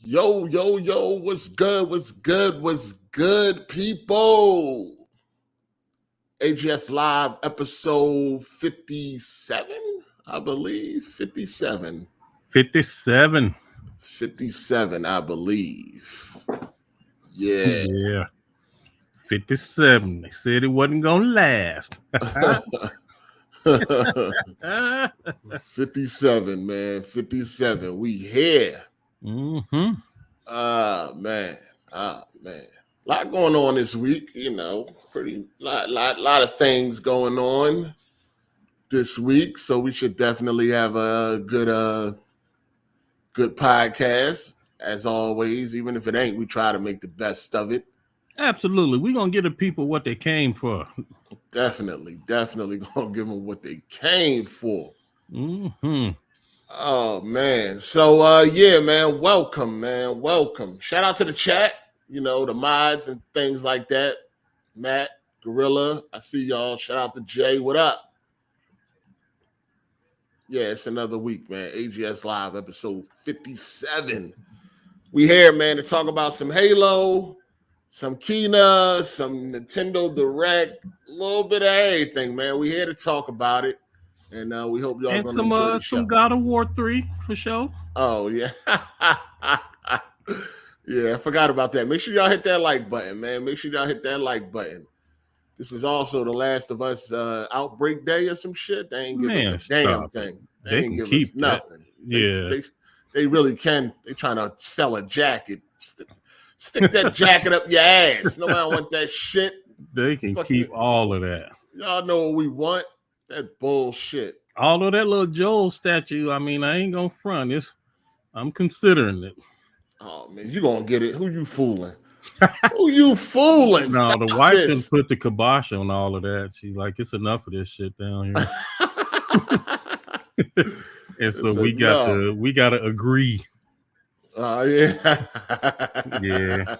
Yo, yo, yo, what's good? What's good? What's good, people? AGS Live episode 57, I believe. 57. 57. 57, I believe. Yeah. Yeah. 57. They said it wasn't going to last. 57, man. 57. We here. Mm-hmm. Man. Man. A lot going on this week, pretty lot of things going on this week. So we should definitely have a good podcast, as always. Even if it ain't, we try to make the best of it. Absolutely. We're going to give the people what they came for. Definitely gonna give them what they came for. Mm-hmm. Oh man. So yeah, man, welcome. Shout out to the chat, the mods and things like that. Matt, Gorilla, I see y'all. Shout out to Jay. What up? Yeah, it's another week, man. AGS Live episode 57. We here, man, to talk about some Halo, some Kina, some Nintendo Direct, a little bit of everything, man. We here to talk about it, and we hope y'all and gonna enjoy the show. some God of War 3 for sure. Oh yeah, yeah. I forgot about that. Make sure y'all hit that like button, man. Make sure y'all hit that like button. This is also The Last of Us Outbreak Day or some shit. They ain't give us a damn thing. They ain't give us nothing. They really can. They trying to sell a jacket. Stick that jacket up your ass. Nobody want that shit. They can keep all of that. Y'all know what we want. That bullshit. All of that little Joel statue. I mean, I ain't gonna front. I'm considering it. Oh man, you gonna get it? Who you fooling? Who you fooling? No, Stop the wife this. didn't put the kibosh on all of that. She's like, it's enough of this shit down here. And so we gotta agree. Yeah. Yeah.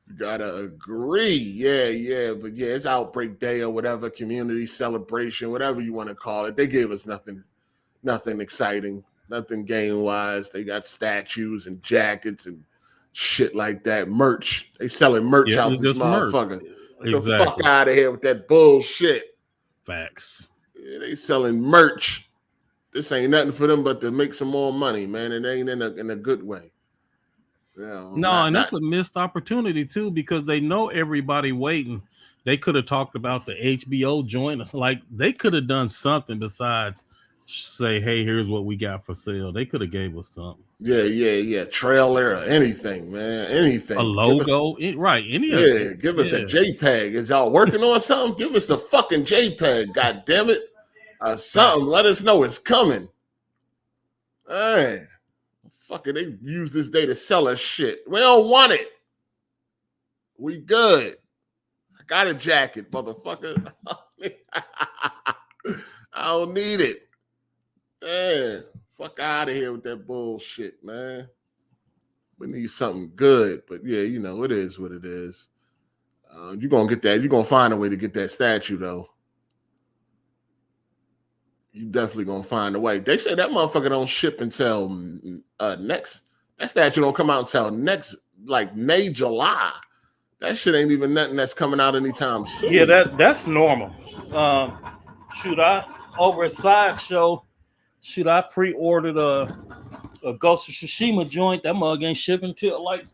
You gotta agree. Yeah. But yeah, it's Outbreak Day or whatever, community celebration, whatever you want to call it. They gave us nothing exciting, nothing game-wise. They got statues and jackets and shit like that. Merch. They selling merch out this motherfucker. Get the fuck out of here with that bullshit. Facts. Yeah, they selling merch. This ain't nothing for them but to make some more money, man. It ain't in a good way. That's a missed opportunity too, because they know everybody waiting. They could have talked about the HBO joint. Like they could have done something besides say, "Hey, here's what we got for sale." They could have gave us something. Yeah. Trailer or anything, man. Anything. A logo, right? Give us a JPEG. Is y'all working on something? Give us the fucking JPEG. God damn it. Something. Let us know it's coming. Hey. Fucking, they use this day to sell us shit. We don't want it. We good. I got a jacket, motherfucker. I don't need it. Man, fuck out of here with that bullshit, man. We need something good. But yeah, it is what it is. You're going to get that. You're going to find a way to get that statue, though. You definitely gonna find a way. They say that motherfucker don't ship until next. That statue don't come out until next, like May, July. That shit ain't even nothing that's coming out anytime soon. Yeah, that's normal. I over at Sideshow? I pre-ordered a Ghost of Tsushima joint? That mug ain't shipping till like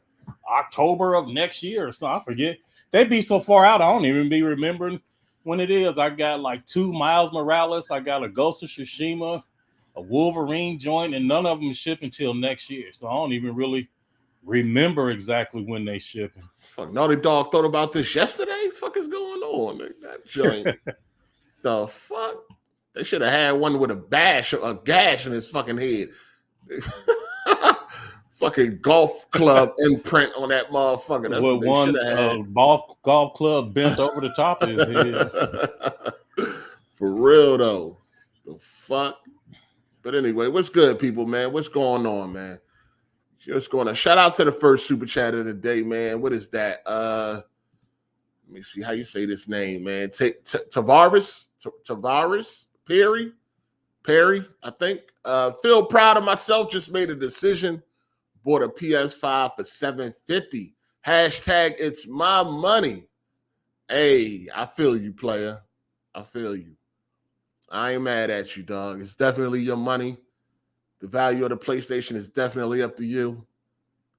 October of next year or so. I forget. They be so far out, I don't even be remembering when it is. I got like 2 Miles Morales. I got a Ghost of Tsushima, a Wolverine joint, and none of them ship until next year. So I don't even really remember exactly when they shipping. Fuck, Naughty Dog thought about this yesterday. Fuck is going on? That joint. The fuck? They should have had one with a gash in his fucking head. Fucking golf club imprint on that motherfucker. That's what one golf club bent over the top of his head. For real though. The fuck? But anyway, what's good, people, man? What's going on, man? Just going to shout out to the first super chat of the day, man. What is that? Let me see how you say this name, man. Tavares Perry, I think. Feel proud of myself. Just made a decision. bought a PS5 for $750. Hashtag it's my money. Hey, I feel you, player. I feel you. I ain't mad at you, dog. It's definitely your money. The value of the PlayStation is definitely up to you.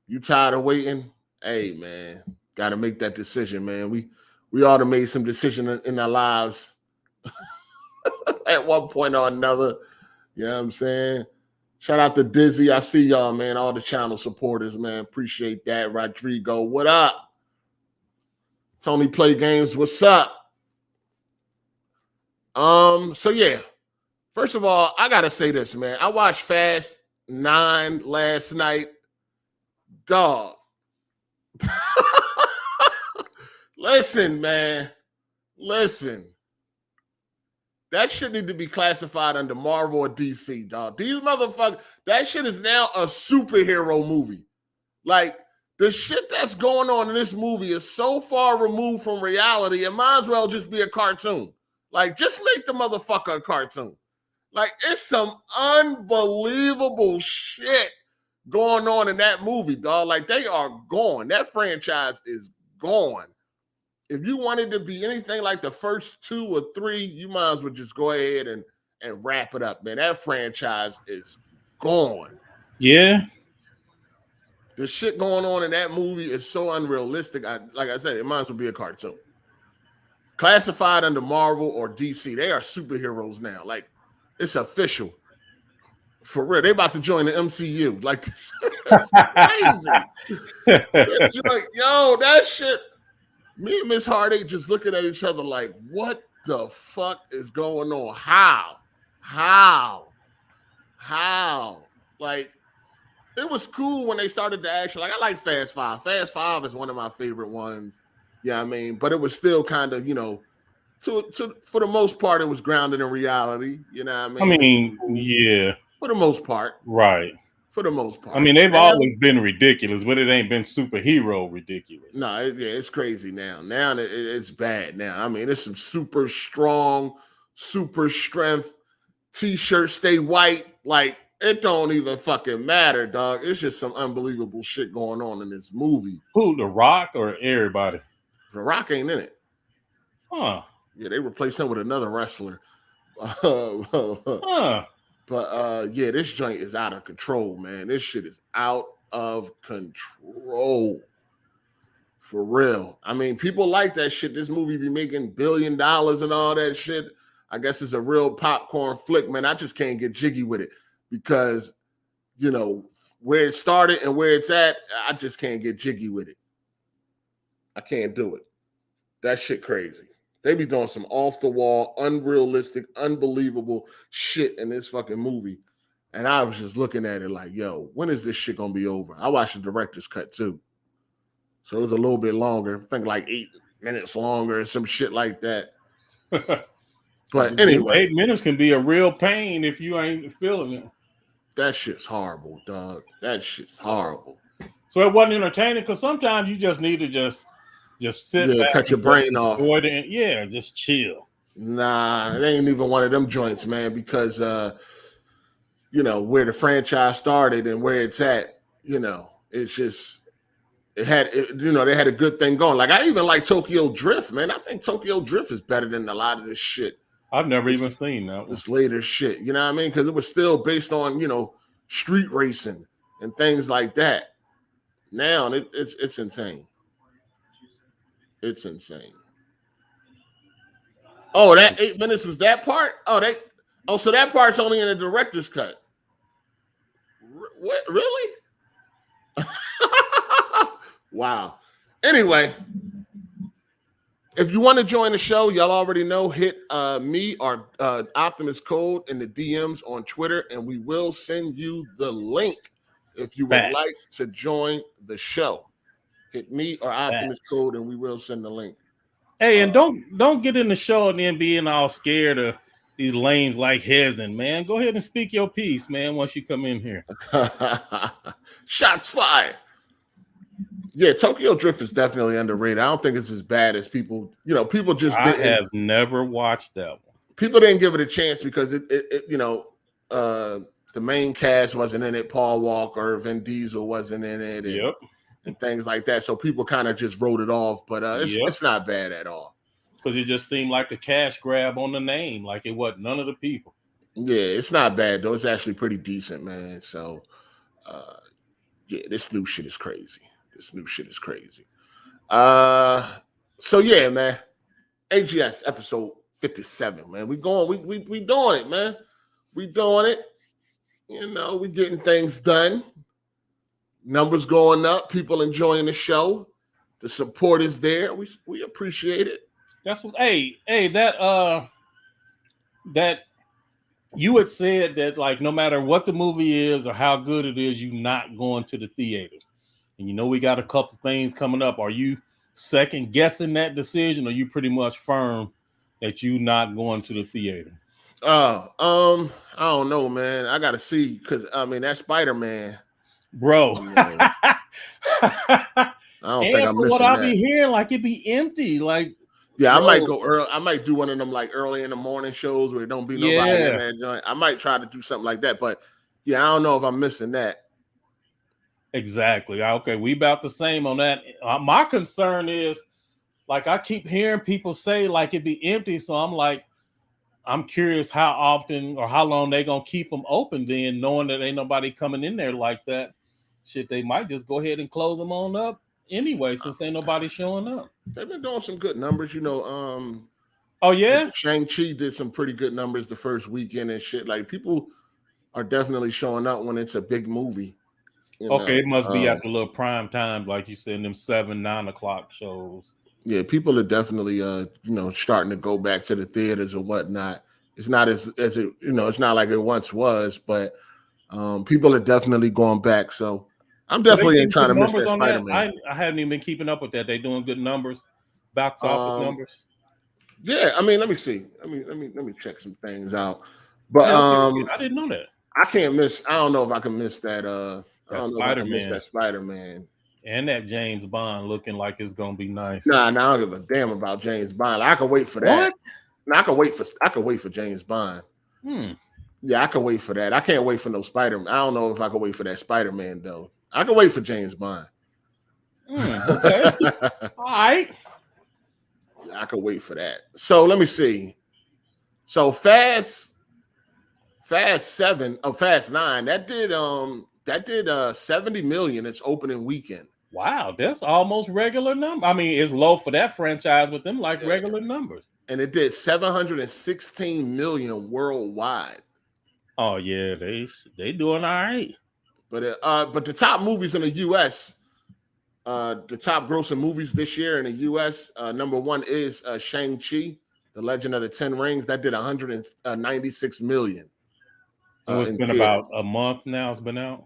You tired of waiting? Hey, man, got to make that decision, man. We ought to made some decision in our lives at one point or another. You know what I'm saying? Shout out to Dizzy. I see y'all, man. All the channel supporters, man. Appreciate that. Rodrigo, what up? Tony Play Games, what's up? So yeah. First of all, I gotta say this, man. I watched Fast 9 last night. Dog. Listen, man. Listen. That shit need to be classified under Marvel or DC, dog. These motherfuckers, that shit is now a superhero movie. Like, the shit that's going on in this movie is so far removed from reality, it might as well just be a cartoon. Like, just make the motherfucker a cartoon. Like, it's some unbelievable shit going on in that movie, dog. Like, they are gone. That franchise is gone. If you wanted to be anything like the first 2 or 3, you might as well just go ahead and wrap it up, man. That franchise is gone. Yeah. The shit going on in that movie is so unrealistic. Like I said, it might as well be a cartoon. Classified under Marvel or DC, they are superheroes now. Like, it's official. For real. They about to join the MCU. Like, crazy. It's like, yo, that shit. Me and Miss Hard8 just looking at each other like, what the fuck is going on? How? Like, it was cool when they started the action. Like, I like Fast 5. Fast 5 is one of my favorite ones. Yeah, I mean, but it was still kind of, you know, for the most part, it was grounded in reality. You know what I mean? Yeah. For the most part. Right. For the most part. I mean, they've always been ridiculous, but it ain't been superhero ridiculous. No, it's crazy now. Now it's bad now. I mean, it's some super strong, super strength T-shirt, stay white. Like, it don't even fucking matter, dog. It's just some unbelievable shit going on in this movie. Who, The Rock or everybody? The Rock ain't in it. Huh. Yeah, they replaced him with another wrestler. But yeah, this joint is out of control, man. This shit is out of control. For real. I mean, people like that shit. This movie be making $1 billion and all that shit. I guess it's a real popcorn flick, man. I just can't get jiggy with it because, you know, where it started and where it's at, I just can't get jiggy with it. I can't do it. That shit crazy. They be doing some off-the-wall, unrealistic, unbelievable shit in this fucking movie. And I was just looking at it like, yo, when is this shit going to be over? I watched the director's cut, too. So it was a little bit longer. I think like 8 minutes longer or some shit like that. But anyway. 8 minutes can be a real pain if you ain't feeling it. That shit's horrible, dog. That shit's horrible. So it wasn't entertaining because sometimes you just need to just sit back, cut your brain off. Yeah, just chill. Nah, it ain't even one of them joints, man, because you know, where the franchise started and where it's at, you know, it's just they had a good thing going. Like, I even like Tokyo Drift, man. I think Tokyo Drift is better than a lot of this shit. I've never even seen that one. This later shit, you know what I mean? Because it was still based on, you know, street racing and things like that. Now it's insane. It's insane. Oh, that 8 minutes was that part? So that part's only in the director's cut. What? Really? Wow. Anyway, if you want to join the show, y'all already know, hit me or Optimus Code in the DMs on Twitter, and we will send you the link if you would like to join the show. Hit me or Optimus Code, and we will send the link. Hey, and don't get in the show and then being all scared of these lames like Hezen, man. Go ahead and speak your piece, man, once you come in here. Shots fired. Yeah, Tokyo Drift is definitely underrated. I don't think it's as bad as people, people just I have never watched that one. People didn't give it a chance because it the main cast wasn't in it. Paul Walker, Vin Diesel wasn't in it, and things like that. So people kind of just wrote it off. But it's not bad at all. Because it just seemed like a cash grab on the name, like it wasn't none of the people. Yeah, it's not bad though. It's actually pretty decent, man. So, yeah, this new shit is crazy. So yeah, man. AGS episode 57, man. We doing it, man. We doing it. You know, we getting things done. Numbers going up. People enjoying the show. The support is there. We appreciate it. That's what. Hey, that you had said that like no matter what the movie is or how good it is, you're not going to the theaters. And you know we got a couple things coming up. Are you second guessing that decision, or you pretty much firm that you're not going to the theater? I don't know, man. I gotta see because I mean that Spider-Man, bro. I don't think I'm missing what that. I be hearing, like it be empty. Like, yeah, bro. I might go early. I might do one of them like early in the morning shows where it don't be nobody in that joint. I might try to do something like that, but yeah, I don't know if I'm missing that. Exactly. Okay, we about the same on that. My concern is, like, I keep hearing people say like it be empty, so I'm like, I'm curious how often or how long they gonna keep them open. Then, knowing that ain't nobody coming in there like that, shit, they might just go ahead and close them on up anyway, since ain't nobody showing up. They've been doing some good numbers, you know. Oh yeah, Shang-Chi did some pretty good numbers the first weekend and shit. Like people are definitely showing up when it's a big movie. Okay, it must be at the little prime time, like you said, them 7-9 o'clock shows. Yeah, people are definitely starting to go back to the theaters or whatnot. It's not as it, you know, it's not like it once was, but people are definitely going back. So I'm definitely trying to miss that Spider-Man. I haven't even been keeping up with that. They doing good numbers, box office numbers. Yeah, I mean, let me see. Let me check some things out. But I didn't know that. I can't miss. I don't know if I can miss that. I don't know if I can miss that Spider-Man. And that James Bond looking like it's gonna be nice. Nah, I don't give a damn about James Bond. I can wait for that. What? Nah, I can wait for James Bond. Yeah, I can wait for that. I can't wait for no Spider-Man. I don't know if I can wait for that Spider-Man though. I can wait for James Bond. Okay. All right. Yeah, I can wait for that. So let me see. So Fast 9, that did 70 million its opening weekend. Wow, that's almost regular number. I mean, it's low for that franchise, with them like regular numbers. And it did 716 million worldwide. Oh yeah, they doing all right. But the top movies in the US, the top grossing movies this year in the US, number one is Shang-Chi, The Legend of the Ten Rings. That did 196 million. It's been about a month now. It's been out.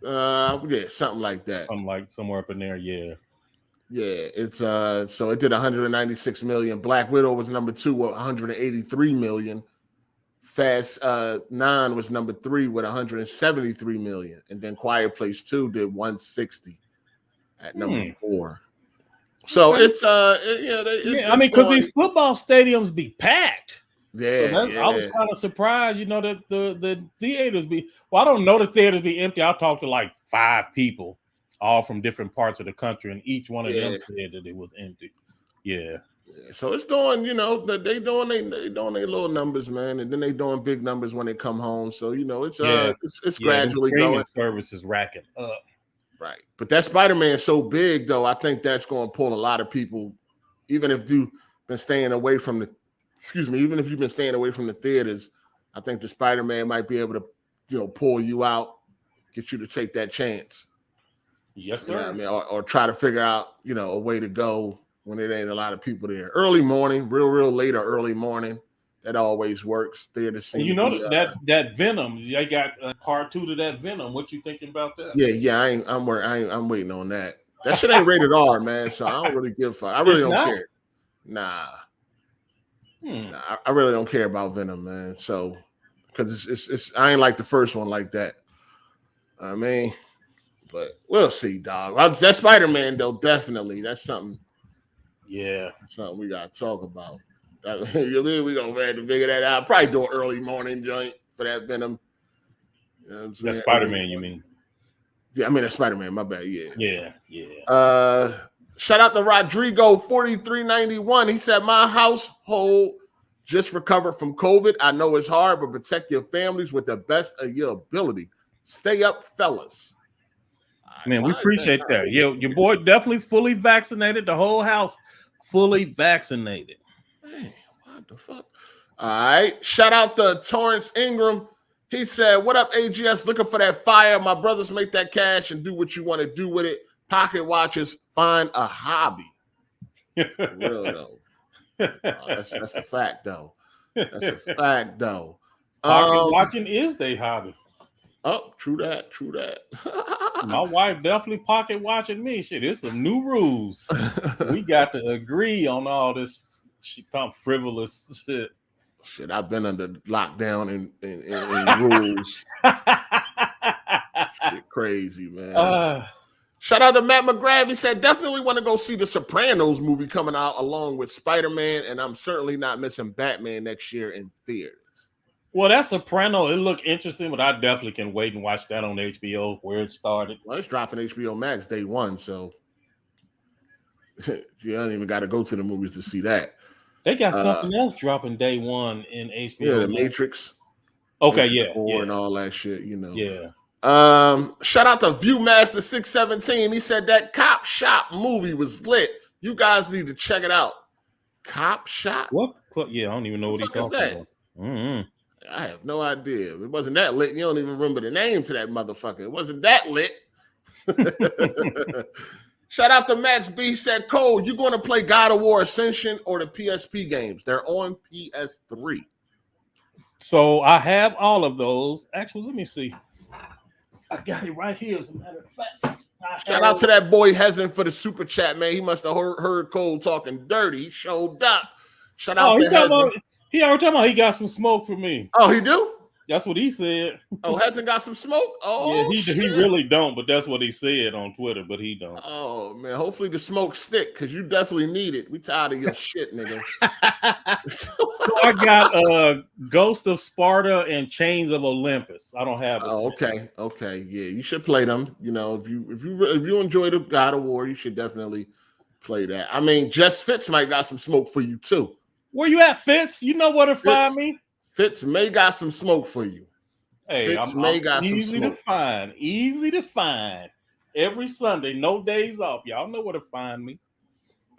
Yeah, something like that. Somewhere up in there. Yeah. Yeah, it's so it did 196 million. Black Widow was number 2 with 183 million. Fast 9 was number 3 with 173 million, and then Quiet Place 2 did 160 at number 4. So it's I mean, because these football stadiums be packed. Yeah, so I was kind of surprised, you know, that the theaters be. Well, I don't know the theaters be empty. I talked to like 5 people, all from different parts of the country, and each one of them said that it was empty. Yeah. So it's doing, you know, they doing their little numbers, man, and then they doing big numbers when they come home. So you know, it's gradually going. Services racking up. Right, but that Spider-Man so big though, I think that's going to pull a lot of people, even if you've been staying away from the. Even if you've been staying away from the theaters, I think the Spider-Man might be able to, you know, pull you out, get you to take that chance. Yes, sir. You know what I mean? Or try to figure out, you know, a way to go when it ain't a lot of people there. Early morning, real late or early morning, that always works. Theater scene. You know that Venom. I got part 2 to that Venom. What you thinking about that? Yeah. I'm waiting on that. That shit ain't rated R, man. So I don't really give a fuck. I really don't care. Nah. I really don't care about Venom, man. So, because it's I ain't like the first one like that. I mean, but we'll see, dog. That Spider-Man though, definitely, that's something. Yeah, something we gotta talk about. We gonna have to figure that out. Probably do an early morning joint for that Venom. You know what I'm saying? That's Spider-Man, you mean? Yeah, I mean that's Spider-Man. My bad. Yeah. Yeah. Shout out to Rodrigo 4391. He said, "My household just recovered from COVID. I know it's hard, but protect your families with the best of your ability. Stay up, fellas." Man, we appreciate that. Yeah, your boy definitely fully vaccinated. The whole house fully vaccinated. Hey, what the fuck? All right. Shout out to Torrance Ingram. He said, "What up, AGS? Looking for that fire. My brothers make that cash and do what you want to do with it. Pocket watches, find a hobby." For real though. That's a fact though. That's a fact though. Pocket watching is their hobby. Oh, true that. My wife definitely pocket watching me. Shit, it's some new rules. We got to agree on all this frivolous shit. Shit, I've been under lockdown and rules. Shit, crazy, man. Shout out to Matt McGrath. He said, "Definitely want to go see the Sopranos movie coming out along with Spider-Man, and I'm certainly not missing Batman next year in theaters." Well, that Soprano, it looked interesting, but I definitely can wait and watch that on HBO where it started. Well, it's dropping HBO Max day one, so you don't even got to go to the movies to see that. They got something else dropping day one in HBO. Yeah, the Matrix. Okay, Matrix yeah. and all that shit, you know. Yeah. Shout out to Viewmaster 617. He said that Cop Shop movie was lit. You guys need to check it out. Cop Shop? What? Yeah, I don't even know what he's talking about. Mm-hmm. I have no idea. It wasn't that lit. You don't even remember the name to that motherfucker. It wasn't that lit. Shout out to Max B. He said, "Cole, you going to play God of War Ascension or the PSP games? They're on PS3. So I have all of those. Actually, let me see. I got it right here, as a matter of fact. Shout out to that boy Hezen for the super chat, man. He must have heard Cole talking dirty. He showed up. Shout out to Hezen. He already talking about he got some smoke for me. Oh, he do? That's what he said. Oh, Hezen got some smoke? Oh, yeah, he really don't, but that's what he said on Twitter, but he don't. Oh, man, hopefully the smoke stick, because you definitely need it. We tired of your shit, nigga. So I got Ghost of Sparta and Chains of Olympus. I don't have it. Oh, okay. Yeah, you should play them. You know, if you enjoy the God of War, you should definitely play that. I mean, Just Fitz might got some smoke for you, too. Where you at, Fitz? You know where to find me. Fitz may got some smoke for you. Hey, I'm easy to find. Easy to find. Every Sunday, no days off. Y'all know where to find me.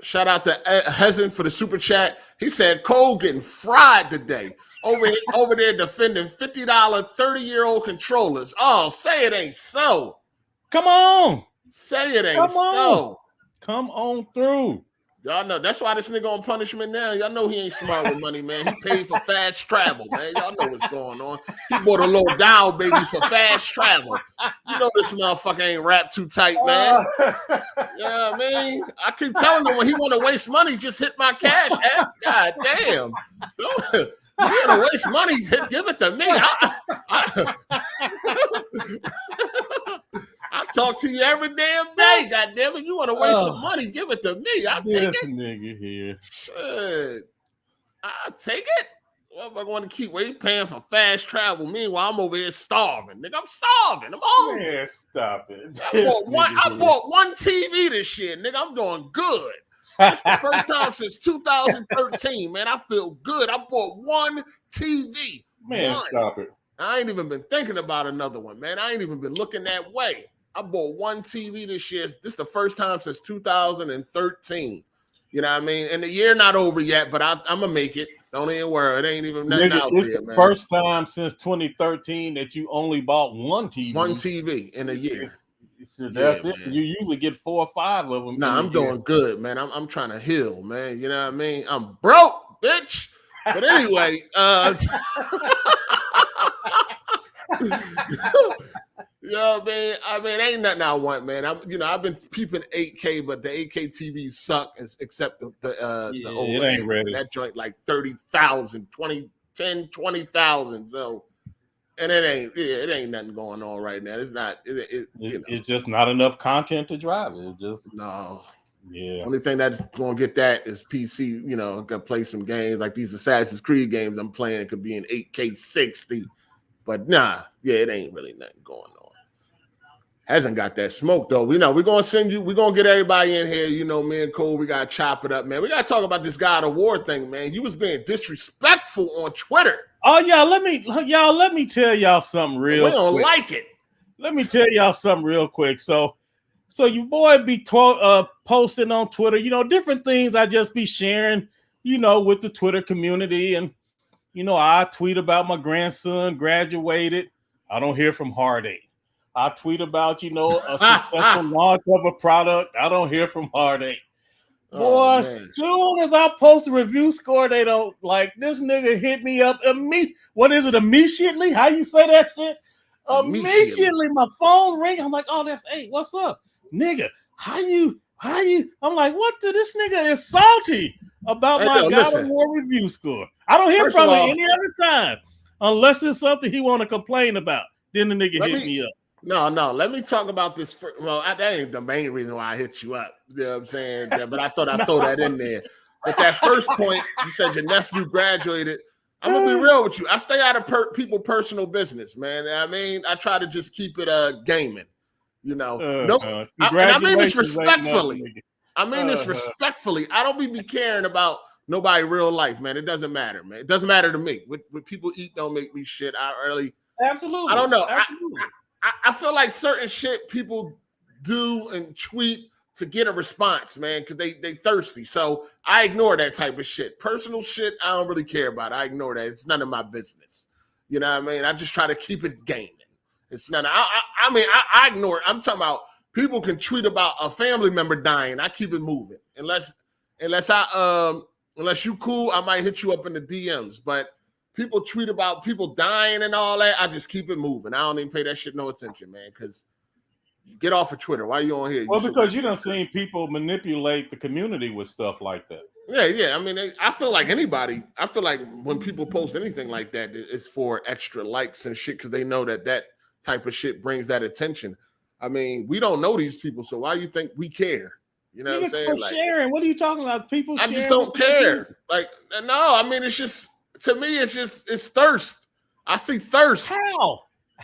Shout out to Hezen for the super chat. He said Cole getting fried today. Over there defending $50 30-year-old controllers. Oh, say it ain't so. Come on. Say it ain't so. Come on through. Y'all know that's why this nigga on punishment now. Y'all know he ain't smart with money, man. He paid for fast travel, man. Y'all know what's going on. He bought a little doll baby for fast travel. You know this motherfucker ain't wrapped too tight, man. Yeah, man. I keep telling him when he want to waste money, just hit my cash app. God damn. You want to waste money? Give it to me. I talk to you every damn day. God damn it. You want to waste some money? Give it to me. I'll take it. Nigga here. Shit. I'll take it. What am I going to keep paying for fast travel? Meanwhile, I'm over here starving. Nigga, I'm starving. I'm hungry. Man, stop it. I bought one TV this year, nigga. I'm doing good. It's the first time since 2013, man. I feel good. I bought one TV. Man, stop it. I ain't even been thinking about another one, man. I ain't even been looking that way. I bought one TV this year. This is the first time since 2013. You know what I mean? And the year not over yet, but I'm going to make it. Don't even worry. It ain't even nothing out there, man. It's the first time since 2013 that you only bought one TV. One TV in a year. That's it. Man. You usually get 4 or 5 of them. Nah, I'm doing good, man. I'm trying to heal, man. You know what I mean? I'm broke, bitch. But anyway, yo, man. I mean, ain't nothing I want, man. I've been peeping 8K, but the 8K TVs suck, except the OLED. It ain't ready. That joint like 30,000, 20,000. So, and it ain't nothing going on right now. It's not. It's just not enough content to drive it. It's just no. Yeah. Only thing that's gonna get that is PC. You know, I gotta play some games like these Assassin's Creed games I'm playing. It could be in 8K 60. But nah, yeah, it ain't really nothing going on. Hasn't got that smoke though. We know we're gonna send you. We're gonna get everybody in here. You know, me and Cole. We gotta chop it up, man. We gotta talk about this God of War thing, man. You was being disrespectful on Twitter. Oh yeah, let me tell y'all something real. We don't quick. like it. Let me tell y'all something real quick. So your boy be posting on Twitter, you know, different things I just be sharing, you know, with the Twitter community. And, you know, I tweet about my grandson graduated. I don't hear from Hard8. I tweet about, you know, a successful launch of a product. I don't hear from Hard8. Boy, as soon as I post a review score, they don't like this nigga hit me up what is it, immediately? How you say that shit? Immediately my phone ring. I'm like, oh, that's 8. What's up? Nigga, how you? I'm like, what the this nigga is salty about my God of War review score. I don't hear from him any other time unless it's something he want to complain about. Then the nigga hit me up. No, let me talk about this. Well, that ain't the main reason why I hit you up. You know what I'm saying? But I thought I'd throw that in there. But that first point, you said your nephew graduated. I'm gonna be real with you. I stay out of people personal business, man. I mean, I try to just keep it gaming. You know, I mean this respectfully. I mean this respectfully. I don't be caring about nobody real life, man. It doesn't matter, man. It doesn't matter to me. What people eat don't make me shit. Absolutely. I don't know. I feel like certain shit people do and tweet to get a response, man, because they thirsty. So I ignore that type of shit. Personal shit, I don't really care about. I ignore that. It's none of my business. You know what I mean? I just try to keep it gaming. It's none. I ignore it. I'm talking about people can tweet about a family member dying. I keep it moving. Unless you cool, I might hit you up in the DMs. But people tweet about people dying and all that. I just keep it moving. I don't even pay that shit no attention, man, because get off of Twitter. Why are you on here? Well, because you done seen people manipulate the community with stuff like that. Yeah. I mean, I feel like when people post anything like that, it's for extra likes and shit because they know that type of shit brings that attention. I mean, we don't know these people, so why you think we care? You know what I'm saying? For sharing. What are you talking about? People I just don't care. Like, no, I mean, it's just, to me, it's thirst. I see thirst. How?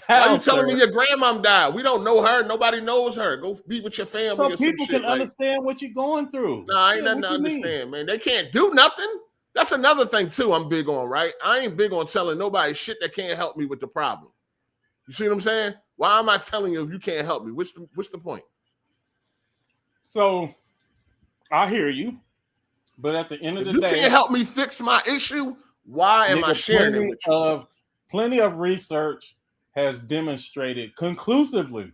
Why are you telling me your grandmom died? We don't know her. Nobody knows her. Go be with your family. So people can understand what you're going through. No, I ain't nothing to understand, man. They can't do nothing. That's another thing, too, I'm big on, right? I ain't big on telling nobody shit that can't help me with the problem. You see what I'm saying? Why am I telling you if you can't help me? What's the point? So, I hear you. But at the end of the day, you can't help me fix my issue. Why am I sharing it with you? Plenty of research has demonstrated conclusively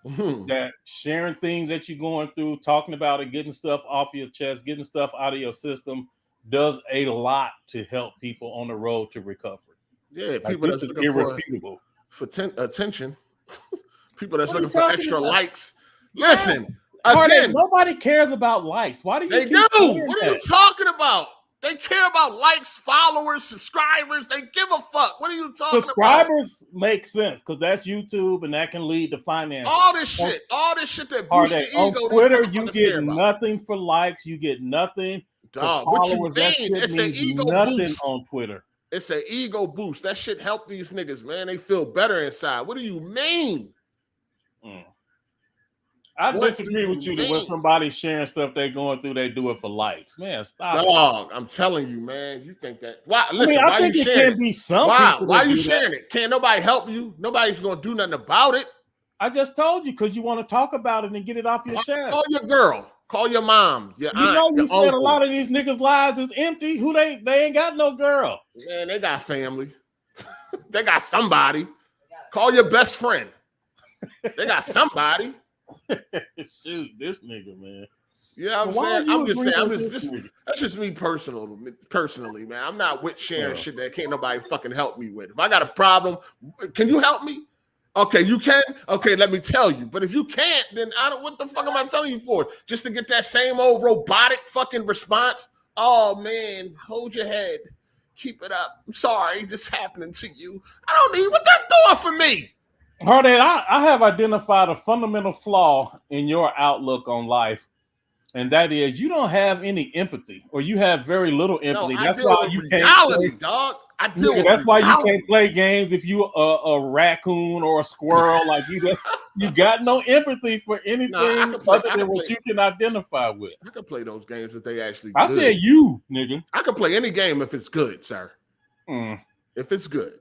that sharing things that you're going through, talking about it, getting stuff off your chest, getting stuff out of your system does a lot to help people on the road to recovery. Yeah, people that's looking irrefutable for attention. People that's looking for extra likes. Listen, again, nobody cares about likes. Why do you? They do. What are you talking about? They care about likes, followers, subscribers. They give a fuck. What are you talking about? Subscribers make sense because that's YouTube and that can lead to finance. All this shit that boosts your ego. On Twitter, you get nothing for likes. You get nothing. Dog, what you mean? It's an ego boost on Twitter. It's an ego boost. That shit help these niggas, man. They feel better inside. What do you mean? I disagree with you that when somebody's sharing stuff they're going through, they do it for likes. Man, stop. Dog, I'm telling you, man. You think that? Why? Listen, I think it can be some. Why are you sharing it? Can't nobody help you? Nobody's gonna do nothing about it. I just told you because you want to talk about it and get it off your chest. Call your girl. Call your mom. Your aunt. You said a lot of these niggas' lives is empty. They ain't got no girl. Man, they got family. They got somebody. Call your best friend. They got somebody. Shoot, this nigga, man. Yeah, I'm saying. That's just me personally, man. I'm not with sharing shit that can't nobody fucking help me with. If I got a problem, can you help me? Okay, you can. Okay, let me tell you. But if you can't, then I don't. What the fuck am I telling you for? Just to get that same old robotic fucking response? Oh man, hold your head, keep it up. I'm sorry, this happening to you. I don't need what that's doing for me. Hard8, I have identified a fundamental flaw in your outlook on life, and that is you don't have any empathy, or you have very little empathy. No, that's why you reality, dog. I deal Nigga, with that's why you reality. can't play games if you a raccoon or a squirrel. Like you got no empathy for anything other than what you can identify with. I can play those games if they actually I good. said you, nigga. I can play any game if it's good, sir. Mm. If it's good.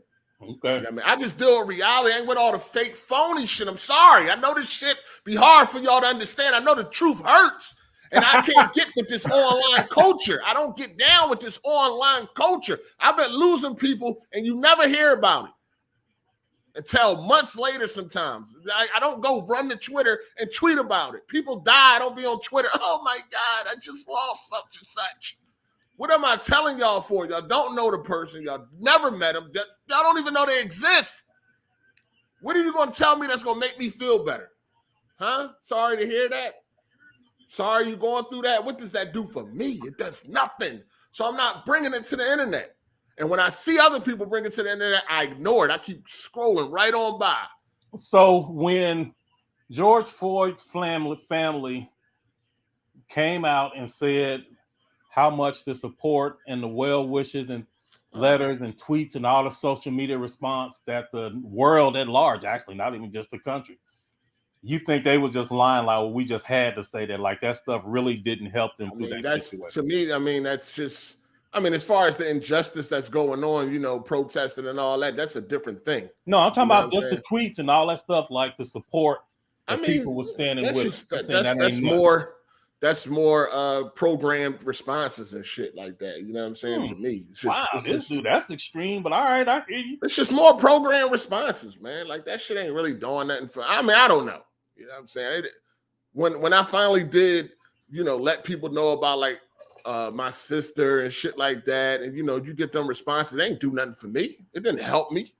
Okay. You know I mean, I just deal with reality. I ain't with all the fake phony shit. I'm sorry. I know this shit be hard for y'all to understand. I know the truth hurts. And I can't get with this online culture. I don't get down with this online culture. I've been losing people and you never hear about it until months later sometimes. I don't go run to Twitter and tweet about it. People die. I don't be on Twitter. Oh, my God, I just lost such and such. What am I telling y'all for? Y'all don't know the person. Y'all never met them. Y'all don't even know they exist. What are you going to tell me that's going to make me feel better? Huh? Sorry to hear that. Sorry you're going through that. What does that do for me? It does nothing. So I'm not bringing it to the internet. And when I see other people bring it to the internet, I ignore it. I keep scrolling right on by. So when George Floyd's family came out and said how much the support and the well wishes and letters and tweets and all the social media response that the world at large, actually, not even just the country, you think they were just lying like, well, we just had to say that, like that stuff really didn't help them through that situation? To me, I mean, that's just, I mean, as far as the injustice that's going on, you know, protesting and all that, that's a different thing. No, I'm talking about just the tweets and all that stuff, like the support that people were standing with. That's more programmed responses and shit like that. You know what I'm saying? To me, it's just, that's extreme, but all right, I hear you. It's just more programmed responses, man. Like that shit ain't really doing nothing for. I mean, I don't know. You know what I'm saying? When I finally did, you know, let people know about like my sister and shit like that, and you know, you get them responses. It ain't do nothing for me. It didn't help me.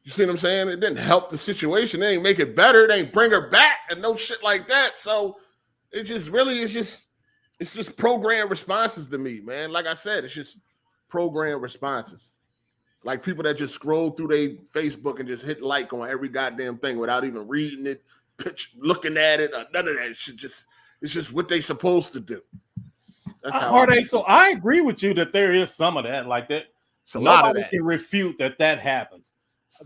You see what I'm saying? It didn't help the situation. It ain't make it better. It ain't bring her back and no shit like that. So it just really it's just programmed responses to me, man. Like I said, it's just programmed responses. Like people that just scroll through their Facebook and just hit like on every goddamn thing without even reading it, looking at it, or none of that shit. It's just what they supposed to do. That's how so I agree with you that there is some of that, like that. It's a lot of that. Can refute that happens.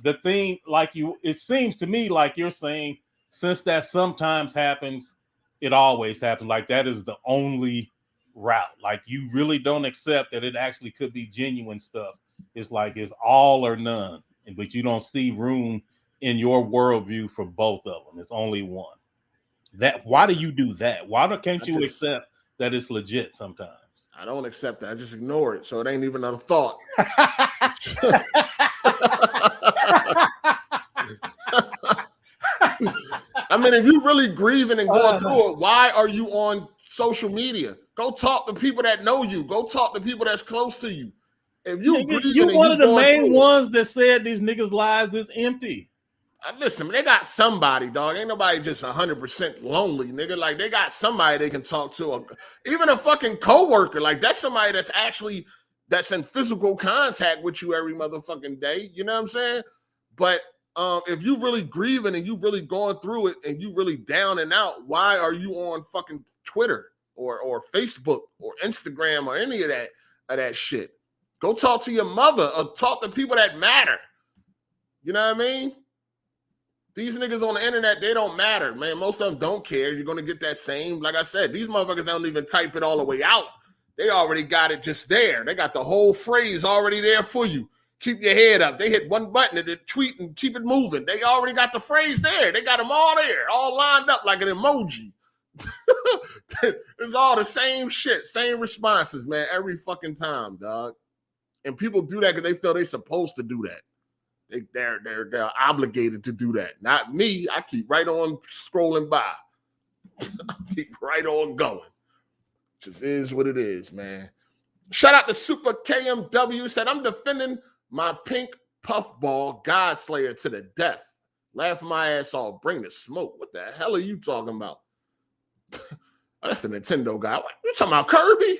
The thing, like it seems to me like you're saying, since that sometimes happens, it always happens. Like that is the only route. Like you really don't accept that it actually could be genuine stuff. It's like it's all or none, but you don't see room in your worldview for both of them. It's only one. Why do you do that? Why can't you accept that it's legit sometimes? I don't accept that. I just ignore it. So it ain't even a thought. I mean, if you're really grieving and going through it, why are you on social media? Go talk to people that know you. Go talk to people that's close to you. If you're one of the main ones that said these niggas' lives is empty. Listen, they got somebody, dog. Ain't nobody just 100% lonely, nigga. Like, they got somebody they can talk to. Even a fucking coworker. Like, that's somebody that's in physical contact with you every motherfucking day. You know what I'm saying? But if you really grieving and you really going through it and you really down and out, why are you on fucking Twitter or Facebook or Instagram or any of that shit? Go talk to your mother or talk to people that matter. You know what I mean? These niggas on the internet, they don't matter, man. Most of them don't care. You're going to get that same, like I said, these motherfuckers don't even type it all the way out. They already got it just there. They got the whole phrase already there for you. Keep your head up. They hit one button and they tweet and keep it moving. They already got the phrase there. They got them all there, all lined up like an emoji. It's all the same shit, same responses, man, every fucking time, dog. And people do that because they feel they're supposed to do that. They're obligated to do that. Not me. I keep right on scrolling by. I keep right on going. Just is what it is, man. Shout out to Super KMW. Said, I'm defending my pink puffball God Slayer to the death. Laughing my ass off. Bring the smoke. What the hell are you talking about? Oh, that's the Nintendo guy. What, you talking about Kirby?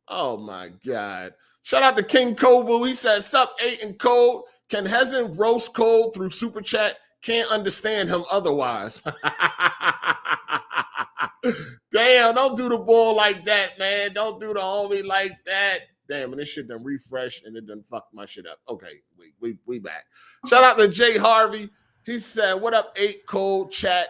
Oh, my God. Shout out to King Kovu. He said, sup, 8 and Cold. Can Hezen roast Cold through Super Chat? Can't understand him otherwise. Damn, don't do the bull like that, man. Don't do the homie like that. Damn, and this shit done refreshed and it done fucked my shit up. Okay, we back. Shout out to Jay Harvey. He said, "What up, 8 Cold Chat?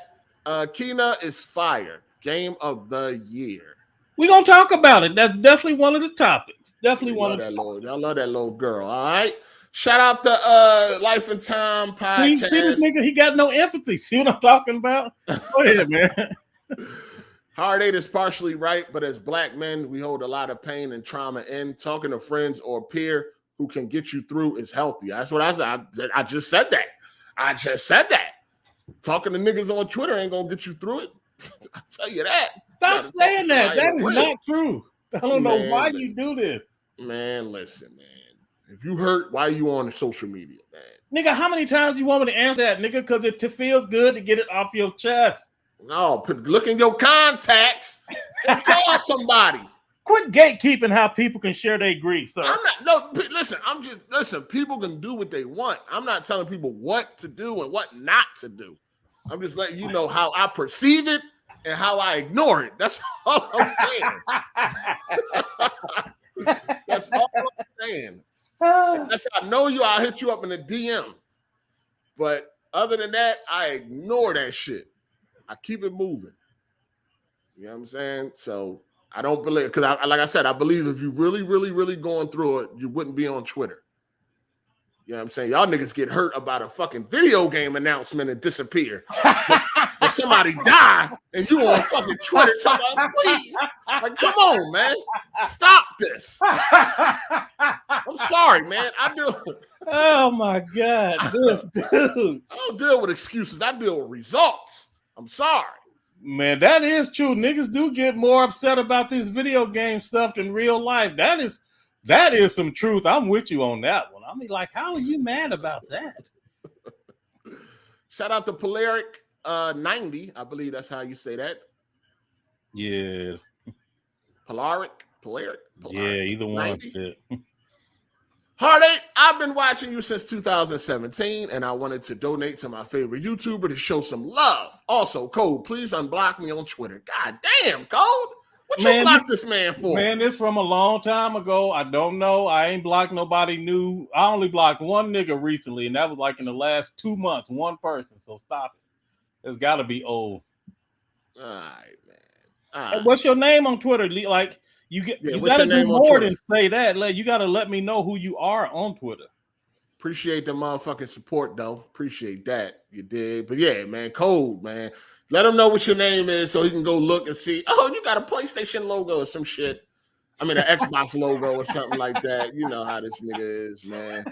Kina is fire. Game of the year." We're gonna talk about it. That's definitely one of the topics. Definitely one of that little. Y'all love that little girl. All right. Shout out to Life and Time podcast. See this nigga, he got no empathy. See what I'm talking about? Go ahead, man. Hard 8 is partially right, but as Black men, we hold a lot of pain and trauma in. Talking to friends or peer who can get you through is healthy. That's what I said. I just said that. I just said that. Talking to niggas on Twitter ain't gonna get you through it. I'll tell you that. Stop saying that. That is not true. I don't know why you do this. Man, listen, man. If you hurt, why are you on social media, man? Nigga, how many times you want me to answer that, nigga? Because it feels good to get it off your chest. No, look in your contacts and call somebody. Quit gatekeeping how people can share their grief, sir. I'm not. No, listen. People can do what they want. I'm not telling people what to do and what not to do. I'm just letting you know how I perceive it and how I ignore it. That's all I'm saying. That's all I'm saying. That's how I know you. I'll hit you up in the DM. But other than that, I ignore that shit. I keep it moving. You know what I'm saying? So I don't believe, because like I said, I believe if you really going through it, you wouldn't be on Twitter. You know what I'm saying? Y'all niggas get hurt about a fucking video game announcement and disappear. But somebody die and you on fucking Twitter talking about, please. Like, come on, man. Stop this. I'm sorry, man. I do. Oh my God. This dude. I don't deal with excuses. I deal with results. I'm sorry. Man, that is true. Niggas do get more upset about this video game stuff than real life. That is some truth. I'm with you on that one. I mean, like, how are you mad about that? Shout out to Polaric 90. I believe that's how you say that. Yeah. Polaric. Yeah, either one. Hard 8, I've been watching you since 2017, and I wanted to donate to my favorite YouTuber to show some love. Also, Code, please unblock me on Twitter. God damn, Code. What you blocked this man for? Man, this from a long time ago. I don't know. I ain't blocked nobody new. I only blocked one nigga recently, and that was like in the last 2 months, one person. So stop it. It's got to be old. All right, man. All right. What's your name on Twitter? Like, you got to do more than say that. Like, you got to let me know who you are on Twitter. Appreciate the motherfucking support, though. Appreciate that. You did. But yeah, man, Code, man. Let him know what your name is so he can go look and see. Oh, you got a PlayStation logo or some shit. I mean, an Xbox logo or something like that. You know how this nigga is, man.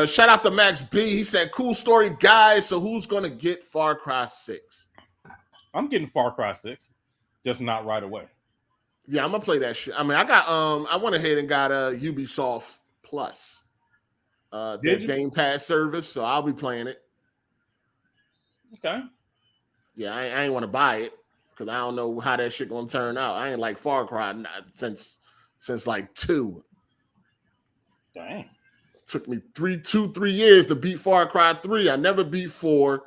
Shout out to Max B. He said, cool story, guys. So who's going to get Far Cry 6? I'm getting Far Cry 6. Just not right away. Yeah, I'm going to play that shit. I mean, I went ahead and got a Ubisoft Plus. Their Game Pass service. So I'll be playing it. Okay. Yeah, I ain't want to buy it because I don't know how that shit gonna turn out. I ain't like Far Cry since like 2. Dang. Took me 3 years to beat Far Cry 3. I never beat 4.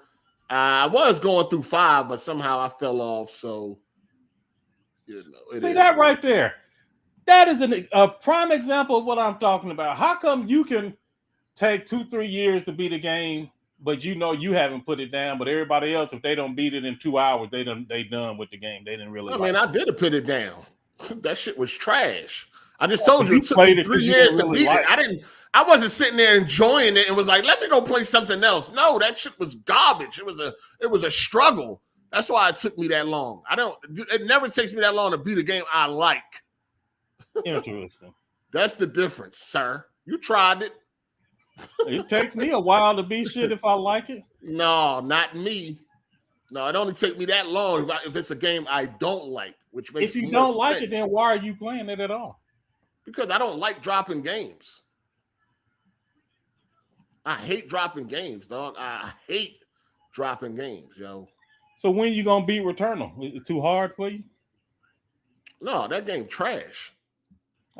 I was going through 5, but somehow I fell off. So see that right there. That is a prime example of what I'm talking about. How come you can take 2-3 years to beat a game? But you know you haven't put it down. But everybody else, if they don't beat it in 2 hours, they done with the game. They didn't really. I did put it down. That shit was trash. I just told you it took me 3 years to beat it. I wasn't sitting there enjoying it and was like, let me go play something else. No, that shit was garbage. It was a struggle. That's why it took me that long. It never takes me that long to beat a game I like. Interesting. That's the difference, sir. You tried it. It takes me a while to beat shit if I like it. No, not me. No, it only takes me that long if it's a game I don't like, which makes if you don't like it, then why are you playing it at all? Because I don't like dropping games. I hate dropping games, dog. I hate dropping games, yo. So when you gonna beat Returnal? Is it too hard for you? No, that game trash.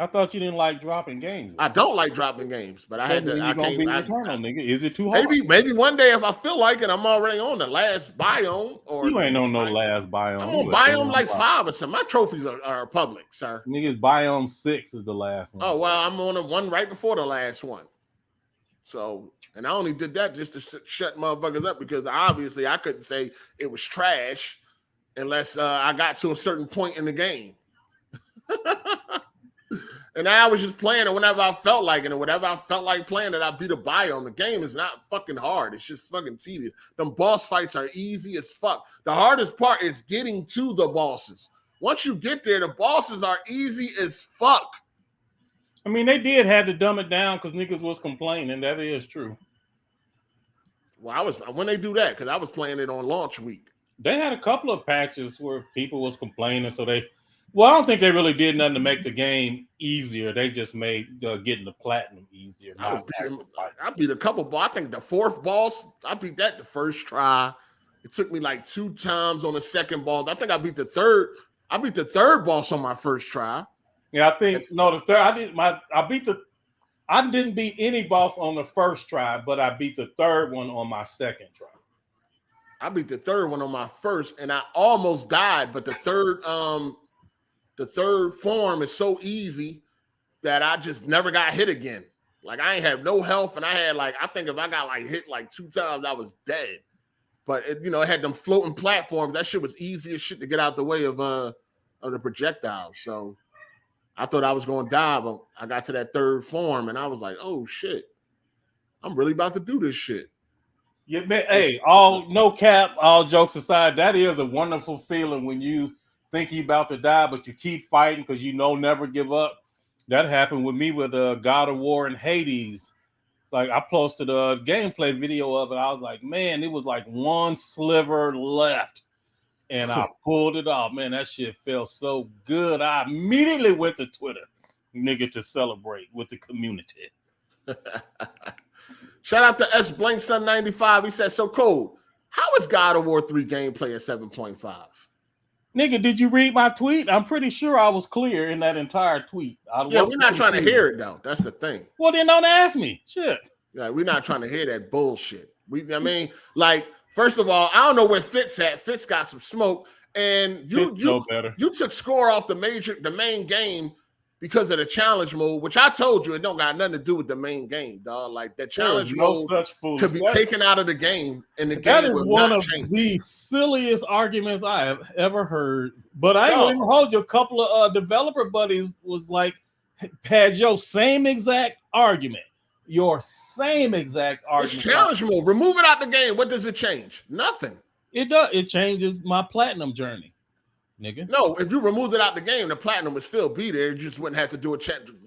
I thought you didn't like dropping games. I don't like dropping games, but I had to. I can't. Returnal, nigga. Is it too hard? Maybe one day if I feel like it, I'm already on the last biome. Or you ain't on no last biome. I'm on biome like 5 or something. My trophies are public, sir. Niggas, biome 6 is the last one. Oh well, I'm on the one right before the last one. So, and I only did that just to shut motherfuckers up because obviously I couldn't say it was trash unless I got to a certain point in the game. And I was just playing it whenever I felt like it, and whenever I felt like playing it, I beat a biome. The game is not fucking hard. It's just fucking tedious. Them boss fights are easy as fuck. The hardest part is getting to the bosses. Once you get there, the bosses are easy as fuck. I mean, they did have to dumb it down because niggas was complaining. That is true. Well, when they do that, because I was playing it on launch week. They had a couple of patches where people was complaining, so they. Well, I don't think they really did nothing to make the game easier. They just made getting the platinum easier. I beat a couple balls. I think the 4th boss, I beat that the first try. It took me like 2 times on the second boss. I think I beat the third. I beat the 3rd boss on my first try. Yeah, I think the third. I didn't beat any boss on the first try, but I beat the 3rd one on my second try. I beat the 3rd one on my first, and I almost died, but the third form is so easy that I just never got hit again. Like I ain't have no health, and I had I think if I got hit 2 times, I was dead. But it had them floating platforms. That shit was easy as shit to get out the way of the projectiles. So I thought I was going to die, but I got to that 3rd form, and I was like, oh shit, I'm really about to do this shit. Yeah, man, hey, no cap, all jokes aside, that is a wonderful feeling when you think you're about to die, but you keep fighting because never give up. That happened with me with God of War and Hades. I posted a gameplay video of it. I was like, man, it was like one sliver left. And I pulled it off. Man, that shit felt so good. I immediately went to Twitter, nigga, to celebrate with the community. Shout out to S Blank Sun 95. He said, so cool. How is God of War 3 gameplay at 7.5? Nigga, did you read my tweet? I'm pretty sure I was clear in that entire tweet. Yeah, we're not trying to hear it, though. That's the thing. Well, then don't ask me. Shit. Yeah, we're not trying to hear that bullshit. First of all, I don't know where Fitz at. Fitz got some smoke. And you took score off the main game because of the challenge mode, which I told you it don't got nothing to do with the main game, dog. Like that challenge mode could be taken out of the game, and the game will not change. That is one of the silliest arguments I have ever heard. But I ain't even hold you. A couple of developer buddies was had your same exact argument. Your same exact argument. It's challenge mode. Remove it out the game. What does it change? Nothing. It does. It changes my platinum journey. Nigga. No, if you removed it out the game, the platinum would still be there. You just wouldn't have to do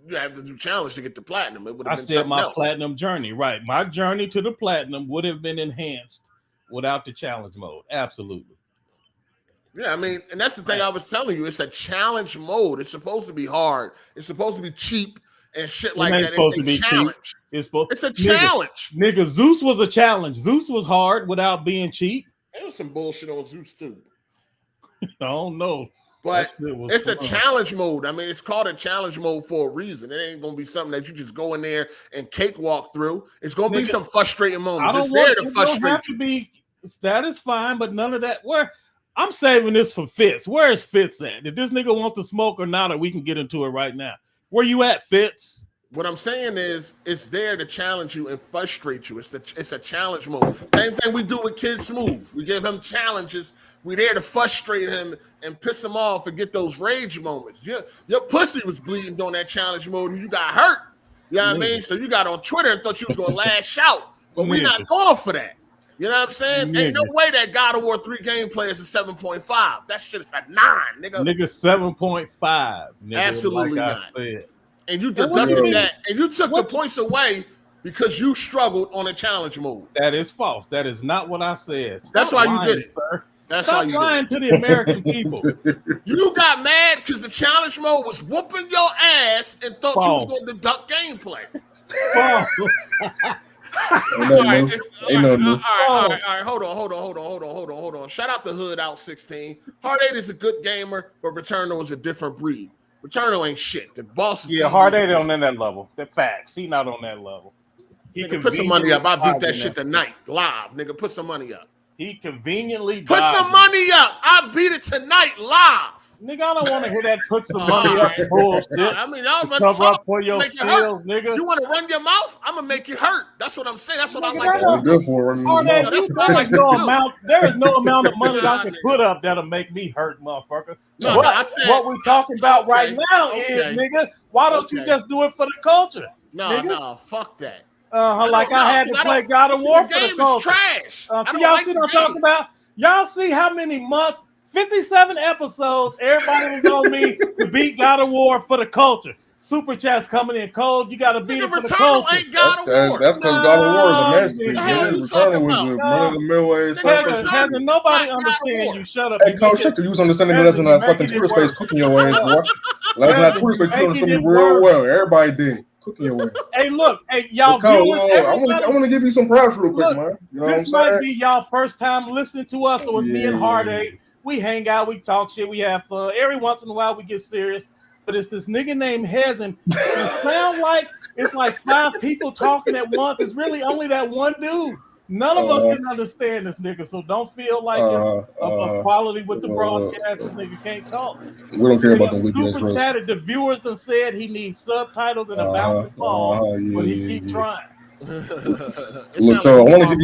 you have to do challenge to get the platinum. It would have been something else. Platinum journey, right? My journey to the platinum would have been enhanced without the challenge mode. Absolutely. Yeah, I mean, and that's the thing I was telling you. It's a challenge mode. It's supposed to be hard. It's supposed to be cheap and shit like that. It's supposed to be challenge. Cheap. It's a challenge. Nigga, Zeus was a challenge. Zeus was hard without being cheap. There was some bullshit on Zeus too. I don't know. But it's a challenge mode. I mean, it's called a challenge mode for a reason. It ain't going to be something that you just go in there and cakewalk through. It's going to be some frustrating moments. It's there to frustrate you. That is fine, but none of that. I'm saving this for Fitz. Where is Fitz at? Did this nigga want to smoke or not? Or we can get into it right now. Where you at, Fitz? What I'm saying is it's there to challenge you and frustrate you. It's a challenge mode. Same thing we do with Kid Smooth. We give him challenges. We're there to frustrate him and piss him off and get those rage moments. Your pussy was bleeding during that challenge mode and you got hurt. You know what I mean? So you got on Twitter and thought you was going to lash out. But we're not going for that. You know what I'm saying? Ain't no way that God of War 3 gameplay is a 7.5. That shit is a 9, nigga. Nigga, 7.5. Absolutely not. And you deducted that, and you took the points away because you struggled on a challenge mode. That is false. That is not what I said. That's why you did it, sir. That's Stop lying to the American people. You got mad because the challenge mode was whooping your ass and thought you was going to deduct gameplay. All right. Hold on. Shout out to Hood Out 16. Hard 8 is a good gamer, but Returnal is a different breed. Returnal ain't shit. The boss is Yeah, Hard 8 on that level. The facts. He not on that level. He nigga, put some money up. I beat that shit that tonight live. Nigga, put some money up. He conveniently put some money up. I beat it tonight live. Nigga, I don't want to hear that. Put some money up bullshit. I mean, y'all cover up for your skills, nigga. You want to run your mouth? I'm gonna make you hurt. That's what I'm saying. That's what I like. Good for running your mouth. There is no amount of money that I can put up that'll make me hurt, motherfucker. No, what we're talking about right now is, nigga, why don't you just do it for the culture? No, fuck that. I had to play God of War for the culture. Trash. Y'all see what I'm talking about? Y'all see how many months? 57 episodes. Everybody was on me to beat God of War for the culture. Super chats coming in cold. You got to beat it for the culture. Ain't God of War. That's because God of War is a masterpiece. Returnal was a run-of-the-mill ass type of Hasn't nobody understand you? Shut up. Hey, Coach, shut the use understanding that that's in that fucking Twitter space cooking your ass, boy. That's not Twitter space. You understand me real well. Everybody did. Cooking your ass. Hey, look. Hey, y'all. I want to give you some props real quick, man. You know what I'm saying? This might be y'all first time listening to us, so it's me and Hard 8. We hang out, we talk shit, we have fun. Every once in a while, we get serious. But it's this nigga named Hez, and it sounds like it's like 5 people talking at once. It's really only that one dude. None of us can understand this nigga, so don't feel like it's a quality with the broadcast. This nigga can't talk. We don't care about the weak ass Super chatted. The viewers have said he needs subtitles and a mouse to call, but he keep trying. Look, I want to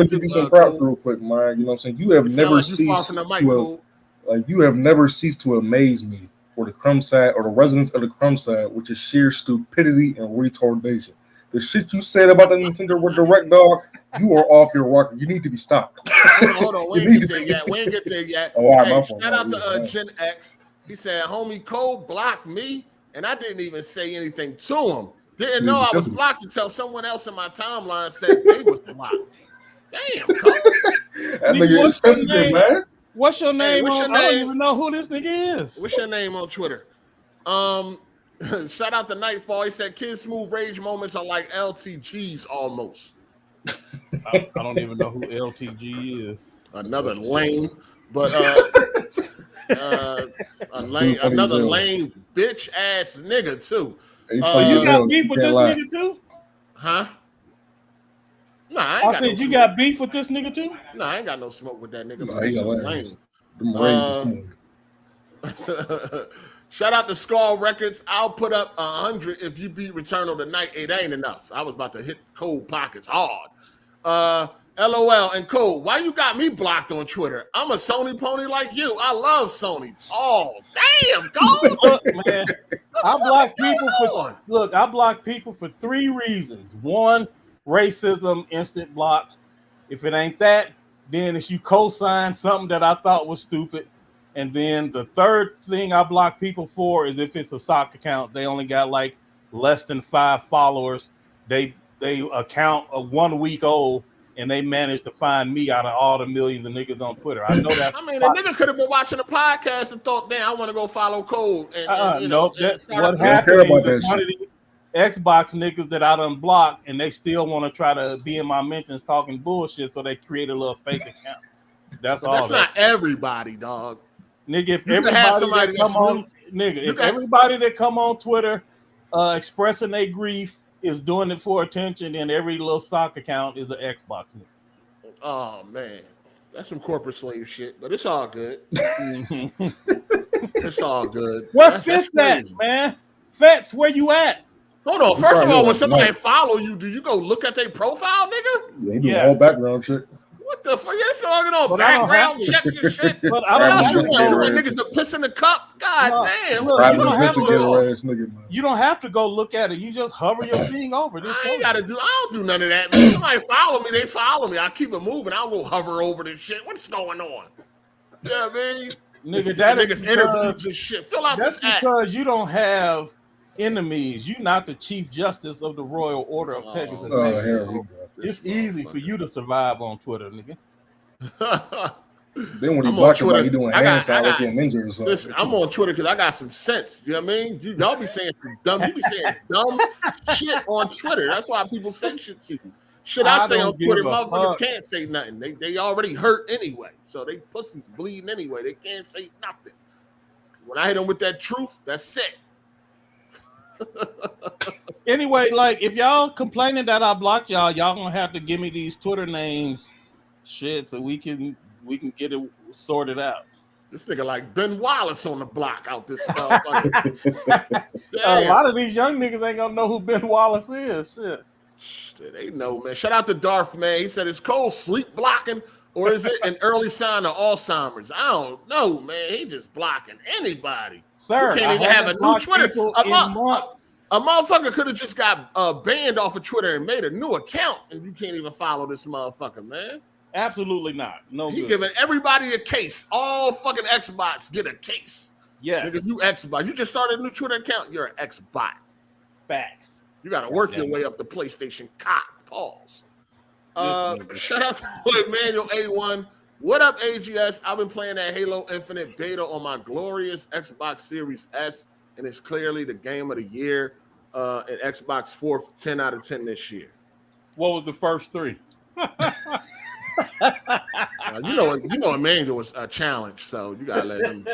give you some props real quick, man. You know what I'm saying? You have never ceased to amaze me, or the crumb side, or the residents of the crumb side, which is sheer stupidity and retardation. The shit you said about the Nintendo with Direct, dog, you are off your rocker. You need to be stopped. Hold on, we ain't get there yet. Oh, all right, shout out to Gen X. He said, homie Cole blocked me, and I didn't even say anything to him. Didn't know I was blocked until someone else in my timeline said they was blocked. Damn, Cole. That nigga is sensitive, man. What's your name? I don't even know who this nigga is. What's your name on Twitter? Shout out to Nightfall. He said, Kid Smooth rage moments are like LTGs almost. I don't even know who LTG is. Another lame, but another lame bitch ass nigga too. You got beef with this nigga too? Huh? Nah, I said you got beef with this nigga too? Nah, I ain't got no smoke with that nigga. Nah, he lame. Shout out to Skull Records. I'll put up 100 if you beat Returnal tonight. It ain't enough. I was about to hit Cold Pockets hard. LOL and Cole, why you got me blocked on Twitter? I'm a Sony pony like you. I love Sony. Balls. Damn, Cole. Look, man, I block people for 3 reasons. 1, racism, instant block. If it ain't that, then it's you co-sign something that I thought was stupid. And then the third thing I block people for is if it's a sock account, they only got like less than 5 followers. They account a 1 week old, and they managed to find me out of all the millions of niggas on Twitter. I know that. I mean, a nigga could have been watching the podcast and thought, "Damn, I want to go follow Cole." Nope. That's what happened. One of these Xbox niggas that I done blocked, and they still want to try to be in my mentions talking bullshit, so they create a little fake account. That's all. That's not everybody, dog. Nigga, if everybody that come on Twitter expressing their grief is doing it for attention, and every little sock account is an Xbox nigga. Oh man, that's some corporate slave shit, but it's all good. It's all good. Where Fitz at, man? Fitz, where you at? Hold on. First of all, when somebody follow you, do you go look at their profile, nigga? Yeah, you do all background check. What the fuck? You're talking on background checks and shit. But I don't have to. You want niggas to piss in the cup? God damn. Look, you don't have to go look at it. You just hover your thing over. I don't do none of that, man. Somebody follow me, they follow me. I keep it moving. I'll go hover over this shit. What's going on? Yeah, man. Nigga, that niggas interviews and shit. Fill out this app. That's because you don't have enemies. You're not the Chief Justice of the Royal Order of Pegasus. It's easy for you to survive on Twitter, nigga. Then when you block somebody, you doing hand sign like you're a ninja or something. Listen, I'm on Twitter because I got some sense. You know what I mean? Y'all be saying some dumb. You be saying dumb shit on Twitter. That's why people say shit to you. Shit I say on Twitter, motherfuckers can't say nothing. They already hurt anyway, so they pussies bleeding anyway. They can't say nothing. When I hit them with that truth, that's it. Anyway, like if y'all complaining that I blocked y'all gonna have to give me these Twitter names, shit, so we can get it sorted out. This nigga like Ben Wallace on the block out this motherfucker. A lot of these young niggas ain't gonna know who Ben Wallace is. Shit. They know, man. Shout out to Darth, man. He said, is Cole sleep blocking or is it an early sign of Alzheimer's? I don't know, man. He just blocking anybody. Sir, you can't even have a new Twitter. A motherfucker could have just got banned off of Twitter and made a new account, and you can't even follow this motherfucker, man. Absolutely not. No, he giving everybody a case. All fucking Xbox get a case. Yes. Nigga, you Xbox. You just started a new Twitter account. You're an Xbot. Facts. You got to work your way up the PlayStation cock. Pause. Shout out to Emmanuel A1. What up, AGS? I've been playing that Halo Infinite beta on my glorious Xbox Series S, and it's clearly the game of the year. And Xbox 4th 10 out of 10 this year. What was the first three? You know, Emmanuel was a challenge, so you gotta let him.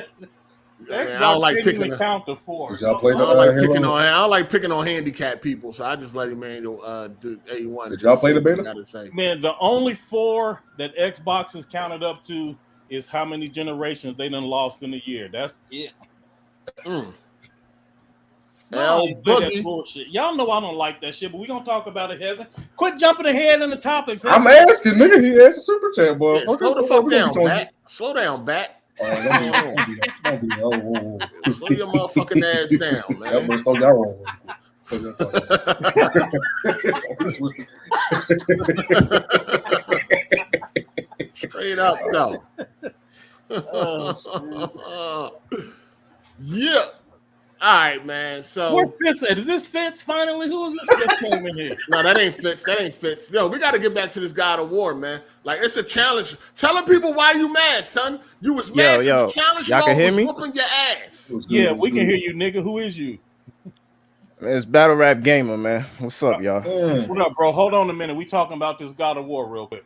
I don't like picking count to 4. Did y'all play I don't like picking on handicapped people, so I just let Emmanuel do A1. Did y'all play the beta? Man, the only 4 that Xbox is counted up to is how many generations they done lost in a year. That's it. Bullshit. Y'all know I don't like that shit, but we gonna talk about it, Heather. Quit jumping ahead in the topics. I'm asking, nigga. He asked a super chat, boy. Yeah, slow the fuck down, Bat. Slow down, Bat. Don't be slow your motherfucking ass down, man. That slow down wrong. Straight up, no. Yeah. All right, man. So where's Fitz at? Is this Fitz finally? Who is this that came in here? No, that ain't Fitz. That ain't Fitz. Yo, we got to get back to this God of War, man. Like, it's a challenge. Telling people why you mad, son. You was mad. Yo. The challenge y'all can hear me? whooping your ass. Yeah, we can hear you, nigga. Who is you? It's Battle Rap Gamer, man. What's up, y'all? What up, bro? Hold on a minute. We talking about this God of War real quick.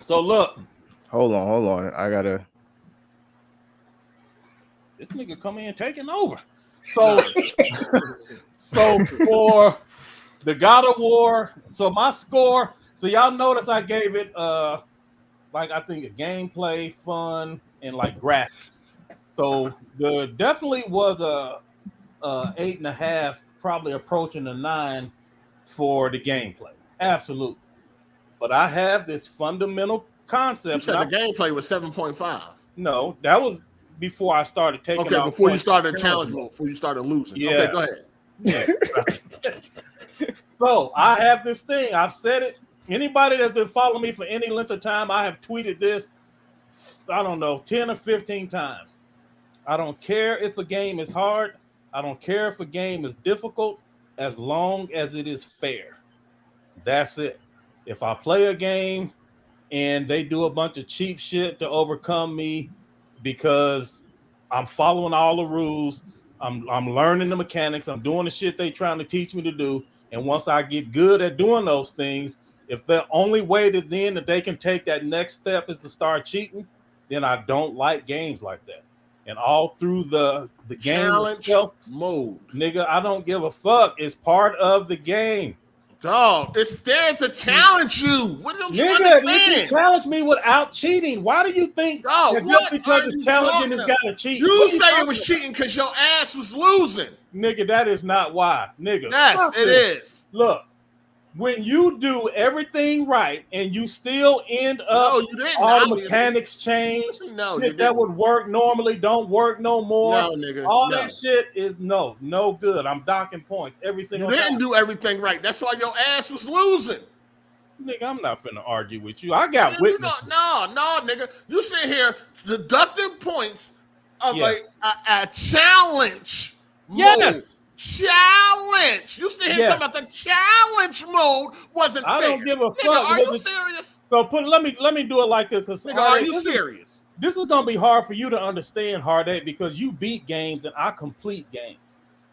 So look. Hold on. I gotta. This nigga come in taking over. So for the God of War, so my score, so y'all notice I gave it like I think a gameplay, fun, and like graphics. So there definitely was a 8.5, probably approaching a 9 for the gameplay. Absolutely. But I have this fundamental concept. You said the gameplay was 7.5. No, that was before I started taking. Okay, before you started challenge mode, before you started losing. Yeah. Okay, go ahead. Yeah. So I have this thing. I've said it. Anybody that's been following me for any length of time, I have tweeted this, I don't know, 10 or 15 times. I don't care if a game is hard. I don't care if a game is difficult, as long as it is fair. That's it. If I play a game and they do a bunch of cheap shit to overcome me because I'm following all the rules, I'm learning the mechanics, I'm doing the shit they trying to teach me to do, and once I get good at doing those things, if the only way that they can take that next step is to start cheating, then I don't like games like that. And all through the game itself, mode, nigga, I don't give a fuck. It's part of the game. Dog, it's there to challenge you. What don't you nigga, understand? You can challenge me without cheating. Why do you think that just because it's challenging it's got to cheat? You say it was cheating because your ass was losing. Nigga, that is not why. Nigga. Yes, it is. Look, when you do everything right and you still end up all the mechanics change, shit that would work normally don't work no more. No, nigga. All that shit is no good. I'm docking points every single time. You didn't do everything right. That's why your ass was losing. Nigga, I'm not finna argue with you. I got witnesses. No, nigga. You sit here deducting points of a challenge mode. Challenge. You sit here talking about the challenge mode wasn't fair. I don't give a nigga, fuck. Are you serious? So let me do it like this. Nigga, are you serious? This is gonna be hard for you to understand, Hard8, because you beat games and I complete games.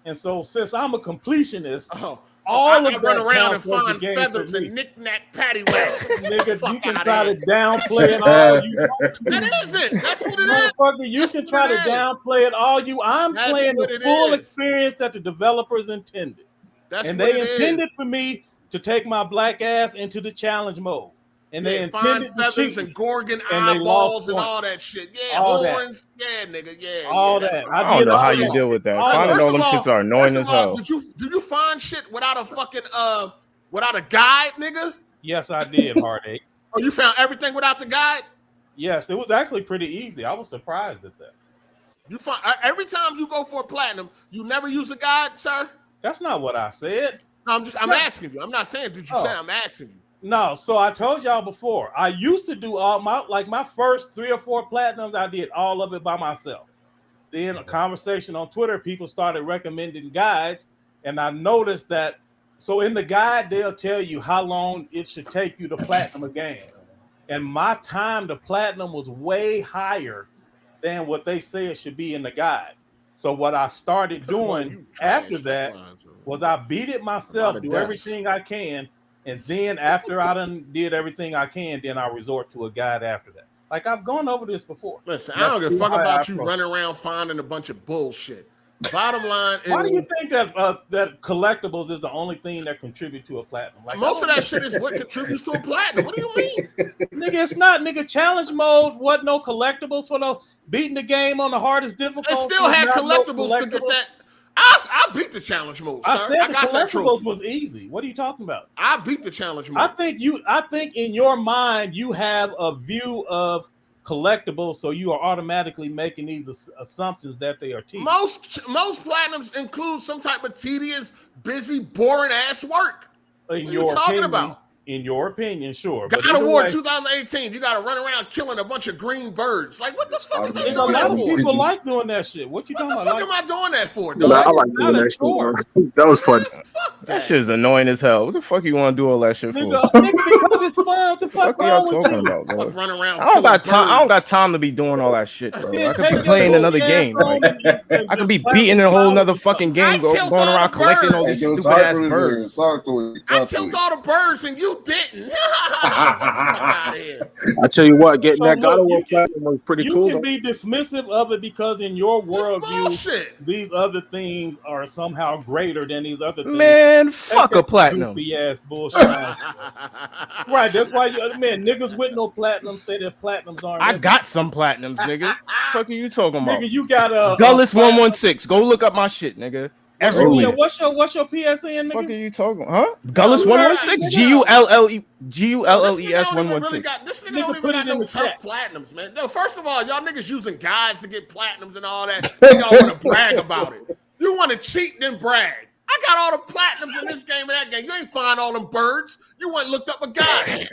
And so since I'm a completionist, All I of run that around and counts as find the game feathers for me. and knick-knack paddywhack. Nigga, you can try to downplay it all you want. That isn't. That's what it is. Motherfucker, you That's can what try to it is. downplay it all you. I'm That's playing what the it full is. experience that the developers intended. That's And what they it is. intended for me to take my black ass into the challenge mode. And they intended find to cheat feathers and Gorgon and they eyeballs lost and all points. that shit. Yeah, All that. horns. Yeah, nigga. Yeah, All yeah, that. that's I don't know how you deal with that. Finding all them First of shits are annoying first as of all, hell. Did you find shit without a fucking without a guide, nigga? Yes, I did, Heartache. Oh, you found everything without the guide? Yes, it was actually pretty easy. I was surprised at that. You find every time you go for a platinum, you never use a guide, sir? That's not what I said. No, I'm asking you. I'm not saying did you say. I'm asking you. No, so I told y'all before. I used to do all my first 3 or 4 platinums. I did all of it by myself. Then a conversation on Twitter, people started recommending guides, and I noticed that. So in the guide, they'll tell you how long it should take you to platinum a game, and my time to platinum was way higher than what they say it should be in the guide. So what I started doing after that was I beat it myself, do everything I can, and then after I done did everything I can, then I resort to a guide after that. Like I've gone over this before. Listen, I don't give a fuck about you running around finding a bunch of bullshit. Bottom line is, why do you think that that collectibles is the only thing that contribute to a platinum? Like most of that shit is what contributes to a platinum. What do you mean? Nigga, it's not. Nigga, challenge mode, what, no collectibles for no beating the game on the hardest difficulty. They still had collectibles to get that. I beat the challenge mode, sir. I said I got that trophy. was easy. What are you talking about? I beat the challenge mode. I think in your mind you have a view of collectibles, so you are automatically making these assumptions that they are teaching. Most platinums include some type of tedious, busy, boring ass work. In what your are you talking opinion, about? In your opinion, sure. God of War 2018, you got to run around killing a bunch of green birds. Like, what the fuck is that doing? A lot of people like doing that shit. What you talking about? What the fuck am I doing that for? No, I like doing that shit. That was fun. That shit is annoying as hell. What the fuck you want to do all that shit for? Nigga, because it's fun. What the fuck are y'all talking about, bro? Run around. I don't got time to be doing all that shit, bro. I could be playing another game. Like, I could be beating a whole nother fucking game, going around collecting all these stupid ass birds. I killed all the birds and you didn't. I tell you what, getting that God of War platinum was pretty cool. You can be dismissive of it because in your worldview, these other things are somehow greater than these other things. Man, fuck a platinum. Goofy ass bullshit. Right, that's why niggas with no platinum say that platinums aren't. I got some platinums, nigga. Fuck are you talking about? Nigga, you got a Gullis 116. Go look up my shit, nigga. Everywhere. What's your PSN, nigga? Fuck are you talking? Huh? Gullis 116. GULLES 116. This nigga don't even got no tough platinums, man. No, first of all, y'all niggas using guides to get platinums and all that. Y'all want to brag about it. You want to cheat, then brag. I got all the platinums in this game and that game. You ain't find all them birds. You went and looked up a guide.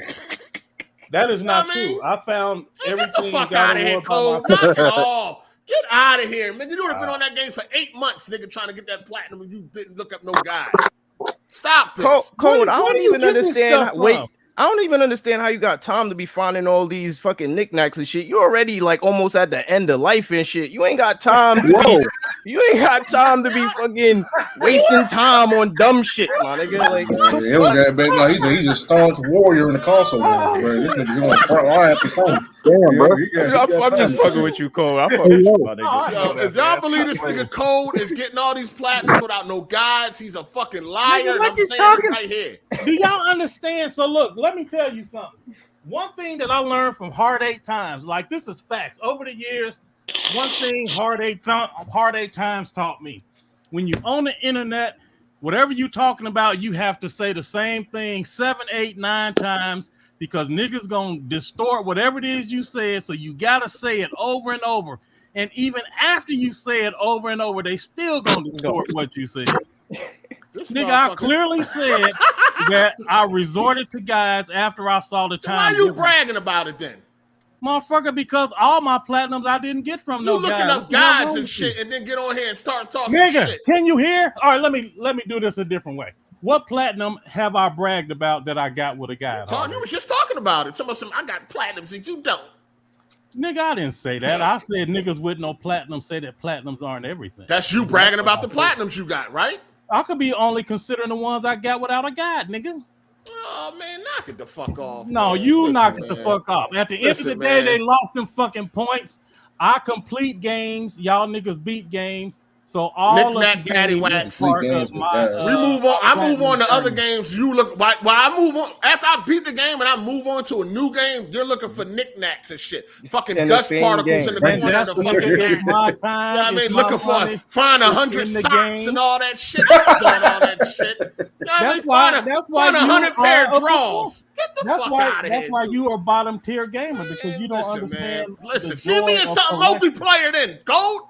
That is not true. I found everything. Get the fuck out of here, Cole. Knock it off. Get out of here, man. You would have been on that game for 8 months, nigga, trying to get that platinum and you didn't look up no guide. Stop this. Cole, I don't even understand. I don't even understand how you got time to be finding all these fucking knickknacks and shit. You already like almost at the end of life and shit. You ain't got time to you ain't got time to be fucking wasting time on dumb shit, my nigga. Like, he's a staunch warrior in the console game, bro. This nigga on the front line for something. Damn, bro. I'm just fucking with you, Cole. I'm fucking with you, my nigga. Yo, if y'all believe this nigga Code is getting all these platinums without no guides, he's a fucking liar. And I'm saying it right here. Do y'all understand? So look, let me tell you something. One thing that I learned from Hard8times, like this is facts. Over the years, one thing Hard8times taught me: when you on the internet, whatever you talking about, you have to say the same thing 7, 8, 9 times because niggas gonna distort whatever it is you said. So you gotta say it over and over. And even after you say it over and over, they still gonna distort what you said. Nigga, I clearly said that I resorted to guides after I saw the time. Why are you bragging about it then? Motherfucker, because all my platinums I didn't get from no guides. You looking up guides and shit and then get on here and start talking nigga, shit. Can you hear? All right, let me do this a different way. What platinum have I bragged about that I got with a guide? You was just talking about it. I got platinums and you don't. Nigga, I didn't say that. I said niggas with no platinum say that platinums aren't everything. That's you bragging about the platinums you got, right? I could be only considering the ones I got without a guide, nigga. Oh man, knock it the fuck off. No, man. you Listen, knock it the man. fuck off. At the end Listen, of the day, man. they lost them fucking points. I complete games. Y'all niggas beat games. So all Knick-knack, of the games paddywhacks. is part Games, of my. but, We move on. I move on to other journey. games. You look. While I move on after I beat the game and I move on to a new game. You're looking for knickknacks and shit. Fucking in the dust same particles game. in the And corner that's of the nigga, fucking it's game. my You time. know what I mean? it's my Looking for money. find It's 100 in the socks game. and all that shit. Doing all that shit. You know what I mean? That's why Find you 100 pair are of drawers. Get the fuck out of here. That's why you are bottom tier gamer because you don't understand. Man. Listen, the see me joy in of something collecting. multiplayer then. Gold?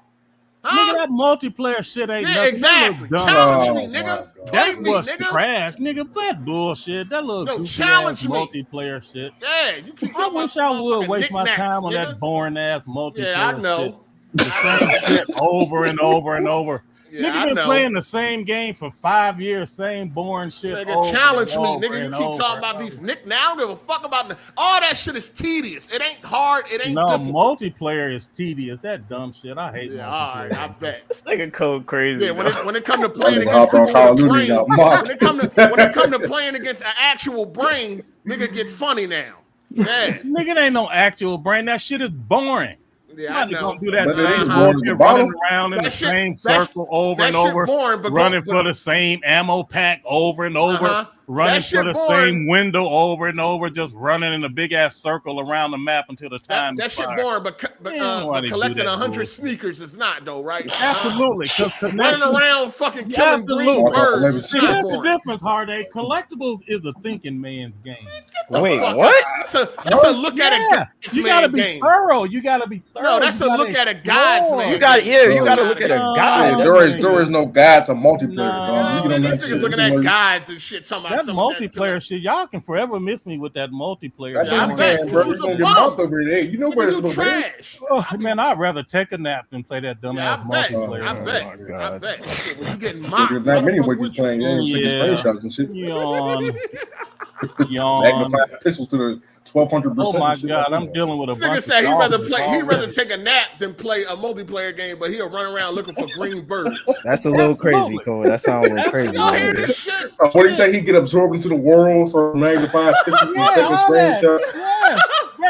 Nigga, Huh? that multiplayer shit ain't Yeah, nothing. exactly. That look dumb. Challenge me, Oh, nigga. my God. Play That me, was nigga. trash, nigga. That bullshit. That little No, goofy challenge ass me. multiplayer shit. Yeah, you keep I talking wish about I would motherfucking waste my knickknacks, time on nigga. that boring ass multiplayer. Yeah, I know. Shit. The same shit over and over and over. Yeah, Nigga I been know. playing the same game for 5 years, same boring shit. Nigga, over challenge and me, over nigga. You and keep over talking and about over. these nick. Now I don't give a fuck about all that shit. Is tedious. It ain't hard. It ain't No, difficult. multiplayer is tedious. That dumb shit. I hate Yeah, all right, I multiplayer. bet. This nigga code crazy. Yeah, when it come to That playing nigga against hopped on people Call of with a Duty brain, and got mocked. when it come to playing against an actual brain, nigga get funny now. Yeah, Nigga, it ain't no actual brain. That shit is boring. yeah, I I'm not know. gonna do that But it same is Uh-huh. boring at bullshit the running bottom. around in That the shit- same that- circle over that and shit over, boring, but running go- for the same ammo pack over and over, Uh-huh. running That for shit the boring. same window over and over, just running in a big ass circle around the map until the time That shit expires. boring, but Yeah, nobody do collecting that 100 bullshit. sneakers is not though, right? Absolutely, because Running around fucking killing green Absolutely. birds is See, not here's the boring. difference, Hard8. Collectibles is a thinking man's game. Wait, Fuck what? That's a look at a Yeah, guy's you gotta man be game. thorough. You gotta be thorough. No, that's You a gotta look at a guy's explore. man. You got you Bro. gotta look at a No. guy. Yeah, That's there is no guide to multiplayer, No. dog. You get Man, on these that niggas shit. looking you at know, guides and shit. Talking about That some multiplayer shit, y'all can forever miss me with that multiplayer. That Yeah, I damn bet. game, bro. You You was gonna a get bum. mocked over there. You know where it's You gonna be. trash. Oh, man, I'd rather take a nap than play that dumbass Yeah, I bet. multiplayer. I Oh bet. my I God. bet. Shit, when you getting mocked, There's not many motherfucker, ways what you playing games, taking Yeah. screenshots and shit. Yawn. Yawn. Magnify pixels to the 1200%. Oh my and shit God, like I'm that. dealing with a This bunch nigga of said he'd dogs rather take a nap than play a multiplayer game, but he'll run around looking for green birds. That's a little crazy, Absolutely. Cole. That sounds a little crazy. Y'all hear man. this shit? What do you say? He get absorbed into the world for magnified pictures and Yeah, taking all that. screenshots, Yeah.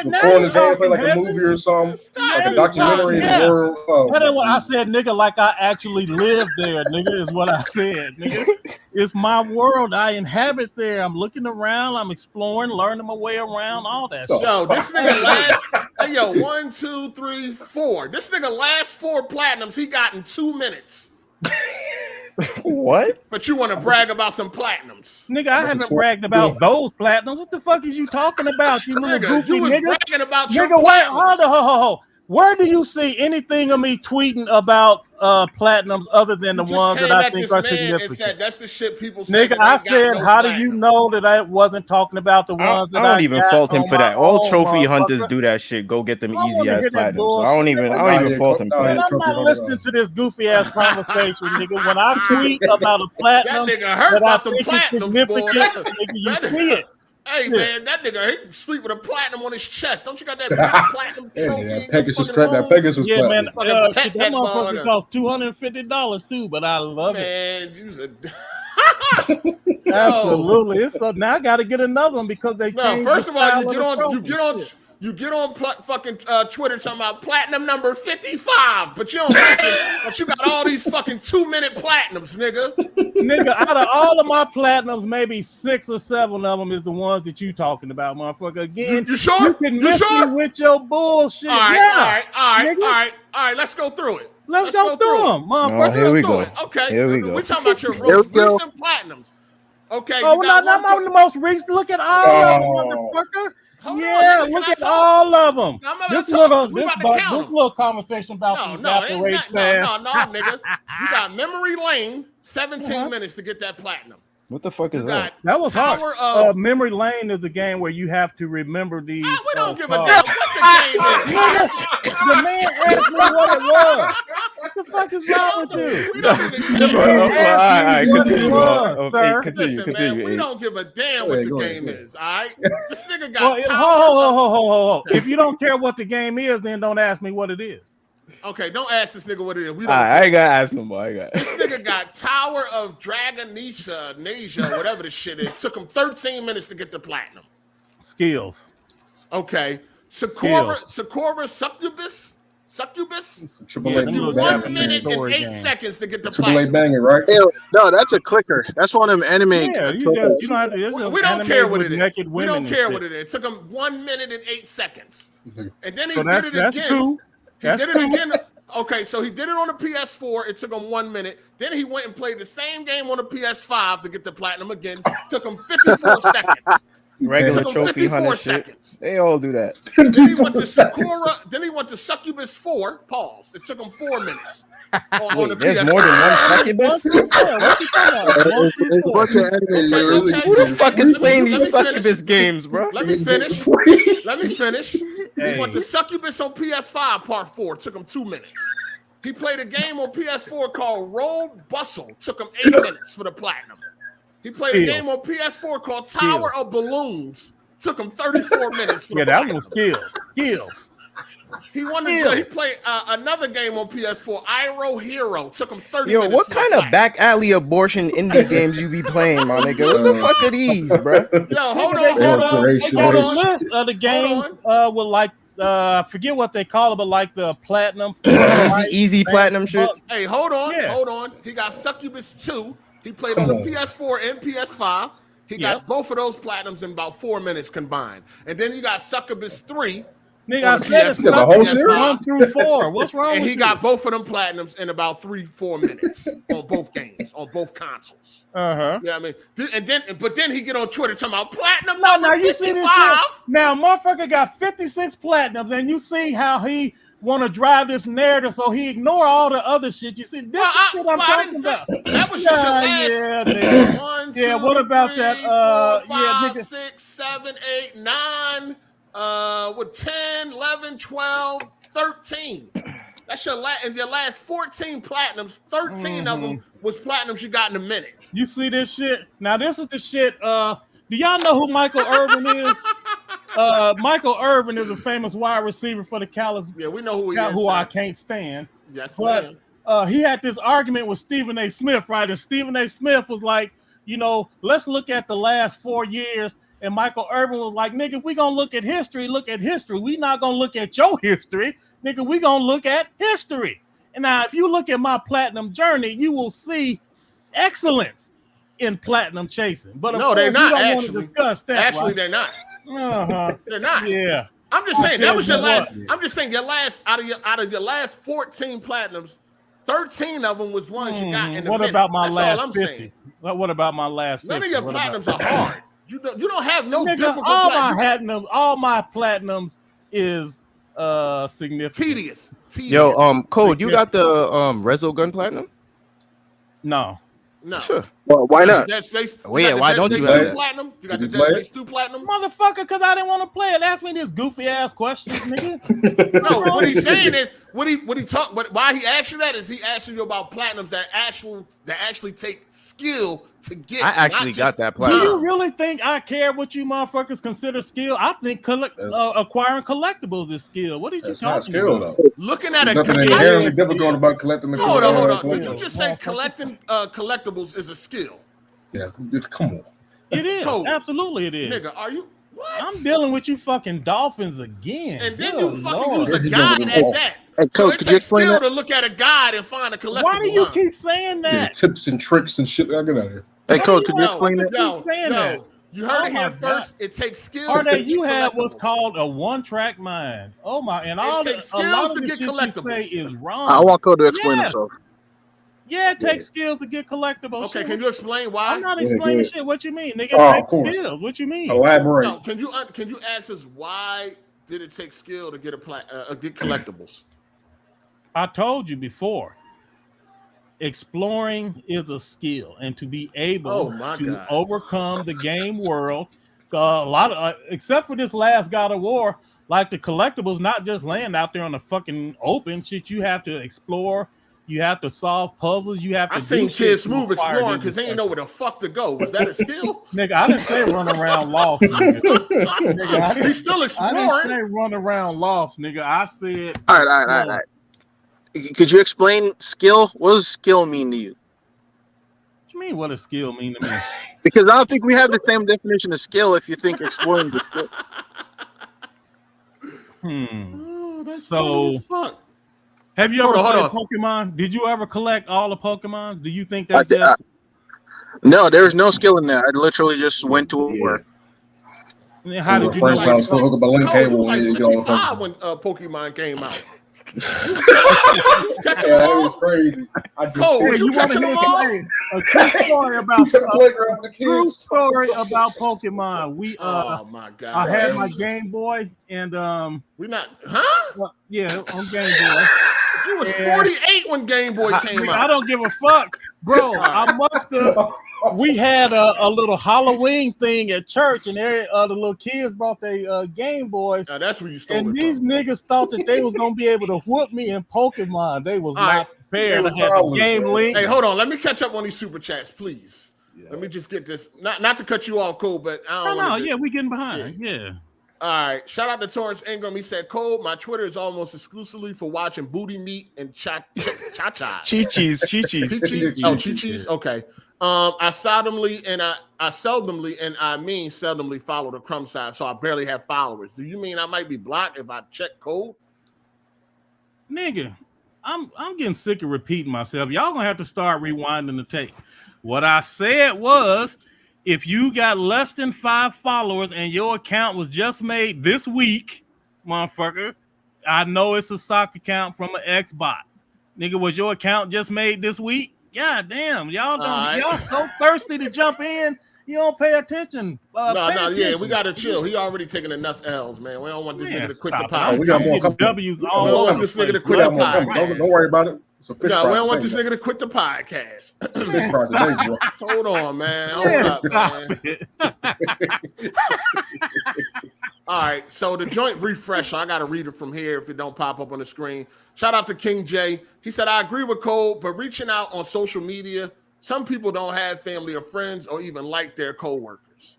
Now recording you the gameplay talking, like a Heaven. movie or something, Stop like a this documentary in nonsense. the world. Oh, That ain't what I said, nigga, like I actually live there, nigga, is what I said, nigga. It's my world. I inhabit there. I'm looking around, I'm exploring, learning my way around, all that shit. Yo, this nigga hey, yo, 1, 2, 3, 4. This nigga last 4 platinums he got in 2 minutes. What? But you want to brag about some platinums. Nigga, I haven't bragged about those platinums. What the fuck is you talking about, you little Nigga, goofy you was nigga? bragging about your Nigga, wait, platinums. hold on. Where do you see anything of me tweeting about platinums other than the You just ones that came I at think this are man and significant? said that's the shit people say. Nigga, I said, how do you know that I wasn't talking about the I ones that don't even got fault him on for my that. All own, trophy hunters motherfucker? do that shit. Go get them I don't easy wanna ass hear that platinums. So I don't even fault him for Nah, Man, that. I'm not listening to this goofy ass conversation, nigga. When I tweet about a That platinum nigga hurt that I about them think is platinums, boy. significant, nigga, you That see it. Hey Shit. man, that nigga he sleep with a platinum on his chest. Don't you got that big platinum trophy in your Pegasus fucking strap, that room? Pegasus Yeah, man, platinum. Fucking shit, pet that that motherfucker motherfucker. costs $250 too, but I love it. Man, you's a Absolutely. It's now I got to get another one because they No, changed first the of all, style you of get the on trophy. Shit. fucking Twitter talking about platinum number 55, but you don't mention that you got all these fucking 2-minute platinums, nigga. Nigga, out of all of my platinums, maybe 6 or 7 of them is the ones that you talking about, motherfucker. Again, You sure? you can You miss sure? me with your bullshit. All right, Yeah. all right. Let's go through it. Let's go through them, motherfucker. Oh, here we go. Okay, Here we go. We're talking about your Here most we go. recent platinums. Okay, Oh, you got not one the most recent. Look at all of them, Oh. motherfucker. Hold on, Yeah, nigga, can look I at talk? all of them. I'm not This gonna talk, little, 'cause we this, about to count this them. little conversation about No, some no, ain't evaporate that, fast. no, nigga. You got memory lane, 17 minutes to get that platinum. What the fuck is You that? got That was hard. Power of. Memory Lane is a game where you have to remember these. We don't give a cards. damn what the game is. The man asked me what it was. What the fuck is wrong with you? We don't even Well, care. all right, Continue, continue, sir. Listen, man, we don't give a damn what the game is, all right? This nigga Well, got Tower of. ho. If you don't care what the game is, then don't ask me what it is. Okay, don't ask this nigga what it is. We don't. I ain't gotta ask no more. This nigga got Tower of Dragonisha, whatever the shit is. Took him 13 minutes to get the platinum. Skills. Okay. Sakura Succubus. Triple Took A you banger. 1 minute and 8 seconds to get the Triple A platinum. banger, right? Ew, no, that's a clicker. That's one of them anime. Yeah, you don't have to. We don't care what it is. We don't care what is. it is. It took him 1 minute and 8 seconds. And then he So did it that's again. cool. He did it again. Okay, so he did it on the PS4. It took him 1 minute. Then he went and played the same game on the PS5 to get the platinum again. Took him 54 seconds. Regular Took him trophy 54 hunter shit. seconds. They all do that. Then he went to Sakura. Then he went to Succubus 4. Pause. It took him 4 minutes. On the There's PS5. more than one succubus? What you talking about? It's a bunch of anime. Okay. Who the fuck is playing Let these me finish. succubus games, bro? Let me finish. Let me finish. He went to Succubus on PS5 Part 4. Took him 2 minutes. He played a game on PS4 called Road Bustle. Took him 8 minutes for the platinum. He played a game on PS4 called Tower of Balloons. Took him 34 minutes for the that platinum. was skills. He wanted to. He played another game on PS4, Iroh Hero. Took him 30 Yo, minutes. what kind of back alley abortion indie games you be playing, my nigga? What the fuck are these, bro? Yo, hold on. List of the games with like forget what they call it, but like the platinum, easy platinum shit. Hey, hold on. He got Succubus 2. He played on the PS4 and PS5. He got both of those platinums in about 4 minutes combined. And then you got Succubus 3. Nigga, I said it's the whole series? 1 through 4. What's wrong? And he got both of them platinums in about 3-4 minutes on both games, on both consoles. Uh-huh. Yeah, I mean, but then he get on Twitter talking about platinum No, number you see 55. this shit? Now, motherfucker got 56 platinums, and you see how he want to drive this narrative, so he ignore all the other shit. You see, this is shit I'm talking about. That was just your last. Yeah, nigga. 1, 2, Yeah, what about 3, that? 4, 5, 6, 7, 8, 9. With 10, 11, 12, 13. That's your last 14 platinums. 13 of them was platinums you got in a minute. You see this shit? Now this is the shit. Do y'all know who Michael Irvin is? Michael Irvin is a famous wide receiver for the Cowboys. Yeah, we know who he is. Who I can't stand. Yes, but he had this argument with Stephen A. Smith, right? And Stephen A. Smith was like, let's look at the last 4 years. And Michael Irvin was like, nigga, if we gonna look at history. We not gonna look at your history. Nigga, we gonna look at history. And now, if you look at my platinum journey, you will see excellence in platinum chasing. But no, they're not. Want to discuss that. Actually, right? They're not. They're not. Yeah. I'm just saying that was your last. I'm just saying your last out of your last 14 platinums, 13 of them was ones you got in the minute. About my That's last all I'm 50? saying. What about my last 50? None of your platinums are hard. You don't have no nigga, difficult platinums. All my platinums is significant. Tedious. Yo, Code, you got the Rezo gun platinum? No. Sure. Well, why not? Dead Space. Why don't you have that? Platinum? You got the Did Dead you Space 2 platinum? Motherfucker, because I didn't want to play it. Ask me this goofy ass question, nigga. No, what he's saying is why he asked you that is he asking you about platinums that actually take skill to get. I actually got that platinum. Do you really think I care what you motherfuckers consider skill? I think acquiring collectibles is skill. What did you talking about? Though. Looking at nothing inherently difficult about collecting the Hold on. Did you just say collecting collectibles is a skill? Yeah, come on. It is. Absolutely it is. Nigga, are you what? I'm dealing with you fucking dolphins again. And then you fucking use a guide at that. Hey, Coach, could you explain that? To look at a guide and find a collectible. Why do you keep saying that? Yeah, tips and tricks and shit. Get out of here. Hey, Coach, could you explain that? No. You heard it here first. It takes skills. Or that you have what's called a one-track mind. Oh my! And all the a lot of the shit you say is wrong. I want Code to explain himself. Yeah, it takes skills to get collectibles. Okay, can you explain why? I'm not explaining shit. What you mean, nigga? Of course. Skills. What you mean? Elaborate. No, can you ask us why did it take skill to get get collectibles? I told you before. Exploring is a skill, and to be able to overcome the game world, a lot of except for this last God of War, like the collectibles, not just laying out there on the fucking open shit. You have to explore. You have to solve puzzles. You have to. I seen kids move exploring because they didn't know where the fuck to go. Was that a skill? Nigga, I didn't say run around lost. Nigga, he's still exploring. I didn't say run around lost, nigga. I said. All right. Could you explain skill? What does skill mean to you? What you mean? What does skill mean to me? Because I don't think we have the same definition of skill. If you think exploring the skill. Oh, that's So, funny as fuck. Have you Hold ever on, played Pokemon? Did you ever collect all the Pokemons? Do you think I that's did- just No, there was no skill in that. I literally just went to work. how did you know? Friends house, hook up a link Cole, you cable was like and you get all the 55 Pokemon. when Pokemon came out. Yeah, that was crazy. I just Cole, Hey, you you want to catching hear them all? a true story about He said playground with the true kids. story about Pokemon? We Oh my god! I had my Game Boy and we not, huh? yeah, on Game Boy. You was 48 when Game Boy came I out. don't give a fuck, bro. I must have. We had a little Halloween thing at church, and the little kids brought their Game Boys. Now that's where you stole And it these from. niggas thought that they was gonna be able to whoop me in Pokemon. They was All not right. prepared. They I was had the childish, game bro. link. Hey, hold on. Let me catch up on these super chats, please. Let me just get this. Not to cut you off, Cole, but I don't No, want to. yeah, we getting behind. Yeah. All right. Shout out to Torrance Ingram. He said, Cole, my Twitter is almost exclusively for watching booty meat and cha-cha. Chi-chis. Chi-chis? Oh, Chi-chis? Okay. I seldomly and I mean seldomly follow the crumb side, so I barely have followers. Do you mean I might be blocked if I check code? Nigga, I'm getting sick of repeating myself. Y'all gonna have to start rewinding the tape. What I said was, if you got less than 5 followers and your account was just made this week, motherfucker, I know it's a stock account from an X-bot. Nigga, was your account just made this week? God damn, y'all don't y'all so thirsty to jump in, you don't pay attention. Yeah, we gotta chill. He already taken enough L's, man. We don't want this nigga to quit the podcast. We got more coming. W's We all don't over want this nigga to the quit place. the We got more coming. podcast. Don't worry about it. It's a fish No, fry we don't want today, this nigga to quit the podcast. Fish fry today, bro. Hold on, man. Hold Yeah, up, stop man. it. All right, so the joint refresh. I got to read it from here if it don't pop up on the screen. Shout out to King J. He said, I agree with Cole, but reaching out on social media, some people don't have family or friends or even like their coworkers.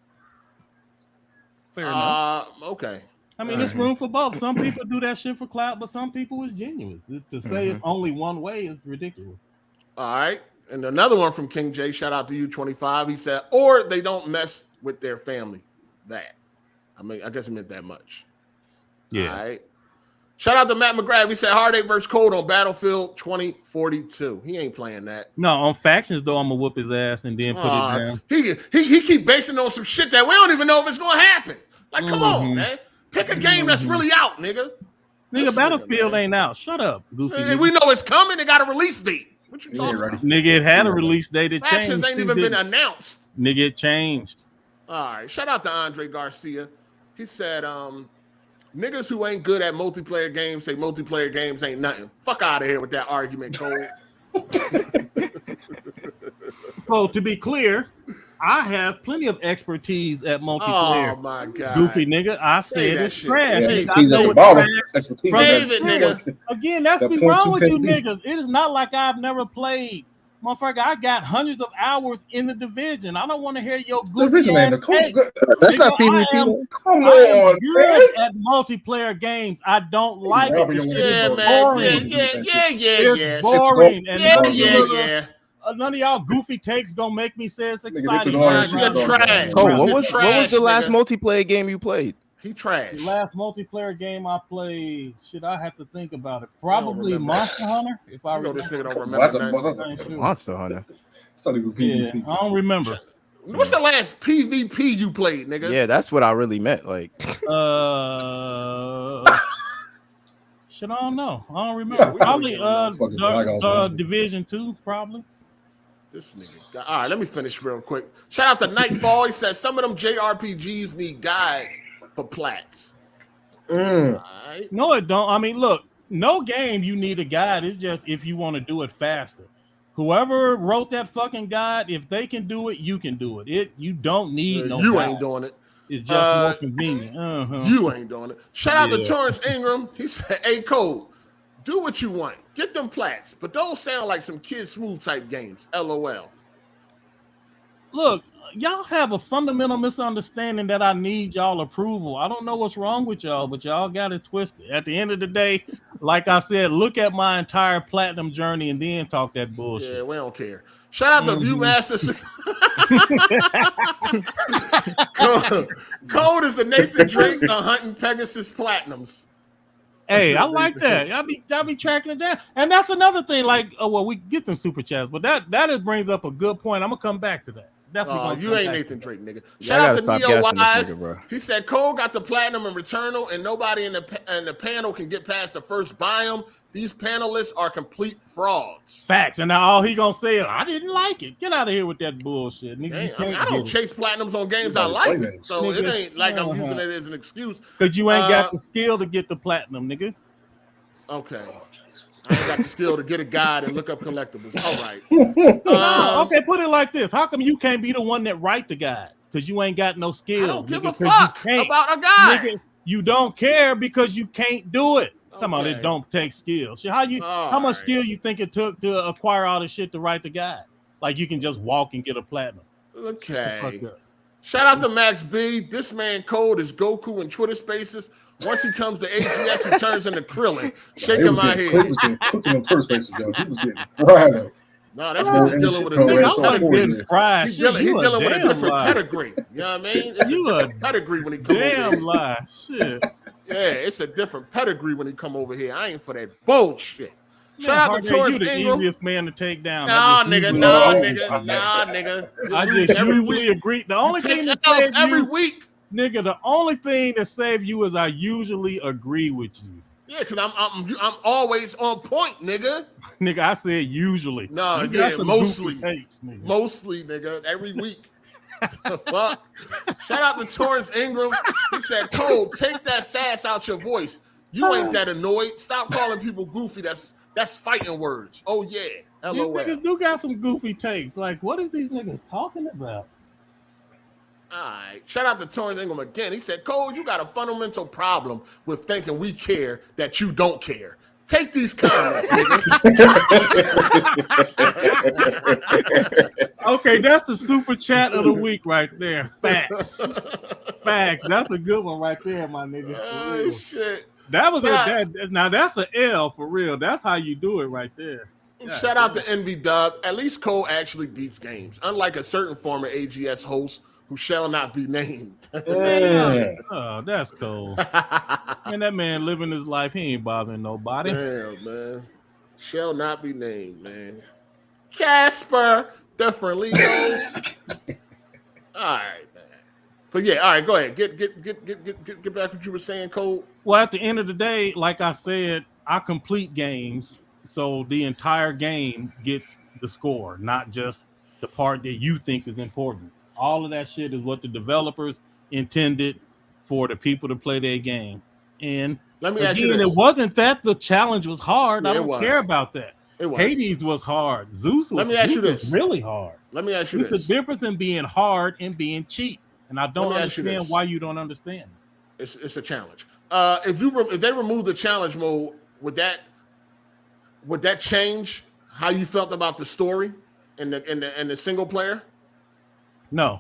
Fair enough. Okay. I mean, there's room for both. Some people do that shit for clout, but some people is genuine. To say it's only one way is ridiculous. All right. And another one from King J. Shout out to you, 25. He said, or they don't mess with their family. That. I mean, I guess it meant that much. Yeah. All right. Shout out to Matt McGrath. He said Hard 8 versus Cold on Battlefield 2042. He ain't playing that. No, on factions though, I'm gonna whoop his ass and then put it down. He keep basing on some shit that we don't even know if it's gonna happen. Like, come on, man. Pick a game that's really out, nigga. Nigga, Battlefield ain't out. Shut up, goofy. Hey, we know it's coming. It got a release date. What you talking about? Nigga, it had a release date. It Factions changed. ain't even been announced. Nigga, it changed. All right. Shout out to Andre Garcia. He said, niggas who ain't good at multiplayer games say multiplayer games ain't nothing. Fuck out of here with that argument, Cole. So to be clear, I have plenty of expertise at multiplayer. Oh my god, goofy nigga! I said it's trash. Save I know it's trash. Save it, nigga. Again, that's what's wrong with you niggas. It is not like I've never played. Motherfucker, I got hundreds of hours in the division. I don't want to hear your goofy ass take. That's not PvP. Come I am on, good at multiplayer games. I don't like it. This shit Yeah, is man. boring. Yeah. It's boring. And Yeah. none of y'all goofy takes gonna make me say it's exciting. You're trash. Oh, what was the last multiplayer game you played? He trash. The last multiplayer game I played, shit, I have to think about it. Probably Monster Hunter, if I remember. This nigga don't remember. That's Monster Hunter. It's not even PvP. Yeah, I don't remember. What's the last PvP you played, nigga? Yeah, that's what I really meant. Like, shit, I don't know. I don't remember. Probably Division 2, probably. This nigga. All right, let me finish real quick. Shout out to Nightfall. He said some of them JRPGs need guides for plats. Right. No, it don't. I mean, look, no game you need a guide. It's just if you want to do it faster. Whoever wrote that fucking guide, if they can do it, you can do it. You don't need no You guide. ain't doing it. It's just more convenient. You ain't doing it. Shout out to Torrance Ingram. He said, hey, Cole, do what you want. Get them plats, but those sound like some Kid Smooth type games. LOL. Look, y'all have a fundamental misunderstanding that I need y'all approval. I don't know what's wrong with y'all, but y'all got it twisted. At the end of the day, Like I said, look at my entire platinum journey and then talk that bullshit. Yeah, we don't care. Shout out to Viewmaster. Code is the Nathan Drake hunting Pegasus Platinums. Hey, I like that. Y'all be tracking it down. And that's another thing. Like, we get them super chats, but that brings up a good point. I'm gonna come back to that. Definitely. You ain't Nathan Drake, nigga. Shout out to Neo Wise. He said Cole got the platinum and Returnal, and nobody in the panel can get past the first biome. These panelists are complete frauds. Facts. And now all he gonna say is, I didn't like it. Get out of here with that bullshit. Nigga, I don't chase platinums on games I like, so nigga, it ain't like I'm using it as an excuse. Because you ain't got the skill to get the platinum, nigga. Okay. I ain't got the skill to get a guide and look up collectibles. All right. Okay, put it like this. How come you can't be the one that write the guide? Because you ain't got no skill. I don't give a fuck about a guide. Nigga, you don't care because you can't do it. Come on, it don't take skill. So how much skill you think it took to acquire all this shit to write the guide? Like you can just walk and get a platinum. Okay. Shout out to Max B. This man Code is Goku in Twitter Spaces. Once he comes to AGS, he turns into Krillin. Shaking my head. He was getting cooked in Twitter Spaces, though. He was getting fried up. No, that's what he's dealing with a different. He's dealing with a different pedigree. You know what I mean? It's a different pedigree when he comes over here. Damn lie. Shit. Yeah, it's a different pedigree when he come over here. I ain't for that bullshit. Shout out to Torrance Ingram. You the easiest man to take down. Nah, nigga. I just usually agree. The only thing that saves every week. Nigga, the only thing that saves you is I usually agree with you. Yeah, because I'm always on point, nigga. Nigga, I said usually. No, yeah, mostly. Mostly, nigga, every week. Fuck. Shout out to Torrance Ingram. He said, Cole, take that sass out your voice. You ain't that annoyed. Stop calling people goofy. That's fighting words. Oh, yeah. LOL. These niggas do got some goofy takes. Like, what is these niggas talking about? All right. Shout out to Torrance Ingram again. He said, Cole, you got a fundamental problem with thinking we care that you don't care. Take these comments, nigga. Okay, that's the super chat of the week right there. Facts. Facts. That's a good one right there, my nigga. Oh, shit. That was now that's an L for real. That's how you do it right there. Shout out to Envy Dub. At least Cole actually beats games, unlike a certain former AGS host who shall not be named. Oh, that's cool. Man, that man living his life. He ain't bothering nobody. Damn, man. Shall not be named, man. Casper, differently. All right, man. But yeah, all right, go ahead. Get back what you were saying, Cole. Well, at the end of the day, like I said, I complete games, so the entire game gets the score, not just the part that you think is important. All of that shit is what the developers intended for the people to play their game. And let me ask you this. It wasn't that the challenge was hard. Yeah, I don't care about that. It was. Hades was hard. Zeus was, really hard. Let me ask you this. There's a difference in being hard and being cheap. And I don't understand why you don't understand. It's a challenge. If they remove the challenge mode, would that change how you felt about the story and the single player? No.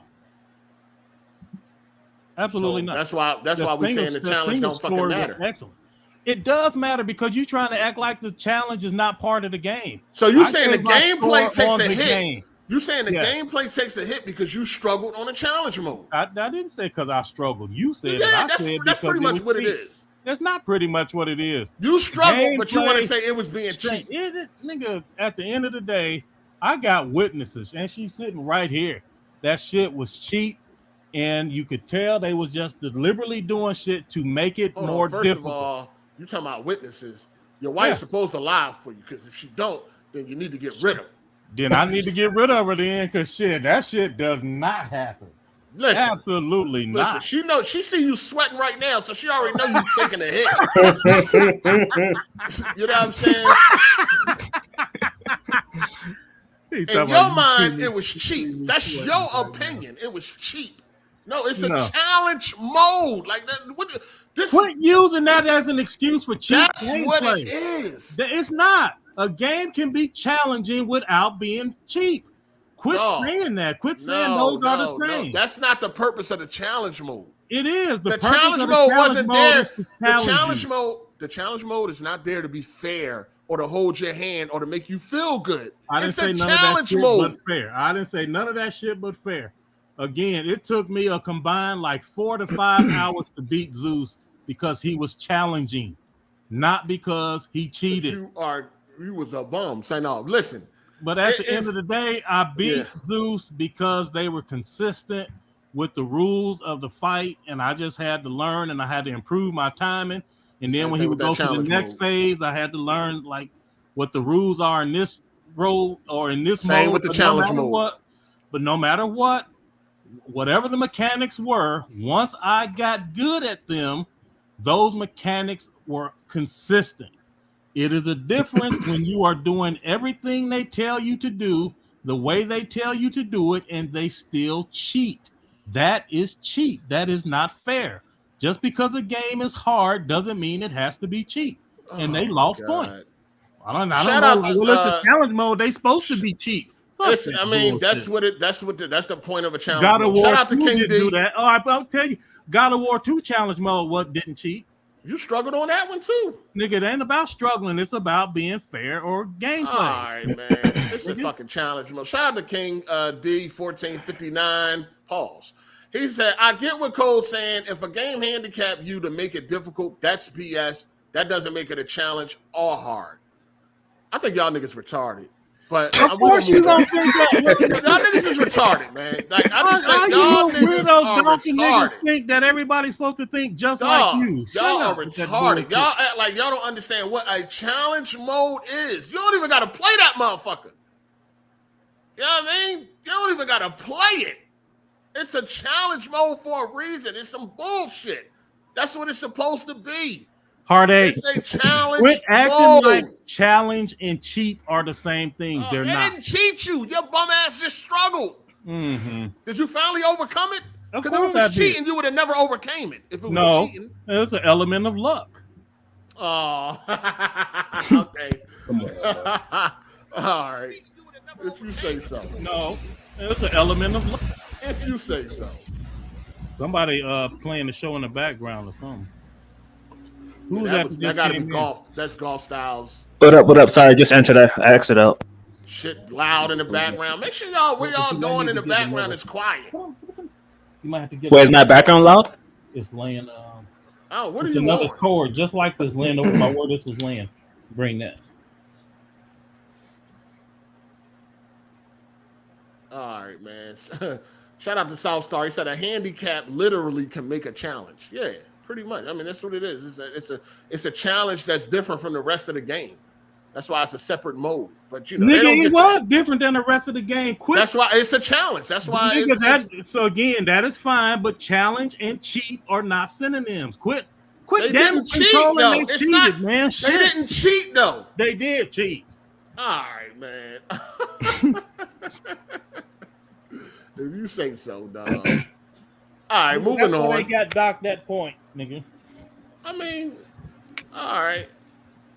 Absolutely not. That's why we're saying the challenge don't fucking matter. Excellent. It does matter because you're trying to act like the challenge is not part of the game. So you're saying the gameplay takes a hit. Game. You're saying the gameplay takes a hit because you struggled on a challenge mode. I didn't say because I struggled. You said that's pretty much what it is. That's not pretty much what it is. You struggled, but you want to say it was being cheap. Nigga, at the end of the day, I got witnesses, and she's sitting right here. That shit was cheap, and you could tell they was just deliberately doing shit to make it more difficult. First of all, you talking about witnesses. Your wife's supposed to lie for you, because if she don't, then you need to get rid of her. Then I need to get rid of her then, because that shit does not happen. Listen, absolutely not. She see you sweating right now, so she already know you taking a hit. You know what I'm saying? In your mind, it was cheap. That's your opinion. It was cheap. No, it's a challenge mode. Like that. Quit using that as an excuse for cheap. That's what it is. It's not. A game can be challenging without being cheap. Quit saying that. Quit saying those are the same. No. That's not the purpose of the challenge mode. It is. The challenge mode wasn't there. The challenge mode. mode is not there to be fair or to hold your hand or to make you feel good. I didn't say none of that shit but fair. I didn't say none of that shit but fair. Again, it took me a combined like 4 to 5 hours to beat Zeus because he was challenging, not because he cheated. You was a bum. Say no. Listen. But at the end of the day, I beat Zeus because they were consistent with the rules of the fight, and I just had to learn and I had to improve my timing. And then when he would go to the next phase, I had to learn like what the rules are in this role or in this mode. With the challenge mode. But no matter what, whatever the mechanics were, once I got good at them, those mechanics were consistent. It is a difference when you are doing everything they tell you to do, the way they tell you to do it, and they still cheat. That is cheat. That is not fair. Just because a game is hard doesn't mean it has to be cheap. And they lost points. I don't know. Well, it's a challenge mode. They supposed to be cheap. That's the point of a challenge. God of War Shout out to 2 King didn't D. do that. Oh, I'll tell you, God of War 2 challenge mode didn't cheat. You struggled on that one too. Nigga, it ain't about struggling. It's about being fair or gameplay. All right, man. It's a fucking challenge mode. Shout out to King D 1459. Pause. He said, I get what Cole's saying. If a game handicap you to make it difficult, that's BS. That doesn't make it a challenge or hard. I think y'all niggas retarded. But of course you don't think that. Y'all niggas is retarded, man. Like I just think y'all niggas are retarded. Think that everybody's supposed to think just like you. Y'all are retarded. Y'all act like y'all don't understand what a challenge mode is. You don't even gotta play that motherfucker. You know what I mean? You don't even gotta play it. It's a challenge mode for a reason. It's some bullshit. That's what it's supposed to be. Hard8. It's a challenge Quit acting mode. like challenge and cheat are the same thing. They're not. They didn't cheat you. Your bum ass just struggled. Mm-hmm. Did you finally overcome it? Because if it was cheating, you would have never overcame it. If it was cheating. It's an element of luck. Oh, okay. Come on. All right. If you say so. No, it's an element of luck. If you say so. Somebody playing the show in the background or something. Who's that gotta be golf. That's Golf Styles. What up? Sorry, just entered. I exited out. Shit loud in the background. Make sure where y'all going in the background is quiet. You might have to get. Where's my background loud? It's laying. What are you another doing? cord just like this laying over my where this was laying. Bring that. All right, man. Shout out to South Star. He said a handicap literally can make a challenge. Yeah, pretty much. I mean, that's what it is. It's a challenge that's different from the rest of the game. That's why it's a separate mode. But you know, nigga, it was different than the rest of the game. That's why it's a challenge. That's why. So again, that is fine. But challenge and cheat are not synonyms. Quit. They didn't cheat though. They cheated, man. Shit. They didn't cheat though. They did cheat. All right, man. If you say so, dog. All right, moving on. They got docked that point, nigga. I mean, all right,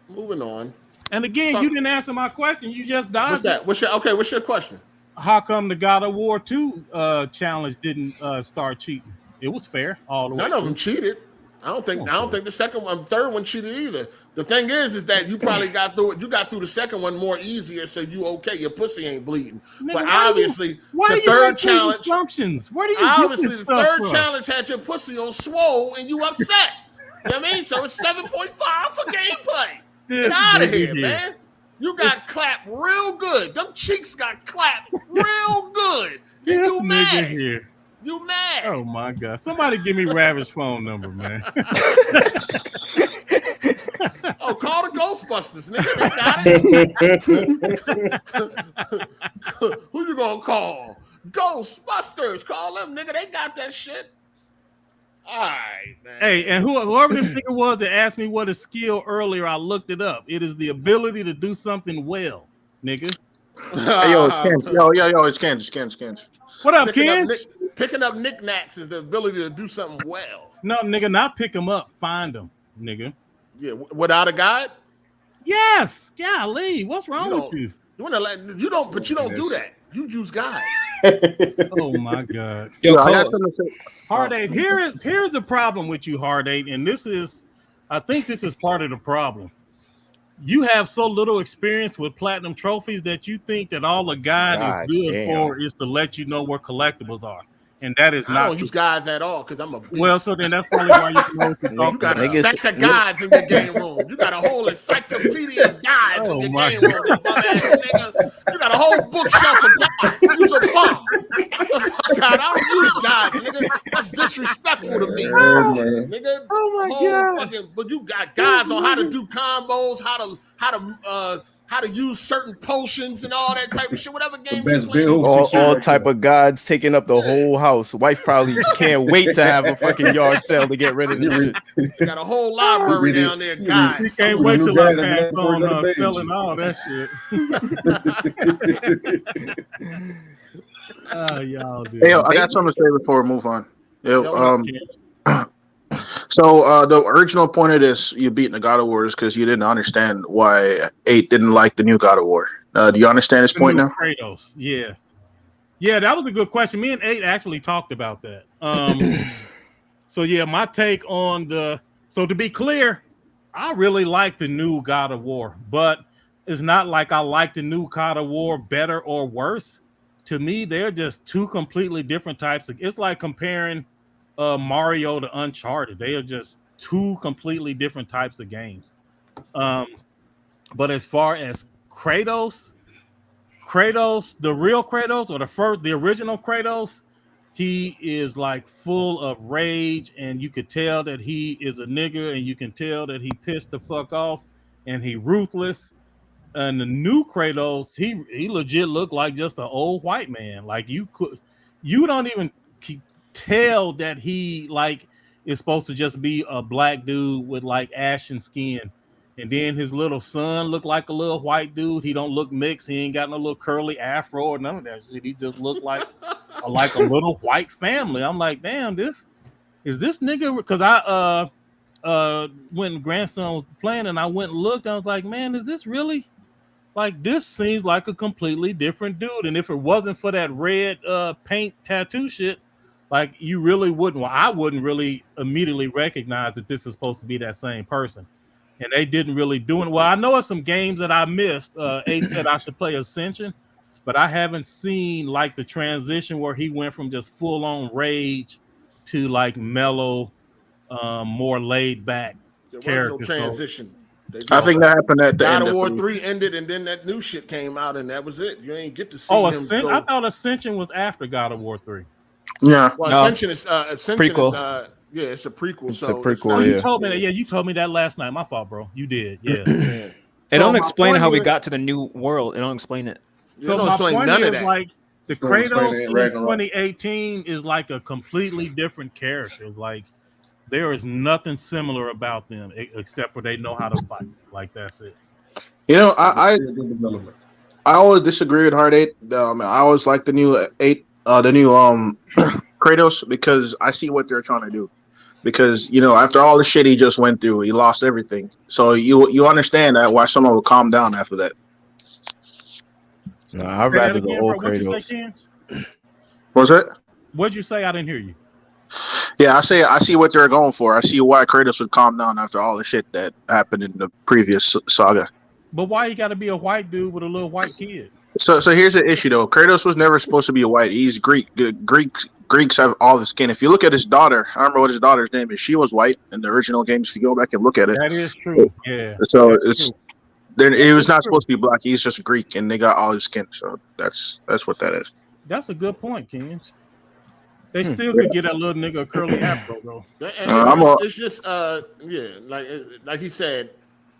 moving on. And again, you didn't answer my question. You just dodged. What's that? What's your question? How come the God of War 2 challenge didn't start cheating? It was fair all the way. None of them cheated. I don't think the second one, third one cheated either. The thing is that you probably got through it. You got through the second one more easier, so you okay. Your pussy ain't bleeding. Nigga, but obviously, the third challenge. Assumptions? Where do you obviously get this the third from? challenge had your pussy on swole and you upset. You know what I mean? So it's 7.5 for gameplay. Get out of here, man. You got clapped real good. Them cheeks got clapped real good. And you mad. Here. You mad? Oh my God! Somebody give me Ravish's phone number, man. Oh, call the Ghostbusters, nigga. Who you gonna call? Ghostbusters. Call them, nigga. They got that shit. All right, man. Hey, and whoever this nigga was that asked me what is skill earlier, I looked it up. It is the ability to do something well, nigga. Hey, yo, it's Kens. What up, Ken? Picking up knickknacks is the ability to do something well. No, nigga, not pick them up, find them, nigga. Yeah, without a guide? Yes. Golly, what's wrong with you? But you don't do that. You use guides. Oh my God. Yo, Hard8, here's the problem with you, Hard8, and this is I think this is part of the problem. You have so little experience with platinum trophies that you think that all a guide is good for is to let you know where collectibles are. And that is not I don't use guides at all because I'm a beast. Well, so then that's probably why you know you got a stack of guides in your game room. You got a whole encyclopedia of guides in your game room. You got a whole bookshelf of guides. You's a bum. God, I don't use guides, nigga. That's disrespectful to me, nigga. Oh my God. But you got guides on how to do combos, how to use certain potions and all that type of shit. Whatever game you play. All type of guides taking up the whole house. Wife probably can't wait to have a fucking yard sale to get rid of this shit. You got a whole library down there, guys. You can't wait till I pass on selling all that shit. Y'all do. Hey, yo, I got something to say before we move on. Yo, so the original point of this, you beating the God of War, is because you didn't understand why 8 didn't like the new God of War. Do you understand his point now? Kratos, yeah, that was a good question. Me and 8 actually talked about that. So yeah, my take on so to be clear, I really like the new God of War, but it's not like I like the new God of War better or worse. To me, they're just two completely different types it's like comparing Mario to Uncharted. They are just two completely different types of games. But as far as Kratos, the real Kratos, or the original Kratos, he is like full of rage, and you could tell that he is a nigga, and you can tell that he pissed the fuck off, and he ruthless. And the new Kratos, he legit looked like just an old white man. Like you don't even tell that he like is supposed to just be a black dude with like ashen skin, and then his little son looked like a little white dude. He don't look mixed. He ain't got no little curly afro or none of that shit. He just looked like a little white family. I'm like, damn, is this nigga? Because when grandson was playing and I went and looked, I was like, man, is this really? Like, this seems like a completely different dude. And if it wasn't for that red paint tattoo shit, like, you really wouldn't. Well, I wouldn't really immediately recognize that this is supposed to be that same person. And they didn't really do it. Well, I know it's some games that I missed. Ace said I should play Ascension, but I haven't seen like the transition where he went from just full on rage to like mellow, more laid back character. Was no transition. I think that happened at the end. God of War 3 ended, and then that new shit came out, and that was it. You ain't get to see him. I thought Ascension was after God of War 3. Yeah. Well, no. Ascension is prequel. It's a prequel. It's a prequel. You told me that. Yeah, you told me that last night. My fault, bro. You did. Yeah. It don't explain how we got to the new world. It don't explain it. So my point is, like, the Kratos in 2018 is like a completely different character. Like, there is nothing similar about them except for they know how to fight. Like, that's it. You know, I always disagree with Hard 8. I always like the new 8, the new Kratos, because I see what they're trying to do. Because, you know, after all the shit he just went through, he lost everything. So you understand that why someone will calm down after that. No, I'd rather the old Kratos. What's that? What'd you say? I didn't hear you. Yeah, I see what they're going for. I see why Kratos would calm down after all the shit that happened in the previous saga. But why you got to be a white dude with a little white kid? So here's the issue, though. Kratos was never supposed to be a white. He's Greek. Greeks have all the skin. If you look at his daughter, I don't remember what his daughter's name is. She was white in the original games. If you go back and look at it, that is true. Yeah. So it was not supposed to be black. He's just Greek, and they got all his skin. So that's what that is. That's a good point, Ken. They still could get that little nigga a curly afro, though. It's just like he said,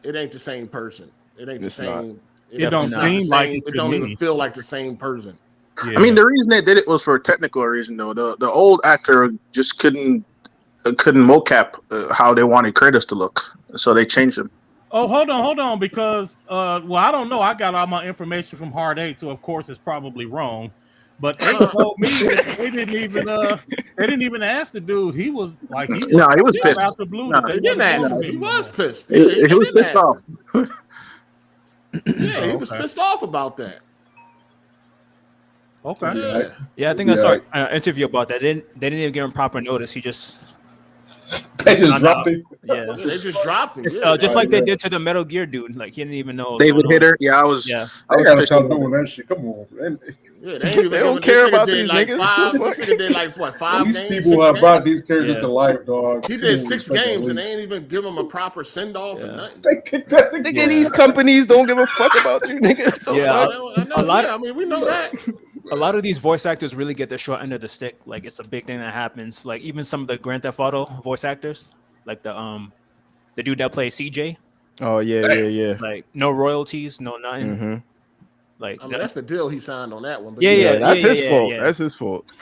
it ain't the same person. It ain't the same. It don't seem like it don't even feel like the same person. Yeah. I mean, the reason they did it was for a technical reason, though. The old actor just couldn't mocap how they wanted Kratos to look, so they changed him. Oh, hold on, because I don't know. I got all my information from Hard 8, so of course it's probably wrong. But they told me they didn't even ask the dude. He was like, he was pissed. Out the blue. They didn't ask him. He was pissed. He was pissed off. Yeah, he was pissed off about that. Okay. Yeah, I think I saw an interview about that. They didn't even give him proper notice. He just They just dropped it. Yeah, they just dropped him. It's, Yeah. just like they did to the Metal Gear dude. Like he didn't even know. David Hitter. Yeah, I was. Yeah. I I was gotta pissed stop off. doing that shit. Come on, man. Yeah, they, ain't even They don't giving- care this nigga about did these like niggas. five. This nigga did like what 5 These games? people 6 have brought games? these characters to life, dog. He Two did 6 fucking games and they weeks. ain't even give him a proper send off or nothing. They kicked that Nigga, nigga. these companies don't give a fuck about you, nigga. So Yeah, fuck. I know. a lot Yeah, I mean, we know that. A lot of these voice actors really get the short end of the stick. Like it's a big thing that happens. Like even some of the Grand Theft Auto voice actors, like the dude that plays CJ. Oh yeah. Like no royalties, no nothing. Mm-hmm. Like I mean, that's the deal he signed on that one. But Yeah, That's his yeah, fault. yeah. That's his fault.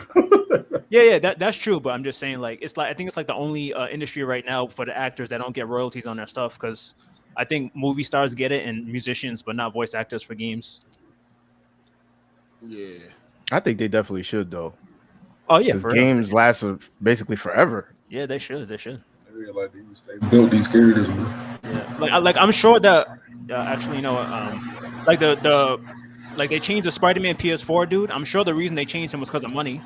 yeah, that's true. But I'm just saying, like it's like I think it's like the only industry right now for the actors that don't get royalties on their stuff because I think movie stars get it and musicians, but not voice actors for games. Yeah. I think they definitely should though. Oh yeah, 'Cause for real. games last basically forever. Yeah, they should. They should. Like they built these characters. Man. Yeah, like I'm sure that actually, you know, like the like they changed the Spider-Man PS4 dude. I'm sure the reason they changed him was because of money.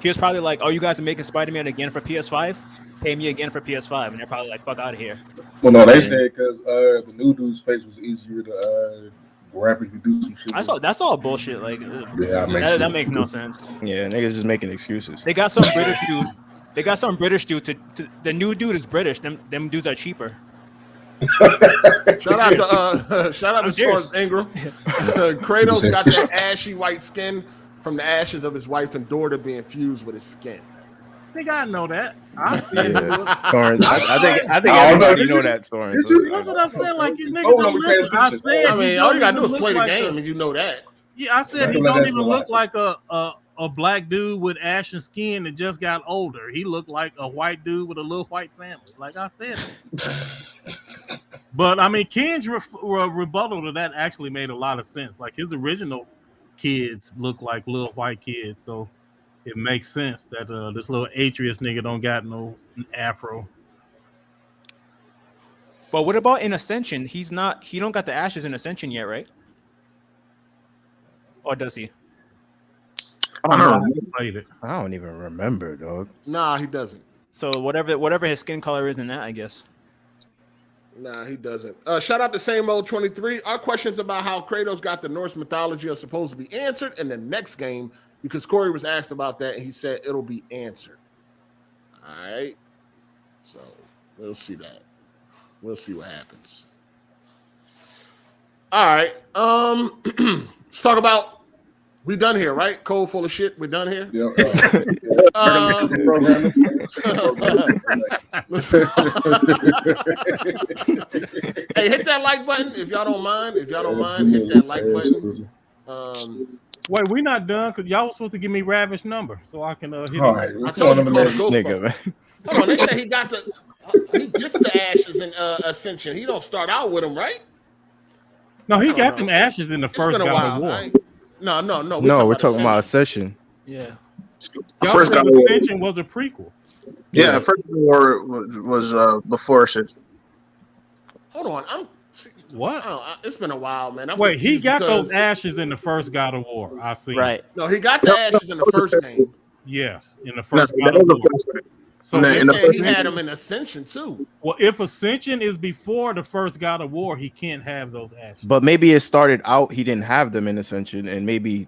He was probably like, "Oh, you guys are making Spider-Man again for PS5? Pay me again for PS5," and they're probably like, "Fuck out of here." Well, no, they said because the new dude's face was easier to rapidly do some shit. That's all bullshit. Like, Yeah, that makes no sense. Yeah, niggas just making excuses. They got some British dude. They got some British dude to the new dude is British. Them dudes are cheaper. Shout out to serious. Source Ingram. Kratos got that ashy white skin from the ashes of his wife and daughter being fused with his skin. I think I know that. I see it. Yeah. Torrance, I think I don't everybody know. know that, Torrance. That's what I'm saying. Like these niggas Oh, don't let me pay listen. I attention. said, I mean, he all don't you gotta do even is play look the like game and you know that. Yeah, I said he Don't don't let even that look slide. like a black dude with ashen skin that just got older. He looked like a white dude with a little white family. Like I said. But I mean, Ken's rebuttal to that actually made a lot of sense. Like his original kids look like little white kids, so it makes sense that this little Atreus nigga don't got no afro. But what about in Ascension? He don't got the ashes in Ascension yet, right? Or does he? I don't know. Played it. I don't even remember, dog. Nah, he doesn't. So whatever his skin color is in that, I guess. Nah, he doesn't. Shout out to Same Old 23. Our questions about how Kratos got the Norse mythology are supposed to be answered in the next game because Corey was asked about that and he said it'll be answered. All right. So we'll see that. We'll see what happens. All right. Let's talk about we done here, right? Cold full of shit. We done here. Yeah. Hey, hit that like button if y'all don't mind. If y'all don't mind, hit that like button. Wait, we're not done because y'all was supposed to give me Ravish number so I can hit All it. right, I what's told on you the to man? go to Nigga, man. Hold on, they say he got he gets the ashes in Ascension. He don't start out with them, right? No, he I don't got know. them ashes in the It's first been a God of while. War. Right? No. No, we're talking about Ascension. Yeah. Y'all First said God of War. Ascension was a prequel. Yeah, First War was before Ascension. Hold on, What? it's been a while, man. I'm Wait, he confused got because- those ashes in the first God of War. I see. Right. No, he got the ashes in the first game. Yes, in the No, first that God of was the War. first one. So And then they in the said And first he he- had them in Ascension too. well, if Ascension is before the first God of War, he can't have those ashes. But maybe it started out he didn't have them in Ascension, and maybe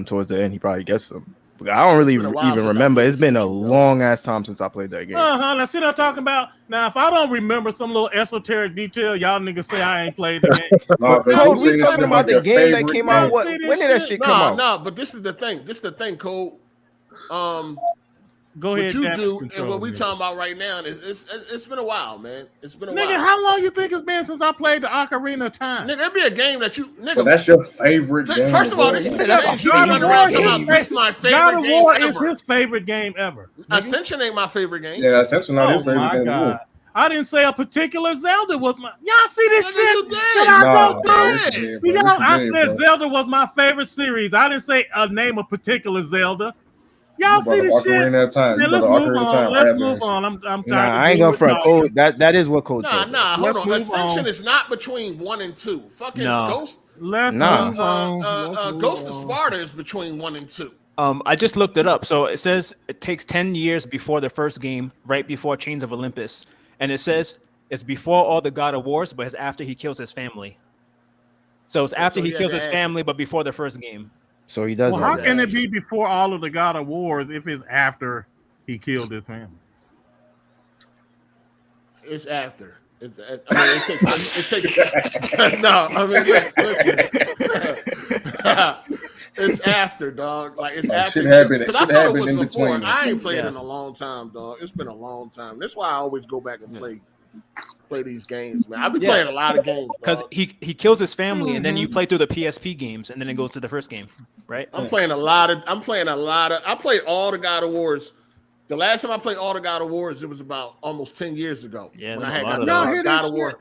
towards the end he probably gets them. But I don't really It's been a while even since I remember. played It's been a Ascension, though. long ass time since I played that game. Now see what I'm talking about. Now, if I don't remember some little esoteric detail, y'all niggas say I ain't played the game. No, but Code, you we say this talking is about like the your game that favorite came out. game. What? See this When did that shit? shit come out? No, but this is the thing, Cole. Go What ahead, you damage do control, and what we nigga. talking about right now is it's been a while, man. It's been a Nigga, while. how long you think it's been since I played the Ocarina of Time? Nigga, it'd be a game that you But nigga. that's your favorite game. First of all, bro. this is said the that's game my you favorite run around talking game. about. This is my God favorite of game War is ever. his favorite game ever. nigga. Ascension ain't my favorite game. Yeah, Ascension not his Oh favorite my game. God. I didn't say a particular Zelda was my. Y'all see this Nigga, shit? you did. That I Nah, don't bro, do? this is You bro. know, This I is said bro. Zelda was my favorite series. I didn't say a name of particular Zelda. Y'all You brought see up this shit? Ocarina of Time. Man, You let's brought up move Ocarina of on. Time Let's after move that on. I'm tired. Nah, of I ain't dealing going with for a y'all. code. That is what code Nah, said. hold Let's on. move Ascension on. is not between 1 and 2. Fucking No. Ghost Let's Nah. move on. Let's move Ghost of on. Sparta is between 1 and 2. I just looked it up. So it says it takes 10 years before the first game, right before Chains of Olympus. And it says it's before all the God of Wars, but it's after he kills his family. So it's after he kills his family, but before the first game. So he does. Well, how can it be before all of the God of Wars if it's after he killed his family? It's after. It takes no, I mean, listen. It's after, dog. Like it's after. Shit happened. Because I thought it was before. I ain't played in a long time, dog. It's been a long time. That's why I always go back and play these games, man. I've been playing a lot of games because he kills his family, and then you play through the PSP games, and then it goes to the first game, right? I played all the God of Wars. The last time I played all the God of Wars, it was about almost 10 years ago. Yeah, when I had God of War.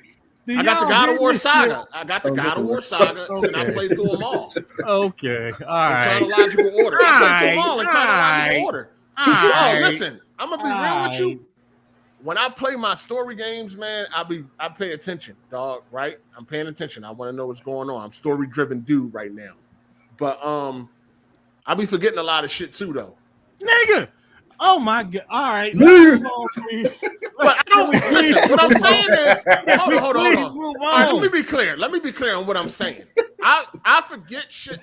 I got the God of War saga. I got the God of War saga, and I played through them all. Okay, all right. In chronological order. I played through them all in chronological order. Oh, listen, I'm gonna be real with you. When I play my story games, man, I pay attention, dog. Right? I'm paying attention. I want to know what's going on. I'm story driven dude right now, but I be forgetting a lot of shit too, though. Nigga. Oh my God! All right, let's move on, please. But I don't listen. What I'm saying is, hold on. All right, let me be clear. Let me be clear on what I'm saying. I forget shit.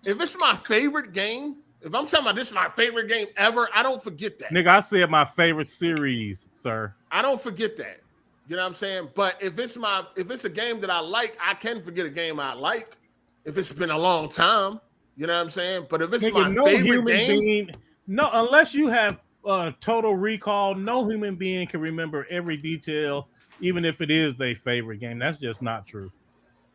If it's my favorite game, if I'm talking about this is my favorite game ever, I don't forget that. Nigga, I said my favorite series, sir. I don't forget that. You know what I'm saying? But if it's a game that I like, I can forget a game I like. If it's been a long time, you know what I'm saying? But if it's my favorite game. No, unless you have total recall, no human being can remember every detail, even if it is their favorite game. That's just not true.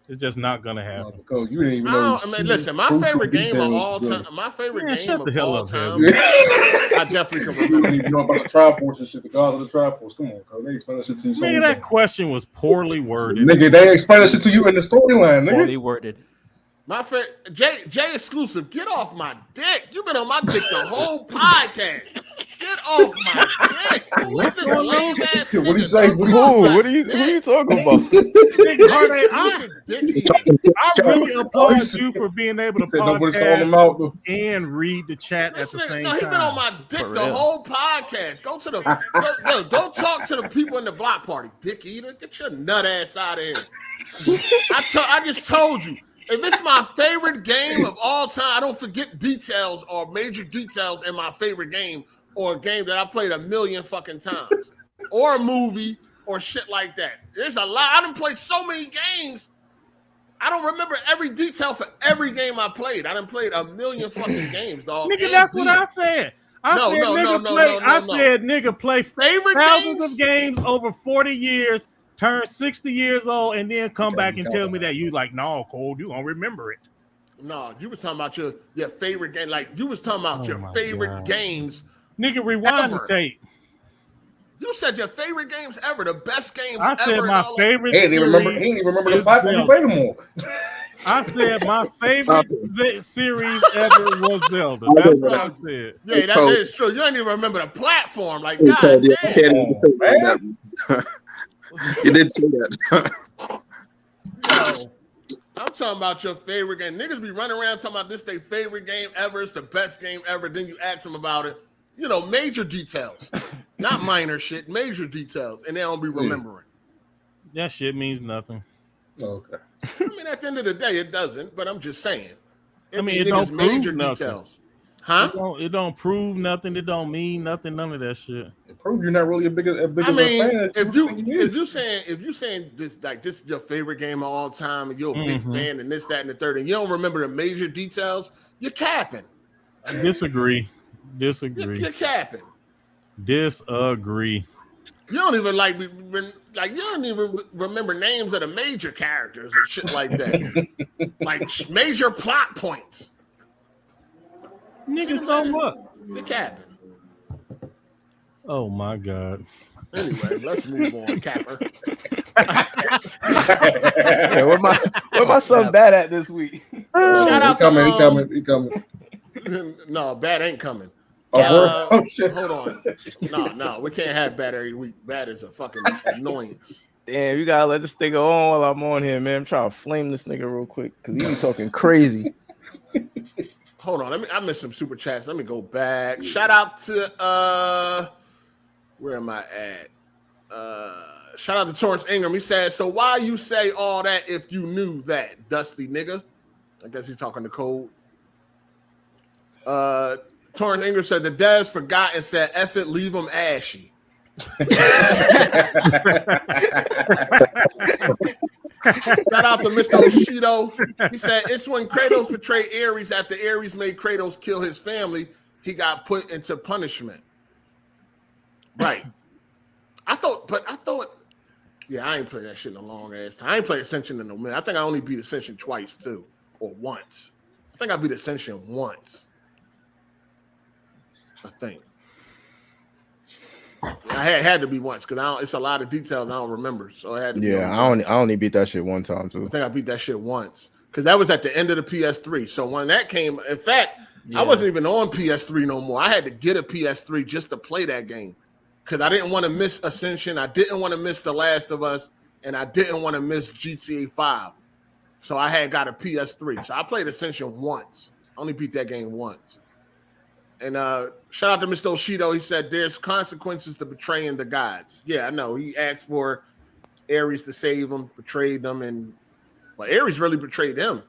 It's just not gonna happen. You didn't even know. I mean, listen, my favorite game of all time. My favorite game of all time. I definitely can remember. You didn't even know about the Triforce and shit. The gods of the Triforce. Come on, cuz they explain that shit to you. Nigga, that question was poorly worded. Nigga, they explain that shit to you in the storyline. Nigga, poorly worded. My friend Jay exclusive, get off my dick. You've been on my dick the whole podcast. Get off my dick. What's this lame ass? What do you say? What are you talking about? I really applaud you for being able to podcast and read the chat at the same time. He been on my dick the whole podcast. Go talk to the people in the block party, dick eater. Get your nut ass out of here. I just told you. If it's my favorite game of all time, I don't forget details or major details in my favorite game or a game that I played a million fucking times or a movie or shit like that. There's a lot. I done played so many games. I don't remember every detail for every game I played. I done played a million fucking games, dog. Nigga, that's what I said. I said nigga play favorite thousands of games over 40 years. Turn 60 years old and then come back and tell me that you like, no, Cole, you gonna remember it. No, you was talking about your favorite game. Like you was talking about your favorite games. Nigga, rewind the tape. You said your favorite games ever, the best games ever. I said my favorite. He didn't even remember the platform you played them on. I said my favorite series ever was Zelda. That's what I said. Yeah, that is true. You ain't even remember the platform. Like, God damn. You did say that. Yo, I'm talking about your favorite game. Niggas be running around talking about this their favorite game ever. It's the best game ever. Then you ask them about it. You know, major details. Not minor shit, major details. And they don't be remembering. That shit means nothing. Okay. I mean, at the end of the day, it doesn't. But I'm just saying. It don't major prove details. Huh? It don't prove nothing. It don't mean nothing. None of that shit. It proves you're not really a big fan. If you saying this like this is your favorite game of all time, and you're a big fan, and this, that, and the third, and you don't remember the major details, you're capping. Disagree. You're capping. Disagree. You don't even you don't even remember names of the major characters and shit like that, like major plot points. Nigga, so what? The cabin. Oh my God. Anyway, let's move on, Capper. Yeah, what my son bad at this week? Shout out he coming. No, bad ain't coming. Shit. Hold on. No, we can't have bad every week. Bad is a fucking annoyance. Damn, you gotta let this nigga on while I'm on here, man. I'm trying to flame this nigga real quick because he be talking crazy. hold on. I missed some super chats. Let me go back. Shout out to where am I at? Shout out to Torrance Ingram. He said, "So why you say all that if you knew that, dusty nigga?" I guess he's talking to Code. Torrance Ingram said the Dez forgot and said, "F it, leave him ashy." Shout out to Mr. Oshido. He said it's when Kratos betrayed Ares after Ares made Kratos kill his family, he got put into punishment. Right. I thought, yeah, I ain't played that shit in a long ass time. I ain't played Ascension in a minute. I think I only beat Ascension twice too, or once. I think I beat Ascension once. I think. I had to be once because it's a lot of details I don't remember. So I had to. Yeah, I only beat that shit one time too. I think I beat that shit once because that was at the end of the PS3. So when that came, in fact, I wasn't even on PS3 no more. I had to get a PS3 just to play that game because I didn't want to miss Ascension. I didn't want to miss The Last of Us, and I didn't want to miss GTA 5. So I had got a PS3. So I played Ascension once. I only beat that game once. And shout out to Mr. Oshido. He said there's consequences to betraying the gods. Yeah, I know. He asked for Ares to save him, betrayed them, and Ares really betrayed him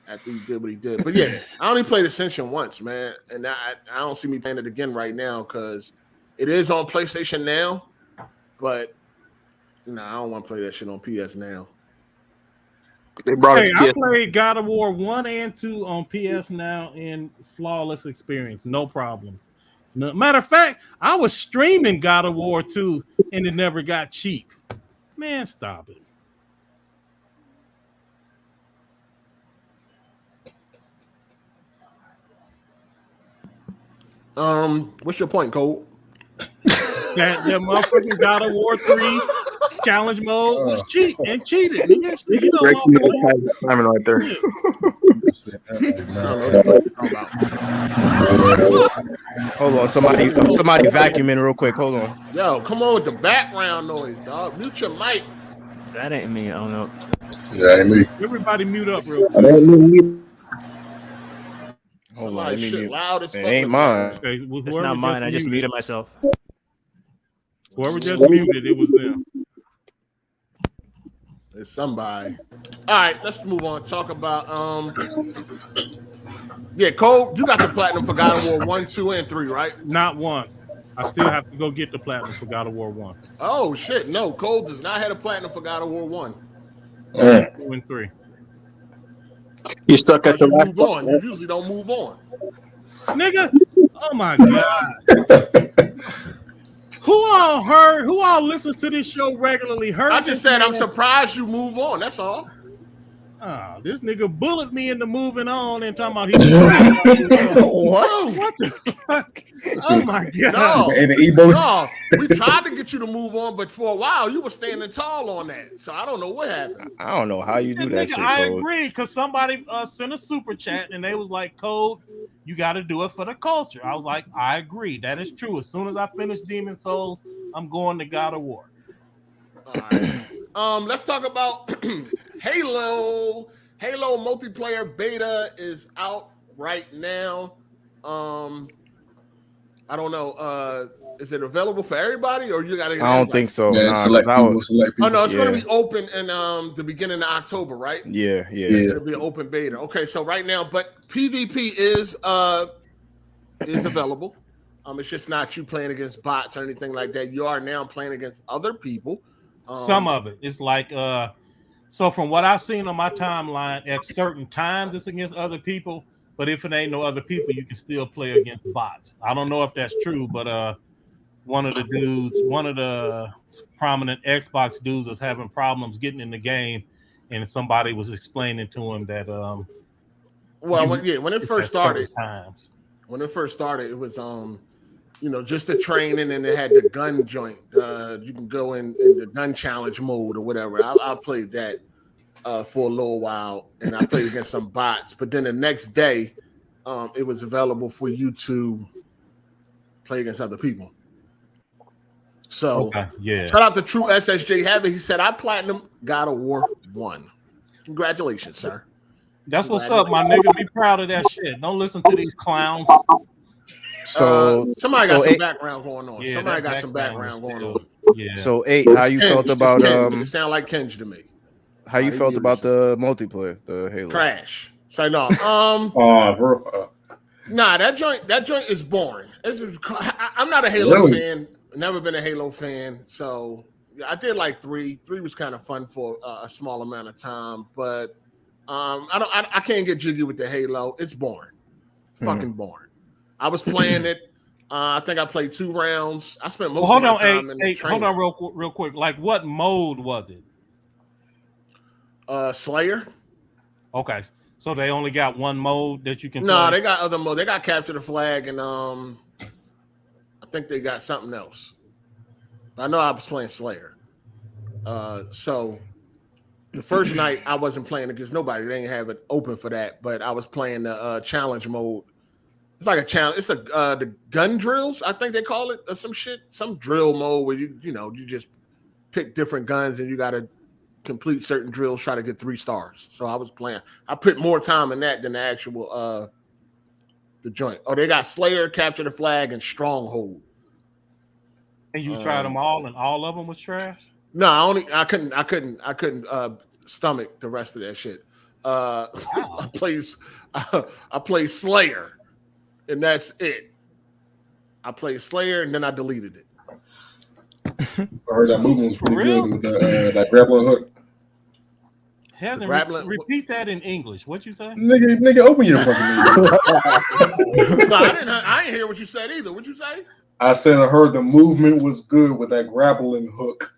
after he did what he did. But yeah, I only played Ascension once, man, and I don't see me playing it again right now because it is on PlayStation now. But I don't want to play that shit on PS now. They brought it to I PS. played God of War 1 and 2 on PS Now in flawless experience, no problems. No, matter of fact, I was streaming God of War 2 and it never got cheap. Man, stop it. What's your point, Cole? That motherfucking God of War 3 challenge mode was cheap and cheated. You know, Right there. Hold on, somebody vacuuming real quick. Hold on. Yo, come on with the background noise, dog. Mute your mic. That ain't me. I don't know. Yeah, ain't me. Everybody mute up real quick. Hold on. Shit loud as fuck. It ain't mine. Okay, It's not mine. I just muted myself. Whoever just muted, it was them. It's somebody. All right, let's move on. Talk about yeah, Cole, you got the platinum for God of War 1, 2, and 3, right? Not one. I still have to go get the platinum for God of War 1. Oh shit, no, Cole does not have a platinum for God of War 1. 2 and 3. You stuck at the last move on. You usually don't move on. Nigga, oh my God. Who all listens to this show regularly? I just said I'm surprised you move on. That's all. Oh, this nigga bullied me into moving on and talking about what the fuck? Oh my God. No, we tried to get you to move on, but for a while you were standing tall on that. So I don't know what happened. I don't know how you do that shit, I Code. agree, because somebody sent a super chat and they was like, Code, you got to do it for the culture. I was like, I agree. That is true. As soon as I finish Demon Souls, I'm going to God of War. All right. Let's talk about Halo. Halo multiplayer beta is out right now. I don't know. Is it available for everybody, or you got to? I don't think so. Yeah, select people. Oh no, it's going to be open in the beginning of October, right? Yeah. It'll be an open beta. Okay, so right now, but PvP is available. It's just not you playing against bots or anything like that. You are now playing against other people. Some of it. It's like so from what I've seen on my timeline, at certain times it's against other people, but if it ain't no other people, you can still play against bots. I don't know if that's true, but one of the prominent Xbox dudes was having problems getting in the game, and somebody was explaining to him that when it first started, it was just the training, and it had the gun joint. You can go in the gun challenge mode or whatever. I played that for a little while, and I played against some bots. But then the next day, it was available for you to play against other people. So, shout out to True SSJ Habit. He said, "I platinum God of War 1. Congratulations, sir." That's what's up, my nigga. Be proud of that shit. Don't listen to these clowns. So somebody got some background going on. Yeah, somebody got some background going on. Yeah. So 8, how you felt about it sound like Kenj to me. How you felt about the multiplayer, the Halo? Trash. So no. Nah, that joint is boring. I'm not a Halo fan. Never been a Halo fan. So I did like 3. 3 was kind of fun for a small amount of time, but I can't get jiggy with the Halo. It's boring. Fucking boring. I was playing it. I think I played 2 rounds. I spent most of my time in the training. Hold on real quick. Like, what mode was it? Slayer. Okay. So they only got one mode that you can play? No, they got other mode. They got Capture the Flag, and I think they got something else. I know I was playing Slayer. So the first night I wasn't playing against nobody. They didn't have it open for that, but I was playing the challenge mode. It's like a challenge. It's the gun drills, I think they call it, or some shit, some drill mode where you just pick different guns and you got to complete certain drills, try to get 3 stars. So I was playing. I put more time in that than the actual the joint. Oh, they got Slayer, Capture the Flag, and Stronghold. And you tried them all, and all of them was trash? No, I couldn't stomach the rest of that shit. I play Slayer, and that's it. I played Slayer, and then I deleted it. I heard that movement was pretty good with that grappling hook. Repeat that in English. What you say? Nigga, open your fucking mouth. No, I didn't hear what you said either. What'd you say? I said I heard the movement was good with that grappling hook.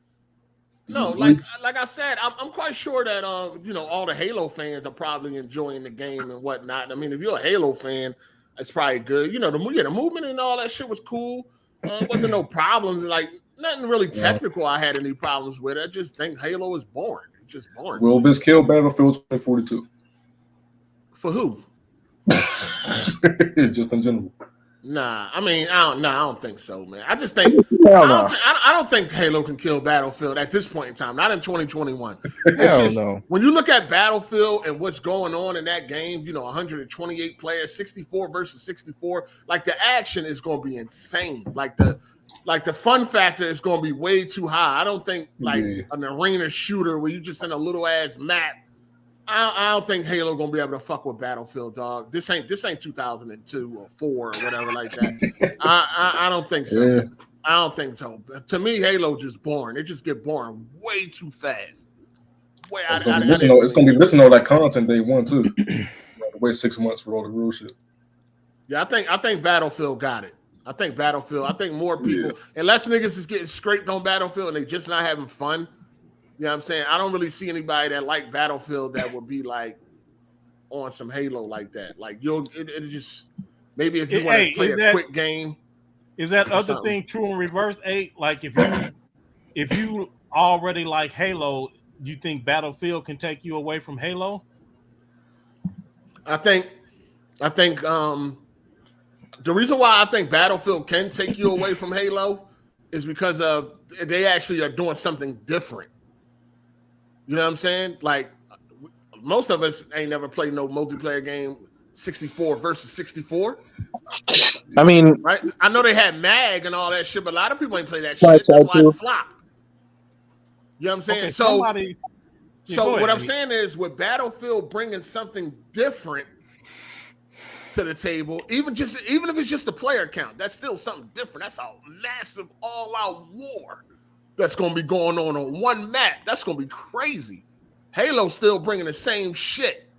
No, like I said, I'm quite sure that all the Halo fans are probably enjoying the game and whatnot. I mean, if you're a Halo fan, it's probably good. The movement and all that shit was cool. Wasn't no problems. Like nothing really technical. I had any problems with. I just think Halo is boring. It's just boring. Will this kill Battlefield 2042? For who? Just in general. Nah, I mean, I don't think so, man. I just think I don't think Halo can kill Battlefield at this point in time. Not in 2021. No. When you look at Battlefield and what's going on in that game, 128 players, 64 versus 64. Like the action is going to be insane. Like the fun factor is going to be way too high. I don't think an arena shooter where you just in a little ass map. I don't think Halo gonna be able to fuck with Battlefield, dog. This ain't 2002 or 4 or whatever like that. I don't think so. Yeah. I don't think so. To me, Halo just boring. It just get boring way too fast. It's gonna be missing all that content day 1 too. Wait 6 months for all the real shit. Yeah, I think Battlefield got it. I think more people, unless niggas is getting scraped on Battlefield and they just not having fun. You know what I'm saying? I don't really see anybody that like Battlefield that would be like on some Halo like that. Like it just maybe if you want to play a quick game. Is that other thing true in reverse 8? Like if you already like Halo, you think Battlefield can take you away from Halo? I think the reason why I think Battlefield can take you away from Halo is because of they actually are doing something different. You know what I'm saying? Like most of us ain't never played no multiplayer game 64 versus 64. I mean, right? I know they had mag and all that shit, but a lot of people ain't play that shit. That's why it flopped. You know what I'm saying? Okay, so what I'm saying is with Battlefield bringing something different to the table, even if it's just a player count, that's still something different. That's a massive all-out war that's going to be going on one map. That's going to be crazy. Halo's still bringing the same shit.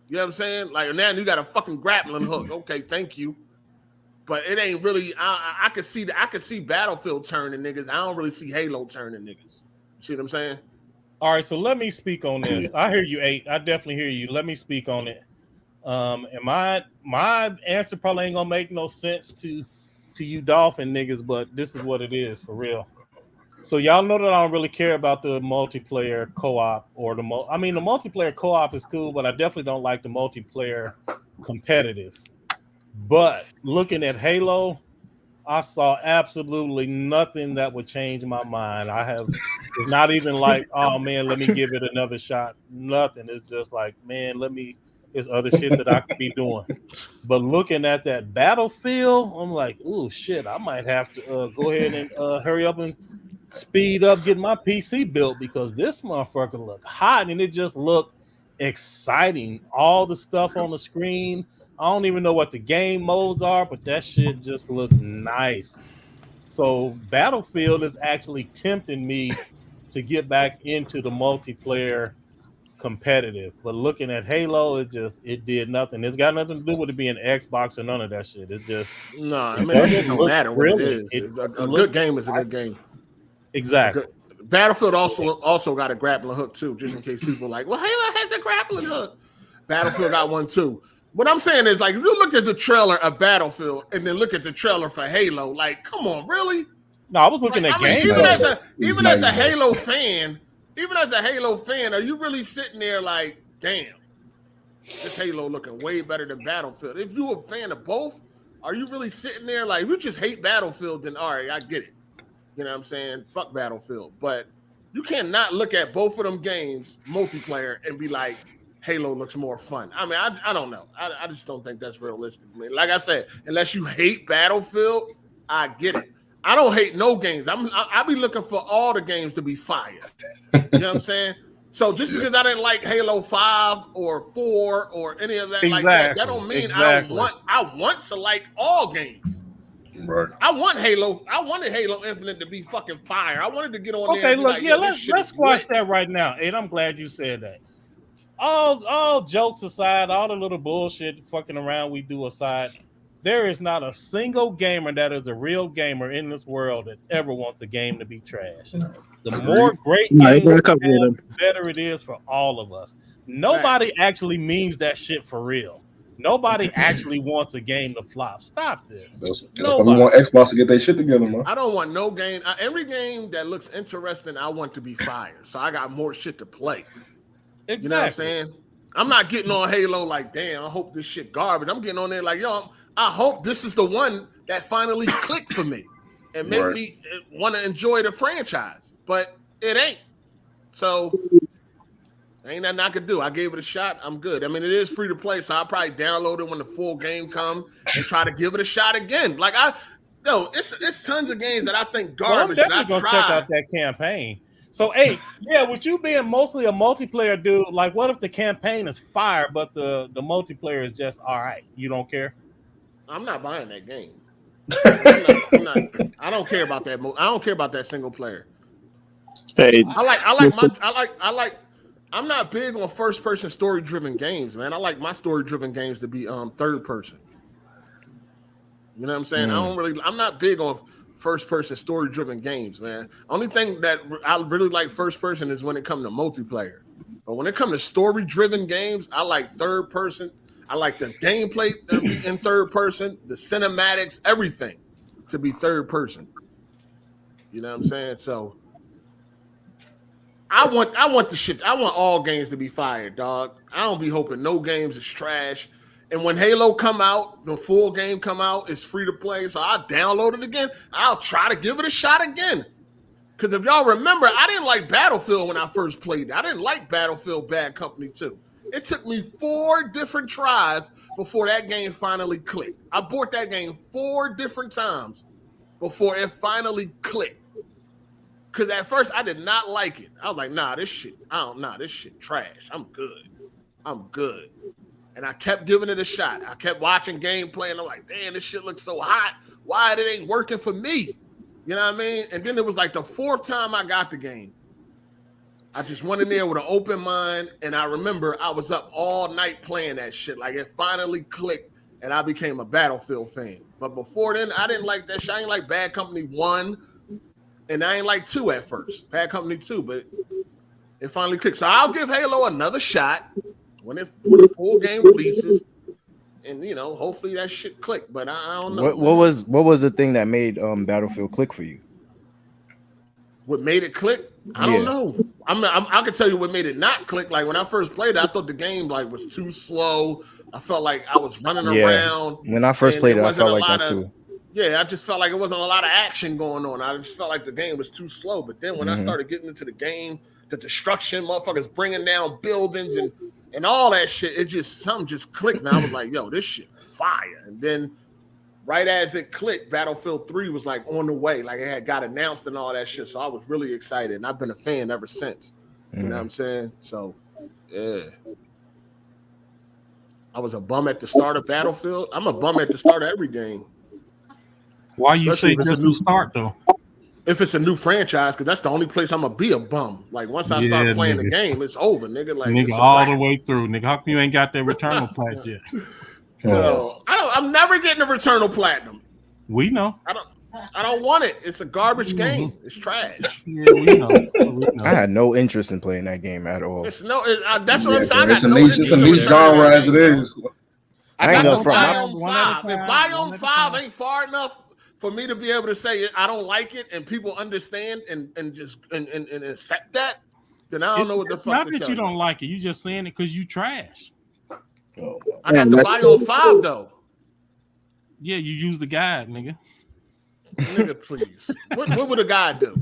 You know what I'm saying? Like now you got a fucking grappling hook. Okay, thank you. But it ain't really. I could see Battlefield turning niggas. I don't really see Halo turning niggas. You see what I'm saying? All right, so let me speak on this. I hear you, 8. I definitely hear you. Let me speak on it. And my answer probably ain't gonna make no sense to you Dolphin niggas, but this is what it is for real. So y'all know that I don't really care about the multiplayer co-op or the multiplayer co-op is cool, but I definitely don't like the multiplayer competitive. But looking at Halo, I saw absolutely nothing that would change my mind. It's not even like, oh man, let me give it another shot. Nothing. It's just like, man, let me There's other shit that I could be doing. But looking at that Battlefield, I'm like, ooh, shit, I might have to go ahead and hurry up and speed up getting my PC built because this motherfucker look hot and it just looked exciting. All the stuff on the screen. I don't even know what the game modes are, but that shit just looked nice. So Battlefield is actually tempting me to get back into the multiplayer competitive, but looking at Halo, it did nothing. It's got nothing to do with it being Xbox or none of that shit. It just no, I mean it don't matter what it is. A good game is a good game. Exactly. Battlefield also got a grappling hook too, just in case people are like, well, Halo has a grappling hook. Battlefield got one too. What I'm saying is, like, if you look at the trailer of Battlefield and then look at the trailer for Halo, like, come on, really? No, I was looking at games. Even as a Halo fan, are you really sitting there like, damn, this Halo looking way better than Battlefield? If you're a fan of both, are you really sitting there like, if you just hate Battlefield, then all right, I get it. You know what I'm saying? Fuck Battlefield. But you cannot look at both of them games, multiplayer, and be like, Halo looks more fun. I mean, I don't know. I just don't think that's realistic. I mean, like I said, unless you hate Battlefield, I get it. I don't hate no games. I be looking for all the games to be fire. You know what I'm saying? So just because I didn't like Halo 5 or 4 or any of that like that don't mean I want to like all games. Right. I wanted Halo Infinite to be fucking fire. I wanted to get on there. Okay, look, like, let's squash that right now. And I'm glad you said that. All jokes aside, all the little bullshit fucking around we do aside, there is not a single gamer that is a real gamer in this world that ever wants a game to be trash. The more great games, the better it is for all of us. Nobody actually means that shit for real. Nobody actually wants a game to flop. Stop this. That's why we want Xbox to get their shit together, man. I don't want no game. Every game that looks interesting, I want to be fired. So I got more shit to play. Exactly. You know what I'm saying? I'm not getting on Halo like, damn, I hope this shit garbage. I'm getting on there like, yo, I hope this is the one that finally clicked for me and make me want to enjoy the franchise. But it ain't. So ain't nothing I could do. I gave it a shot. I'm good. I mean, it is free to play, so I'll probably download it when the full game comes and try to give it a shot again. Like it's tons of games that I think garbage. Well, I'm definitely gonna check out that campaign. So, with you being mostly a multiplayer dude, like, what if the campaign is fire, but the multiplayer is just all right? You don't care? I'm not buying that game. I don't care about that. I don't care about that single player. Hey, I'm not big on first person story driven games, man. I like my story driven games to be third person. You know what I'm saying? I'm not big on first person story driven games, man. Only thing that I really like first person is when it comes to multiplayer. But when it comes to story driven games, I like third person. I like the gameplay in third person, the cinematics, everything to be third person. You know what I'm saying? So I want the shit. I want all games to be fired, dog. I don't be hoping no games is trash. And when Halo come out, the full game come out, it's free to play. So I'll download it again. I'll try to give it a shot again. Because if y'all remember, I didn't like Battlefield when I first played it. I didn't like Battlefield Bad Company 2. It took me 4 different tries before that game finally clicked. I bought that game 4 different times before it finally clicked. Because at first I did not like it. I was like, this shit trash. I'm good. And I kept giving it a shot. I kept watching gameplay, and I'm like, damn, this shit looks so hot. Why it ain't working for me? You know what I mean? And then it was like the 4th time I got the game. I just went in there with an open mind, and I remember I was up all night playing that shit. Like, it finally clicked, and I became a Battlefield fan. But before then, I didn't like that shit. I didn't like Bad Company 1, and I ain't like 2 at first. Bad Company 2, but it finally clicked. So I'll give Halo another shot when the full game releases, and hopefully that shit click. But I don't know. What was the thing that made Battlefield click for you? What made it click? I don't know. I can tell you what made it not click. Like when I first played it, I thought the game was too slow. I felt like I was running around. When I first played it, I felt like that too. Yeah, I just felt like it wasn't a lot of action going on. I just felt like the game was too slow. But then when I started getting into the game, the destruction, motherfuckers bringing down buildings and and all that shit. It just something just clicked, and I was like, "Yo, this shit fire!" And then, right as it clicked, Battlefield 3 was like on the way, like it had got announced and all that shit. So I was really excited, and I've been a fan ever since. You know what I'm saying? So, yeah. I was a bum at the start of Battlefield. I'm a bum at the start of every game. Why you say just to start though? If it's a new franchise, because that's the only place I'm gonna be a bum. Like once I start playing the game, it's over, nigga. Like nigga, all the way through, nigga. How come you ain't got that Returnal plat yet? No, I'm never getting a Returnal Platinum. We know. I don't want it. It's a garbage game. It's trash. Yeah, we know. I had no interest in playing that game at all. That's what I'm saying. It's a niche genre as it is. I got no Biome 5. If Biome 5 ain't far enough for me to be able to say I don't like it and people understand and just accept that, then I don't know what the fuck. Not that you don't like it. You just saying it because you trash. I got the Biome 5 though. Yeah, you use the guide, nigga. Nigga, please. What would a guy do?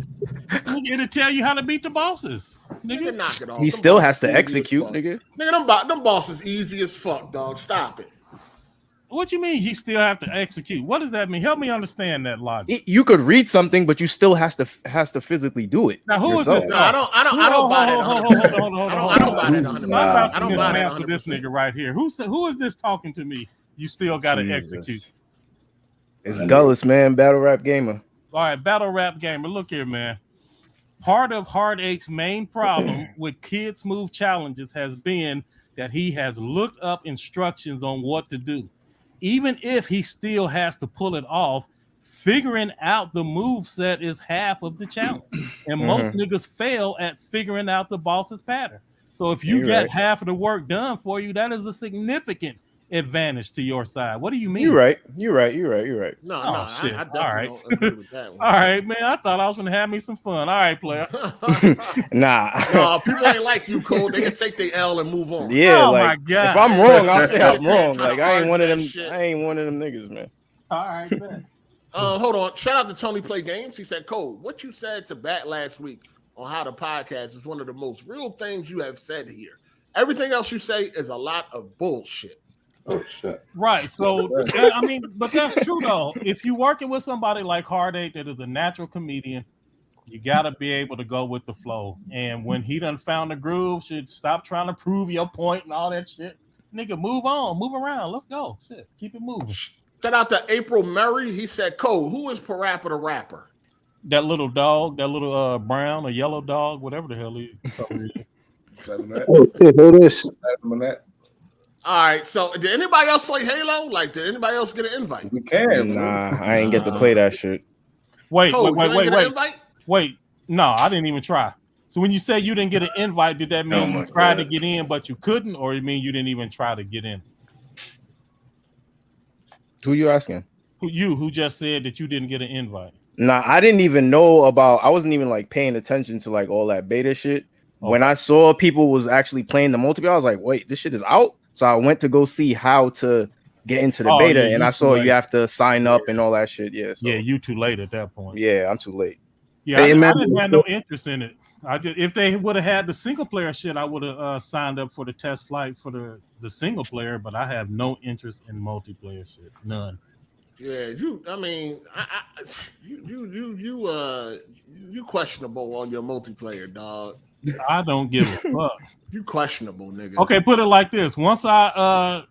It'll tell you how to beat the bosses. Nigga, knock it off. He still has to execute, nigga. Nigga, them bosses easy as fuck, dog. Stop it. What you mean? You still have to execute? What does that mean? Help me understand that logic. You could read something, but you still has to physically do it. Now, who yourself. is this? No, I don't buy that. I don't buy that. I don't buy that for this nigga right here. Who is this talking to me? You still got to execute. It's Gullis, man. Battle Rap Gamer. All right, Battle Rap Gamer. Look here, man. Part of Heartache's main problem with Kids Move challenges has been that he has looked up instructions on what to do. Even if he still has to pull it off, figuring out the move set is half of the challenge. And most niggas fail at figuring out the boss's pattern. So if you get half of the work done for you, that is a significant advantage to your side. What do you mean? You're right. No, shit. I definitely don't agree with that one. All right, man. I thought I was gonna have me some fun. All right, player. Nah. No, people ain't like you, Cole. They can take their L and move on. Yeah, oh like my God. if I'm wrong, I'll say I'm wrong. Like I ain't one of them. I ain't one of them niggas, man. All right, man. Hold on. Shout out to Tony Play Games. He said, Cole, what you said to Bat last week on how the podcast is one of the most real things you have said here. Everything else you say is a lot of bullshit. Oh shit! Right. So I mean, but that's true though. If you're working with somebody like Hard8 that is a natural comedian, you gotta be able to go with the flow. And when he done found the groove, should stop trying to prove your point and all that shit. Nigga, move on, move around. Let's go. Shit, keep it moving. Shout out to April Murray. He said, Cole, who is Parappa the Rapper? That little dog, that little brown or yellow dog, whatever the hell he is. Oh shit! Who this? All right, so did anybody else play Halo? Like, did anybody else get an invite? We can. Nah, I ain't get to play that shit. Wait. Invite? Wait. No, I didn't even try. So when you say you didn't get an invite, did that mean you tried to get in but you couldn't, or it mean you didn't even try to get in? Who you asking? Who just said that you didn't get an invite? Nah, I didn't even know about. I wasn't even like paying attention to like all that beta shit. Okay. When I saw people was actually playing the multiplayer, I was like, wait, this shit is out. So I went to go see how to get into the beta, and I saw you have to sign up and all that shit. Yeah, so. Yeah, you too late at that point. Yeah, I'm too late. Yeah, I didn't have no interest in it. If they would have had the single player shit, I would have signed up for the test flight for the single player. But I have no interest in multiplayer shit, none. Yeah, you questionable on your multiplayer, dog. I don't give a fuck. You questionable, nigga. Okay, put it like this. Once I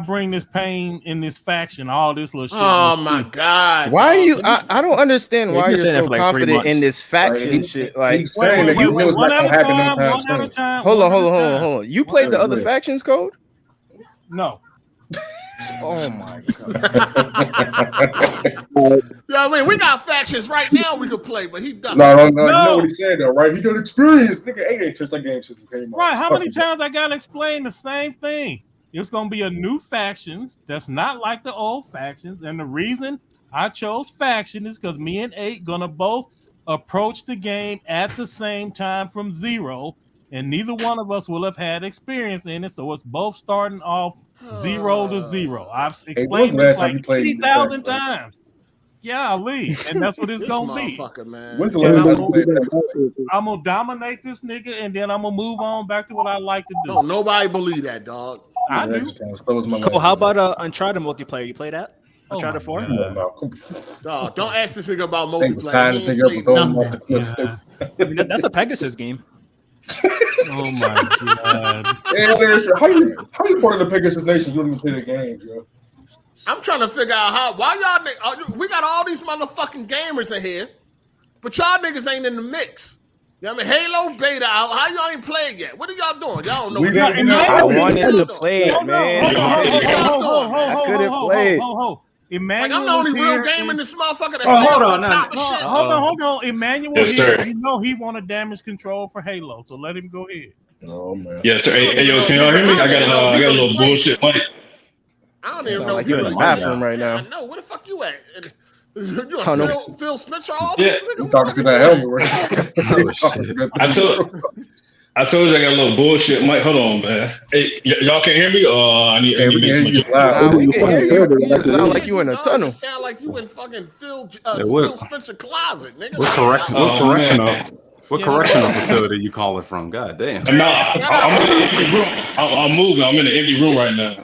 bring this pain in this faction, all this little shit. Oh my God. Why are you I don't understand why you're so confident in this faction shit. Like he's saying that he knows not gonna happen anytime soon. Hold on. You played the other factions, Code? No. Oh my God. Yeah, I mean, we got factions right now we could play, but he doesn't. No. You know what he said though, right? He got experience. Nigga, ain't touched that game since it came out. Right. How many times I gotta explain the same thing? It's gonna be a new factions that's not like the old factions. And the reason I chose faction is because me and 8 gonna both approach the game at the same time from zero, and neither one of us will have had experience in it. So it's both starting off 0 to 0. I've explained this like 50,000 times. Yeah, I'll leave, and that's what it's This gonna be. motherfucker, man. When's the last time you played that? I'm gonna dominate this nigga, and then I'm gonna move on back to what I like to do. Don't nobody believe that, dog. I do. Cole, how about Uncharted multiplayer? You play that? Uncharted 4? Dog, don't ask this nigga about Thank you, multiplayer. tying He this ain't nigga up and played throwing him nothing. off the cliff. I mean, that's a Pegasus game. Oh my god! Hey, Larry, how you part of the Pegasus Nation? You don't even play the games, yo. I'm trying to figure out why y'all we got all these motherfucking gamers in here, but y'all niggas ain't in the mix. You know what I mean? Halo beta out. How y'all ain't played yet? What are y'all doing? Y'all don't know. I wanted to play it, man. I couldn't play it. Like, I'm the only real gamer in this motherfucker that hold on, hold on. Emmanuel Yes, here, sir. you know he wanted damage control for Halo, so let him go ahead. Oh man. Yes, sir. Hey, yo, can y'all hear me? I got a little bullshit mic. I don't even Sound know like if you're in the bathroom right now. I know. Where the fuck you at? You Tunnel. Phil Spencer office? Yeah. You talking to that helmet, right? I told you I got a little bullshit mic. Hold on, man. Hey, y'all can't hear me? I need we to make can some hear you loud. Nah, we can hear you. You just sound like you in a tunnel. You sound like you in fucking Phil what- Spencer closet, nigga. What correctional facility you calling from? God damn. Nah, I'm in the empty room. I'm moving. I'm in the empty room right now.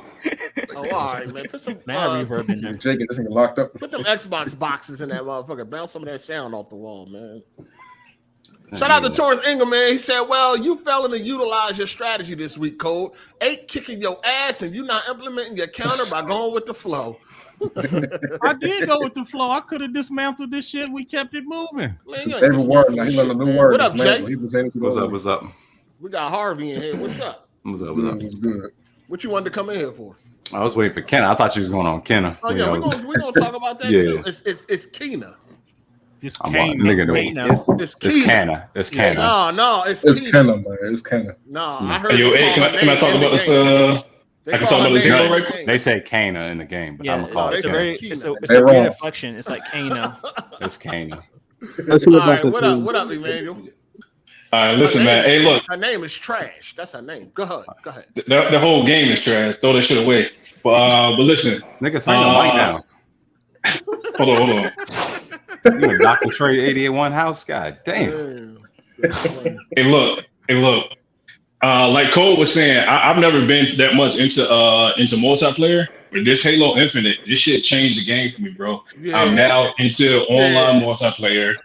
Oh, all right, man. Put some reverb in there. Jake, this nigga locked up. Put them Xbox boxes in that motherfucker. Bounce some of that sound off the wall, man. Shout out to Torrance Ingram, man. He said, well, you failing to utilize your strategy this week, Cole. 8 kicking your ass and you not implementing your counter by going with the flow. I did go with the flow. I could have dismantled this shit. We kept it moving. Man, His you ain't favorite word. dismantled Now he this learned a shit, new man. word. What up, Jay? He was saying it What's up? What's up? We got Harvey in here. What's up? What's up? What's up? It was good. What you wanted to come in here for? I was waiting for Kenna. I thought you was going on Kenna. Oh, yeah, we're gonna talk about that, Yeah. too. It's Keena. Just I'm came nigga. Wait, no. It's It's Keena. Kenna. It's Kenna. No, it's It's Keena. Kenna, man. It's Kenna. No, I heard Hey, yo, they hey, call her can I name talk in about the this? game. They I can call talk her about this name Halo in the right quick? game. They say Kana in the game, but I'm gonna call they it say Kenna. It's Keno. a They weird wrong. inflection. It's like Kano. It's Kana. All right, what up, Emmanuel? All right, listen, man. Hey, look, Her name is Trash. That's her name. Go ahead. the whole game is trash. Throw that shit away. But listen, Nigga, turn your mic down. hold on. You in Dr. Trey 881 house? God damn. Hey, look. Like Cole was saying, I've never been that much into multiplayer. But this Halo Infinite, this shit changed the game for me, bro. Yeah. I'm now into online multiplayer.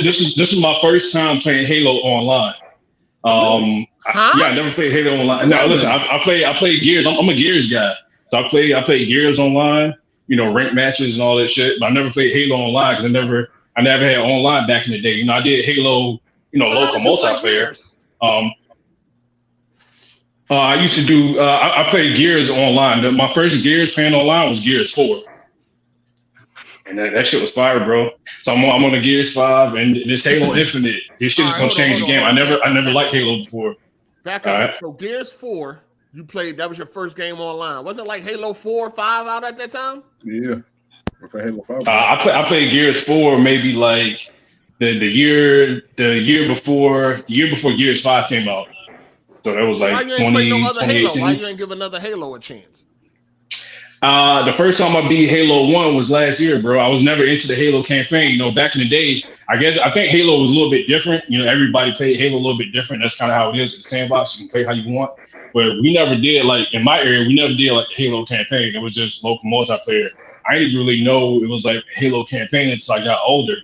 This is my first time playing Halo online. I never played Halo online. No, listen, I play Gears. I'm a Gears guy, so I play Gears online. You know, rank matches and all that shit. But I never played Halo online because I never had online back in the day. You know, I did Halo, local multiplayer. I used to do. I played Gears online. My first Gears playing online was Gears 4, and that shit was fire, bro. So I'm on the Gears 5, and this Halo Infinite. This shit is gonna change the game. I never liked Halo before. Back up. So Gears 4, you played. That was your first game online. Was it like Halo 4 or 5 out at that time? Yeah. For Halo 5. I played Gears 4 maybe like the year before Gears 5 came out. So that was like Why you ain't play no other Halo? 2018. Why you ain't give another Halo a chance? The first time I beat Halo 1 was last year, bro. I was never into the Halo campaign. Back in the day, I think Halo was a little bit different. Everybody played Halo a little bit different. That's kind of how it is. It's sandbox. You can play how you want. But we never did, like, in my area, we never did, like, Halo campaign. It was just local multiplayer. I didn't really know it was, like, Halo campaign until I got older.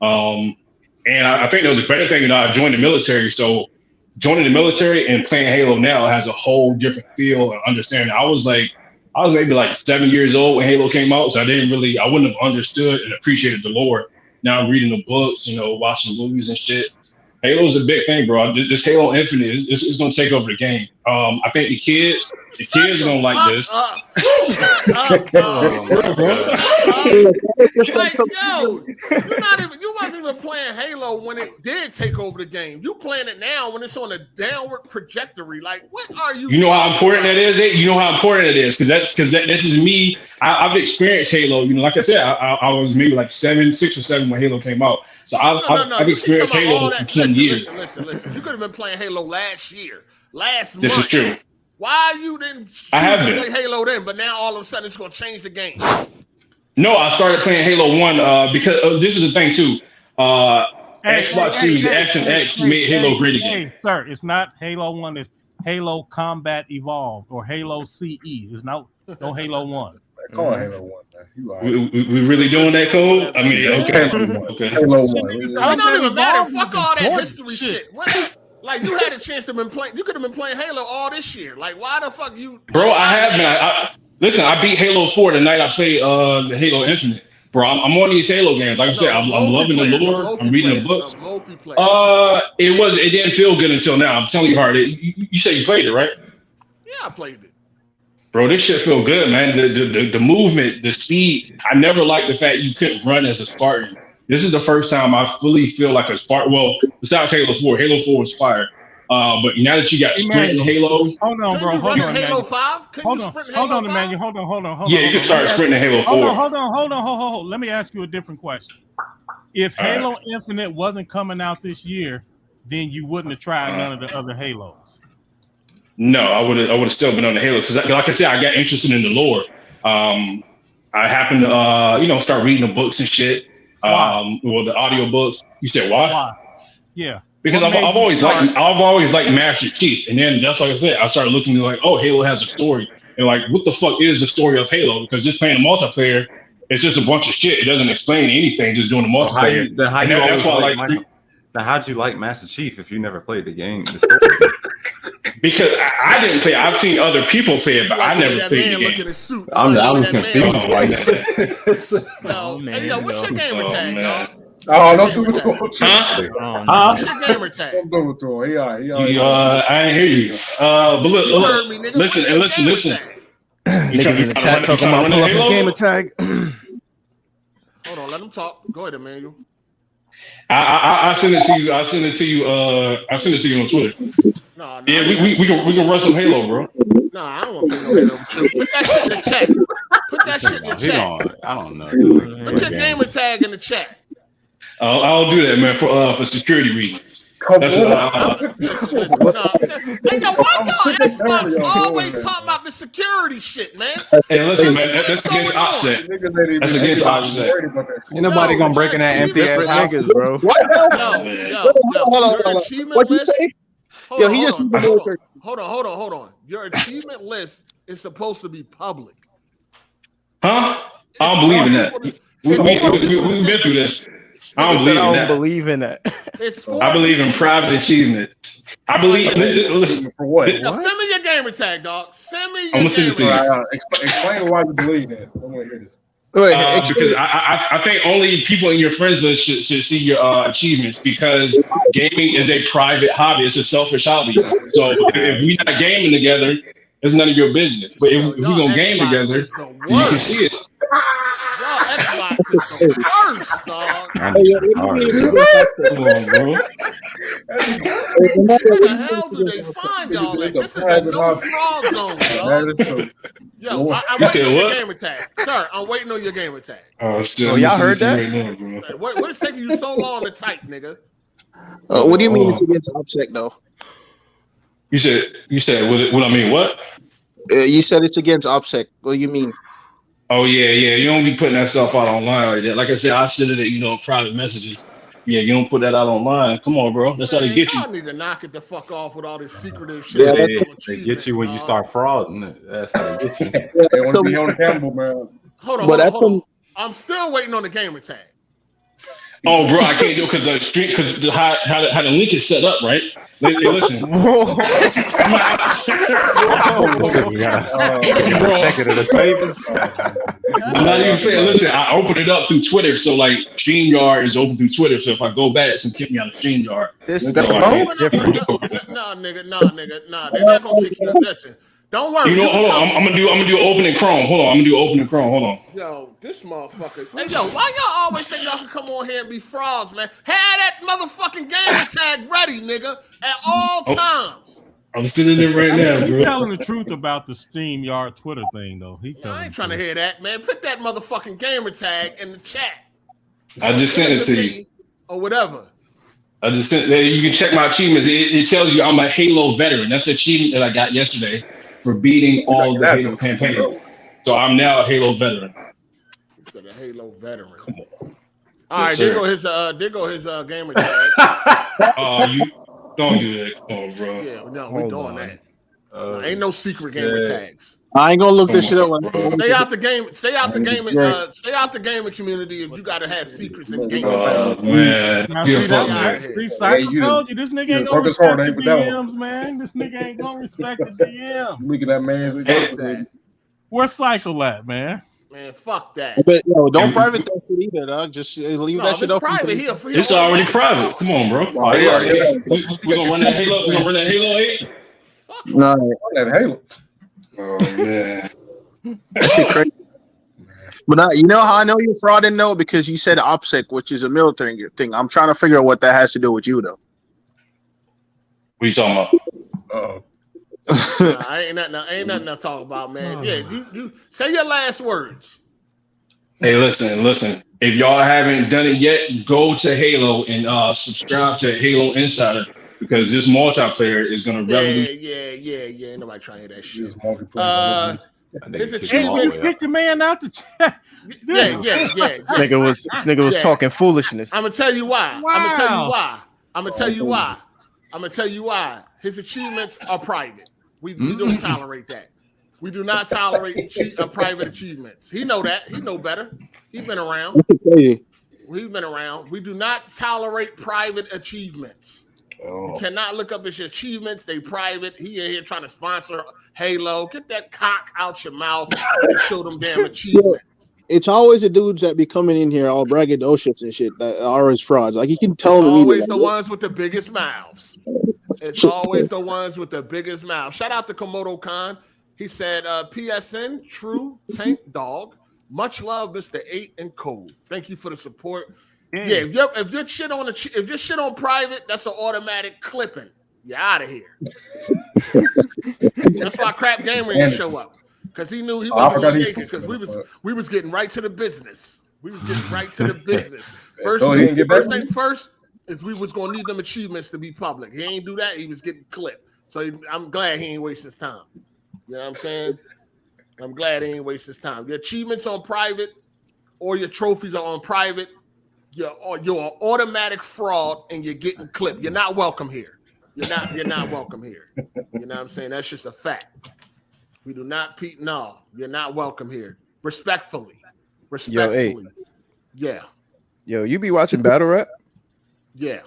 And I think there was a better thing. I joined the military, so joining the military and playing Halo now has a whole different feel and understanding. I was maybe like 7 years old when Halo came out, so I wouldn't have understood and appreciated the lore. Now I'm reading the books, watching movies and shit. Halo's a big thing, bro. This Halo Infinite is going to take over the game. I think the kids are going to like this. Like, yo, you wasn't even playing Halo when it did take over the game. You playing it now when it's on a downward trajectory. Like, what are you? You know how important that is? You know how important it is because this is me. I've experienced Halo. Like I said, I was maybe like 6 or 7 when Halo came out. So I've experienced Halo for 20 years. Listen. You could have been playing Halo last month. This is true. Why you didn't play Halo then, but now all of a sudden it's going to change the game? No, I started playing Halo 1 because this is the thing too. Xbox Series X and X made Halo great again. Hey, sir, it's not Halo 1. It's Halo Combat Evolved or Halo CE. It's no Halo 1. Call it Halo 1, man. You are. We really doing that, Cole? I mean, okay. Halo 1. It don't even matter. Fuck all that history shit. What? Like, you had a chance to been playing. You could have been playing Halo all this year. Like, why the fuck you? Bro, I have been. Listen, I beat Halo 4 the night I played the Halo Infinite. Bro, I'm on these Halo games. Like I said, I'm loving the lore. I'm reading the books. It didn't feel good until now. I'm telling you, Hard. You said you played it, right? Yeah, I played it. Bro, this shit feel good, man. The movement, the speed. I never liked the fact you couldn't run as a Spartan. This is the first time I fully feel like a Spartan. Well, besides Halo 4. Halo 4 was fire. But now that you got sprint in Halo. Hold on, bro. Hold on, Halo 5? Hold on, Emmanuel. Hold on. Yeah, you can start sprinting in Halo 4. Hold on. Let me ask you a different question. If Halo Infinite wasn't coming out this year, then you wouldn't have tried none of the other Halos. No, I would have still been on the Halo because, like I said, I got interested in the lore. I happened to, start reading the books and shit. The audio books. You said why? Why? Yeah. Because I've always liked Master Chief, and then just like I said, I started looking like, oh, Halo has a story, and like, what the fuck is the story of Halo? Because just playing the multiplayer, it's just a bunch of shit. It doesn't explain anything. Just doing the multiplayer. How'd you like Master Chief if you never played the game? Because I didn't play. I've seen other people play it, but I never played the game. I'm confused. Hey, yo, what's your gamer tag, dog? Oh, don't do it to him. What's your gamer tag? Don't do it to him. I ain't hear you. But look, listen. Niggas in the chat talking about pull up his gamer tag. Hold on, let him talk. Go ahead, Emmanuel. I send it to you. I send it to you on Twitter. No, yeah, we can run some Halo, bro. No, I don't want to play no Halo. Put that shit in the chat. I don't know. Put your gamer tag in the chat. I'll do that, man, for security reasons. Hey, yo, why y'all Xbox always talk about the security shit, man? Hey, listen, man, that's against offset. That's against offset. Ain't nobody gonna break in that empty ass house, bro. What you say? Yo, he just hold on. Your achievement list is supposed to be public. Huh? I don't believe in that. We've been through this. I don't believe in that. I believe in private achievements. I believe. Listen, for what? Send me your gamer tag, dog. Send me your gamer tag. Explain why you believe that. I want to hear this. Because I think only people in your friends list should see your achievements, because gaming is a private hobby. It's a selfish hobby. So if we're not gaming together, it's none of your business. But if we're going to game together, you can see it. Xbox is the worst, dog. Come on, bro. Where the hell do they find y'all? Like, this is a no fraud zone, dog. Yo, I'm waiting on your gamer tag. Sir, I'm waiting on your gamer tag. Oh, y'all heard that? Right now, what is taking you so long to type, nigga? What do you mean it's against OPSEC, though? You said what I mean, what? You said it's against OPSEC. What do you mean? Oh yeah. You don't be putting that stuff out online like that. Like I said, I send it, private messages. Yeah, you don't put that out online. Come on, bro. That's how they get you. I need to knock it the fuck off with all this secretive shit. Yeah, they get you when you start frauding. That's how they get you. They want to be on camera, man. Hold on. I'm still waiting on the gamer tag. Oh, bro, I can't do it because how the link is set up, right? Listen. Check it at the savings. I'm not even playing. Listen, I opened it up through Twitter, so like StreamYard is open through Twitter. So if I go back, it's gonna kick me out of StreamYard. This is different. Nah, nigga. They're not gonna kick you out. Listen. Don't worry. Hold on. I'm gonna do opening Chrome. Hold on. Yo, this motherfucker. Hey, yo, why y'all always think y'all can come on here and be frauds, man? Have that motherfucking gamer tag ready, nigga, at all times. I'm sitting there right now, bro. He's telling the truth about the StreamYard Twitter thing, though. I ain't trying to hear that, man. Put that motherfucking gamer tag in the chat. I just sent it to you. Or whatever. I just sent it. You can check my achievements. It tells you I'm a Halo veteran. That's the achievement that I got yesterday for beating all the Halo campaigns. So I'm now a Halo veteran. To the Halo veteran. Come on. All right, Yes, there go his gamer tag. Oh, you don't do that. Come on, bro. Yeah, no, we doing that. Oh, Ain't no secret gamer shit. tags. I ain't gonna look this shit up. Stay out the game. Stay out the gaming community if you gotta have secrets in gaming. Man, Now, you see, fuck that, man. see, Cypher told you this nigga ain't gonna work as hard, respect the ain't with that one. DMs, man. This nigga ain't gonna respect the DM. Look at that man's. Fuck that. Where's Cycle at, man? Man, fuck that. But yo, don't private that shit either, dog. Just leave No, that if shit it's up. private here. It's already private. Come on, bro. Oh, yeah, yeah. We gonna run that Halo. We gonna run that Halo 8. No, That Halo. Oh man. that shit crazy. But you know how I know you're frauding though? Because you said OPSEC, which is a military thing. I'm trying to figure out what that has to do with you though. What you talking about? Ain't nothing to talk about, man. Yeah, you say your last words. Hey, listen. If y'all haven't done it yet, go to Halo and subscribe to Halo Insider because this multiplayer is gonna revolutionize. Yeah. Ain't nobody trying to hear that shit. His multiplayer. His Hey, you achievement. kicked the man out the chat. Yeah. This nigga was talking foolishness. I'm gonna tell you why. Wow. I'm gonna tell you why. His achievements are private. We don't tolerate that. We do not tolerate private achievements. He know that. He know better. He's been around. We've been around. We do not tolerate private achievements. You cannot look up his achievements. They private. He in here trying to sponsor Halo. Get that cock out your mouth and show them damn achievements. It's always the dudes that be coming in here all braggadocious and shit that are as frauds. Like you can tell It's them. always the ones with the biggest mouths. It's always the ones with the biggest mouth. Shout out to Komodo Khan. He said, PSN, true tank dog. Much love, Mr. 8 and Code. Thank you for the support. Yeah, if your shit on private, that's an automatic clipping. You're out of here. That's why Crap Gamer didn't show up. Because he knew he wasn't going to take it. Because we was getting right to the business. First thing first is we was gonna need them achievements to be public. He ain't do that. He was getting clipped. So I'm glad he ain't waste his time. You know what I'm saying? I'm glad he ain't waste his time. Your achievements on private or your trophies are on private. You're an automatic fraud and you're getting clipped. You're not welcome here. You're not welcome here. You know what I'm saying? That's just a fact. We do not no, you're not welcome here. Respectfully. Yo, hey. Yeah. Yo, you be watching battle rap? Yeah.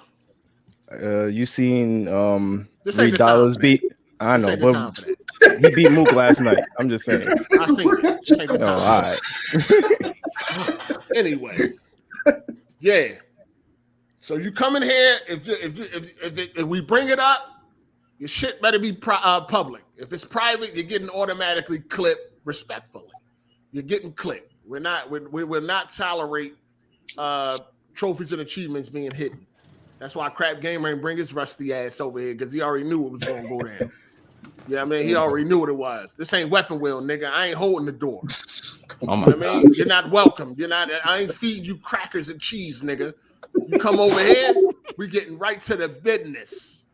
You seen $3 beat? I know, but he beat Mook last night. I'm just saying. I seen it. All right. Anyway, yeah. So you come in here. If we bring it up, your shit better be public. If it's private, you're getting automatically clipped. Respectfully, you're getting clipped. We will not tolerate trophies and achievements being hidden. That's why Crap Gamer ain't bring his rusty ass over here because he already knew it was going to go down. Yeah, I mean, he already knew what it was. This ain't Weapon Wheel, nigga. I ain't holding the door. Oh my God. You're not welcome. I ain't feeding you crackers and cheese, nigga. You come over here, we getting right to the business.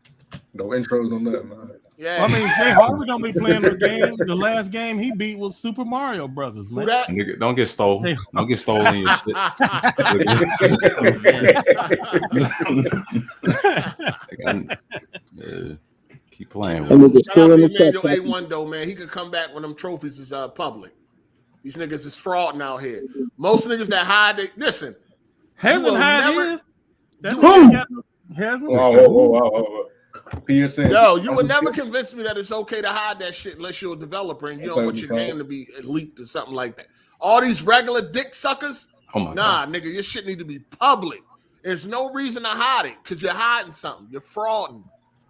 No intros on that, man. Yeah. I mean, Jay Harvey don't be playing the game. The last game he beat was Super Mario Brothers, man. Nigga, don't get stolen. Don't get stolen your shit. Keep playing. Shout out to Emmanuel A1 though, man. He could come back when them trophies is public. These niggas is frauding out here. Most niggas that hide, listen. Hasn't hide his? Hasn't? Whoa. PSN. Yo, you would never convince me that it's okay to hide that shit unless you're a developer and you don't want your game to be leaked or something like that. All these regular dick suckers, God. Nigga, your shit need to be public. There's no reason to hide it because you're hiding something. You're frauding.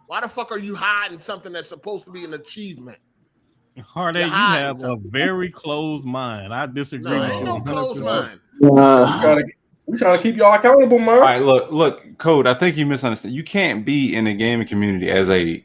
Why the fuck are you hiding something that's supposed to be an achievement? Hard 8, you have a very closed mind. I disagree. No, ain't no closed mind. We trying to keep y'all accountable, man. All right, look, Code. I think you misunderstand. You can't be in the gaming community as a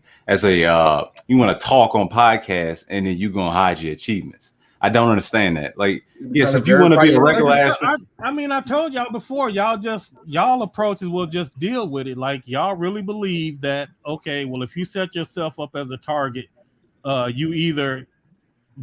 you want to talk on podcasts and then you gonna hide your achievements. I don't understand that. Like, yes, if you want to be a regular ass, I mean, I told y'all before. Y'all approaches will just deal with it. Like y'all really believe that. Okay, well, if you set yourself up as a target, you either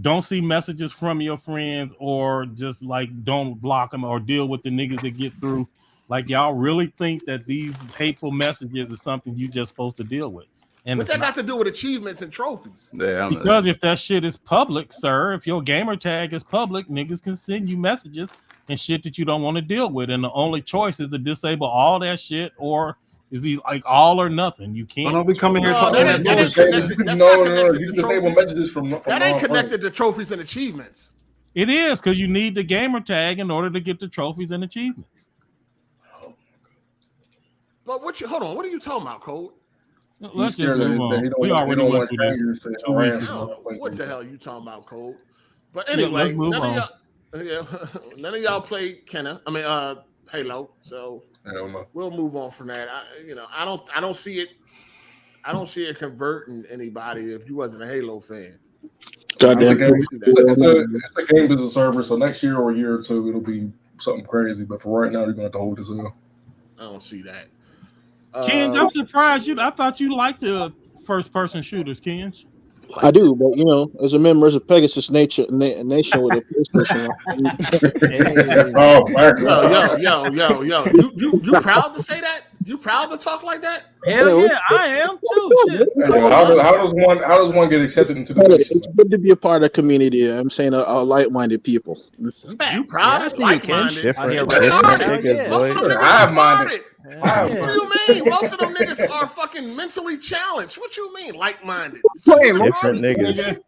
don't see messages from your friends, or just like don't block them or deal with the niggas that get through. Like, y'all really think that these hateful messages is something you just supposed to deal with? And what that got to do with achievements and trophies? Yeah, because if that shit is public, sir, if your gamer tag is public, niggas can send you messages and shit that you don't want to deal with. And the only choice is to disable all that shit, or is he like all or nothing? You can't. Don't be coming here talking. No. You can disable messages from that ain't connected to trophies and achievements. It is, because you need the gamer tag in order to get the trophies and achievements. But hold on, what are you talking about, Code? Let's just move on. We already went through this 2 weeks ago. What the hell are you talking about, Code? But anyway, none of y'all played Halo, so we'll move on from that. I don't see it. I don't see it converting anybody if you wasn't a Halo fan. It's a game business server, so next year or a year or two it'll be something crazy. But for right now, you're gonna have to hold this up. I don't see that. Kenj, I'm surprised I thought you liked the first-person shooters, Kenj. I do, but as a member of Pegasus Nation with a PlayStation. Yo, you proud to say that? You proud to talk like that? Hell yeah, I am too. Shit. How does one get accepted into the nation? It's good to be a part of the community. I'm saying a like-minded people. You proud of like-minded? I have minded. What do you mean? Most of them niggas are fucking mentally challenged. What you mean, like-minded? Different niggas.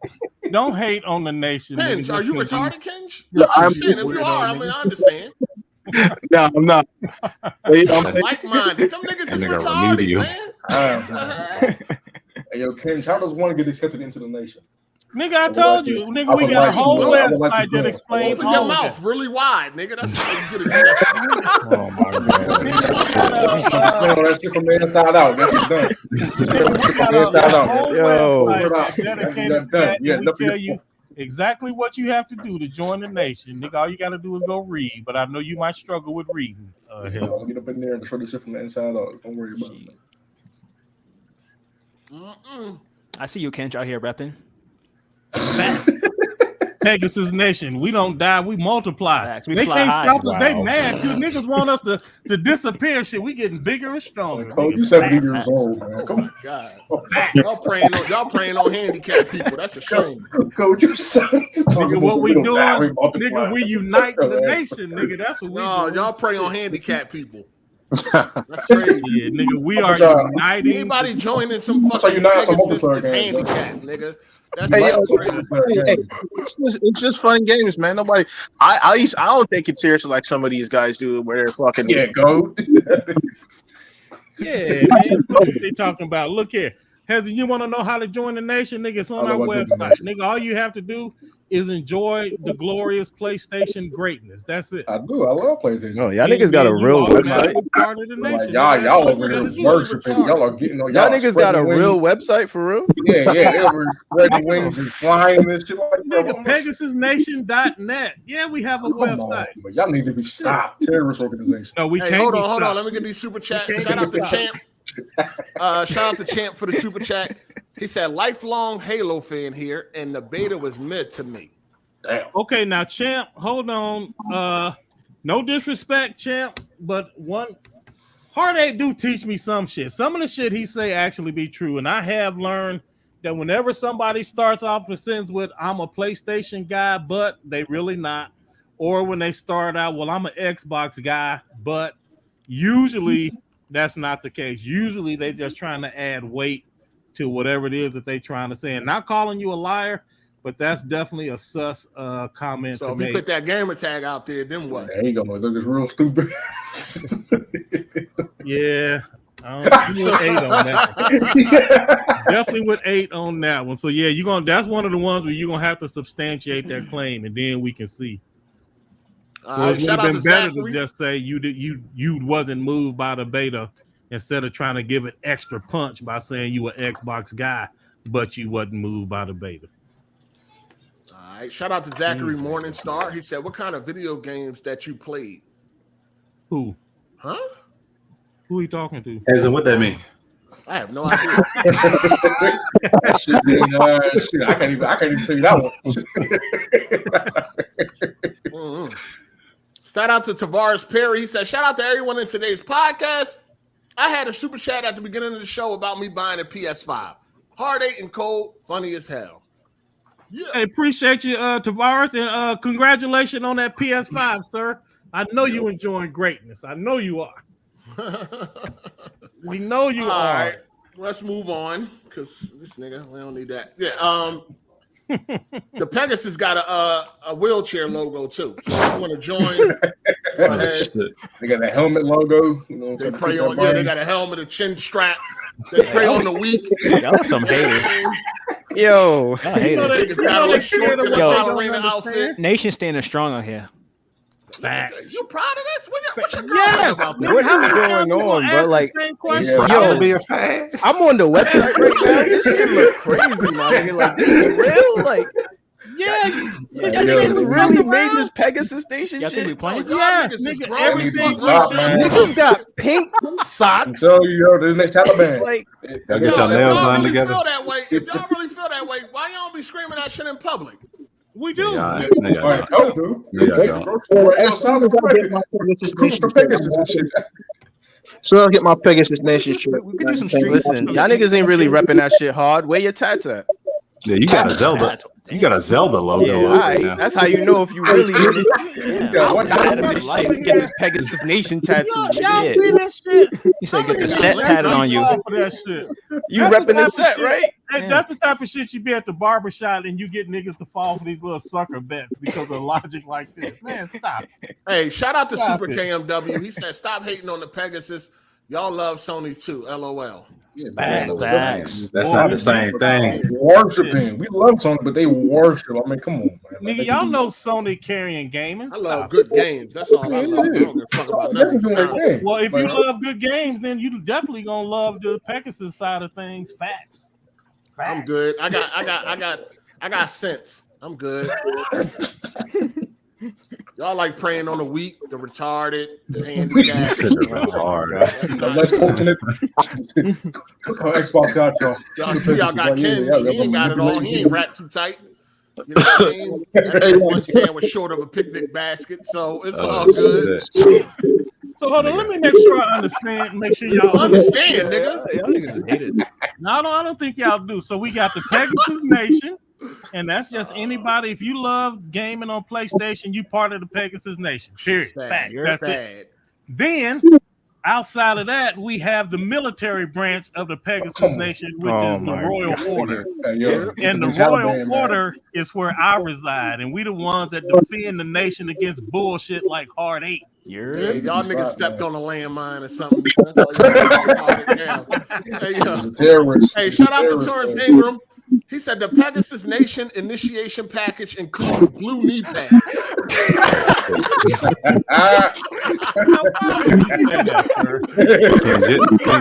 Don't hate on the nation. Kenj, are you retarded, Kenj? No, I'm saying if you are, I understand. No, I'm not. Like-minded. Them niggas is retarded, man. Hey, yo, Kenj, how does one get accepted into the nation? Nigga, I told you, nigga, we got a whole website that explains Open all your of mouth this. really wide, nigga. That's how you get accepted. Oh my god. Explain all that shit from the inside out. That's done. From the inside out. We tell you exactly what you have to do to join the nation. Nigga, all you got to do is go read. But I know you might struggle with reading. I'll get up in there and show this shit from the inside out. Don't worry about it. I see you, Kenj, out here repping. Pegasus Nation, we don't die, we multiply. We they can't high. stop us. They mad because niggas want us to disappear. Shit, we getting bigger and stronger. Oh, you 70 years old, man. Come on. God. Y'all praying on handicapped people. That's a shame. Coach, you 70. Nigga, what we doing? Nigga, we unite the nation. Nigga, that's what we doing. Y'all pray on handicapped people. That's crazy. Yeah, nigga, we are uniting. Anybody joining some fucking Pegasus is handicapped, nigga. It's just fun games, man. Nobody, I don't take it seriously like some of these guys do, where they're fucking go. Yeah, man, what they talking about? Look here, Heather, you want to know how to join the nation, nigga? It's on our website, nigga. All you have to do is enjoy the glorious PlayStation greatness. That's it. I do. I love PlayStation. No, y'all niggas got a real website. Part of the nation. Y'all over there worshiping. Y'all are getting on. Y'all niggas got a real website for real? Yeah. They were spreading wings and flying and shit like that. Nigga, PegasusNation.net. Yeah, we have a website. But y'all need to be stopped. Terrorist organization. No, we can't. Hold on. Let me get these super chats. Shout out to Champ. Shout out to Champ for the super chat. He said, lifelong Halo fan here, and the beta was mid to me. Damn. Okay, now, Champ, hold on. No disrespect, Champ, but Hard8 do teach me some shit. Some of the shit he say actually be true, and I have learned that whenever somebody starts off the sentence with, I'm a PlayStation guy, but they really not, or when they start out, well, I'm an Xbox guy, but usually that's not the case. Usually they just trying to add weight to whatever it is that they trying to say. And not calling you a liar, but that's definitely a sus comment. So if you put that gamer tag out there, then what? There you go. Look, it's real stupid. Yeah. With 8 on that one. Definitely with 8 on that one. So yeah, that's one of the ones where you're gonna have to substantiate that claim, and then we can see. So it would have been better to just say you wasn't moved by the beta, instead of trying to give it extra punch by saying you an Xbox guy, but you wasn't moved by the beta. All right. Shout out to Zachary Morningstar. He said, what kind of video games that you played? Who? Huh? Who he talking to? As in what that mean? I have no idea. That shit, shit, I can't even tell you that one. Shout out to Tavares Perry. He said, shout out to everyone in today's podcast. I had a super chat at the beginning of the show about me buying a PS5. Hard 8 and cold, funny as hell. Yeah. Hey, appreciate you, Tavares, and congratulations on that PS5, sir. I know you enjoying greatness. I know you are. We know you are. All right, let's move on because this nigga, we don't need that. Yeah. The Pegasus got a wheelchair logo too. So if you want to join, go ahead. They got a helmet logo. You know, they pray on. Yeah, they got a helmet, a chin strap. They pray on the weak. Y'all some haters. Yo, Nation standing strong on here. Facts. You proud of this? What you about this? What is going on, bro? Like, yo, be a fan. I'm on the website right now. This shit look crazy, man. Like, this is real. Like, niggas really made this Pegasus Station shit. Think we playing? Yes, nigga. Everything. Niggas got pink socks. So yo, the next Taliban. Like, y'all get your nails done together. If y'all really feel that way, why y'all be screaming that shit in public? We do. So I'll get my Pegasus Nation shit. We could do some street. Listen, y'all niggas ain't really repping that shit hard. Where your tats at? Yeah, you got a Zelda. You got a Zelda logo. Yeah, all right. That's how you know if you really get this Pegasus Nation tattoo. Y'all see that shit? You said get the set tatted on you. You repping the set, right? Hey, that's the type of shit you be at the barbershop and you get niggas to fall for these little sucker bets because of logic like this. Man, stop. Hey, shout out to Super KMW. He said, stop hating on the Pegasus. Y'all love Sony too. LOL. Yeah, Facts. That's not the same thing. Worshiping. We love Sony, but they worship. I mean, come on, man. Nigga, y'all know Sony carrying gaming. I love good games. That's all I love. I don't give a fuck about nothing. Well, if you love good games, then you definitely gonna love the Pegasus side of things. Facts. I'm good. I got sense. I'm good. Y'all like preying on the weak, the retarded, the handicapped. The less fortunate. Xbox got y'all got Ken. He ain't got it all. He ain't wrapped too tight. You know what I mean? That one sandwich short of a picnic basket, so it's all good. So hold on, let me make sure I understand. Make sure y'all understand, nigga. Y'all niggas is haters. No, I don't think y'all do. So we got the Pegasus Nation, and that's just anybody. If you love gaming on PlayStation, you part of the Pegasus Nation. Period. Fact. That's it. Then outside of that, we have the military branch of the Pegasus Nation, which is the Royal Order. And the Royal Order is where I reside, and we the ones that defend the nation against bullshit like Hard 8. Y'all niggas stepped on a landmine or something. Hey, shout out to Torrance Ingram. He said the Pegasus Nation initiation package includes blue knee pads.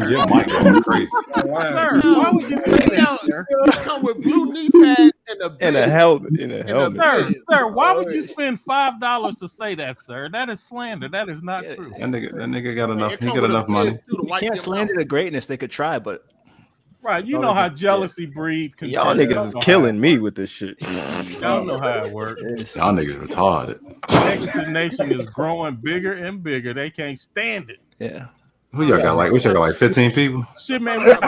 Jim might go crazy. Sir, why would you say that? Come with blue knee pads and a helmet. Sir, why would you spend $5 to say that, sir? That is slander. That is not true. That nigga got enough. He got enough money. You can't slander the greatness. They could try, but. Right, you know how jealousy breeds. Y'all niggas is killing me with this shit. Y'all know how it works. Y'all niggas retarded. Pegasus Nation is growing bigger and bigger. They can't stand it. Yeah. Who y'all got like? We y'all got like 15 people. Shit, man. We had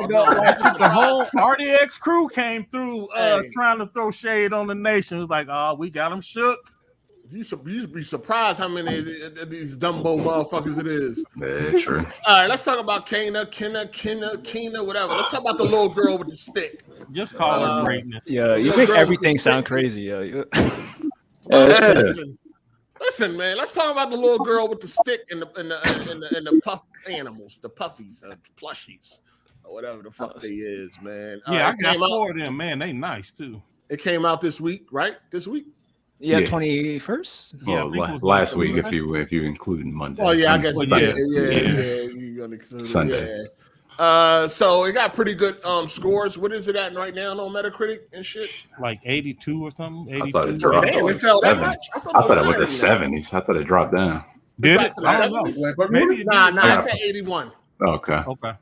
the whole RDX crew came through trying to throw shade on the nation. It was like, oh, we got them shook. You should be surprised how many of these Dumbo motherfuckers it is. Yeah, true. All right, let's talk about Kena, whatever. Let's talk about the little girl with the stick. Just call her greatness. Yeah, you make everything sound crazy. Yeah. Listen, man. Let's talk about the little girl with the stick and the puff animals, the puffies, plushies, or whatever the fuck they is, man. Yeah, I got 4 of them, man. They nice too. It came out this week, right? This week. Yeah, 21st. Yeah, last week if you include Monday. Oh yeah, I guess. Yeah. You're gonna include Sunday. Yeah. So it got pretty good scores. What is it at right now on Metacritic and shit? Like 82 or something. 82. I thought it dropped. I thought it went to 70s. I thought it dropped down. Did back it? to the I don't know. 70s. Maybe it Nah, did. I said 81. Okay. Okay.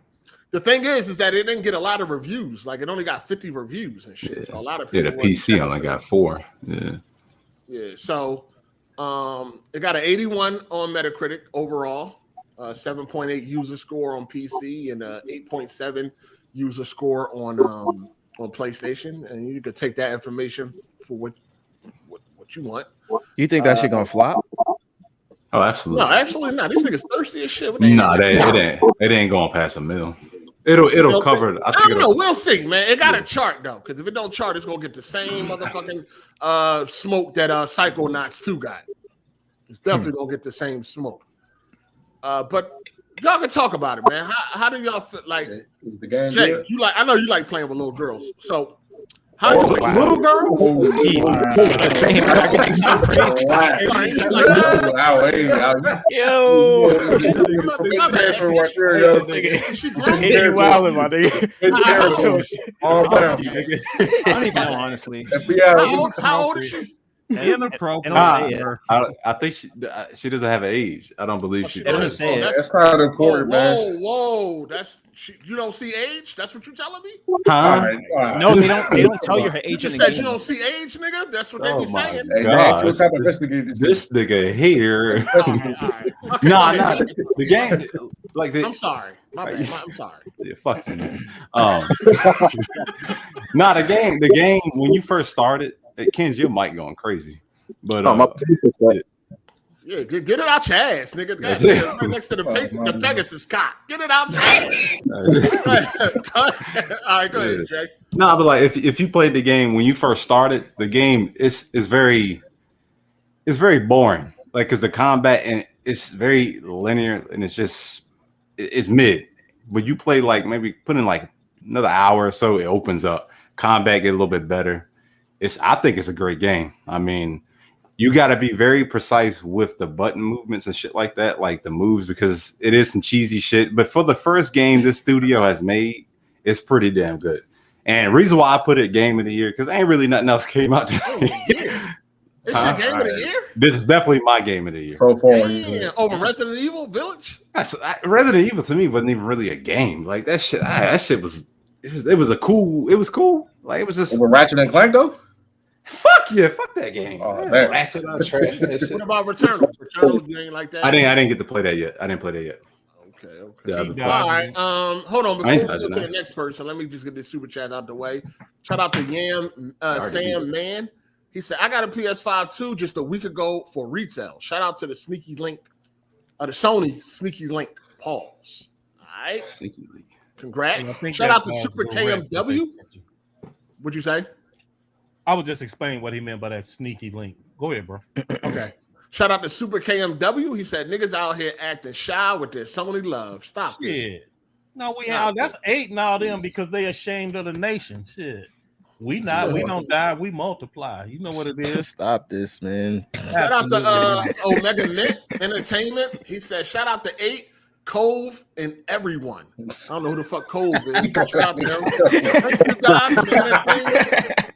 The thing is that it didn't get a lot of reviews. Like it only got 50 reviews and shit. So a lot of Yeah, people. the PC only got 4. Yeah. Yeah. So it got an 81 on Metacritic overall, 7.8 user score on PC, and 8.7 user score on PlayStation. And you could take that information for what you want. You think that shit gonna flop? Oh, absolutely. No, absolutely not. These niggas thirsty as shit. Nah, it ain't going past $1 million. It'll cover. I don't know. We'll see, man. It got a chart though, because if it don't chart, it's gonna get the same motherfucking smoke that Psychonauts 2 got. It's definitely gonna get the same smoke. But y'all can talk about it, man. How do y'all feel? Like the game, Jay, you like? I know you like playing with little girls. So how you like little girls? I don't even know, honestly. How old is she? I think she doesn't have an age. I don't believe she doesn't say it. That's not important, man. Whoa! You don't see age? That's what you telling me? Huh? No, they don't tell you her age. You just said you don't see age, nigga. That's what they be saying. This nigga here. Nah. The game, like I'm sorry. My bad. I'm sorry. Yeah, fuck you, man. Nah, the game when you first started. Ken's your mic going crazy, but yeah, get it out your ass, nigga. That's right next to the Pegasus cock. Get it out your ass. All right, go ahead, Jay. No, but like if you played the game when you first started, the game is very boring. Like because the combat and it's very linear and it's mid. But you play like maybe put in like another hour or so, it opens up. Combat get a little bit better. I think it's a great game. I mean, you got to be very precise with the button movements and shit like that, like the moves, because it is some cheesy shit. But for the first game this studio has made, it's pretty damn good. And the reason why I put it game of the year, because ain't really nothing else came out today. It's your game of the year? This is definitely my game of the year. Over Resident Evil Village? Resident Evil to me wasn't even really a game. Like that shit was cool. Like it was just over Ratchet and Clank though. Fuck yeah, fuck that game. Oh, Ratchet, trash that shit. What about Returnal? Returnal, you ain't like that? I didn't get to play that yet. Okay. All right. Hold on. Before we go to the next person, let me just get this super chat out the way. Shout out to Sam Man. He said, I got a PS5 too just a week ago for retail. Shout out to the sneaky link, the Sony sneaky link. Pause. All right. Sneaky link. Congrats. Shout out to Super KMW. What'd you say? I was just explaining what he meant by that sneaky link. Go ahead, bro. Okay. Shout out to Super KMW. He said niggas out here acting shy with their Sony love. Stop this. No, that's 8 now them because they ashamed of the nation. Shit. We don't die, we multiply. You know what it is. Stop this, man. Shout out to Omega Net Entertainment. He said, shout out to 8, Cove, and everyone. I don't know who the fuck Cove is. Shout out to them. Thank you guys for entertainment.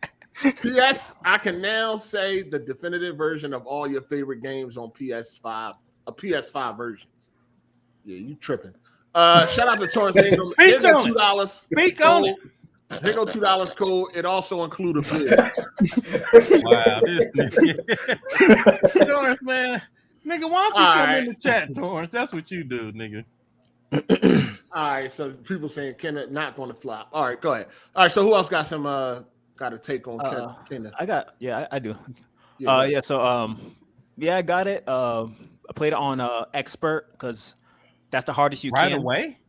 P.S. I can now say the definitive version of all your favorite games on PS5, PS5 versions. Yeah, you tripping. Shout out to Torrance Ingram. Here's a $2. Speak on it. Here go $2 code. It also includes a bill. Wow, this nigga. Torrance, man. Nigga, why don't you come in the chat, Torrance? That's what you do, nigga. All right, so people saying Kenneth not going to flop. All right, go ahead. All right, so who else got some got a take on Kenneth? I do. I got it. I played it on expert because that's the hardest you can. Right away?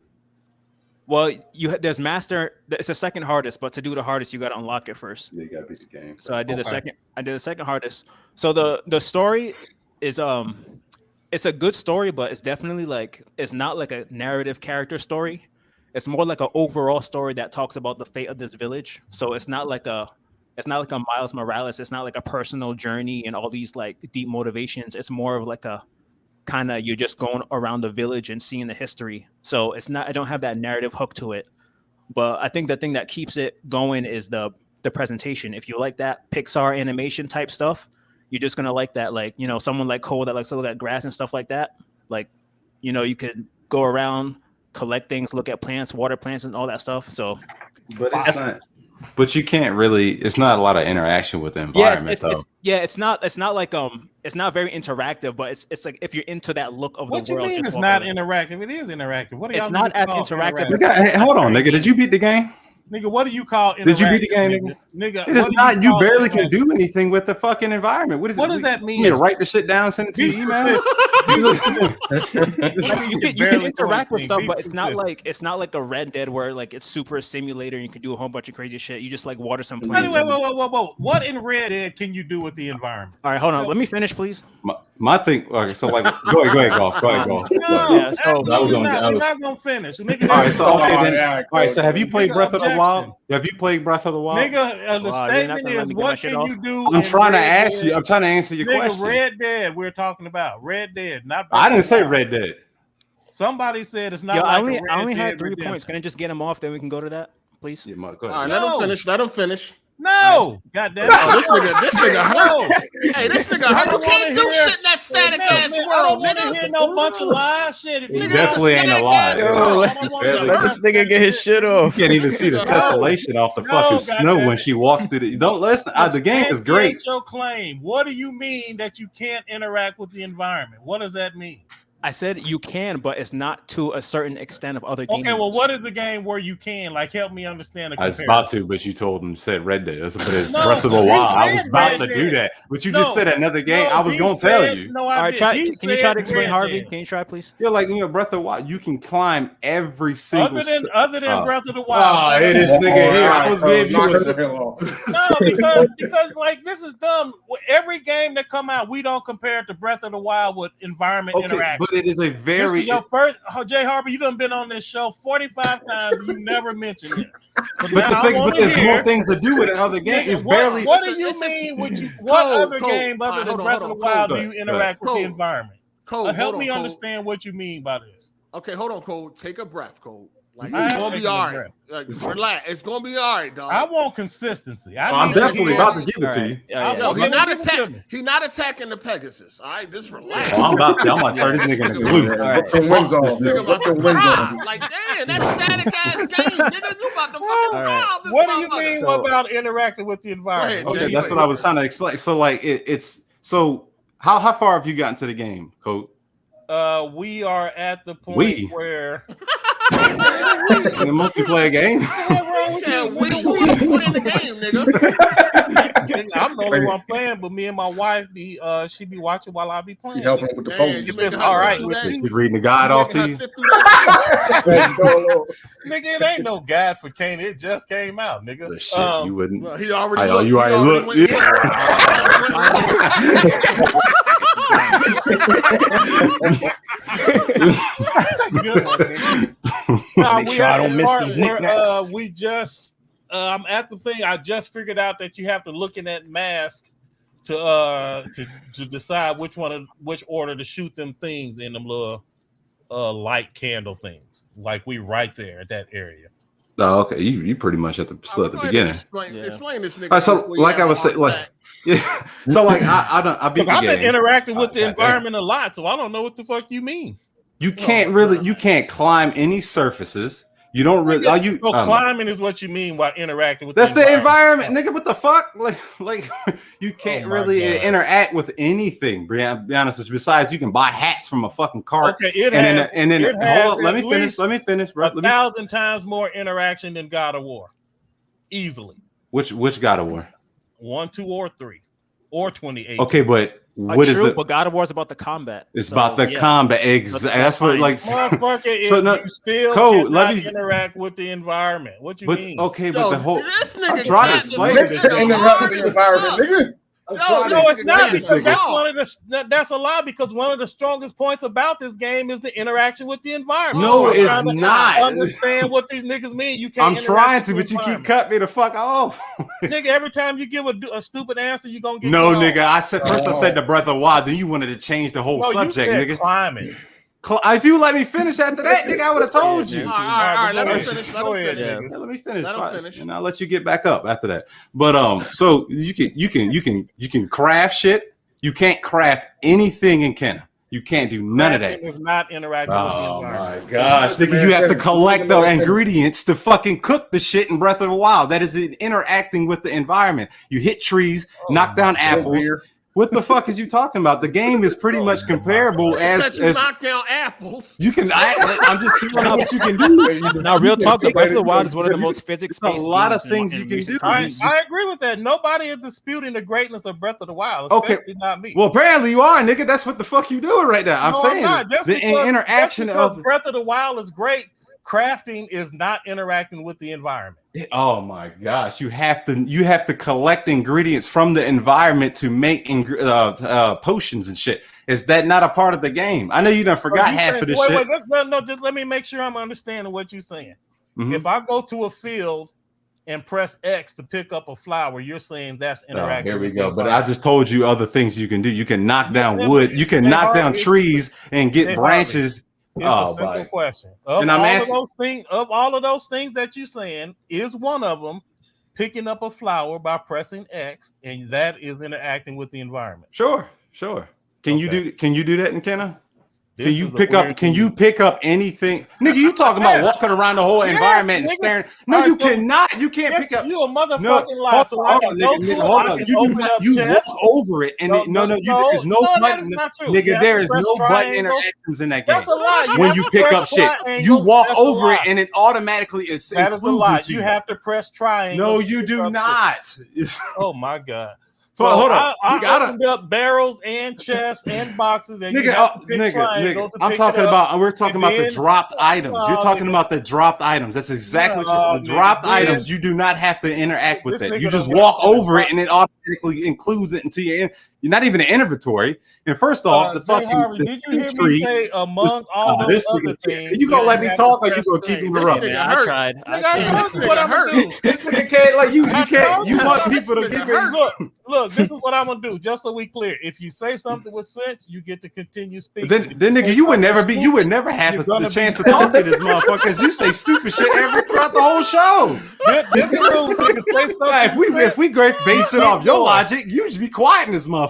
Well, there's master. It's the second hardest, but to do the hardest, you got to unlock it first. Yeah, you got to beat the game. So I did the second. I did the second hardest. So the story is it's a good story, but it's definitely it's not like a narrative character story. It's more like an overall story that talks about the fate of this village. So it's not like a Miles Morales. It's not like a personal journey and all these deep motivations. It's more of like a kind of you're just going around the village and seeing the history. So it's not. I don't have that narrative hook to it. But I think the thing that keeps it going is the presentation. If you like that Pixar animation type stuff, you're just gonna like that, like, you know, someone like Cole that likes to look at grass and stuff like that. Like, you know, you could go around, collect things, look at plants, water plants, and all that stuff. So, but it's not. But you can't really. It's not a lot of interaction with the environment. It's not like it's not very interactive. But it's like if you're into that look of what the world. What you mean it's not interactive? It is interactive. What are y'all? It's not as interactive. Hey, hold on, nigga. Did you beat the game? Nigga, what do you call interactive? Did you beat the game, nigga? It is not. You barely can do anything with the fucking environment. What does that mean? You mean to write the shit down, send it to your email? You can interact with stuff, but it's not like a Red Dead where like it's super simulator and you can do a whole bunch of crazy shit. You just like water some plants. Whoa. What in Red Dead can you do with the environment? All right, hold on. Let me finish, please. My thing. Okay, so like, go ahead, golf. No, yeah, so you're not gonna finish. All right, so all right. So have you played Breath of the Wild? Have you played Breath of the Wild? Nigga, the statement is, what can you do? I'm trying to ask you. I'm trying to answer your question. Red Dead, we're talking about Red Dead, not. I didn't say Red Dead. Somebody said it's not. Yo, like I only had 3 points. Can I just get them off? Then we can go to that, please. Yeah, go ahead. All right, let him finish. No, goddamn. This nigga hurt. Hey, this nigga hurt. You can't do shit in that static ass world, I don't want to hear no bunch of lies shit. It definitely ain't a lie. Let this nigga get his shit off. You can't even see the tessellation off the fucking snow when she walks through the. Don't listen. The game is great. Your claim. What do you mean that you can't interact with the environment? What does that mean? I said you can, but it's not to a certain extent of other games. Okay, well, what is the game where you can? Like, help me understand. I was about to, but you told him said Red Dead. But it's Breath of the Wild. I was about to do that, but you just said another game. I was gonna tell you. No, all right, can you try to explain, Harvey? Can you try, please? Yeah, like Breath of the Wild, you can climb every single. Other than Breath of the Wild. Oh, it is nigga here. I was being No, because like this is dumb. Every game that come out, we don't compare it to Breath of the Wild with environment interaction. But it is a very. This is your first, Jay Harvey. You done been on this show 45 times. You never mentioned it. But there's more things to do with it. Other game is barely. What do you mean? What other game other than Breath of the Wild do you interact with the environment? Help me understand what you mean by this. Okay, hold on, Cole. Take a breath, Cole. Like it's gonna be all right. Like, relax. It's gonna be all right, dog. I want consistency. I'm definitely about to give it to you. No, he's not attacking the Pegasus. All right, just relax. I'm about to turn this nigga into glue. Put the wings on. Put the wings on. Like, damn, that's static ass game, nigga. You about to fucking rob this. What do you mean about interacting with the environment? Okay, that's what I was trying to explain. So, like, it's so how far have you gotten to the game, Coach? We are at the point where in the multiplayer game. We in the game, nigga. I'm the only one playing, but me and my wife she be watching while I be playing. She helping with the post. All right, she's reading the guide off to you. Nigga, it ain't no guide for Kane. It just came out, nigga. The shit, you wouldn't. Well, he already looked. Make sure I don't miss these knickknacks. We just I'm at the thing. I just figured out that you have to look in that mask to decide which order to shoot them things in them little light candle things. Like we right there at that area. Oh, okay. You pretty much at the beginning. Explain this nigga. So, like I was saying, like, yeah. So, like, I beat the game. I've been interacting with the environment a lot, so I don't know what the fuck you mean. You can't climb any surfaces. You don't really. Climbing is what you mean by interacting with. That's the environment, nigga. What the fuck? Like you can't really interact with anything. Brian, be honest with you. Besides, you can buy hats from a fucking cart. Okay, hold on. Let me finish, bro. 1,000 times more interaction than God of War, easily. Which God of War? 1, 2, or 3, or 28. Okay, but. What is but God of War is about the combat. It's about the combat. Exactly. That's what like. Motherfucker, you still cannot interact with the environment. What you mean? Okay, but the whole. This nigga try to explain this. Interact with the environment, nigga. No, it's not because that's a lie because one of the strongest points about this game is the interaction with the environment. No, it's not. Understand what these niggas mean? You can't. I'm trying to, but you keep cutting me the fuck off. Nigga, every time you give a stupid answer, you gonna get. No, nigga. I said the Breath of Wild. Then you wanted to change the whole subject, nigga. Climbing. If you let me finish after that, nigga, I would have told you. All right, let me finish. Let me finish, and I'll let you get back up after that. But so you can craft shit. You can't craft anything in Kenna. You can't do none of that. Is not interacting with the Oh environment. my gosh, nigga, you have to collect the ingredients to fucking cook the shit in Breath of the Wild. That is interacting with the environment. You hit trees, knock down apples. What the fuck is you talking about? The game is pretty much comparable as knock down apples. You can. I'm just telling you what you can do. Now, real talk, the Breath of the Wild is one of the most physics-based. A lot of things you can do. I agree with that. Nobody is disputing the greatness of Breath of the Wild. Okay, not me. Well, apparently you are, nigga. That's what the fuck you doing right now. I'm saying the interaction of Breath of the Wild is great. Crafting is not interacting with the environment. Oh my gosh, you have to collect ingredients from the environment to make potions and shit. Is that not a part of the game? I know you done forgot half of this shit. No, just let me make sure I'm understanding what you're saying. Mm-hmm. If I go to a field and press X to pick up a flower, you're saying that's interacting. Here we go. But I just told you other things you can do. You can knock down wood. You can knock down trees and get branches. It's a simple question. Of all of those things that you're saying, is one of them picking up a flower by pressing X, and that is interacting with the environment? Sure. Can you do that in Kenna? Can you pick up anything? Nigga, you talking about walking around the whole environment and staring. No, you cannot. You can't pick up. You a motherfucking lie. Hold on. You walk over it and there's no button. Nigga, there is no button interactions in that game. That's a lie. When you pick up shit, you walk over it and it automatically includes into you. You have to press triangle. No, you do not. Oh my God. So hold on. I opened up barrels and chests and boxes. And nigga, I'm talking about. We're talking about the dropped items. You're talking about the dropped items. That's exactly what the dropped items. You do not have to interact with it. You just walk over it, and it automatically includes it into your. You're not even an inventory. And first off, the fucking did you hear me say among all those other things? You gonna let me talk, or you gonna keep me interrupting? I tried. What I'm gonna do. This nigga can't like you. You can't. You want people to get hurt. Look, this is what I'm gonna do. Just so we clear, if you say something with sense, you get to continue speaking. Then nigga, you would never have the chance to talk to this motherfucker because you say stupid shit throughout the whole show. If we base it off your logic, you should be quiet in this motherfucker.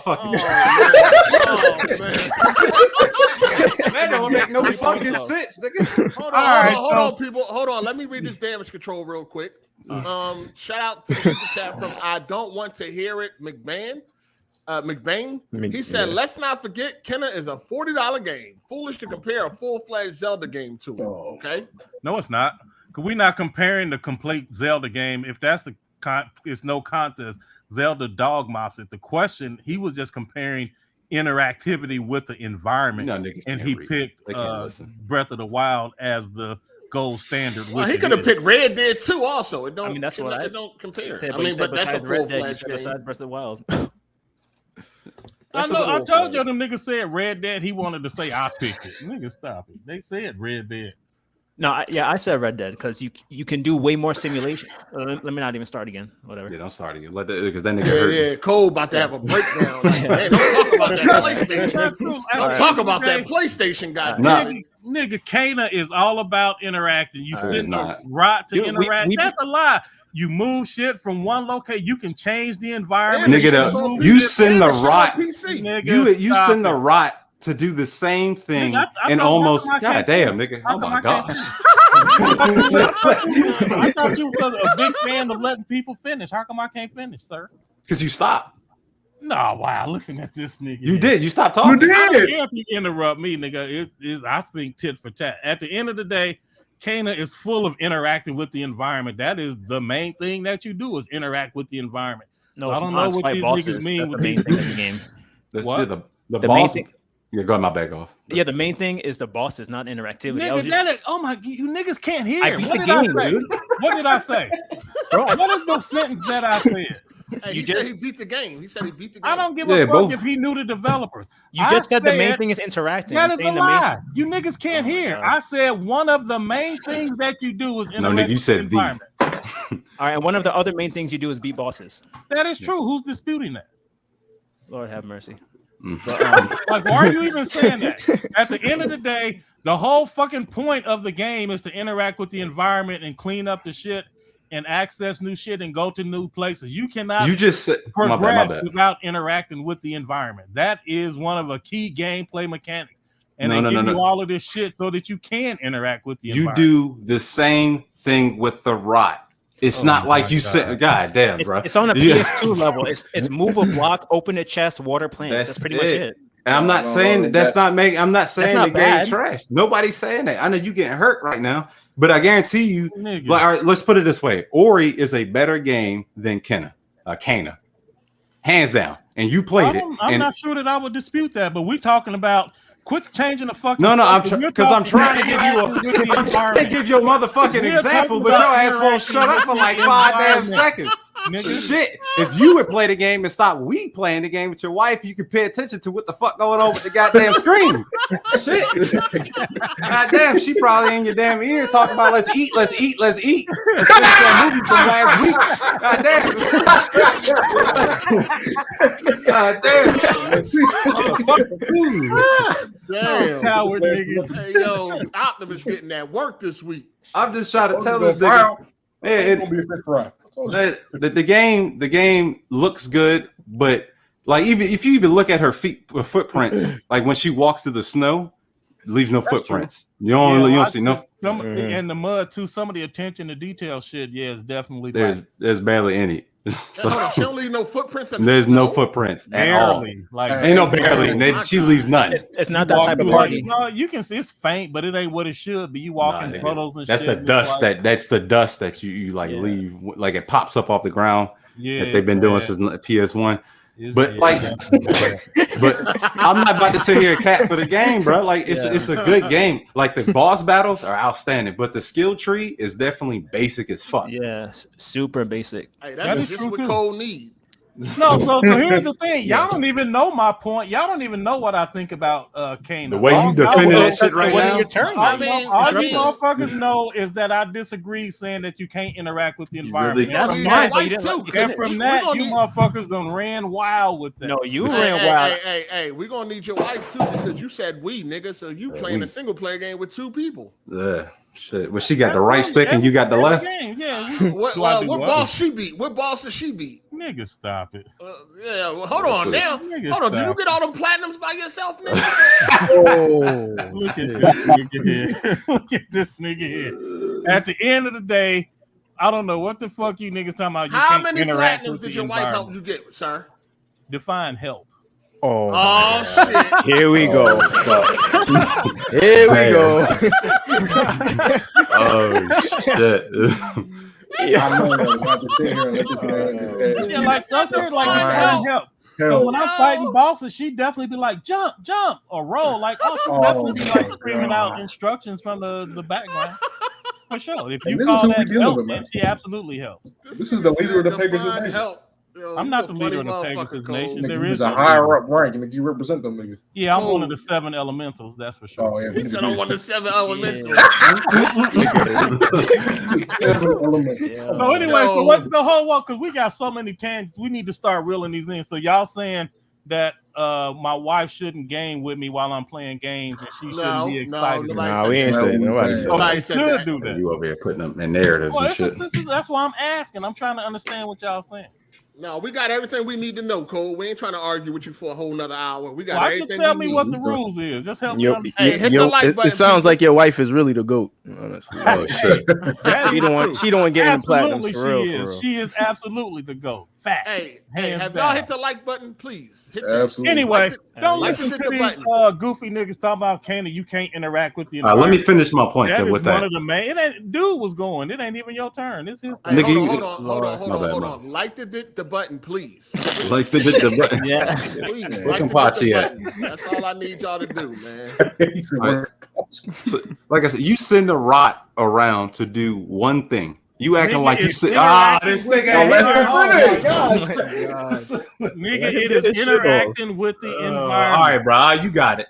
That don't make no fucking sense, nigga. Hold on, people. Hold on. Let me read this damage control real quick. Shout out to the super chat from I Don't Want to Hear It, McBain. He said, let's not forget Kenna is a $40 game. Foolish to compare a full-fledged Zelda game to it. Okay. No, it's not. Because we're not comparing the complete Zelda game. If that's it's no contest. Zelda dog mops it. The question, he was just comparing interactivity with the environment, and he picked Breath of the Wild as the gold standard. He could have picked Red Dead 2 also. It don't. That's what it don't compare. But that's a full-fledged game. Besides Breath of the Wild. I know. I told you them niggas said Red Dead. He wanted to say I picked it. Nigga, stop it. They said Red Dead. No, I said Red Dead because you can do way more simulation. Let me not even start again. Whatever. Yeah, don't start again. Because then they hurt. Yeah, Cole about to have a breakdown. Man, don't talk about that PlayStation. Don't talk about that PlayStation. Goddamn. Nigga, Kana is all about interacting. You send the rod to interact. That's a lie. You move shit from one location. You can change the environment. Nigga, you send the rot. You send the rot to do the same thing and almost god damn, nigga. Oh my gosh. I thought you was a big fan of letting people finish. How come I can't finish, sir? Because you stopped. No, wow, listen at this nigga. You did. You stopped talking. You did. I don't care if you interrupt me, nigga. I think tit for tat. At the end of the day, Kana is full of interacting with the environment. That is the main thing that you do is interact with the environment. No, I don't know what these niggas mean with the main thing in the game. What? The boss. You're going my back off. Yeah, the main thing is the bosses, not interactivity. Nigga, oh my, you niggas can't hear. I beat the game, dude. What did I say? Bro, what is the sentence that I said? Hey, he said he beat the game. He said he beat the game. I don't give a fuck if he knew the developers. You just said the main thing is interacting. That is a lie. You niggas can't hear. I said one of the main things that you do is interact. No, nigga, you said the. All right, and one of the other main things you do is beat bosses. That is true. Who's disputing that? Lord have mercy. But, like, why are you even saying that? At the end of the day, the whole fucking point of the game is to interact with the environment and clean up the shit and access new shit and go to new places. You cannot You just said my progress bad. without interacting with the environment. That is one of the key gameplay mechanics. And No, they give you no. all of this shit so that you can interact with the You environment. do the same thing with the rot. It's not like you said, God damn, bro. It's on a PS2 level. It's move a block, open a chest, water plants. That's pretty much it. And I'm not saying that's not making. I'm not saying the game bad. trash. Nobody's saying that. I know you getting hurt right now, but I guarantee you. Nigga. Like, all right, let's put it this way: Ori is a better game than Kana, hands down. And you played it. I'm not sure that I would dispute that, but we're talking about. Quit changing the fucking. No, I'm trying to give you a motherfucking example, but your ass won't shut up for like 5 damn seconds. Nigga. Shit, if you would play the game and stop playing the game with your wife, you could pay attention to what the fuck going on with the goddamn screen. Shit, goddamn, she probably in your damn ear talking about let's eat. Movie from last week. Goddamn. Damn, coward nigga. Hey, yo, Optimus getting that work this week. I'm just trying to tell this nigga. The game looks good, but like even if you even look at her footprints, like when she walks through the snow, leaves no footprints. You don't see no. In the mud too. Some of the attention to detail shit, yeah, is definitely there's barely any. So, she don't leave no footprints. There's no footprints at all. Like ain't no barely. She leaves none. It's not that type of party. No, you can see it's faint, but it ain't what it should be. You walk in puddles and that's shit. The dust that's the dust that you like leave, like it pops up off the ground. Yeah, that they've been doing since PS1. But I'm not about to sit here and cat for the game, bro. Like it's a good game. Like the boss battles are outstanding, but the skill tree is definitely basic as fuck. Yeah, super basic. Hey, that's just what Cole needs. No, so here's the thing. Y'all don't even know my point. Y'all don't even know what I think about Kano. The way you defending that shit right now. Your turn. All you motherfuckers know is that I disagree saying that you can't interact with the environment. That's fine, but and from that, you motherfuckers done ran wild with that. No, you ran wild. Hey, we're gonna need your wife too because you said we, nigga. So you playing a single player game with 2 people. Yeah. Shit. Well, she got the right stick and you got the left. Yeah. What boss she beat? What boss did she beat? Nigga, stop it. Yeah, well, hold on now. Hold on. Did you get all them platinums by yourself, nigga? Look at this nigga here. Look at this nigga here. At the end of the day, I don't know what the fuck you niggas talking about. How many platinums did your wife help you get, sir? Define help. Oh shit. Here we go. Here we go. Oh shit. Yeah, like something like help. So when I'm fighting bosses, she definitely be like jump, or roll. Like she'll definitely be like screaming out instructions from the background. For sure. If you call that help, then she absolutely helps. This is the leader of the Pegasus Nation. I'm not the leader of the Pegasus Nation. There is a higher up rank, and you represent them niggas. Yeah, I'm one of the 7 elementals. That's for sure. Oh yeah, he said I'm one of the 7 elementals. So anyway, so what's the whole walk? Because we got so many tangents, we need to start reeling these in. So y'all saying that my wife shouldn't game with me while I'm playing games, and she shouldn't be excited. No, we ain't saying nobody said that. Do that. You over here putting up in narratives and shit. That's why I'm asking. I'm trying to understand what y'all saying. No, we got everything we need to know, Cole. We ain't trying to argue with you for a whole nother hour. We got everything. Just tell me what the rules is. Just help me understand. Hey, hit the like button. It sounds like your wife is really the GOAT. Honestly. Oh shit. She don't want get in platinum for real. She is absolutely the GOAT. Fact. Hey, have y'all hit the like button, please? Hit Absolutely. Anyway, don't listen to these goofy niggas talking about Kana. You can't interact with the let me finish my point that with is one of the main. Dude was going. It ain't even your turn. It's his turn. Hey, hold on. Like the button, please. Like the button. Yeah. Please. That's all I need y'all to do, man. Right. So, like I said, you send a rot around to do one thing. You acting like you said, this nigga. Nigga, it is interacting with the environment. All right, bro. You got it.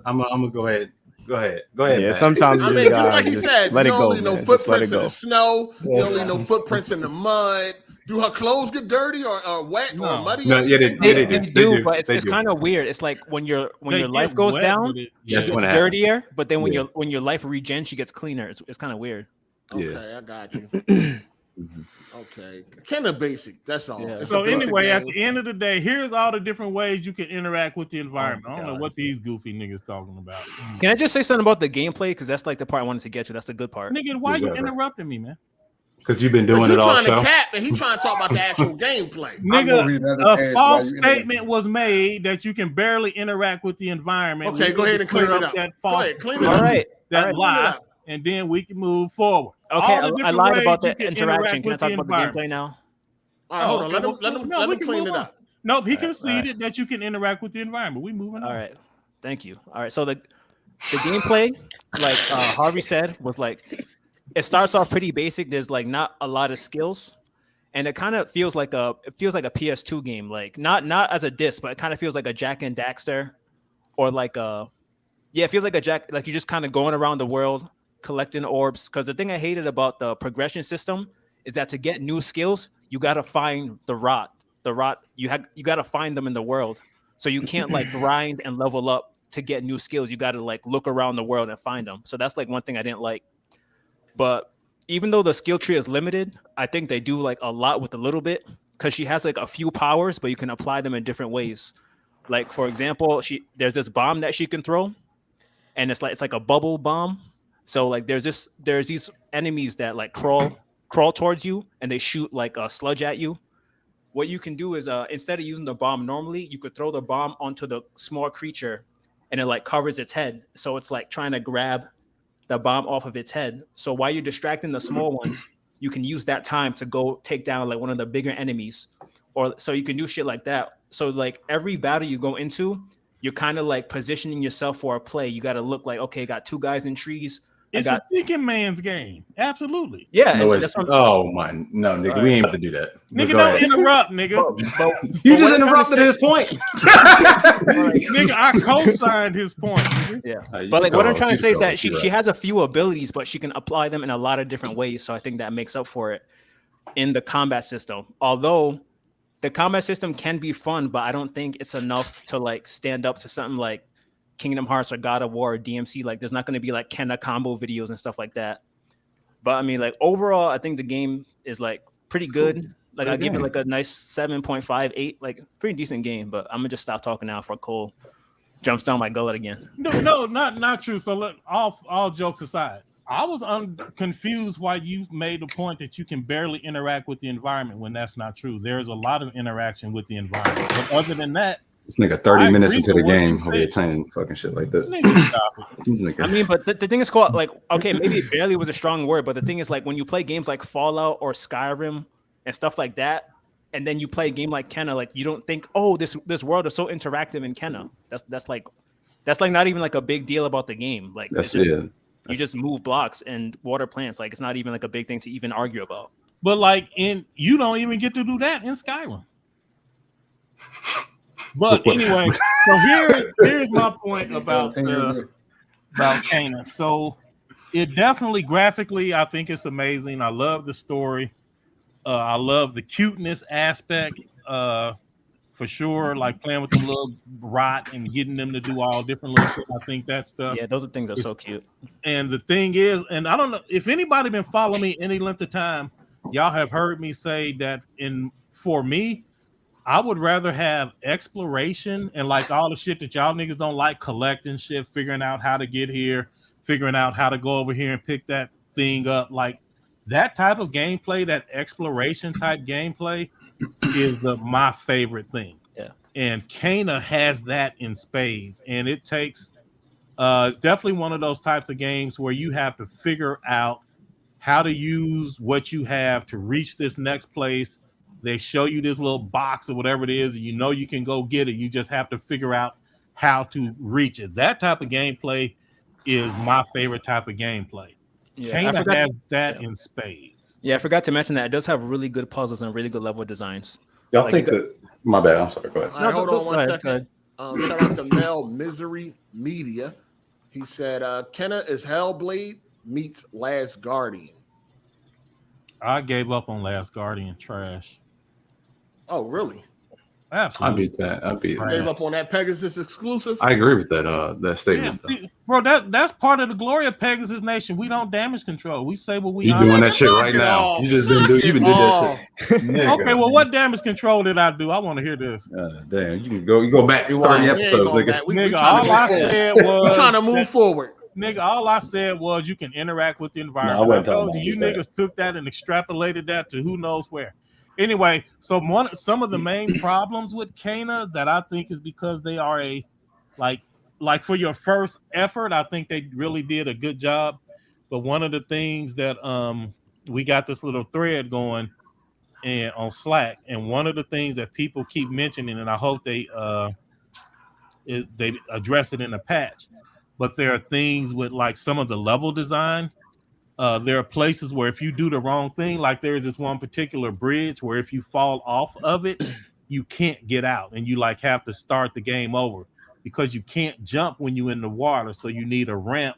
I'm gonna go ahead. Go ahead. Yeah, man. sometimes I mean, just like he said, let you it don't go. leave no footprints in the snow. You don't leave no footprints in the mud. Do her clothes get dirty or wet or muddy? No, yeah, they do, but it's kind of weird. It's like when your life goes down, she gets dirtier, but then when your life regens, she gets cleaner. It's kind of weird. Okay, I got you. Okay, kind of basic. That's all. Yeah. It's So a basic anyway, at game. the end of the day, here's all the different ways you can interact with the environment. Oh, I don't know God. what these goofy niggas talking about. Can I just say something about the gameplay? Because that's like the part I wanted to get to. That's the good part. Nigga, why you Whatever. interrupting me, man? Because you've been But doing you it all trying show. to cap, and he trying to talk about the actual gameplay. I'm gonna Nigga, read that a as false why you statement was made that you can barely interact with the environment. Okay, We go need ahead to and clean clear it up up. that Go false, ahead, clean it All up. right. that All right. lie, and then we can move forward. Okay, All the I different lied ways about you the can interaction. interact Can I with talk about the environment. gameplay now? All right, hold on. Okay, Let him no, we can clean move it on. up. Nope, he All right, conceded that you can interact with the environment. We moving on. All right. Thank you. All right. So the gameplay, like Harvey said, was like it starts off pretty basic. There's like not a lot of skills, and it kind of feels like a PS2 game. Like not as a disc, but it kind of feels like a Jack and Daxter, or like a it feels like a Jack. Like you're just kind of going around the world collecting orbs. Because the thing I hated about the progression system is that to get new skills, you gotta find the rot. You gotta find them in the world. So you can't like grind and level up to get new skills. You gotta like look around the world and find them. So that's like one thing I didn't like. But even though the skill tree is limited, I think they do like a lot with a little bit, because she has like a few powers, but you can apply them in different ways. Like for example, there's this bomb that she can throw, and it's like a bubble bomb. So like there's these enemies that like crawl towards you, and they shoot like a sludge at you. What you can do is instead of using the bomb normally, you could throw the bomb onto the small creature, and it like covers its head. So it's like trying to grab the bomb off of its head. So while you're distracting the small ones, you can use that time to go take down like one of the bigger enemies. Or so you can do shit like that. So like every battle you go into, you're kind of like positioning yourself for a play. You got to look like, okay, got two guys in trees. It's a thinking man's game. Absolutely. Yeah. No, nigga, right. we ain't about to do that. Nigga, don't interrupt, nigga. You just interrupted his point. Nigga, I co-signed his point. Nigga. Yeah. But like what I'm trying to say is that she has a few abilities, but she can apply them in a lot of different ways. So I think that makes up for it in the combat system. Although the combat system can be fun, but I don't think it's enough to like stand up to something like Kingdom Hearts or God of War or DMC. Like there's not going to be like Kenna combo videos and stuff like that. But I mean, like overall, I think the game is like pretty good. Like I give it like a nice 7.58, like pretty decent game. But I'm gonna just stop talking now before Cole jumps down my gullet again. No, not true. So all jokes aside, I was confused why you made the point that you can barely interact with the environment when that's not true. There's a lot of interaction with the environment. But other than that, this nigga 30 minutes into the game, I'll be saying fucking shit like this. I mean, but the thing is called like, okay, maybe barely was a strong word, but the thing is like when you play games like Fallout or Skyrim and stuff like that, and then you play a game like Kenna, like you don't think, oh, this world is so interactive in Kenna. That's like not even like a big deal about the game. Like you just move blocks and water plants. Like it's not even like a big thing to even argue about. But like you don't even get to do that in Skyrim. But anyway, so here's my point about Kana. So it definitely graphically, I think it's amazing. I love the story. I love the cuteness aspect, for sure. Like playing with the little rot and getting them to do all different little shit. I think that stuff. Yeah, those things are so cute. And the thing is, and I don't know if anybody been following me any length of time, y'all have heard me say that for me, I would rather have exploration and like all the shit that y'all niggas don't like, collecting shit, figuring out how to get here, figuring out how to go over here and pick that thing up. Like that type of gameplay, that exploration type gameplay is my favorite thing. Yeah. And Kana has that in spades. And it takes, it's definitely one of those types of games where you have to figure out how to use what you have to reach this next place. They show you this little box or whatever it is, and you know you can go get it. You just have to figure out how to reach it. That type of gameplay is my favorite type of gameplay. Yeah, Kana has that in spades. Yeah, I forgot to mention that it does have really good puzzles and really good level designs. Y'all think that? My bad. I'm sorry. Go ahead. All right, hold on one second. Shout out to Mel Misery Media. He said, Kenna is Hellblade meets Last Guardian. I gave up on Last Guardian trash. Oh, really? Absolutely. I beat that. I beat Gave that. up on that Pegasus exclusive. I agree with that. That statement. Yeah, see, bro, that's part of the glory of Pegasus Nation. We don't damage control. We say what we You honor. doing that shit right now? You just been doing. You been doing that shit. Nigga. Okay, well, what damage control did I do? I want to hear this. Damn, you can go. You go back 30 episodes, nigga. Nigga, all I said was trying to move forward. Nigga, all I said was you can interact with the environment. No, I wasn't I told talking you, about you just niggas took that and extrapolated that to who knows where. Anyway, so some of the main problems with Kana that I think is because they are a like for your first effort, I think they really did a good job. But one of the things that we got this little thread going and on Slack, and one of the things that people keep mentioning, and I hope they address it in a patch. But there are things with like some of the level design. There are places where if you do the wrong thing, like there is this one particular bridge where if you fall off of it, you can't get out, and you like have to start the game over because you can't jump when you're in the water. So you need a ramp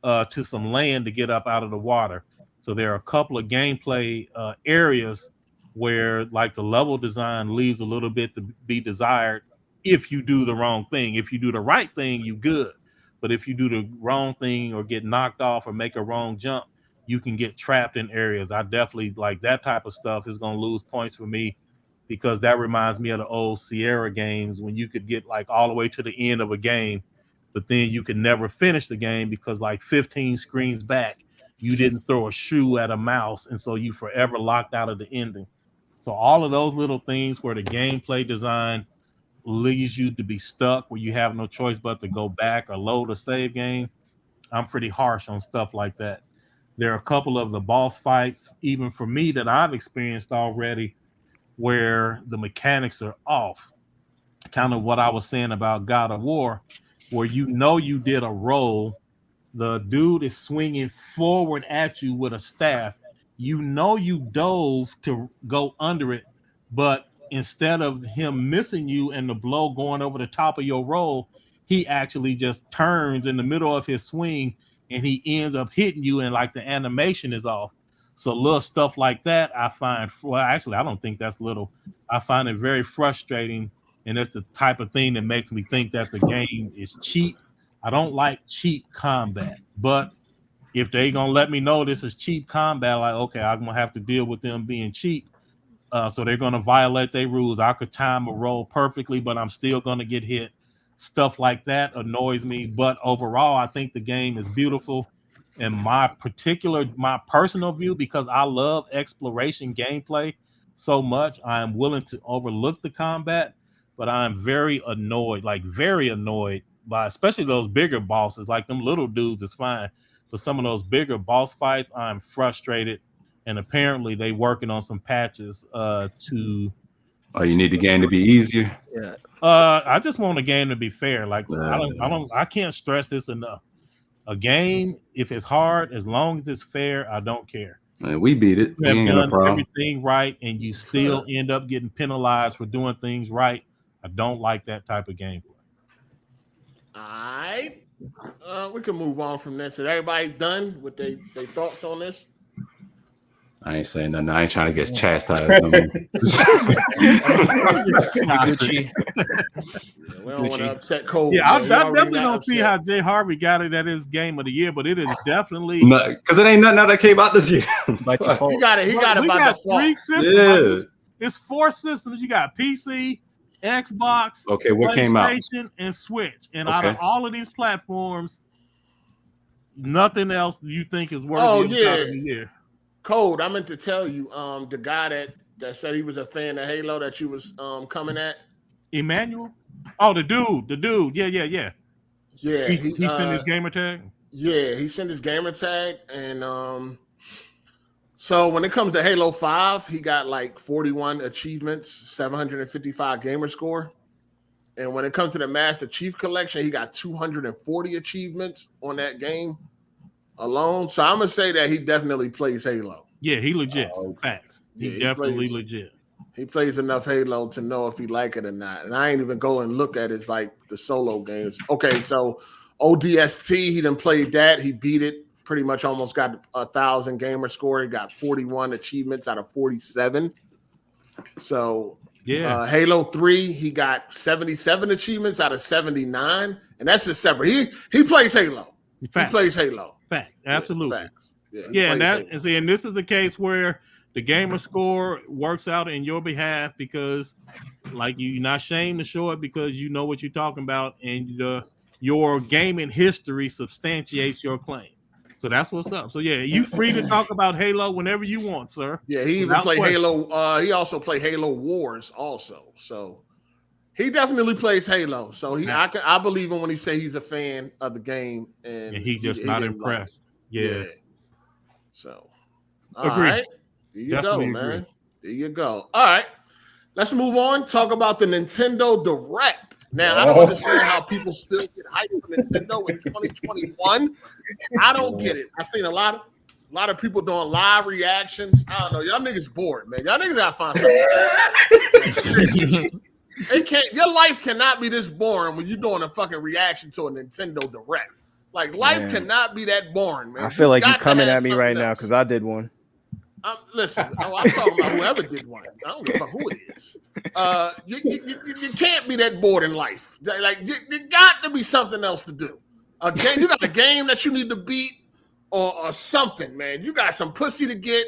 to some land to get up out of the water. So there are a couple of gameplay areas where like the level design leaves a little bit to be desired if you do the wrong thing. If you do the right thing, you good. But if you do the wrong thing or get knocked off or make a wrong jump, you can get trapped in areas. I definitely like that type of stuff is going to lose points for me because that reminds me of the old Sierra games when you could get like all the way to the end of a game, but then you could never finish the game because like 15 screens back, you didn't throw a shoe at a mouse. And so you forever locked out of the ending. So all of those little things where the gameplay design leads you to be stuck where you have no choice but to go back or load a save game. I'm pretty harsh on stuff like that. There are a couple of the boss fights, even for me, that I've experienced already where the mechanics are off. Kind of what I was saying about God of War, where you know you did a roll, the dude is swinging forward at you with a staff. You know you dove to go under it, but instead of him missing you and the blow going over the top of your roll, he actually just turns in the middle of his swing and he ends up hitting you and like the animation is off. So little stuff like that I find, well, actually I don't think that's little. I find it very frustrating, and it's the type of thing that makes me think that the game is cheap. I don't like cheap combat, but if they gonna let me know this is cheap combat, like okay, I'm gonna have to deal with them being cheap. So they're going to violate their rules. I could time a roll perfectly, but I'm still going to get hit. Stuff like that annoys me. But overall, I think the game is beautiful. And my personal view, because I love exploration gameplay so much, I am willing to overlook the combat, but I'm very annoyed by especially those bigger bosses. Like them little dudes is fine. But some of those bigger boss fights, I'm frustrated. And apparently they working on some patches to. Oh, you need the game to be easier. Yeah. I just want a game to be fair. Like I can't stress this enough. A game, if it's hard, as long as it's fair, I don't care. Man, we beat it. You have done everything right, and you still end up getting penalized for doing things right. I don't like that type of gameplay. All right, we can move on from this. Is everybody done with their thoughts on this? I ain't saying nothing. I ain't trying to get chastised. Gucci. We don't want to upset Cole. Yeah, I definitely don't see how Jay Harvey got it at his game of the year, but it is definitely because it ain't nothing out that came out this year. He got it. He got it by default. 3 systems. Yeah. It's 4 systems. You got PC, Xbox, okay, what came out? PlayStation, and Switch. And out of all of these platforms, nothing else you think is worthy of the year. Code, I meant to tell you, the guy that said he was a fan of Halo that you was coming at. Emmanuel? Oh, the dude. Yeah. Yeah. He sent his gamer tag? Yeah, he sent his gamer tag. And so when it comes to Halo 5, he got like 41 achievements, 755 gamer score. And when it comes to the Master Chief Collection, he got 240 achievements on that game alone. So I'm gonna say that he definitely plays Halo. Yeah, he legit. Facts. He definitely legit. He plays enough Halo to know if he like it or not. And I ain't even go and look at his like the solo games. Okay, so ODST, he done played that. He beat it. Pretty much almost got 1,000 gamer score. He got 41 achievements out of 47. So Yeah. Halo 3, he got 77 achievements out of 79, and that's just separate. He plays Halo. Fact. He plays Halo. Fact. Absolutely. Facts. Yeah, and this is the case where the gamer score works out in your behalf because, like, you're not ashamed to show it because you know what you're talking about, and your gaming history substantiates your claim. So that's what's up. So yeah, you free to talk about Halo whenever you want, sir. Yeah, he even played Halo. He also played Halo Wars also. So he definitely plays Halo. So I believe him when he say he's a fan of the game, and he just not impressed. Yeah. So all right. There you go, man. There you go. All right. Let's move on. Talk about the Nintendo Direct. Now, I don't understand how people still get hyped for Nintendo in 2021. I don't get it. I've seen a lot of people doing live reactions. I don't know. Y'all niggas bored, man. Y'all niggas gotta find something. Your life cannot be this boring when you're doing a fucking reaction to a Nintendo Direct. Like, life cannot be that boring, man. I feel like you're coming at me right now because I did one. Listen, I'm talking about whoever did one. I don't give a fuck who it is. You can't be that bored in life. Like, you got to be something else to do. You got a game that you need to beat or something, man. You got some pussy to get,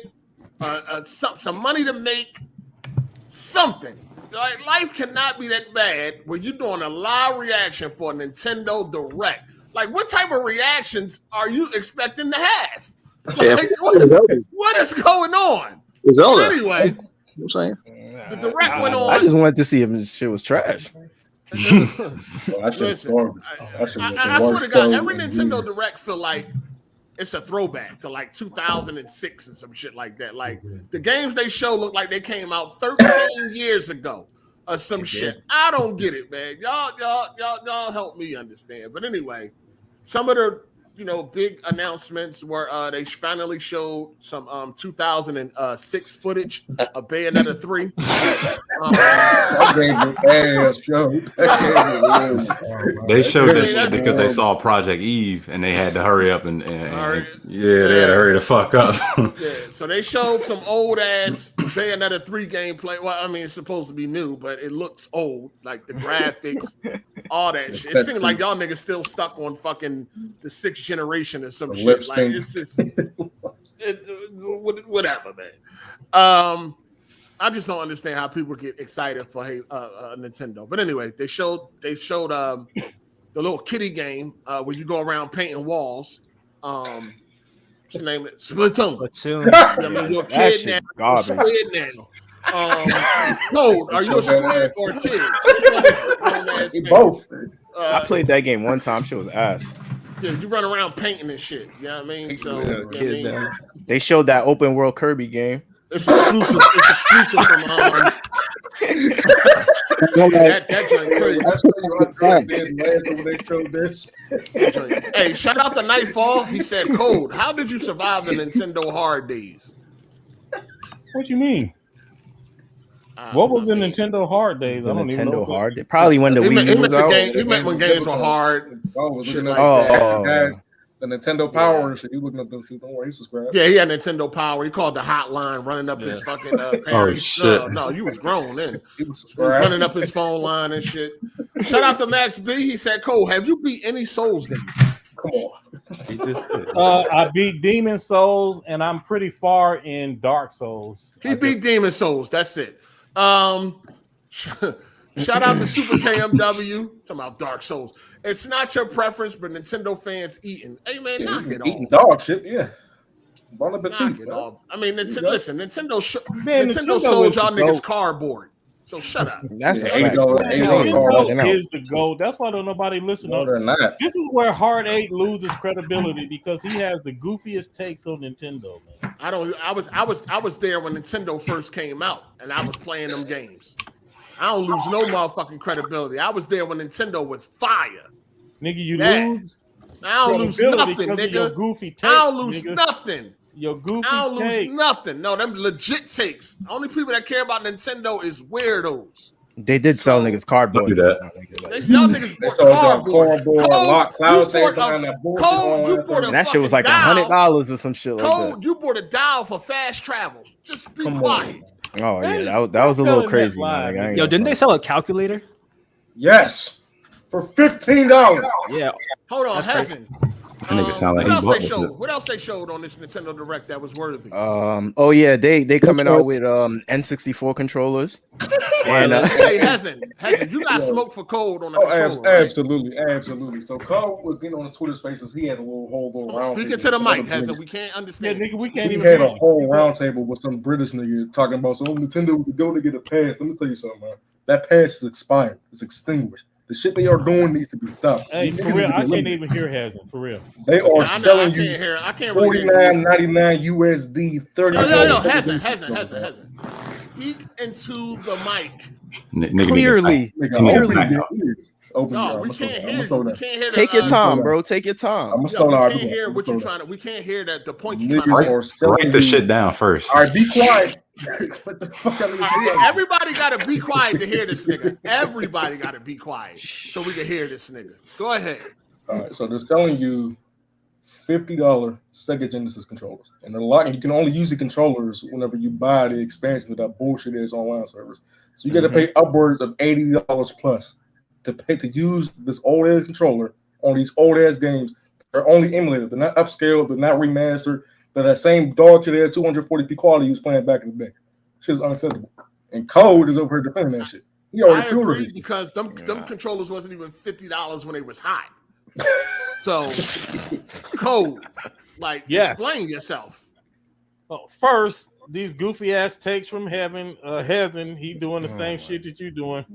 some money to make, something. Like, life cannot be that bad where you're doing a live reaction for a Nintendo Direct. Like, what type of reactions are you expecting to have? Like, what is going on? Anyway, I'm saying the Direct went on. I just wanted to see if this shit was trash. Listen, I swear to God, every Nintendo Direct feel like it's a throwback to like 2006 and some shit like that. Like the games they show look like they came out 13 years ago or some shit. I don't get it, man. Y'all help me understand. But anyway, some of the big announcements were they finally showed some 2006 footage of Bayonetta 3. They showed this shit because they saw Project Eve and they had to hurry up and they had to hurry the fuck up. So they showed some old ass Bayonetta 3 gameplay. Well, I mean, it's supposed to be new, but it looks old, like the graphics, all that shit. It seems like y'all niggas still stuck on fucking the 6th generation or some shit. Like, it's just whatever, man. I just don't understand how people get excited for Nintendo. But anyway, they showed the little kiddie game where you go around painting walls. What's the name of it? Splatoon. I mean, you're a kid now. Code, are you a squid or a kid? Both. I played that game one time. Shit was ass. Yeah, you run around painting and shit. You know what I mean? So they showed that open world Kirby game. It's exclusive. That hey, shout out to Nightfall. He said, "Code, how did you survive the Nintendo hard days?" What you mean? What was the Nintendo hard days? I don't even know. Hard days. Probably when the Wii U was out. He meant when games were hard. The Nintendo Power and shit. You looking up them shit? Don't worry, subscribe. Yeah, he had Nintendo Power. He called the hotline, running up his fucking parents. Oh shit! No, you was grown then. He was running up his phone line and shit. Shout out to Max B. He said, "Cole, have you beat any Souls games?" Come on. He just did. I beat Demon Souls, and I'm pretty far in Dark Souls. He beat Demon Souls. That's it. Shout out to Super KMW. Talking about Dark Souls. It's not your preference, but Nintendo fans eating. Hey man, knock it eating off. Dog shit, yeah. Bon appetit, it off. I mean, listen, Nintendo sold y'all niggas cardboard. So shut up. That's Nintendo is the GOAT. That's why don't nobody listen to it. This is where Hard8 loses credibility because he has the goofiest takes on Nintendo, man. I was there when Nintendo first came out, and I was playing them games. I don't lose no motherfucking credibility. I was there when Nintendo was fire. Nigga, you lose. I don't lose nothing, nigga. Your goofy takes, I don't lose nothing. Your goofy I don't takes. lose nothing. No, them legit takes. The only people that care about Nintendo is weirdos. They did sell niggas cardboard. Y'all niggas bought cardboard. That shit was like $100 or some shit like that. You bought a dial for fast travel. Just be quiet. Oh yeah, that was a little crazy. Yo, didn't they sell a calculator? Yes, for $15. Yeah. Hold on, Hassan. That nigga sound like what he else bought they it. showed? What else they showed on this Nintendo Direct that was worthy? Oh yeah, they coming out with N64 controllers. And hey, Hassan, you got smoke for Code on the controller, right? Absolutely. So Cole was getting on his Twitter Spaces. He had a whole round. Speaking to the mic, Hassan. We can't understand. Yeah, nigga, we can't He even. had a whole round table with some British nigga talking about so Nintendo was to go to get a pass. Let me tell you something, man. That pass is expired. It's extinguished. The shit they are doing needs to be stopped. Hey, for real, I can't even hear Hassan. For real, they are selling you I can't really $49.99 USD. Hassan. Speak into the mic. Clearly. No, we can't hear you. Take your time, bro. Take your time. I'm gonna we can't hear what you're trying to. We can't hear that. The point you're trying to write the shit down first. All right, be quiet. What the fuck? Everybody got to be quiet to hear this nigga. Everybody got to be quiet so we can hear this nigga. Go ahead. All right, so they're selling you $50 Sega Genesis controllers, and they're locking. You can only use the controllers whenever you buy the expansion of that bullshit is online service. So you got to pay upwards of $80 plus to use this old ass controller on these old ass games. They're only emulated. They're not upscaled. They're not remastered. They're that same dog shit ass 240p quality you was playing back in the day. Shit's unacceptable. And Code is over here defending that shit. He already agree because them controllers wasn't even $50 when they was hot. So Code, explain yourself. Well, first, these goofy ass takes from heaven, he doing the same shit that you doing.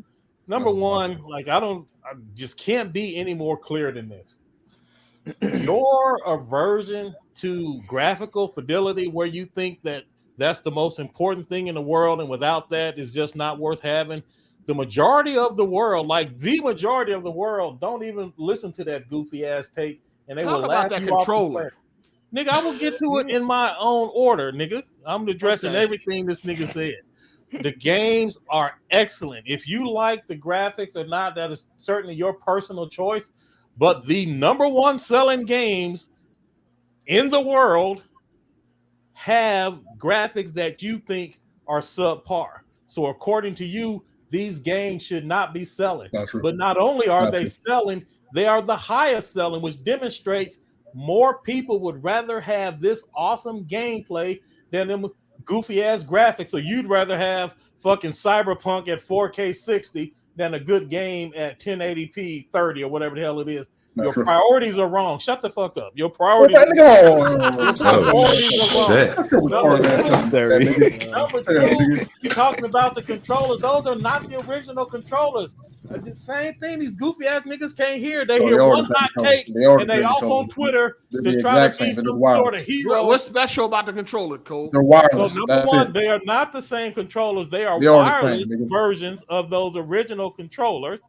Number one, I just can't be any more clear than this. Your aversion to graphical fidelity, where you think that that's the most important thing in the world, and without that, is just not worth having. The majority of the world, don't even listen to that goofy ass take, and they will laugh about that you controller. off the nigga, I will get to it in my own order, nigga. I'm addressing everything this nigga said. The games are excellent. If you like the graphics or not, that is certainly your personal choice. But the number one selling games in the world have graphics that you think are subpar. So according to you, these games should not be selling. Not true. But not only are they selling, they are the highest selling, which demonstrates more people would rather have this awesome gameplay than them goofy ass graphics. So you'd rather have fucking Cyberpunk at 4K 60 than a good game at 1080p 30 or whatever the hell it is. Your priorities are wrong. Shut the fuck up. Your priorities are wrong. Number two, you're talking about the controllers. Those are not the original controllers. The same thing. These goofy ass niggas can't hear. They hear one hot take and they off on Twitter to try to be some sort of hero. What's special about the controller, Cole? They're wireless. So number one, they are not the same controllers. They are wireless versions of those original controllers.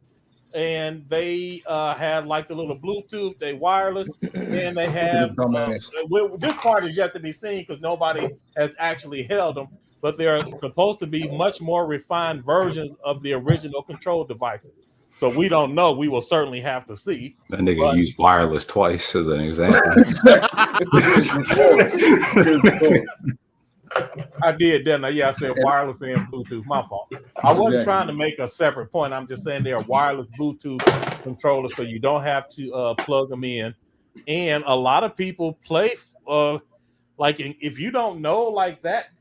And they have like the little Bluetooth, they wireless, and they have this part is yet to be seen because nobody has actually held them, but they're supposed to be much more refined versions of the original control devices. So we don't know. We will certainly have to see. That nigga used wireless twice as an example. I did, didn't I? Yeah, I said wireless and Bluetooth. My fault. I wasn't trying to make a separate point. I'm just saying they are wireless Bluetooth controllers, so you don't have to plug them in. And a lot of people play, if you don't know like that,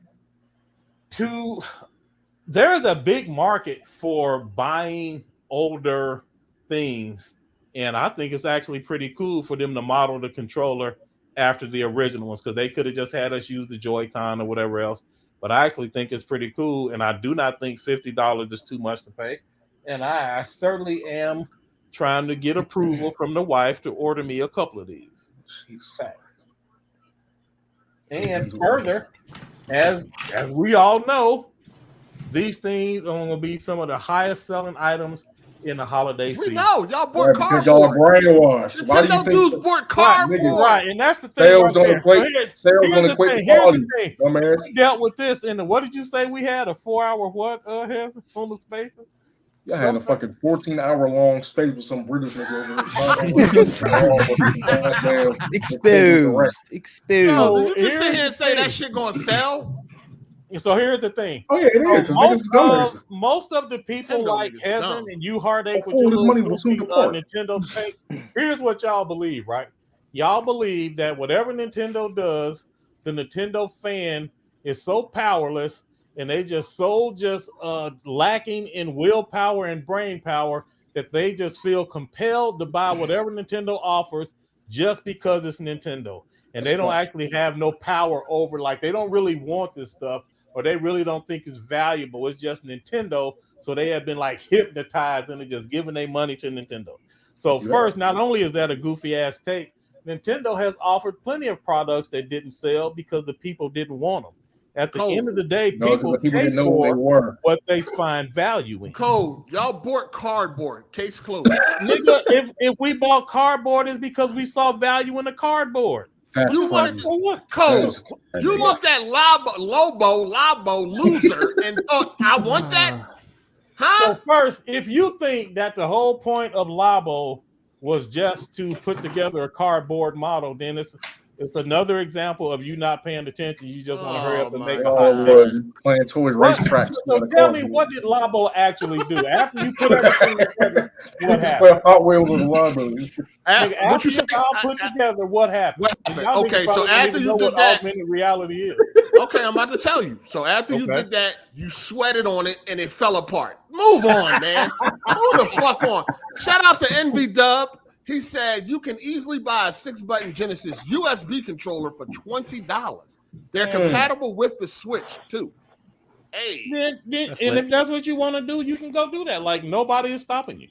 there's a big market for buying older things. And I think it's actually pretty cool for them to model the controller after the original ones, because they could have just had us use the Joy-Con or whatever else. But I actually think it's pretty cool, and I do not think $50 is too much to pay. And I certainly am trying to get approval from the wife to order me a couple of these. Facts. And further, as we all know, these things are going to be some of the highest selling items in the holiday season. We know y'all bought cardboard. Because y'all brainwashed. Why do you think dudes bought cardboard? Right, and that's the thing. Sales on the equate quality. We dealt with this in what did you say we had? A 4-hour what? On the space? Y'all had a fucking 14-hour long space with some British nigga over Exposed. Yo, did you just sit here and say that shit gonna sell? So here's the thing. Oh yeah, it is. So most of the people Nintendo like niggas Heaven dumb. and you, Hard8, with All your his little money will soon goofy, depart. Nintendo take. Here's what y'all believe, right? Y'all believe that whatever Nintendo does, the Nintendo fan is so powerless and they just lacking in willpower and brain power that they just feel compelled to buy whatever Nintendo offers just because it's Nintendo. And they don't actually have no power over, like they don't really want this stuff, or they really don't think it's valuable. It's just Nintendo. So they have been like hypnotized and they're just giving their money to Nintendo. So first, not only is that a goofy ass take, Nintendo has offered plenty of products that didn't sell because the people didn't want them. At the end of the day, people pay for what they find value in. Code, y'all bought cardboard. Case closed. Nigga, if we bought cardboard, it's because we saw value in the cardboard. You wanted Code. You looked at Lobo loser and thought, I want that. Huh? So first, if you think that the whole point of Labo was just to put together a cardboard model, then it's another example of you not paying attention. You just want to hurry up and make playing toys racetracks. So tell me, what did Labo actually do after you put everything together? What happened? Hot Wheels with Labo. After you all put together, what happened? Okay, so after you did that, augmented reality is. Okay, I'm about to tell you. So after you did that, you sweated on it and it fell apart. Move on, man. Move the fuck on. Shout out to Envy Dub. He said you can easily buy a 6-button Genesis USB controller for $20. They're compatible with the Switch too. Hey, and if that's what you want to do, you can go do that. Like nobody is stopping you.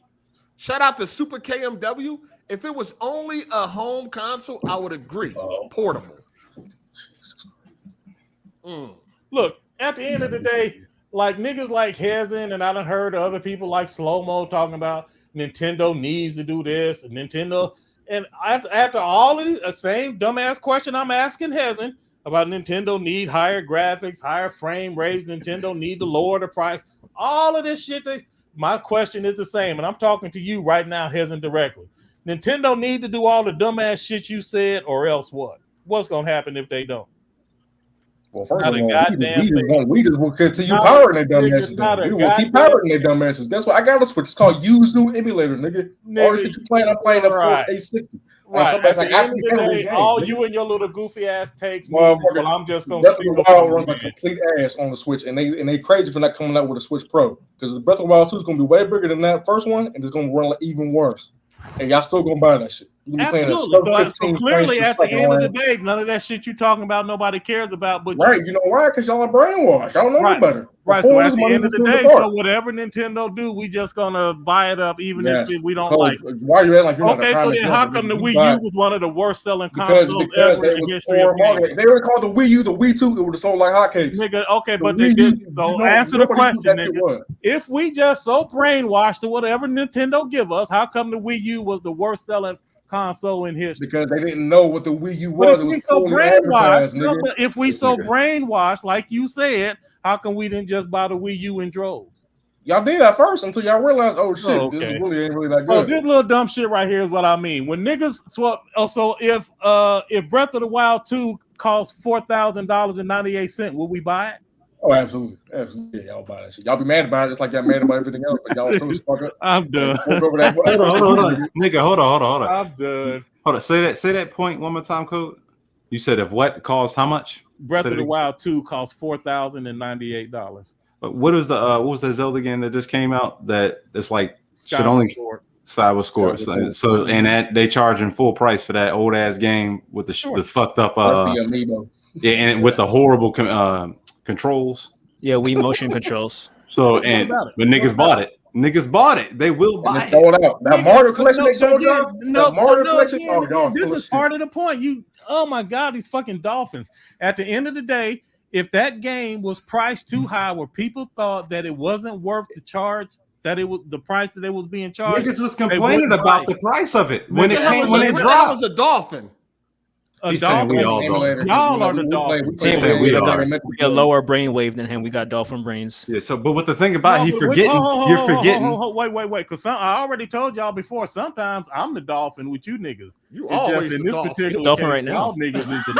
Shout out to Super KMW. If it was only a home console, I would agree. Portable. Look, at the end of the day, like niggas like Hezen, and I done heard other people like Slow Mo talking about Nintendo needs to do this, and Nintendo, and after all of these, the same dumbass question I'm asking Hezen about Nintendo need higher graphics, higher frame rates, Nintendo need to lower the price, all of this shit. My question is the same, and I'm talking to you right now, Hezen, directly. Nintendo need to do all the dumbass shit you said, or else what? What's gonna happen if they don't? Well, first of all, we just will continue powering their dumbasses. We will keep powering their dumbasses. That's what I got to switch. It's called Yuzu Emulator, nigga. All this shit you playing, I'm playing a 4K60. Right. At the end of the day, all you and your little goofy ass takes. Well, I'm just gonna. Breath of the Wild runs like complete ass on the Switch, and they crazy for not coming out with a Switch Pro because the Breath of the Wild 2 is gonna be way bigger than that first one, and it's gonna run like even worse. And y'all still gonna buy that shit. Absolutely. So clearly, at the end of the day, none of that shit you talking about, nobody cares about. But you know why? Because y'all are brainwashed. Y'all don't know better. Right. So at the end of the day, so whatever Nintendo do, we just gonna buy it up, even if we don't like it. Why are you acting like you're okay? So then, how come the Wii U was one of the worst selling consoles ever in the history of games? They would call the Wii U the Wii 2. It would have sold like hotcakes. Nigga, okay, but they did. So answer the question, nigga. If we just so brainwashed to whatever Nintendo give us, how come the Wii U was the worst selling console in history? Because they didn't know what the Wii U was. It was so brainwashed. If we so brainwashed, like you said, how come we didn't just buy the Wii U in droves? Y'all did at first until y'all realized, oh shit, this really ain't really that good. Oh, this little dumb shit right here is what I mean. When niggas swap, so if Breath of the Wild 2 costs $4,000.98, will we buy it? Oh, absolutely. Yeah, y'all buy that shit. Y'all be mad about it, just like y'all mad about everything else, but y'all still fuck up. I'm done. Hold on. Nigga, hold on. I'm done. Hold on. Say that point one more time, Code. You said if what costs how much? Breath of the Wild 2 costs $4,098. But what was the Zelda game that just came out that it's like should only Cyber Score. So and that they charging full price for that old ass game with the fucked up and with the horrible controls. Yeah, Wii motion controls. So but niggas bought it. Niggas bought it. They will buy it. Throw it out. That Mario collection they sold y'all. This is part of the point. Oh my God, these fucking dolphins. At the end of the day, if that game was priced too high, where people thought that it wasn't worth the charge, that it was the price that they was being charged, niggas was complaining about the price of it when it dropped. That was a dolphin. a He's saying we all dolphin. dolphin. Y'all are the dolphins. He's saying we are. A lower brainwave than him. We got dolphin brains. Yeah. So, but what the thing about you're forgetting. Wait, because I already told y'all before. Sometimes I'm the dolphin with you niggas. You always in the this dolphin. particular Dolphin case, right now. y'all niggas is the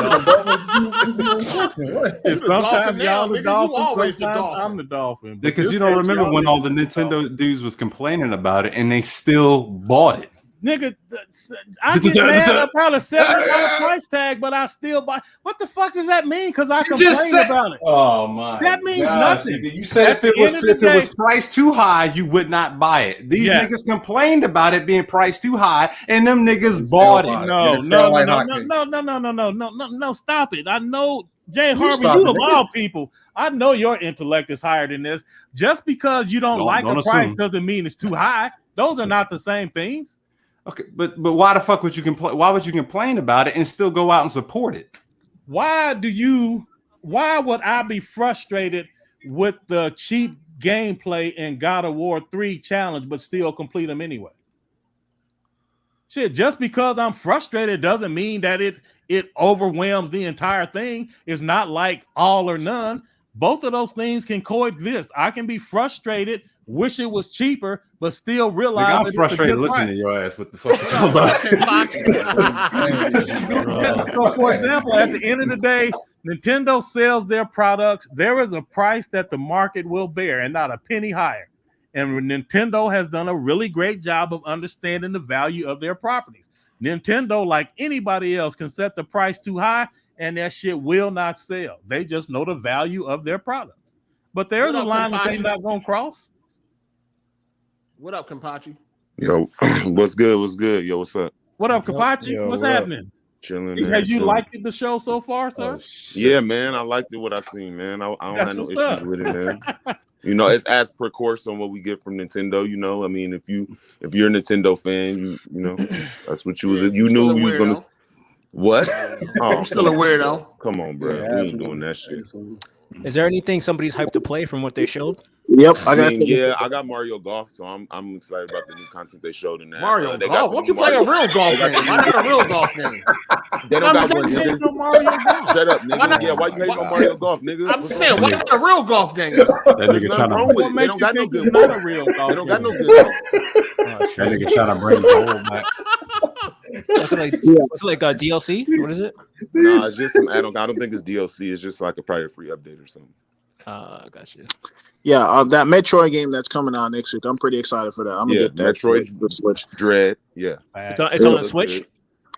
dolphin. And sometimes y'all the dolphin. Sometimes I'm the dolphin. Because you don't remember when all the Nintendo dudes was complaining about it and they still bought it. Nigga, I get mad about a $7 price tag, but I still buy. What the fuck does that mean? Because I complain about it. Oh my! That means nothing. You said if it was priced too high, you would not buy it. These niggas complained about it being priced too high, and them niggas bought it. No! Stop it! I know. Jay Harvey, you of all people, I know your intellect is higher than this. Just because you don't like a price doesn't mean it's too high. Those are not the same things. Okay, but why the fuck would you complain? Why would you complain about it and still go out and support it? Why would I be frustrated with the cheap gameplay in God of War 3 challenge, but still complete them anyway? Shit, just because I'm frustrated doesn't mean that it overwhelms the entire thing. It's not like all or none. Both of those things can coexist. I can be frustrated, wish it was cheaper, but still realize I'm frustrated listening to your ass. What the fuck you talking about? So, for example, at the end of the day, Nintendo sells their products. There is a price that the market will bear and not a penny higher. And Nintendo has done a really great job of understanding the value of their properties. Nintendo, like anybody else, can set the price too high and that shit will not sell. They just know the value of their products. But there's a line that they're not going to cross. What up, Kampachi? Yo, what's good? What's good? Yo, what's up? What up, Kampachi? What's happening? Chilling. Have you liked the show so far, sir? Yeah, man. I liked it. What I seen, man. I don't have no issues with it, man. You know, it's as per course on what we get from Nintendo. You know, I mean, if you're a Nintendo fan, you know, that's what you was. You knew you was gonna. What? Oh, I'm still a weirdo. Come on, bro. We ain't doing that shit. Is there anything somebody's hyped to play from what they showed? Yep, I got Mario Golf, so I'm excited about the new content they showed in that. Mario Golf? Won't you play a real golf game? Why not a real golf game? They don't got one, nigga. Shut up, nigga. Yeah, why you hating on Mario Golf, nigga? I'm saying, why not a real golf game? That nigga trying to. They don't got no good. Not a real golf. They don't got no good. That nigga trying to bring the whole back. What's it like DLC? What is it? Nah, it's just some add-on. I don't think it's DLC. It's just like a free update or something. Gotcha. Yeah, that Metroid game that's coming out next week. I'm pretty excited for that. I'm gonna get that. Metroid the Switch. Dread. Yeah, it's on the Switch.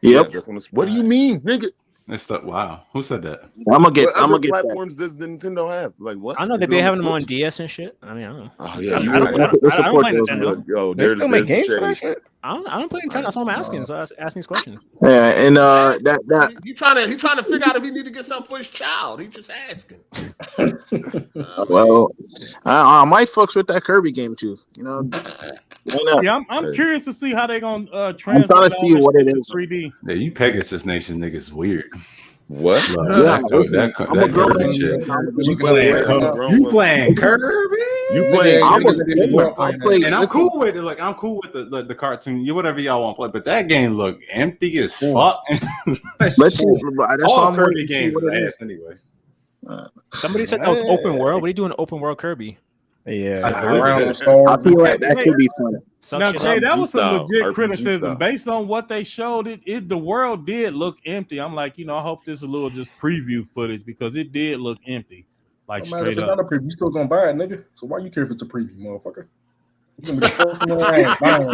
Yep. Yeah, what do you mean, nigga? It's the, wow. Who said that? I'm gonna get platforms does the Nintendo have? Like what? I know they've been having them on DS and shit. I mean, I don't know. Oh yeah, I don't play Nintendo. Yo, they still make games for that shit. I don't play Nintendo. That's what I'm asking. So I was asking these questions. Yeah, and that he trying to figure out if he need to get something for his child. He just asking. Well, I might fucks with that Kirby game too. You know. Yeah, I'm curious to see how they're gonna translate. I'm trying to see what it is. 3D. Yeah, you Pegasus Nation niggas weird. What? You playing Kirby? You playing? And I'm cool with it. Like I'm cool with the cartoon. Whatever y'all want to play, but that game look empty as fuck. Let's see. That's all Kirby games ass anyway. Somebody said that was open world. What are you doing, open world Kirby? Yeah, I'll tell you what, that could be fun. Now, Jay, that was some legit RPG criticism style. based on what they showed. The world did look empty. I'm like, I hope this is a little just preview footage because it did look empty, like straight It's up. not a preview. You still gonna buy it, nigga. So why you care if it's a preview, motherfucker? You gonna be the first one around buying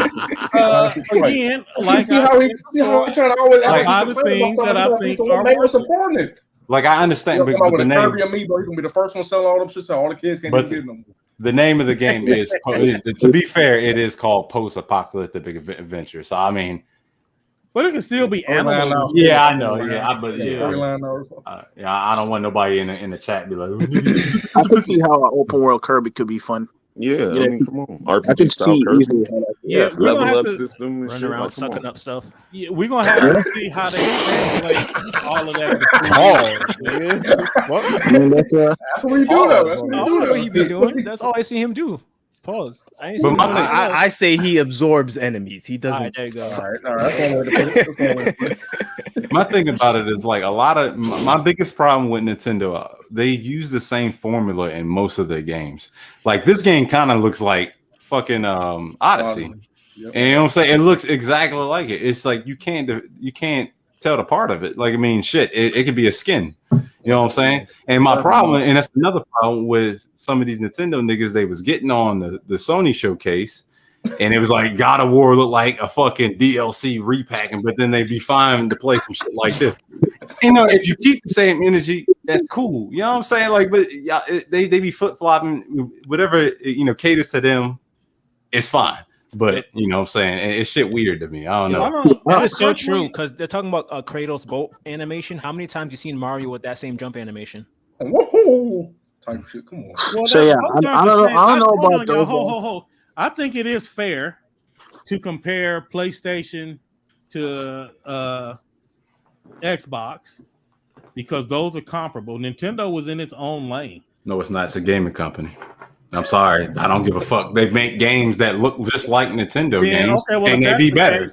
it. Again, like see how he trying to always like other things that I think are supporting it. Like I understand, but the name Kirby and me, bro, you gonna be the first one selling all them shit. So all the kids can't get it no more. The name of the game is, to be fair, it is called Post-Apocalyptic Adventure. So I mean, but it can still be animals. Yeah, I know. Yeah, I don't want nobody in the chat be like. I can see how an open world Kirby could be fun. Yeah, I mean, come on. RPG I can see Kirby. easily how that. Yeah, level up system, running around sucking up stuff. Yeah, we're gonna have to see how they translate all of that. I mean, that's what you do though. That's what he been doing. That's all I see him do. Pause. But I say he absorbs enemies. He doesn't. All right, there you go. All right. That's one way to put it. my thing about it is like a lot of my biggest problem with Nintendo, they use the same formula in most of their games. Like this game kind of looks like fucking Odyssey. Yep. And you know what I'm saying? It looks exactly like it. It's like you can't tell the part of it. Like, I mean, shit, it could be a skin. You know what I'm saying? And my problem, and that's another problem with some of these Nintendo niggas, they was getting on the Sony showcase, and it was like God of War looked like a fucking DLC repacking, but then they'd be fine to play some shit like this. You know, if you keep the same energy, that's cool. You know what I'm saying? Like, but yeah, they be flip flopping, whatever caters to them, it's fine. But you know what I'm saying? It's shit weird to me. I don't know. That is so true because they're talking about Kratos boat animation. How many times you seen Mario with that same jump animation? Whoa! Type shit. Come on. Well, So yeah, I don't know about those. I think it is fair to compare PlayStation to Xbox because those are comparable. Nintendo was in its own lane. No, it's not. It's a gaming company. I'm sorry. I don't give a fuck. They make games that look just like Nintendo games, and they be better.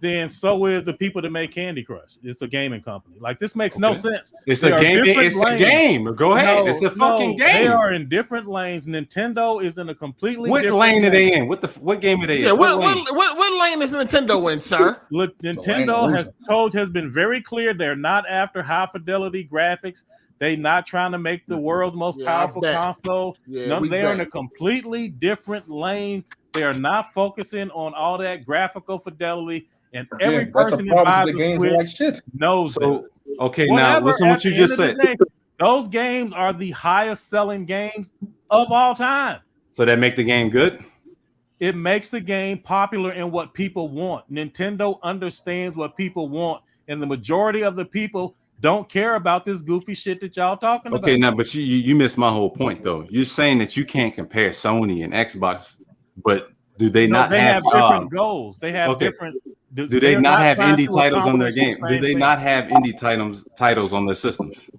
Then so is the people that make Candy Crush. It's a gaming company. Like this makes no sense. It's a game. It's a game. Go ahead. It's a fucking game. They are in different lanes. Nintendo is in a completely different lane are they in? What game are they in? Yeah, what lane is Nintendo in, sir? Look, Nintendo has been very clear they're not after high fidelity graphics. They not trying to make the world's most powerful console. Yeah, they are in a completely different lane. They are not focusing on all that graphical fidelity. And every person that buys the Switch knows that. Okay, now listen what you just said. Those games are the highest selling games of all time. So that make the game good? It makes the game popular in what people want. Nintendo understands what people want, and the majority of the people don't care about this goofy shit that y'all talking about. Okay, now, but you missed my whole point, though. You're saying that you can't compare Sony and Xbox, but do they not have different goals? They have different. Do they not have indie titles on their game? Do they not have indie titles on their systems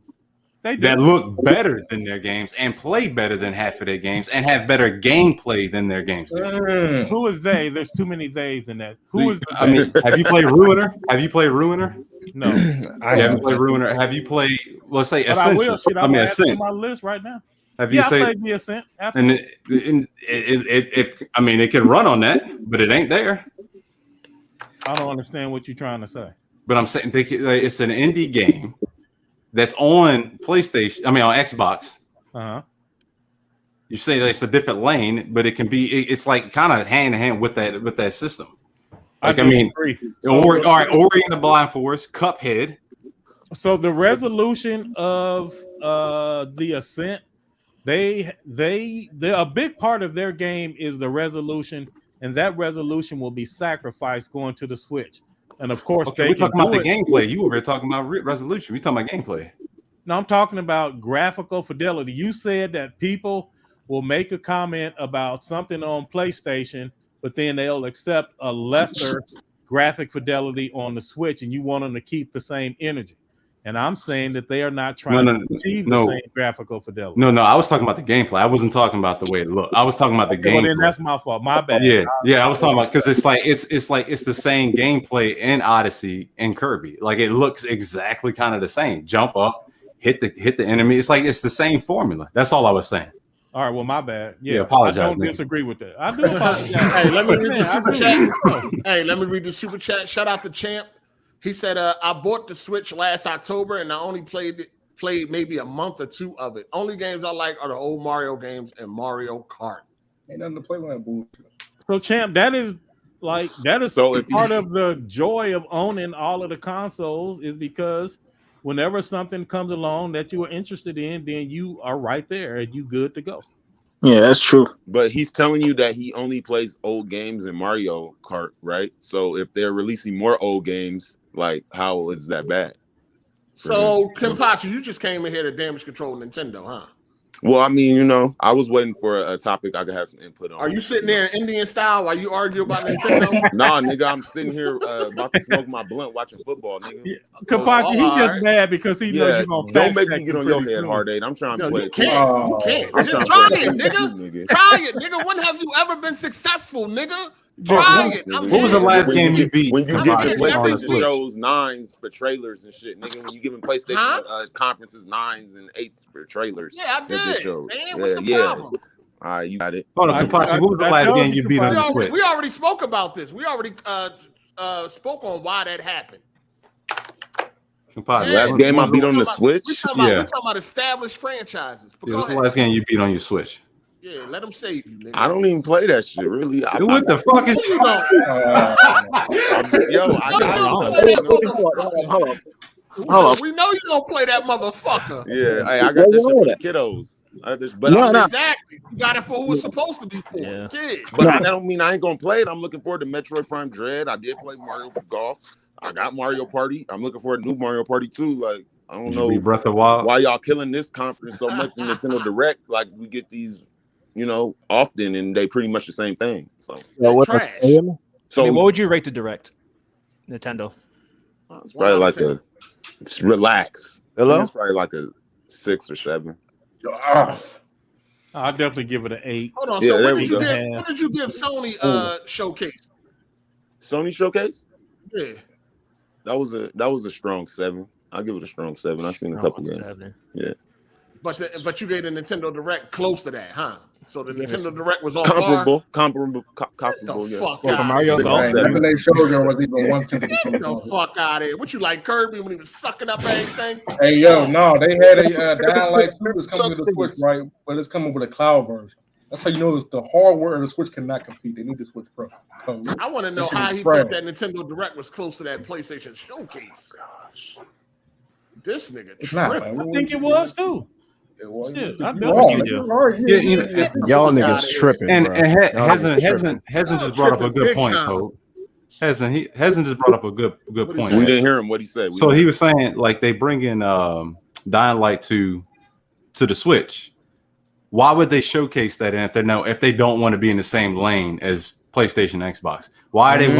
that look better than their games and play better than half of their games and have better gameplay than their games? Who is they? There's too many theys in that. Who is? I mean, have you played Ruiner? Have you played Ruiner? No, I haven't played Ruiner. Have you played? Let's say Ascent. I mean, Ascent. On my list right now. Have you played the Ascent? And I mean, it can run on that, but it ain't there. I don't understand what you're trying to say. But I'm saying it's an indie game that's on PlayStation. I mean, on Xbox. You say that it's a different lane, but it can be. It's like kind of hand in hand with that system. Like I mean, Ori and the Blind Forest, Cuphead. So the resolution of the Ascent, a big part of their game is the resolution, and that resolution will be sacrificed going to the Switch. And of course, we're talking about the gameplay. You were talking about resolution. We're talking about gameplay. No, I'm talking about graphical fidelity. You said that people will make a comment about something on PlayStation, but then they'll accept a lesser graphic fidelity on the Switch, and you want them to keep the same energy. And I'm saying that they are not trying to achieve the same graphical fidelity. No, I was talking about the gameplay. I wasn't talking about the way it looked. I was talking about the gameplay. Then that's my fault. My bad. Yeah. I was talking about because it's the same gameplay in Odyssey and Kirby. Like it looks exactly kind of the same. Jump up, hit the enemy. It's like it's the same formula. That's all I was saying. All right, well, my bad. Yeah, apologize. I don't disagree with that. I do apologize. Hey, let me read the super chat. Hey, let me read the super chat. Shout out to Champ. He said, I bought the Switch last October and I only played maybe a month or two of it. Only games I like are the old Mario games and Mario Kart. Ain't nothing to play with that bullshit. So, Champ, that is part of the joy of owning all of the consoles is because whenever something comes along that you are interested in, then you are right there and you good to go. Yeah, that's true. But he's telling you that he only plays old games in Mario Kart, right? So if they're releasing more old games, like how is that bad? So, Kenpachi, you just came in here to damage control Nintendo, huh? Well, I mean, you know, I was waiting for a topic I could have some input on. Are you sitting there in Indian style while you argue about Nintendo? Nah, nigga, I'm sitting here about to smoke my blunt watching football, nigga. Kapachi, he's just mad because he knows Yeah, you're gonna don't make me get on your head, Hard8. I'm trying to play You it. can't. You can't. I'm trying to Try play it, nigga. Try it, nigga. When have you ever been successful, nigga? Try it. What was the last game you beat? When you I'm give here PlayStation every shows 9s for trailers and shit, nigga. When you giving PlayStation conferences 9s and 8s for trailers. Yeah, I did. Shows. Man, what's the problem? All right, you got it. Hold on, Kapachi, what was the last game you beat on the Switch? We already spoke about this. We already spoke on why that happened. Kapachi, last game I beat on the Switch? We're talking about established franchises. Yeah, what's the last game you beat on your Switch? Yeah, let them save you, nigga. I don't even play that shit, really. What the fuck is you? Hold on. We know you don't play that motherfucker. Yeah, hey, I got this shit for the kiddos. Exactly. You got it for who it's supposed to be for. Yeah. But that don't mean I ain't gonna play it. I'm looking forward to Metroid Prime Dread. I did play Mario Golf. I got Mario Party. I'm looking for a new Mario Party too. Like, I don't know Breath of Wild. Why y'all killing this conference so much in Nintendo Direct. Like, we get these, you know, often, and they pretty much the same thing. So, trash. So, I mean, what would you rate the Direct? Nintendo. It's probably like it's relax. Hello? It's probably like a 6 or 7. I'll definitely give it an 8. Hold on. Yeah, So there what we go. did you give Sony Showcase? Sony Showcase? Yeah. That was a strong 7. I'll give it a strong 7. I've seen a couple games. 7. Yeah. But you gave the Nintendo Direct close to that, huh? So the Nintendo Direct was on comparable. The Yeah. fuck For Mario Golf. Even they showed you was even 1/10 of the fuck out of here. What you like, Kirby, when he was sucking up everything? Hey, yo, no, they had a Dying Light 2 was coming to the Switch, right? But it's coming with a cloud version. That's how you know the hardware of the Switch cannot compete. They need the Switch Pro. I want to know how he thought that Nintendo Direct was close to that PlayStation Showcase. Gosh. This nigga I think it was too. Y'all niggas tripping. And hasn't just brought up a good point, Cole. Hasn't just brought up a good point. We didn't hear him. What he said. So he was saying like they bring in Dying Light to the Switch. Why would they showcase that? And if they don't want to be in the same lane as PlayStation, Xbox, why do they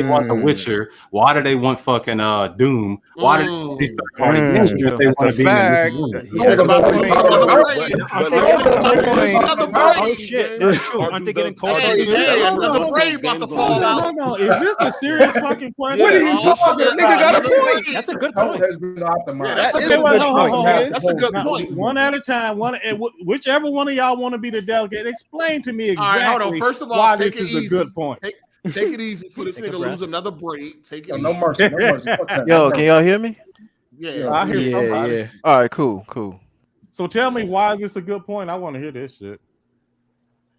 want The Witcher? Why do they want fucking Doom? Why do these third party games if they want to be Oh shit! That's true. Aren't they getting cold? No. Is this a serious fucking question? What are you talking about? Nigga got a point. That's a good point. That's a good point. One at a time. Whichever one of y'all want to be the delegate, explain to me exactly. All right, hold on. First of all, why take this it is easy. a good point. Take it easy for this nigga to lose another braid. Take it easy. No mercy. Yo, can y'all hear me? Yeah, I hear somebody. Yeah. All right, cool. So tell me, why is this a good point? I want to hear this shit.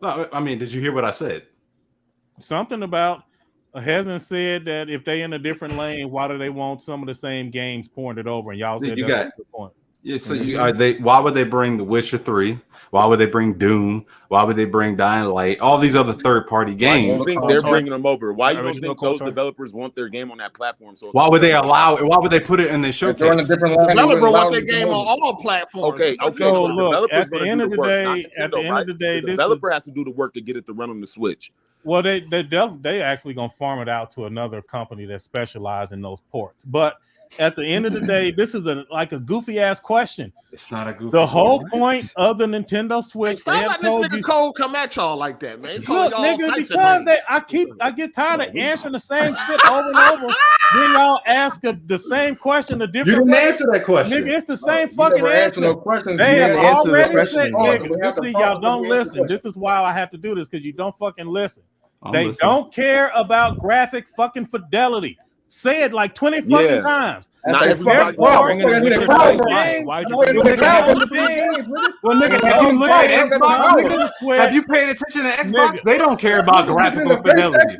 No, I mean, did you hear what I said? Something about hasn't said that if they in a different lane, why do they want some of the same games pointed over? And y'all said that's a good point. Yeah, so why would they bring The Witcher 3? Why would they bring Doom? Why would they bring Dying Light? All these other third-party games. Why do you think they're bringing them over? Why you don't think those developers want their game on that platform? So why would they allow it? Why would they put it in the showcase? The developer want their game on all platforms. Okay. So look, at the end of the day, the developer has to do the work to get it to run on the Switch. Well, they actually gonna farm it out to another company that specializes in those ports, but. At the end of the day, this is like a goofy ass question. It's not a goofy. The whole point of the Nintendo Switch. Stop letting this nigga Cole come at y'all like that, man. Look, nigga, because I get tired of answering the same shit over and over. Then y'all ask the same question a different. You didn't way. answer that question. Nigga, it's the same fucking answer. No questions. They have already said, nigga. nigga, see, y'all don't listen. This is why I have to do this because you don't fucking listen. They don't care about graphic fucking fidelity. Say it like 20 fucking times. Not everybody. Well, nigga, have you looked at Xbox, nigga? Have you paid attention to Xbox? They don't care about graphical fidelity.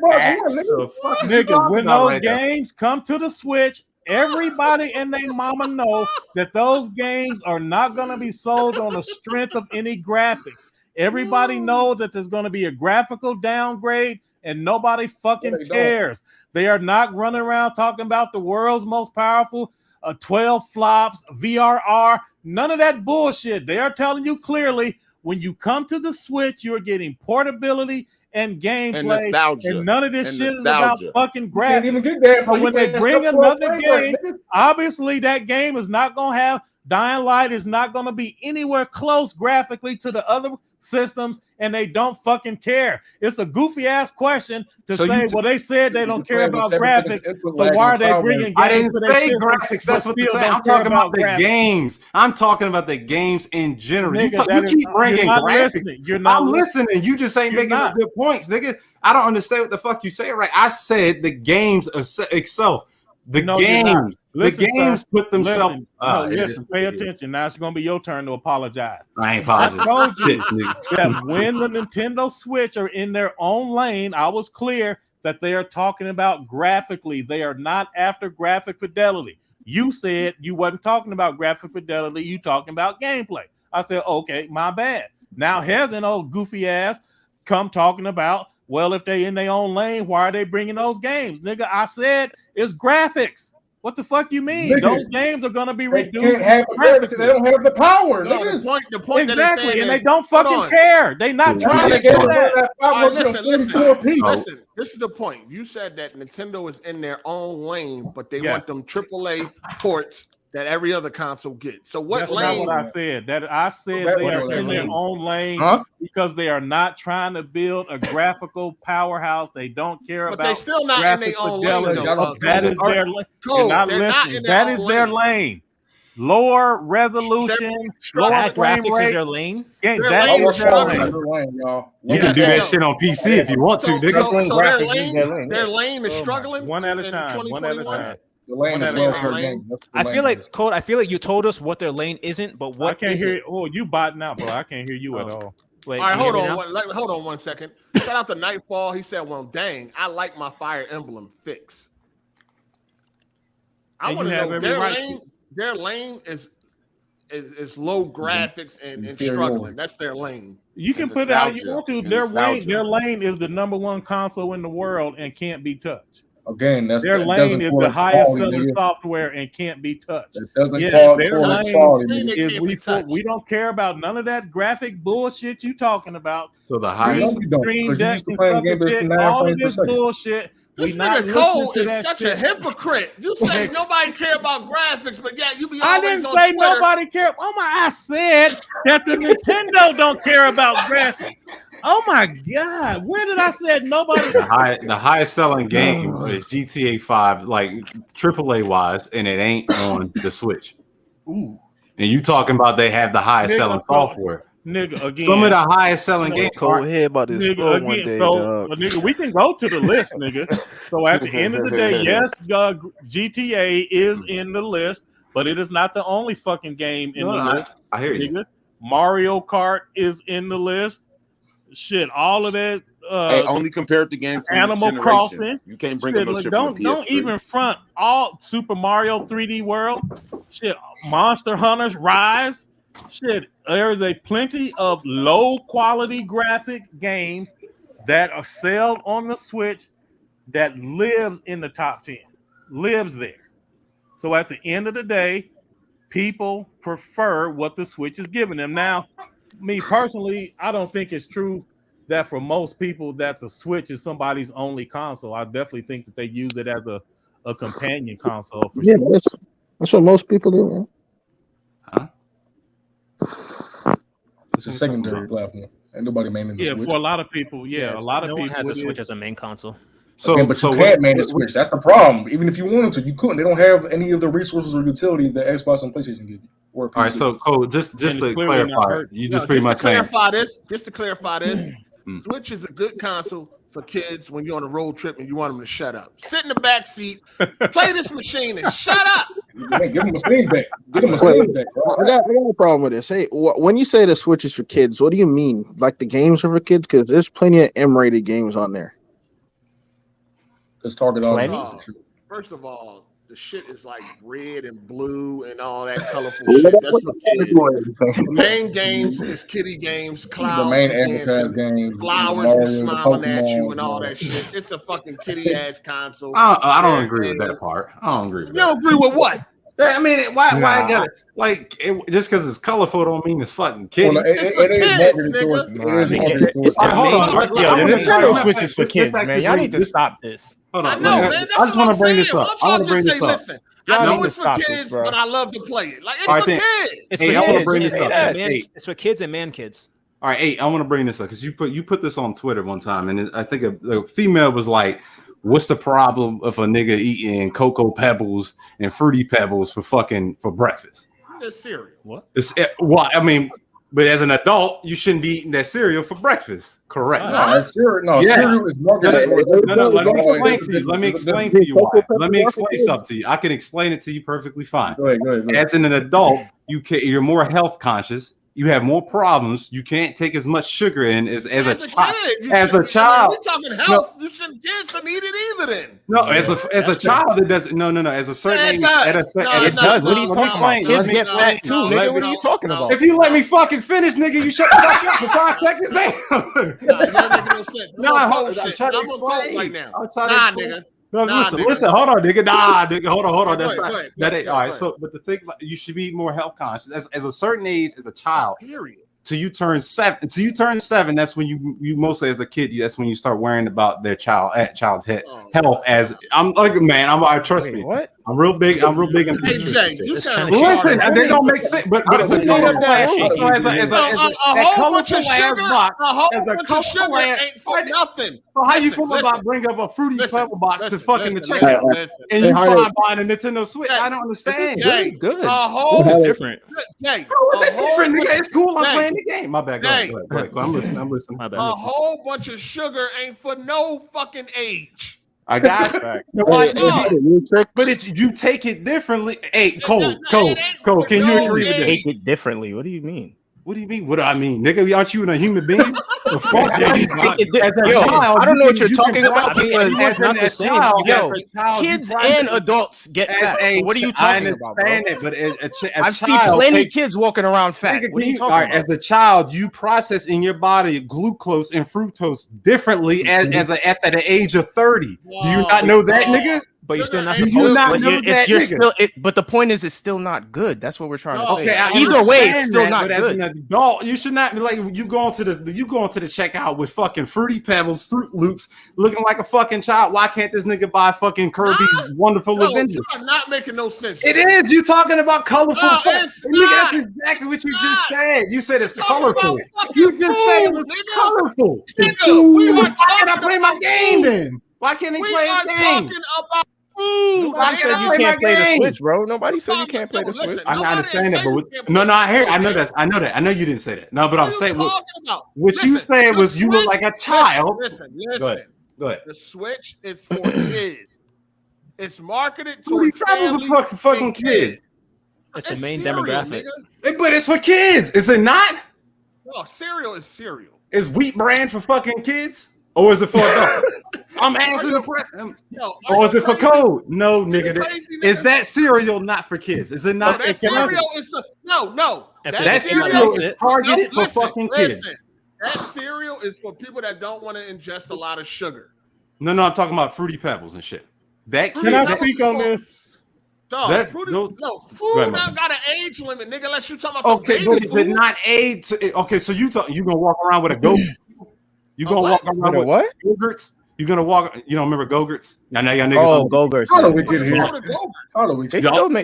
Nigga, when those games come to the Switch, everybody and their mama know that those games are not going to be sold on the strength of any graphics. Everybody knows that there's going to be a graphical downgrade and nobody fucking cares. They are not running around talking about the world's most powerful 12 flops, VRR. None of that bullshit. They are telling you clearly when you come to the Switch, you're getting portability and gameplay, and nostalgia, and none of this and shit nostalgia. is about fucking You can't graphics. even get that. So when they bring another game, obviously that game is not gonna have Dying Light is not gonna be anywhere close graphically to the other systems, and they don't fucking care. It's a goofy ass question to say, well, they said they don't care about graphics, so why are they bringing games? I didn't to their say system, graphics. That's what they're still saying. don't I'm care talking about the graphics? games. I'm talking about the games in general. Nigga, You keep bringing you're not graphics. listening. You're not I'm listening. You just ain't You're making no not. good points, nigga. I don't understand what the fuck you say. Right? I said the games itself. The No, you're not. games. Listen, the games sir, put themselves. Listen, pay attention. Now it's gonna be your turn to apologize. I ain't I apologizing. told you that when the Nintendo Switch are in their own lane, I was clear that they are talking about graphically. They are not after graphic fidelity. You said you wasn't talking about graphic fidelity. You talking about gameplay. I said, okay, my bad. Now here's an old goofy ass come talking about, well, if they in their own lane, why are they bringing those games? Nigga, I said it's graphics. What the fuck you mean? Nigga, those games are gonna be they reduced. can't have it because they don't have the power. No, nigga. the point that they're Exactly, saying and is, they don't hold fucking on. care. They not trying to They get gave that. that All right, 544 people. listen. This is the point. You said that Nintendo is in their own lane, but they want them AAA ports that every other console gets. So what That's lane? not what I said. That I said That they was are in their lane. own lane Huh? because they are not trying to build a graphical powerhouse. They don't care But about. they still not in graphic their own lane, fidelity. though. That is their lane. You're not They're not listening. in their That own is their lane. Lower resolution, lower That frame graphics rate. is their lane. Yeah, Their that lane is is their struggling. lane. y'all. You can do that shit on PC if you want to, nigga. Their lane is struggling. One at a in time. One at a 2021. time. The lane is well for game. That's what the I lane feel like is. Code. I feel like you told us what their lane isn't, but what I can't is hear. it? Oh, you botting out, bro. I can't hear you at all. Wait, All right, can you hold hear me on. now? Hold on 1 second. Shout out to Nightfall. He said, "Well, dang, I like my Fire Emblem fix." I And want you to have know every their right lane. Their lane is low graphics and Inferior. struggling. That's their lane. You can And put it how you nostalgia. want to. And Their nostalgia. lane is the #1 console in the world and can't be touched. Again, Their that lane doesn't is the correlate highest quality, selling nigga. software and can't be touched. That doesn't Yeah, correlate their lane quality, It nigga. is can't be touched. we don't care about none of that graphic bullshit you talking about. So the I highest. know you don't, Stream because you Deck used to and playing suck a games dick, at 9 all of frames per this second. bullshit. We This not nigga listening Cole to is that such shit. a hypocrite. You say nobody care about graphics, but yeah, you be I always didn't on say Twitter. nobody care. Oh my! I said that the Nintendo don't care about graphics. Oh my God! Where did I say nobody? The highest selling game is GTA 5, like AAA wise, and it ain't on the Switch. Ooh. And you talking about they have the highest Nigga, selling so- software. Nigga, again. Some of the highest selling games Cold are head about to Nigga, explode one again, day, so dog. nigga, we can go to the list, nigga. So at the end of the day, yes, GTA is in the list, but it is not the only fucking game in No, the list. I hear you. Nigga. Mario Kart is in the list. Shit, all of that. Hey, only compared to games from Animal this generation. Crossing. You can't bring Shit, up no look, shit from the don't PS3. even front all Super Mario 3D World. Shit, Monster Hunters Rise. Shit, there is a plenty of low quality graphic games that are sold on the Switch that lives in the top 10, lives there. So at the end of the day, people prefer what the Switch is giving them. Now, me personally, I don't think it's true that for most people that the Switch is somebody's only console. I definitely think that they use it as a companion console. For Yeah, sure. that's what most people do, man. It's a secondary platform. Ain't nobody maining the Yeah, Switch. for a lot of people, a lot of no people one has a it Switch is. as a main console. So, Again, but you can't main the Switch. That's the problem. Even if you wanted to, you couldn't. They don't have any of the resources or utilities that Xbox and PlayStation give you. Or PC. All right, so Cole, just And it's to clearly not clarify, hurt. you just pretty much to saying clarify this, Switch is a good console for kids when you're on a road trip and you want them to shut up. Sit in the back seat, play this machine, and shut up. Man, give them a Steam Deck. Give them a Steam Deck. Bro. I got a problem with this. Hey, when you say the Switch is for kids, what do you mean? Like the games are for kids? Because there's plenty of M-rated games on there. It's target Plenty? audience. First of all, the shit is like red and blue and all that colorful shit. That's for kids. The main games is kiddie games, clouds, The main dancing, advertised games, flowers Mario, be smiling at you Pokemon, and all that shit. It's a fucking kitty ass console. I don't agree with that part. I don't agree with You that. don't agree with what? I mean, why I got it? Like, just because it's colorful don't mean it's fucking kiddie. Well, it is marketed towards it. It is marketed towards it. Hold on. The Nintendo Switch is for kids, man. Y'all need to stop this. Hold on. I know, man. I just want to bring this up. I want to bring this up. Listen, I know it's for kids, but I love to play it. Like, it's for kids. It's Hey, I want to bring this up. It's for kids and man kids. All right, hey, I want to bring this up because you put this on Twitter one time, and I think a female was like, "What's the problem of a nigga eating Cocoa Pebbles and Fruity Pebbles for breakfast?" It's cereal. What? I mean, but as an adult, you shouldn't be eating that cereal for breakfast. Correct? Cereal is marketed. No. Let me explain to you why. Let me explain something to you. I can explain it to you perfectly fine. Go ahead. As an adult, you're more health conscious. You have more problems. You can't take as much sugar in as a child. As a child, we're talking health. You shouldn't eat it either. Then no, as a child, it doesn't. No. As a certain age, it does. What are you talking about? Kids get fat too, nigga. What are you talking about? If you let me fucking finish, nigga, you shut the fuck up for 5 seconds. No, I'm trying to explain right now. Nigga. No, listen, hold on, nigga. Nigga, hold on. That's not that ain't all right. So, but the thing about you should be more health conscious as a certain age as a child. Period. Till you turn 7, that's when you mostly as a kid, that's when you start worrying about their child's health. As I'm like, man, trust me. What? I'm real big. Into hey Jay, you sound listen, they don't make sense, but it's a colorful sugar ain't for nothing. So how you feel about bringing up a Fruity Pebble box to fucking the checkout and you find buying a Nintendo Switch? I don't understand. It's good. It's different. It's different, nigga. It's cool. I'm playing the game. My bad. Go ahead. I'm listening. My bad. A whole bunch of sugar ain't for no fucking age. I got you. But you take it differently. Hey, Cole, can you agree with this? Take it differently. What do you mean? What do you mean? What do I mean, nigga? Aren't you a human being? I don't know what you're talking about because it's not the same. Kids and adults get fat. So what are you talking about, bro? It, but I've seen plenty of kids walking around fat. What are you talking about? As a child, you process in your body glucose and fructose differently at the age of 30. Do you not know that, nigga? But you're still not supposed to. But the point is, it's still not good. That's what we're trying to say. Okay, either way, it's still not good. As an adult, you should not be like you going to the checkout with fucking Fruity Pebbles, Fruit Loops, looking like a fucking child. Why can't this nigga buy fucking Kirby's Wonderful Adventure? You are not making no sense. It is. You talking about colorful? Nigga, that's exactly what you just said. You said it's colorful. You just said it was colorful. Nigga, why can't I play my game then? Why can't he play his game? Talking about food. Nobody said you can't play the Switch, bro. Nobody said you can't play the Switch. I understand that, but I know that. I know that. I know you didn't say that. No, but I'm saying what you said was you look like a child. Listen. Go ahead. The Switch is for kids. It's marketed to are fucking kids. It's the main demographic. But it's for kids. Is it not? No, cereal is cereal. Is Wheat Brand for fucking kids? Or is it for adults? I'm asking the question. Or is it for code? No, nigga. Is that cereal not for kids? Is it not? That cereal is no. That cereal is targeted for fucking kids. That cereal is for people that don't want to ingest a lot of sugar. No, I'm talking about Fruity Pebbles and shit. Can I speak on this? No, food now got an age limit, nigga. Unless you talking about okay, but is it not age? Okay, so you gonna walk around with a goat? You gonna walk around with what? Go-Gurts? You gonna walk? You don't remember Go-Gurts? I know y'all niggas. Oh, Go-Gurts. How do we get here? How do we?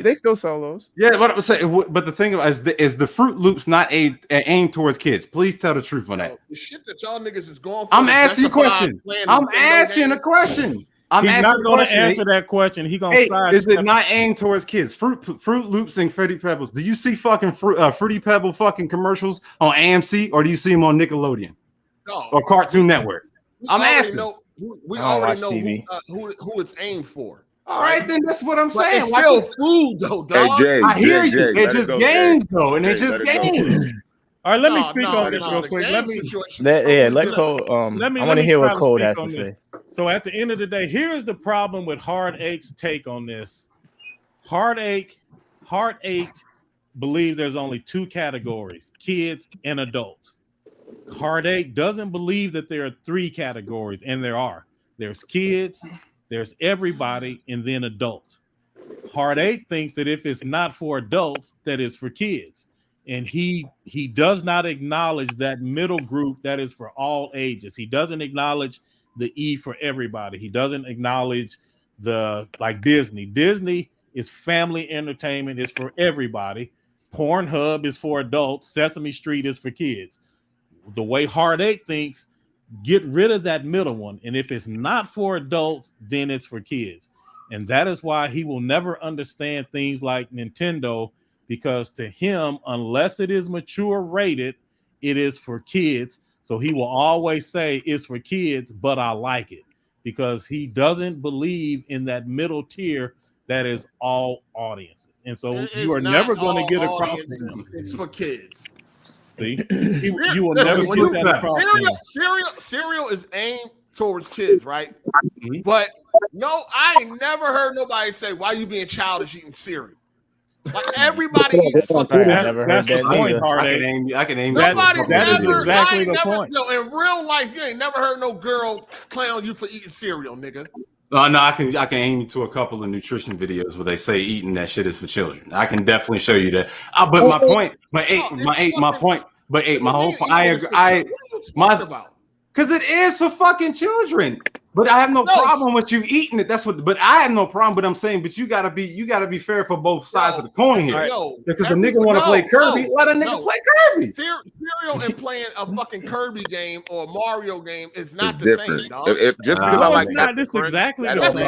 They still sell those. Yeah, what I'm saying. But the thing about is the Fruit Loops not aimed towards kids? Please tell the truth on that. The shit that y'all niggas is going for. I'm asking you a question. I'm asking a question. He's not going to answer that question. He gonna is it not aimed towards kids? Fruit Loops and Fruity Pebbles. Do you see fucking Fruity Pebble fucking commercials on AMC or do you see them on Nickelodeon or Cartoon Network? I'm asking. We already know who it's aimed for. All right, then that's what I'm saying. It's still food though, dog. Hey, Jay, I hear Jay, you. They're just games though, and they're just games. All right, let me speak on this real quick. Let Cole. I want to hear what Cole has to say. So at the end of the day, here's the problem with Hard8's take on this. Hard8 believes there's only two categories: kids and adults. Hard8 doesn't believe that there are three categories, and there are. There's kids, there's everybody, and then adults. Hard 8 thinks that if it's not for adults, that it's for kids. And he does not acknowledge that middle group that is for all ages. He doesn't acknowledge the E for everybody. He doesn't acknowledge the like Disney. Disney is family entertainment, is for everybody. Pornhub is for adults. Sesame Street is for kids. The way Hard 8 thinks, get rid of that middle one. And if it's not for adults, then it's for kids. And that is why he will never understand things like Nintendo, because to him, unless it is mature rated, it is for kids. So he will always say it's for kids, but I like it, because he doesn't believe in that middle tier that is all audiences. And so you are never going to get across to him. It's for kids. See, you will never get that across to him. Cereal is aimed towards kids, right? But no, I ain't never heard nobody say, "Why you being childish eating cereal?" Like everybody eats fucking. That's the point, Hard 8. I can aim that is exactly the point. No, in real life, you ain't never heard no girl clown you for eating cereal, nigga. No, I can aim you to a couple of nutrition videos where they say eating that shit is for children. I can definitely show you that. But my point, my whole point, I agree. Because it is for fucking children. But I have no problem with you eating it. But I have no problem. But I'm saying, but you gotta be fair for both sides of the coin here. Because the nigga want to play Kirby, let a nigga play Kirby. Cereal and playing a fucking Kirby game or a Mario game is not the same, dog. Just because I like not this exactly the same.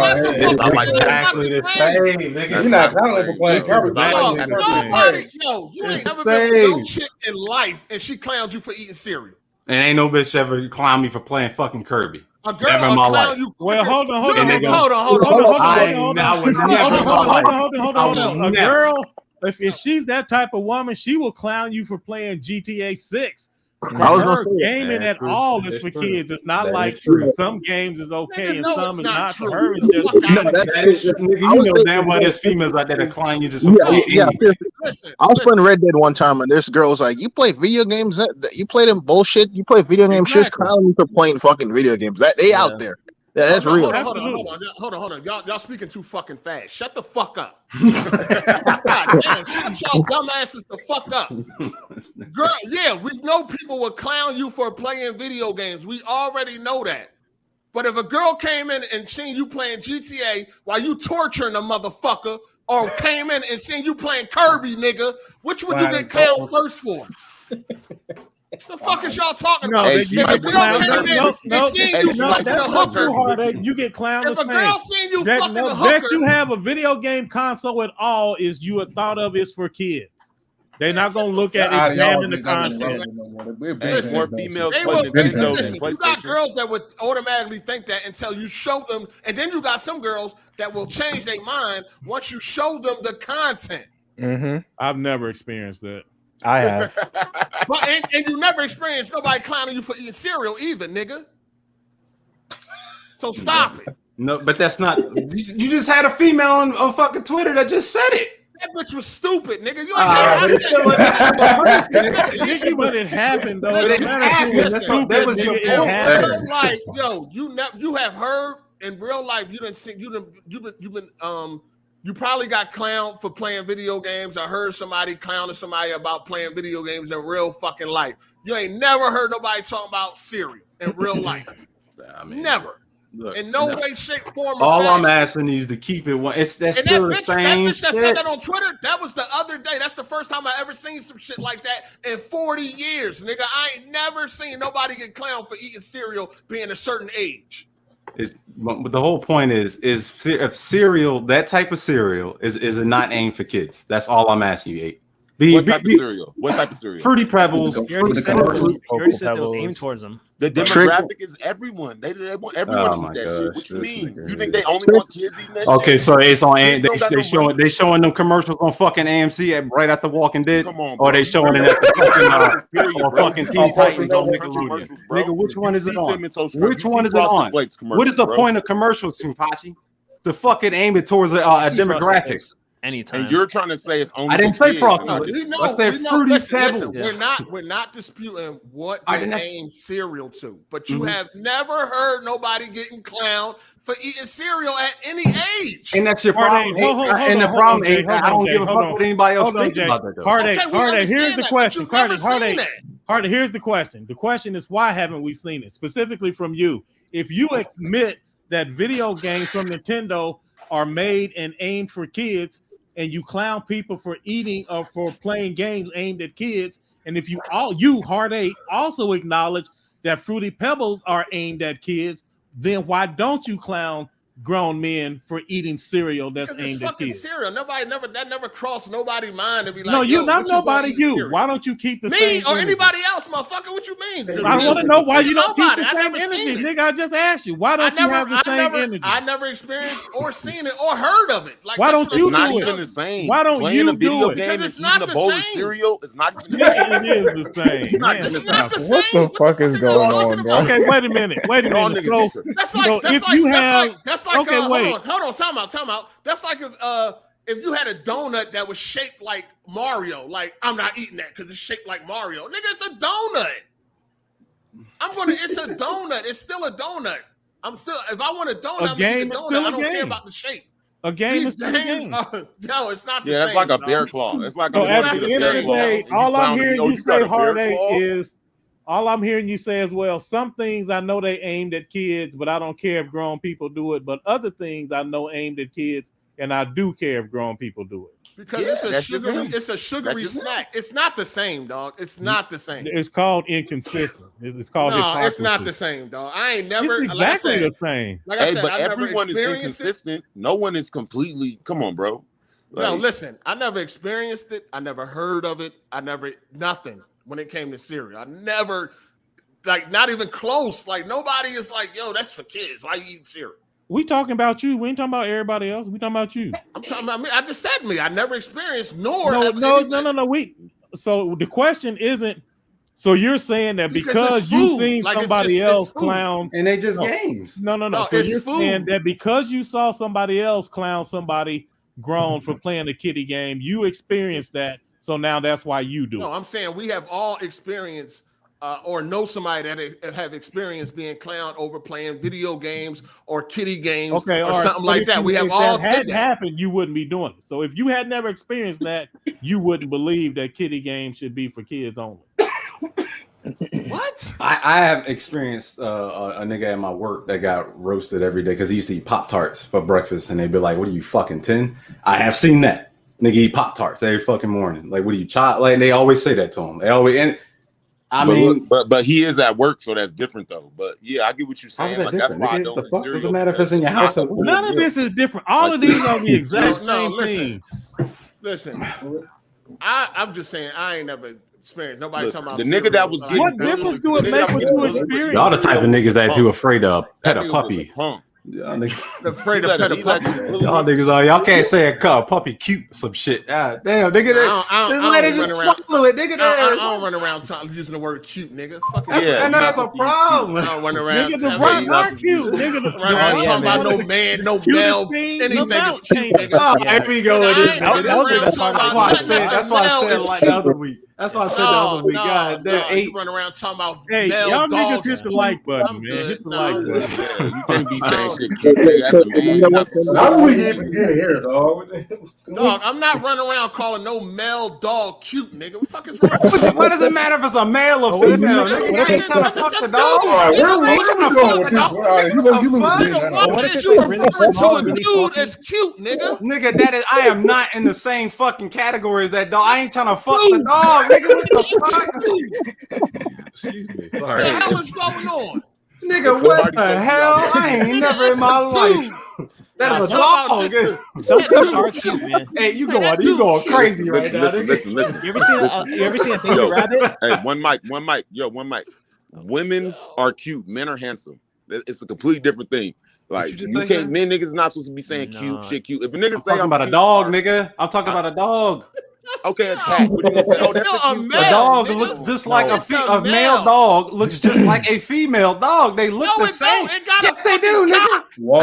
Exactly the same. Nigga, You're not telling for playing Kirby. You ain't never been with no chick in life and she clowned you for eating cereal. And ain't no bitch ever clown me for playing fucking Kirby. A girl never in my life. Well, hold on. A girl, if she's that type of woman, she will clown you for playing GTA 6. I was gonna say gaming at all is for kids. It's not like some games is okay and some is not. For her, it's just you know damn well there's females out there that clown you just for I was playing Red Dead one time, and this girl was like, "You play video games? You play them bullshit? You play video games? She's clowning me for playing fucking video games. That they out there. Yeah, that's real." Hold on. Y'all speaking too fucking fast. Shut the fuck up. God damn, shut y'all dumbasses the fuck up. Girl, yeah, we know people will clown you for playing video games. We already know that. But if a girl came in and seen you playing GTA while you torturing a motherfucker, or came in and seen you playing Kirby, nigga, which would you get clowned first for? The fuck is y'all talking about? You get clowned. If a girl seen you fucking a hooker, you have a video game console at all is you have thought of is for kids. They're not gonna look at examine the content. More females play Nintendo than PlayStation. You got girls that would automatically think that until you show them, and then you got some girls that will change their mind once you show them the content. I've never experienced that. I have. But and you never experienced nobody clowning you for eating cereal either, nigga. So stop it. No, but that's not. You just had a female on fucking Twitter that just said it. That bitch was stupid, nigga. You ain't but it happened though. It happened. That was your point. Like, yo, you have heard in real life. You probably got clowned for playing video games. I heard somebody clowning somebody about playing video games in real fucking life. You ain't never heard nobody talking about cereal in real life. Never. Look, in no way, shape, form, or all fashion. I'm asking is to keep it one. That's still the same that bitch that shit. said that on Twitter, that was the other day. That's the first time I ever seen some shit like that in 40 years, nigga. I ain't never seen nobody get clowned for eating cereal being a certain age. But the whole point is if cereal, that type of cereal is not aimed for kids. That's all I'm asking you, Eight. What type of cereal? What type of cereal? Fruity Pebbles. You already said it was aimed towards them. The demographic is everyone. They want everyone to eat that shit. What you mean? You think they only want kids eating that shit? Okay, so it's on. They showing them commercials on fucking AMC right after Walking Dead, or they showing it at the fucking Teen Titans on Nickelodeon. Nigga, which one is it on? Which one is it on? What is the point of commercials, Simpachi? To fucking aim it towards a demographic. Anytime. And you're trying to say it's only. I didn't say frosted. I said Fruity Pebbles. We're not disputing what they aim cereal to, but you have never heard nobody getting clowned for eating cereal at any age. And that's your Hard problem. eight. And the problem ain't I don't give a fuck what anybody else thinks about that though. Hard eight. Okay, we Hard eight. Here's understand the that, question. but you've never Hard seen eight. that. Hard eight. Here's the question. The question is, why haven't we seen it? Specifically from you. If you admit that video games from Nintendo are made and aimed for kids, and you clown people for eating or for playing games aimed at kids, and if you Hard eight also acknowledge that Fruity Pebbles are aimed at kids, then why don't you clown grown men for eating cereal that's aimed at kids? Cereal. That never crossed nobody's mind to be like, no, you yo, not what nobody. You. Cereal? Why don't you keep the me same or energy? anybody else, motherfucker? What you mean? I want to know why you don't keep the I same never seen energy, it. nigga. I just asked you. Why don't you have the same energy? I never experienced or seen it or heard of it. Like, why don't you It's not do even it? the same. Why don't Playing you a video do it? game and Because it's eating not a bowl the of same. cereal is not even the Yeah, same. it is the same. It's not Man, the that's same. not- the What same. the fuck is y'all going talking on, about? bro? Okay, wait a minute. Y'all niggas So, tripping. That's so like if you have, that's like okay, wait. hold on, time out. That's like if you had a donut that was shaped like Mario, like I'm not eating that because it's shaped like Mario. Nigga, it's a donut. It's a donut. It's still a donut. If I want a donut, I'm gonna eat a donut. I don't care about the shape. A game These is still a games game. no, it's not the Yeah, same. that's like a dog. bear claw. It's like So I'm at gonna the get a end of bear the claw. day, and you all I'm clown me, hearing oh, you got say, a bear Hard eight, claw? is all I'm hearing you say as well. Some things I know they aimed at kids, but I don't care if grown people do it. But other things I know aimed at kids, and I do care if grown people do it. Because Yeah, it's a sugary snack. It's not the same, dog. It's not the same. It's called inconsistent. It's called hypocrisy. It's not the same, dog. I ain't never. It's exactly like I said, the same. Like I Hey, said, but I never everyone is experienced inconsistent. No one is completely. Come on, bro. No, Like, listen. I never experienced it. I never heard of it. Nothing when it came to cereal. I never, like, not even close. Like nobody is like, yo, that's for kids. Why you eating cereal? We talking about you. We ain't talking about everybody else. We talking about you. I'm talking about me. I just said me. I never experienced nor No. So the question isn't. So you're saying that because it's you food. seen Like, somebody it's else food. clown, And they just games. No. No, So it's you're food. saying that because you saw somebody else clown somebody grown for playing a kiddie game, you experienced that. So now that's why you do No, it. I'm saying we have all experienced or know somebody that have experienced being clowned over playing video games or kiddie games Okay, or all right. something But like if that. you- We have if all that did hadn't that. happened, you wouldn't be doing it. So if you had never experienced that, you wouldn't believe that kiddie games should be for kids only. What? I have experienced a nigga at my work that got roasted every day because he used to eat Pop-Tarts for breakfast, and they'd be like, "What are you, fucking 10?" I have seen that. Nigga eat Pop-Tarts every fucking morning. Like, what are you, child? Like, they always say that to him. They always, and I mean, but he is at work, so that's different though. But yeah, I get what you're how saying. is that Like that's different? why I Nigga, don't. the eat fuck cereal does it matter if it's in your because house? it's Or not None of this is different. All of these are the exact same things. Listen. I'm just saying I ain't never experienced. Nobody Listen, talking about the nigga that was cereal. getting What difference do it nigga make that what was you getting experience? y'all the type of niggas that too afraid to pet a That nigga was puppy. punk. Y'all niggas, Afraid of pet a puppy. y'all niggas are, y'all can't say a puppy cute some shit. God damn, nigga, I just don't let it run just around. swallow it, nigga. I don't run around using the word cute, nigga. Fuck That's, yeah. I know that's a problem. I don't run around. Nigga, the I rock mean, are cute. Nigga, the run around rock talking about one of no the man, no cutest male, things anything about is cute, changing. nigga. Oh, here we go with Nigga, this. I ain't That was running the around best part talking That's about why I about said. nothing That's why I male said is like cute. the other week. That's why I said the other week. God damn, you run around talking about Hey, male y'all niggas dogs. hit the like button, I'm man. good. Hit the No, like I'm button. good. Yeah, you can't be saying Oh. shit cute, nigga. As a man, you're not supposed to How say do we that. even get here, dog? Dog, I'm not running around calling no male dog cute, nigga. What the fuck is wrong with you? what does it matter if it's a male or what if female? it's- Nigga, what if I ain't it's- trying to That's fuck a the dude, dog. All right, nigga. where They we trying to going fuck with the this? dog. All right, you What lose the me fuck? now. What what if is it's you like really referring small, to a really dude fluffy? as cute, nigga? Nigga, that is, I am not in the same fucking category as that dog. I ain't trying to fuck the dog, nigga. What the fuck? Excuse me. What Sorry. the hell is going on? Nigga, what the hell? I ain't never in my life. That is a dog. Some things are cute, man. Hey, you going crazy right now, Listen. nigga. You ever seen a baby Yo, rabbit? Hey, one mic. Yo, one mic. Women are cute. Men are handsome. It's a completely different thing. Like you just you say, can't. sir? Men niggas not supposed to be saying cute No. shit. Cute. If a nigga I'm say talking about a cute, dog, nigga. I'm talking about a dog. Okay, a cat. What you gonna say? Oh, that's Still a a cute male. A dog nigga. looks just like It's a a male male. dog looks just like a female dog. They look No, the it same. don't. It got Yes, a they do, fucking nigga. Whoa.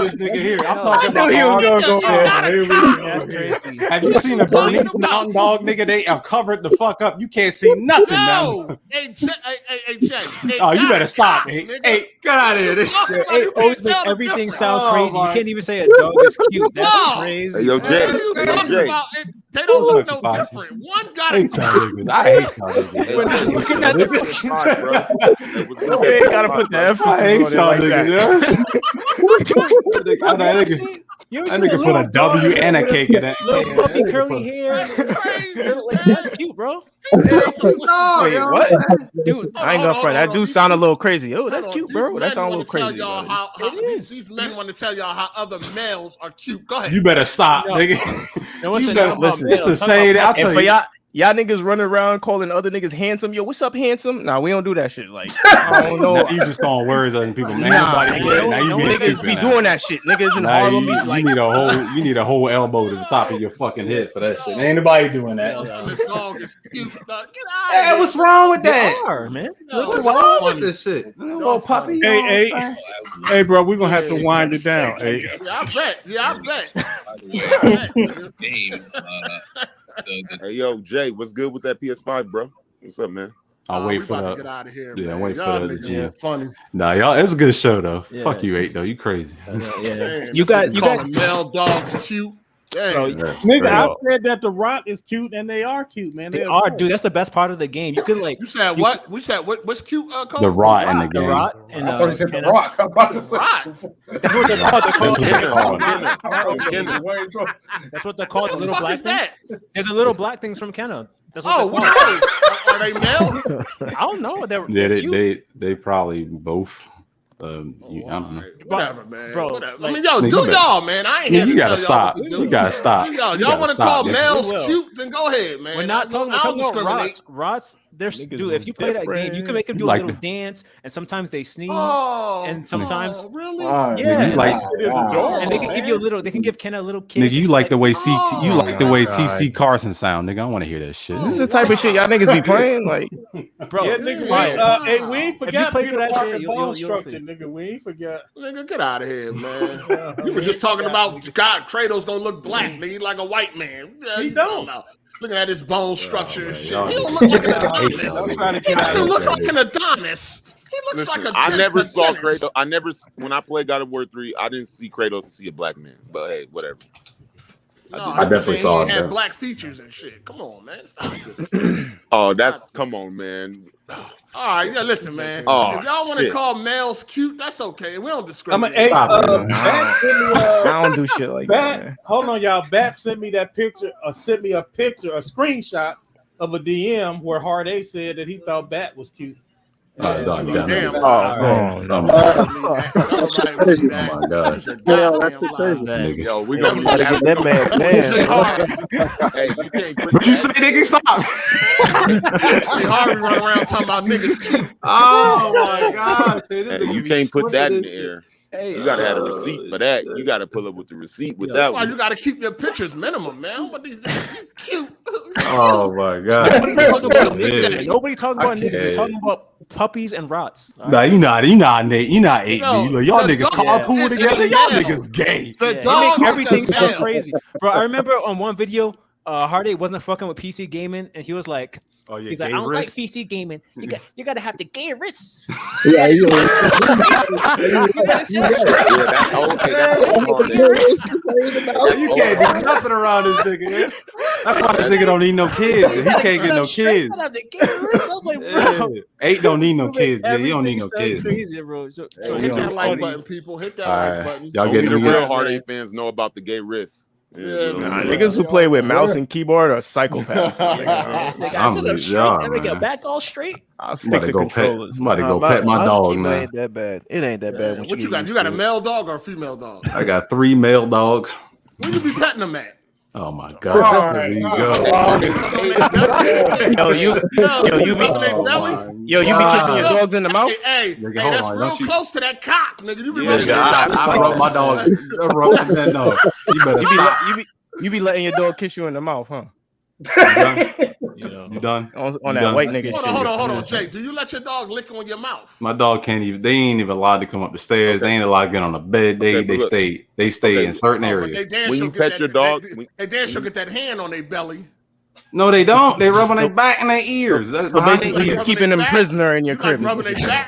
This nigga here. I'm talking I knew about. he was all- gonna go It there. got a Here we cock. go. That's crazy. Have you seen a Bernese Mountain Dog, nigga? They are covered the fuck up. You can't see nothing down there. No. Hey, Jay. Oh, you better stop, man. Hey, get out of here. Yeah, it always makes everything sound Oh, crazy. my- You can't even say a dog is cute. That's No. crazy. Hey, yo, Jay. What are you Hey, yo, talking Jay. about? They don't look no Fucking different. One got I a hate y'all niggas. I hate y'all niggas. Hey, We're not listen, looking listen, at the listen, picture. PS5, bro. Hey, what's good with You that ain't gotta PS5, put the bro? emphasis I hate on it y'all like that. niggas. Yeah. That nigga, You ever that seen nigga a put little a W and a cake in that. little Yeah, puppy that nigga curly put- hair? crazy. Like, that's cute, bro. No, Wait, you know what? I'm saying? Dude, I ain't gonna front. That do sound a little crazy. Oh, that's cute, bro. That sound a little crazy. Y'all buddy. how these men want to tell y'all how other males are cute. Go ahead. You better stop, No. nigga. No one's You saying better nothing about listen. It's the males. same. I'll tell And for you. y'all niggas running around calling other niggas handsome. Yo, what's up, handsome? Nah, we don't do that shit. Like, I don't know. Now you just throwing words on people, man. Nah, Nobody do that. Now you being niggas stupid be now. doing that shit. Niggas in Now Harlem you, be like, you need a whole elbow to the top of your fucking head for that shit. Ain't nobody doing that. This dog is cute. Get out Hey, what's wrong with They that? are, man. What's wrong with this shit? Little puppy. Hey, bro, we're gonna have to wind it down. Hey, Yeah, I bet. Hey, yo, Jay, what's good with that PS5, bro? What's up, man? I'll We wait for about to the. get out of here. Yeah, man. wait for Y'all the niggas G. are funny. Nah, y'all, it's a good show though. Yeah. Fuck you, 8 though. You crazy. Man, You guys, calling male dogs cute. Damn. nigga, I said that the Rot is cute, and they are cute, man. they are, dude. That's the best part of the game. You could like You said what? We said what's cute? Cole? The rot in the the game. rot and I thought he said the Kenna. rock. I'm about to say. Rot. That's what they're called. They're called. Kenna. That's what they're called. The What the little fuck black is things. that? They're the little black things from Kenna. That's Oh, what what they're are they? Are they male? called. I don't know. They're Yeah, cute. they probably both. I don't know. Whatever, man. Bro, Whatever. like- I mean, yo, Nigga, do you better- y'all, man. I ain't Nigga, here to you gotta tell y'all stop. what to do. You gotta stop. Y'all You gotta want to stop, call nigga. males We will. cute? Then go ahead, man. We're not talking. We're I don't talking about discriminate. rots. There's Niggas dude. If you play that game, you can make them do a Like little the- dance, and sometimes they sneeze, Oh, and sometimes really? yeah, You like, It is adorable. and they can give you a little. They can give Kenna a little kiss. nigga, you like the way CT, you Oh, like the way God. TC Carson sound, nigga. I want to hear that shit. this is the type of shit y'all niggas be playing. Like, bro. Yeah, nigga. fire. Hey, we ain't forgot play through Peter that Parker shit, bone you'll structure, see. nigga. We ain't forgot. Nigga, get out of here, man. You were just talking about God. Kratos don't look black, nigga. He like a white man. Yeah, He you don't. talking about? Looking at his bone structure and man, shit. y'all He don't niggas- look like an I hate Adonis. y'all He niggas. trying to get out doesn't of look here. like an Adonis. He looks Listen, like a I never saw Kratos. Kratos. When I played God of War 3, I didn't see Kratos to see a black man. But hey, whatever. No, I I'm definitely saying saw he it, had man. black features and shit. Come on, man. Stop it. Oh, that's come on, man. All right, yeah. Listen, man. Oh, if y'all want to shit. call males cute, that's okay. We don't I'm discriminate. a Stop it, man. Bat sent me I don't do shit like that. Man. hold on, y'all. Bat sent me that picture, sent me a screenshot of a DM where Hard 8 said that he thought Bat was cute. Oh, dog, you got Damn. me. Oh, no. Oh my God. Niggas. Yo, we gonna Gotta get that man, man. Hey, you can't put What you that- say, nigga? Stop. See Harvey run around talking about niggas cute. Oh my gosh. Hey, you can't put that in the air. You gotta have a receipt for that. You gotta pull up with the receipt with that That's why one. you got to keep your pictures minimum, man. But these niggas cute. Oh my God. Nobody talking about I niggas. We're can't. talking about puppies and rots. all Nah, right? you not Nate. You not 8. Yo, B. Y'all the niggas dog carpool is together. a Y'all male. niggas gay. The Yeah, dog he make is everything a sound male. crazy, bro. I remember on one video, Hard 8 wasn't fucking with PC gaming, and he was like, Oh yeah, he's like, I don't like PC gaming. You gotta have the gay wrists. Yeah, You gotta Yeah, that's okay. That's You can't do nothing around this nigga. Man. That's why this nigga don't need no kids. He can't get no kids. Have the gay wrists. I was like, bro. 8 don't need no kids. Yeah, you don't need no Everything kids. sounds crazy, bro. So Hit that it's like funny. button, people. Hit that All like right. button. Y'all Only get the me. real Hard 8 fans know about the gay wrists. Nah, niggas who play with mouse and keyboard are psychopaths. I sit up straight. I make a back all straight. I'll I'm stick about to to go pet. controllers. I'm about to go pet my dog schema now. ain't that bad. It ain't that bad. What you got? You got a male dog or a female dog? I got 3 male dogs. Where you be petting them at? Oh my God. There we go. Yo, you be kissing your dogs in the mouth. Hey, Nigga, hold that's on, real don't you- close to that cock, nigga. You be Yeah, rubbing I rub my dog. I rub that dog. You better stop. You be letting your dog kiss you in the mouth, huh? You done? On that white nigga shit. Hold on, Jay. Do you let your dog lick on your mouth? My dog can't even. They ain't even allowed to come up the stairs. They ain't allowed to get on the bed. They stay in certain areas. When you pet your dog, they damn sure get that hand on their belly. No, they don't. They rub on their back and their ears. That's so basically, you're keeping them prisoner in your crib.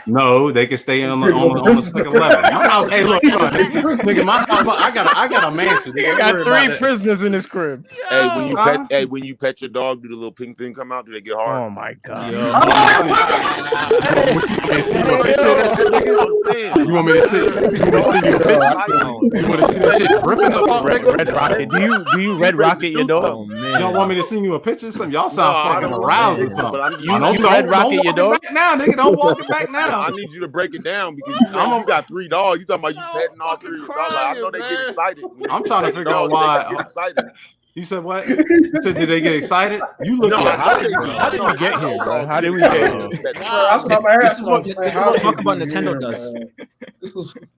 No, they can stay on the second level. My house, hey, look, nigga, my house, I got a mansion. Nigga, got 3 prisoners in his crib. Hey, when you pet your dog, do the little pink thing come out? Do they get hard? Oh my god! You want me to see? You want me to see you a picture? You want to see that shit dripping or something? Red Rocket. Do you Red Rocket your dog? Oh man! Y'all want me to send you a picture? Something y'all sound fucking aroused or something. You Red Rocket your dog? Back now, nigga. Don't walk it back now. I need you to break it down because you got 3 dogs. You talking about you petting all 3 dogs? I know they get excited. I'm trying to figure out why. Get excited. You said what? You said did they get excited? You look like how did we get here, bro? How did we get here? This is what talk about Nintendo does.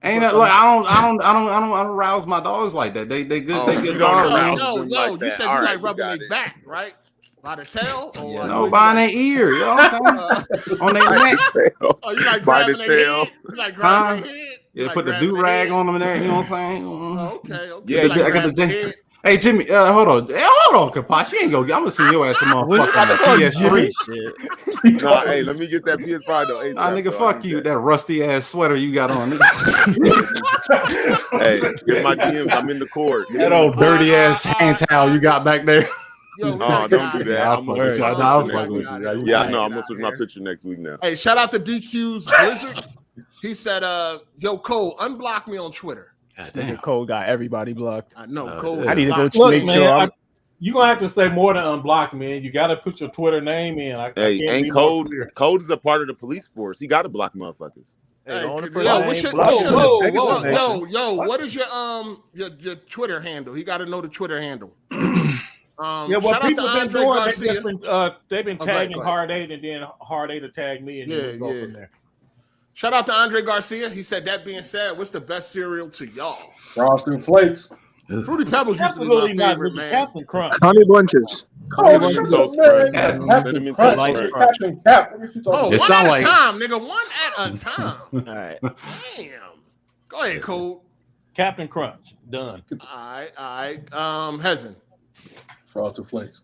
Ain't that look? I don't arouse my dogs like that. They good. They get hard. Yo, you said you like rubbing their back, right? By the tail? Or no, by their ear. You know what I'm saying? On their neck. Oh, you like grabbing their head? You like grabbing their head? Yeah, put the do-rag on them and there. You know what I'm saying? Okay. Yeah, I got the. Hey Jimmy, hold on, Kapash. You ain't gonna. I'm gonna see your ass some motherfucker on the PS3. Nah, hey, let me get that PS5 though. Nah, nigga, fuck you. That rusty ass sweater you got on. Hey, get my DMs. I'm in the court. That old dirty ass hand towel you got back there. Yo, don't do that. I'm gonna switch I know. I'm gonna switch my picture next week now. Hey, shout out to DQ's Blizzard. He said, "Yo, Cole, unblock me on Twitter." Damn. Cole got everybody blocked. I know. Cole. I need to go Look, make sure. You're gonna have to say more than unblock, man. You gotta put your Twitter name in. Ain't Code is a part of the police force. He gotta block motherfuckers. What is your Twitter handle? He got to know the Twitter handle. What people been doing, they've been tagging Hard8 and then Hard8 to tag me and then go from there. Shout out to Andre Garcia. He said, that being said, what's the best cereal to y'all? Frosted Flakes. Fruity Pebbles used to be my favorite, man. Captain Crunch. Honey Bunches. It sounds like time, nigga. One at a time. All right. Damn. Go ahead, Cole. Captain Crunch. Done. All right. Hezen. Frosted Flakes.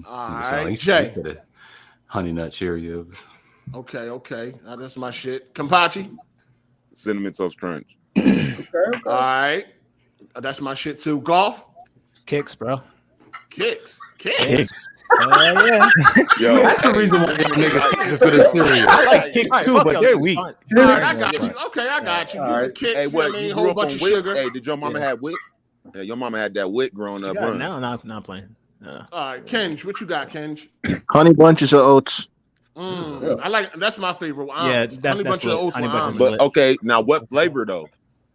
All right. Jay. Honey Nut Cheerios. Okay. Now that's my shit. Kampachi. Cinnamon Toast Crunch. Okay. All right. That's my shit too. Golf. Kicks, bro. Kicks. Yeah. Yo, that's the reason why niggas for the cereal. I like kicks too, but they're weak. All right, I got you. Okay, I got you. All right. Kicks, hey, what? You whole grew up bunch on of WIC? sugar. Hey, did your mama have WIC? Yeah, your mama had that WIC growing up. No, not playing. All right, Kenj, what you got, Kenj? Honey Bunches of Oats. I like that's my favorite. Yeah, Honey Bunches of Oats with almonds. But okay, now what flavor though?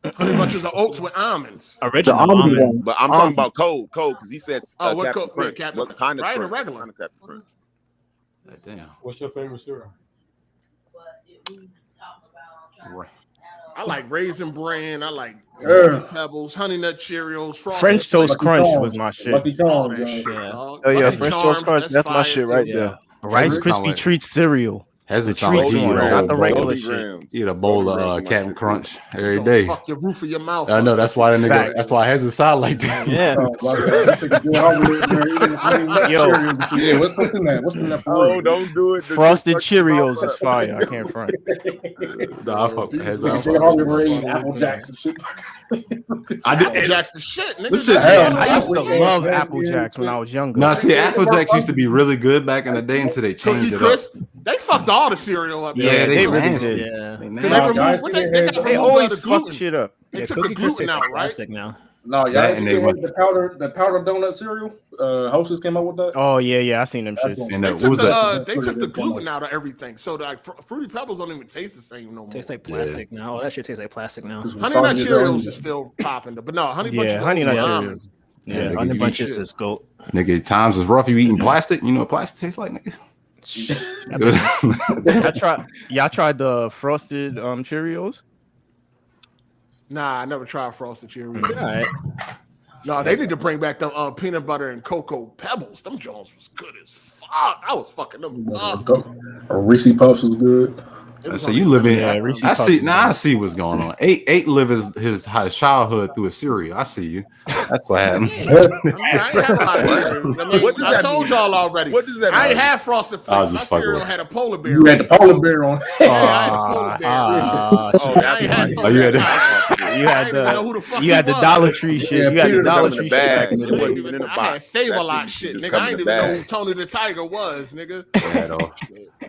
Honey Bunches of Oats with almonds. Original almond. But I'm talking about cold because he said what Captain Crunch. Captain What kind of right crunch? or regular? Kind of Captain Crunch. Damn. What's your favorite cereal? I like Raisin Bran. I like Pebbles, Honey Nut Cheerios, French Toast Crunch was my shit. Lucky Charms. Oh yeah, French Toast Crunch. That's my shit right there. Rice Krispie Treat cereal. Hasn't sound like you not the regular shit. Eat a bowl of Captain Crunch every day. Fuck your roof of your mouth. I know that's why the nigga. That's why it hasn't sound like that. Yeah. Yo, what's in that? What's in that? Oh, don't do it. Frosted Cheerios is fire. I can't front. Nah, I fuck Apple Jacks and shit. I did Apple Jacks the shit, nigga. I used to love Apple Jacks when I was younger. Nah, see, Apple Jacks used to be really good back in the day until they changed it up. They fucked all the cereal up. Yeah, they really did. Yeah. They always fuck shit up. They took Cookie the Crisp gluten tastes out, like right? plastic now. No, y'all That see and they the powder donut cereal. Hostess came out with that. Oh yeah, I seen them shits. And They what was that? took the gluten out of everything, so like Fruity Pebbles don't even taste the same no more. Tastes like plastic now. Oh, that shit tastes like plastic now. Honey Nut Cheerios is still popping, but no, Honey Bunches. Yeah, Honey Nut Cheerios. Yeah, Honey Bunches is gold. Nigga, times is rough. You eating plastic? You know what plastic tastes like, nigga? Y'all tried the frosted Cheerios? Nah, I never tried Frosted Cheerios. All right. No, they need to bring back the peanut butter and cocoa pebbles. Them Jones was good as fuck. I was fucking them up. Reese Puffs was good. So you live in? Yeah, I see. Now I see what's going on. Eight live his childhood through a cereal. I see you. That's what happened. I ain't had a lot of cereals. I told y'all already. What does that I mean? ain't had Frosted Flakes. My fucking cereal with had a polar bear. You had the polar bear on. Yeah, I had a polar bear. I ain't had Oh, you had you had the Dollar Tree shit. You had the Dollar Tree shit back in the It wasn't day. even in a I box. had Save-A-Lot That shit, just nigga. come I in didn't the even know bag. who Tony the Tiger was, nigga.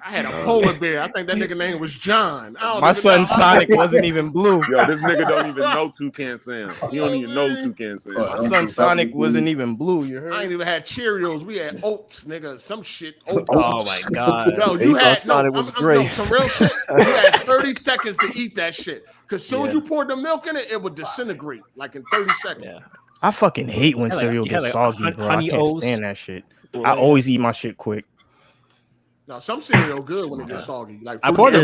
I had a Oh. polar bear. I think that nigga name was John. My son Sonic wasn't even blue. Yo, this nigga don't even know Toucan Sam. He don't even know Toucan Sam. My son Sonic wasn't even blue. You heard? I ain't even had Cheerios. We had oats, nigga. Some shit. Oats. Oh my god. Yo, you Thought had Sonic was great. some real shit. You had 30 seconds to eat that shit. Cause soon as you poured the milk in it, it would disintegrate like in 30 seconds. Yeah. I fucking hate when cereal gets soggy, bro. I can't stand that shit. I always eat my shit quick. Now some cereal good when it gets soggy. Like I poured the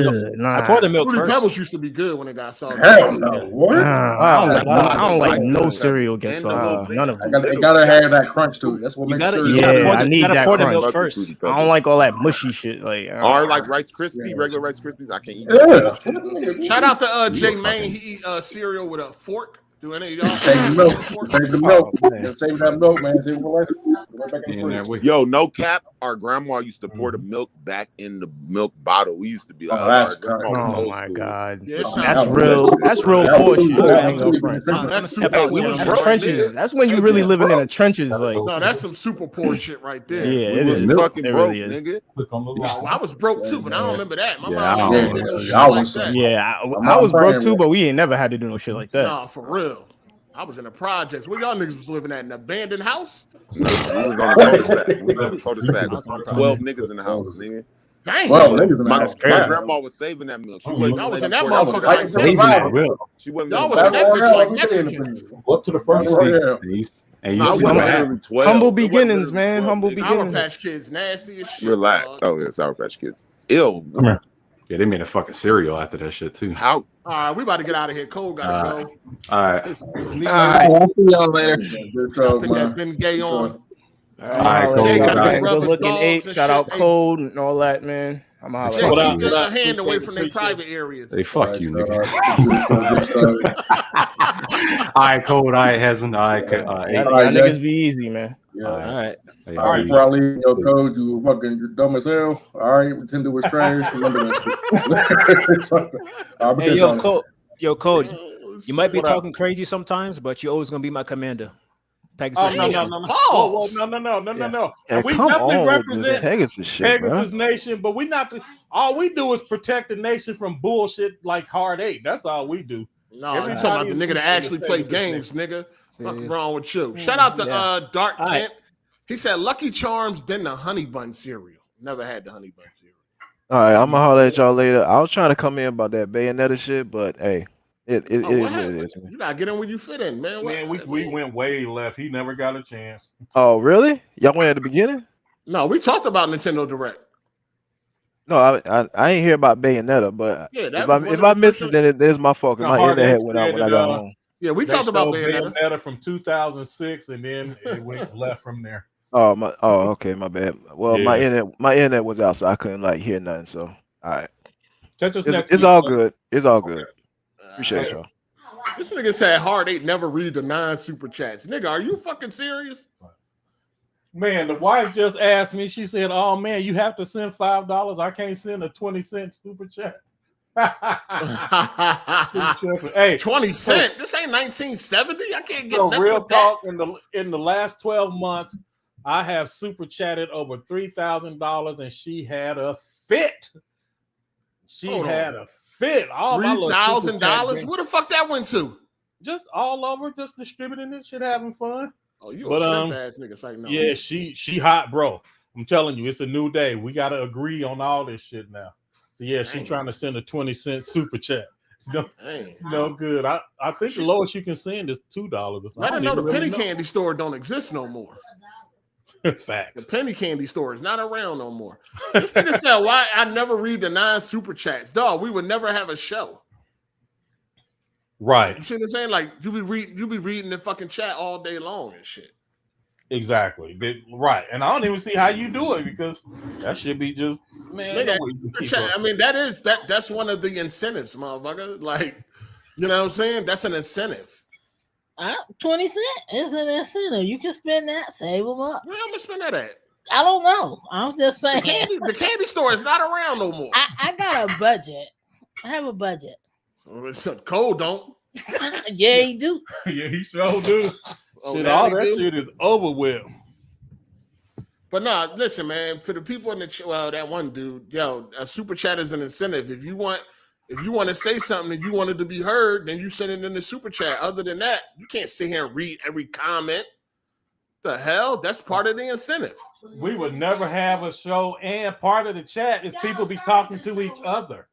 milk Fruity first. Pebbles used to be good when it got soggy. Hell no. What? I don't like no cereal gets soggy. None of them. It gotta have that crunch to it. That's what makes cereal. Yeah, I need that pour the crunch. milk first. I don't like all that mushy shit. Like, Or like Rice Krispies, regular Rice Krispies. I can't eat Yeah. Shout out to Jay Maine. He eat cereal with a fork. Do any of y'all Save the milk. Save the milk. man. Save that milk, man. Save it for later. Right back in the fridge. Yo, no cap. Our grandma used to pour the milk back in the milk bottle. We used to be like, Oh, that's our grandma was oh old my school. god, Yeah, it's that's not- real. That's real bullshit. I ain't gonna front. That's Hey, we was broke, Trenches. nigga. That's when you really living in the trenches. Like, No, that's some super poor shit right there. yeah, We it was is. fucking It broke, really is. nigga. Well, I was broke too, but I don't remember that. My Yeah, mom I ain't don't- did no shit I like was- that. Yeah, I was broke too, but we ain't never had to do no shit like that. Nah, for real. I was in the projects. Where y'all niggas was living at? An abandoned house? No, we was on the cul-de-sac. We was on the cul-de-sac. 12 niggas in the house, nigga. Dang. 12 niggas in the My, house. my grandma was saving that milk. She wasn't Y'all was letting in that pour it motherfucker out. like Saving Mexicans. She wasn't Y'all letting was in that bitch like Mexicans. Mexicans. Up to the front You door. see, Yeah. and you I see wasn't that. literally 12. Humble It wasn't beginnings, literally man. 12, Humble nigga. Sour beginnings. Patch Kids, nasty as shit. Relax. dog. Oh, yeah, Sour Patch Kids. Ew. Yeah, they made a fucking cereal after that shit too. How? All right, we about to get out of here. Cole gotta go. All right. It's neat. I'll see y'all later. Good Y'all job, put that man. Ben Gay on. All right, cool. Jay gotta All be right. rubbing Good looking dogs ape. and Shout shit. out Hey, Code and all that, man. I'm Jay, holla. keep What up? your hand away from their private areas. Hey, fuck you, nigga. All All right, cold. All right, hasn't. All right, Y'all right, Jay. niggas be easy, man. Yeah. All right. Hey, All right, before I leave your code, you fucking dumb as hell. All right, pretend it was trash. Remember that shit. Hey, yo, Code. You might be talking crazy sometimes, but you're always gonna be my commander. Pegasus Oh no Nation. no no no! Whoa, whoa, no! Yeah, We come definitely on with this represent Pegasus shit, bro. Pegasus Nation, but we not. All we do is protect the nation from bullshit like Hard 8. That's all we do. No, Every you talking about time the you nigga that say actually the play Pegasus games, nigga. What's wrong with you? Shout out to Dark All right. Kent. He said Lucky Charms, then the honey bun cereal. Never had the honey bun cereal. All right, I'm gonna holler at y'all later. I was trying to come in about that Bayonetta shit, but hey, it Oh, is what what it happened? is, man. You gotta get in where you fit in, man. What- Man, we went way left. He never got a chance. Oh, really? Y'all went at the beginning? No, we talked about Nintendo Direct. No, I ain't hear about Bayonetta, but Yeah, that if was one if of I the missed first it, then it is my fault. 'Cause No, my Hard internet 8 went out when I said got that, home. Yeah, we They talked about showed Bayonetta. from 2006, and then it went left from there. Oh my. Oh, okay, my bad. Well, my Yeah. internet was out, so I couldn't like hear nothing. So, all right, Catch us it's next it's week. all good. It's all good. Appreciate y'all. This nigga said Hard 8 never read the 9 super chats. Nigga, are you fucking serious? Man, the wife just asked me. She said, "Oh man, you have to send $5. I can't send a 20-cent super chat." Hey, 20 cent. This ain't 1970. I can't get so nothing real with that. talk. In the last 12 months, I have super chatted over $3,000, and she had a fit. She Hold had on. a fit. All my little super chat $3,000. Where the fuck that went to? just all over, just distributing this shit, having fun. Oh, you But, a simp ass nigga. Like, no. Yeah, she hot, bro. I'm telling you, it's a new day. We gotta agree on all this shit now. So yeah, she Dang. trying to send a 20-cent super chat. No, Dang. no good. I think the lowest you can send is $2. Let her know the penny candy store don't exist no more. The Facts. penny candy store is not around no more. This nigga said, why I never read the 9 super chats. Dog, we would never have a show. Right. You see what I'm saying? Like you be reading the fucking chat all day long and shit. Exactly. Right. And I don't even see how you do it because that should be just man. Nigga, I mean, that's one of the incentives, motherfucker. Like, you know what I'm saying? That's an incentive. 20 cents is an incentive. You can spend that, save them up. Where am I gonna spend that at? I don't know. I'm just saying. The candy store is not around no more. I got a budget. I have a budget. Cole don't. Yeah, he do. Yeah, he sure do. Shit, all that shit is over with. But no, listen, man. For the people in the that one dude, yo, a super chat is an incentive. If you want to say something and you want it to be heard, then you send it in the super chat. Other than that, you can't sit here and read every comment. The hell? That's part of the incentive. We would never have a show, and part of the chat is people be talking to each other.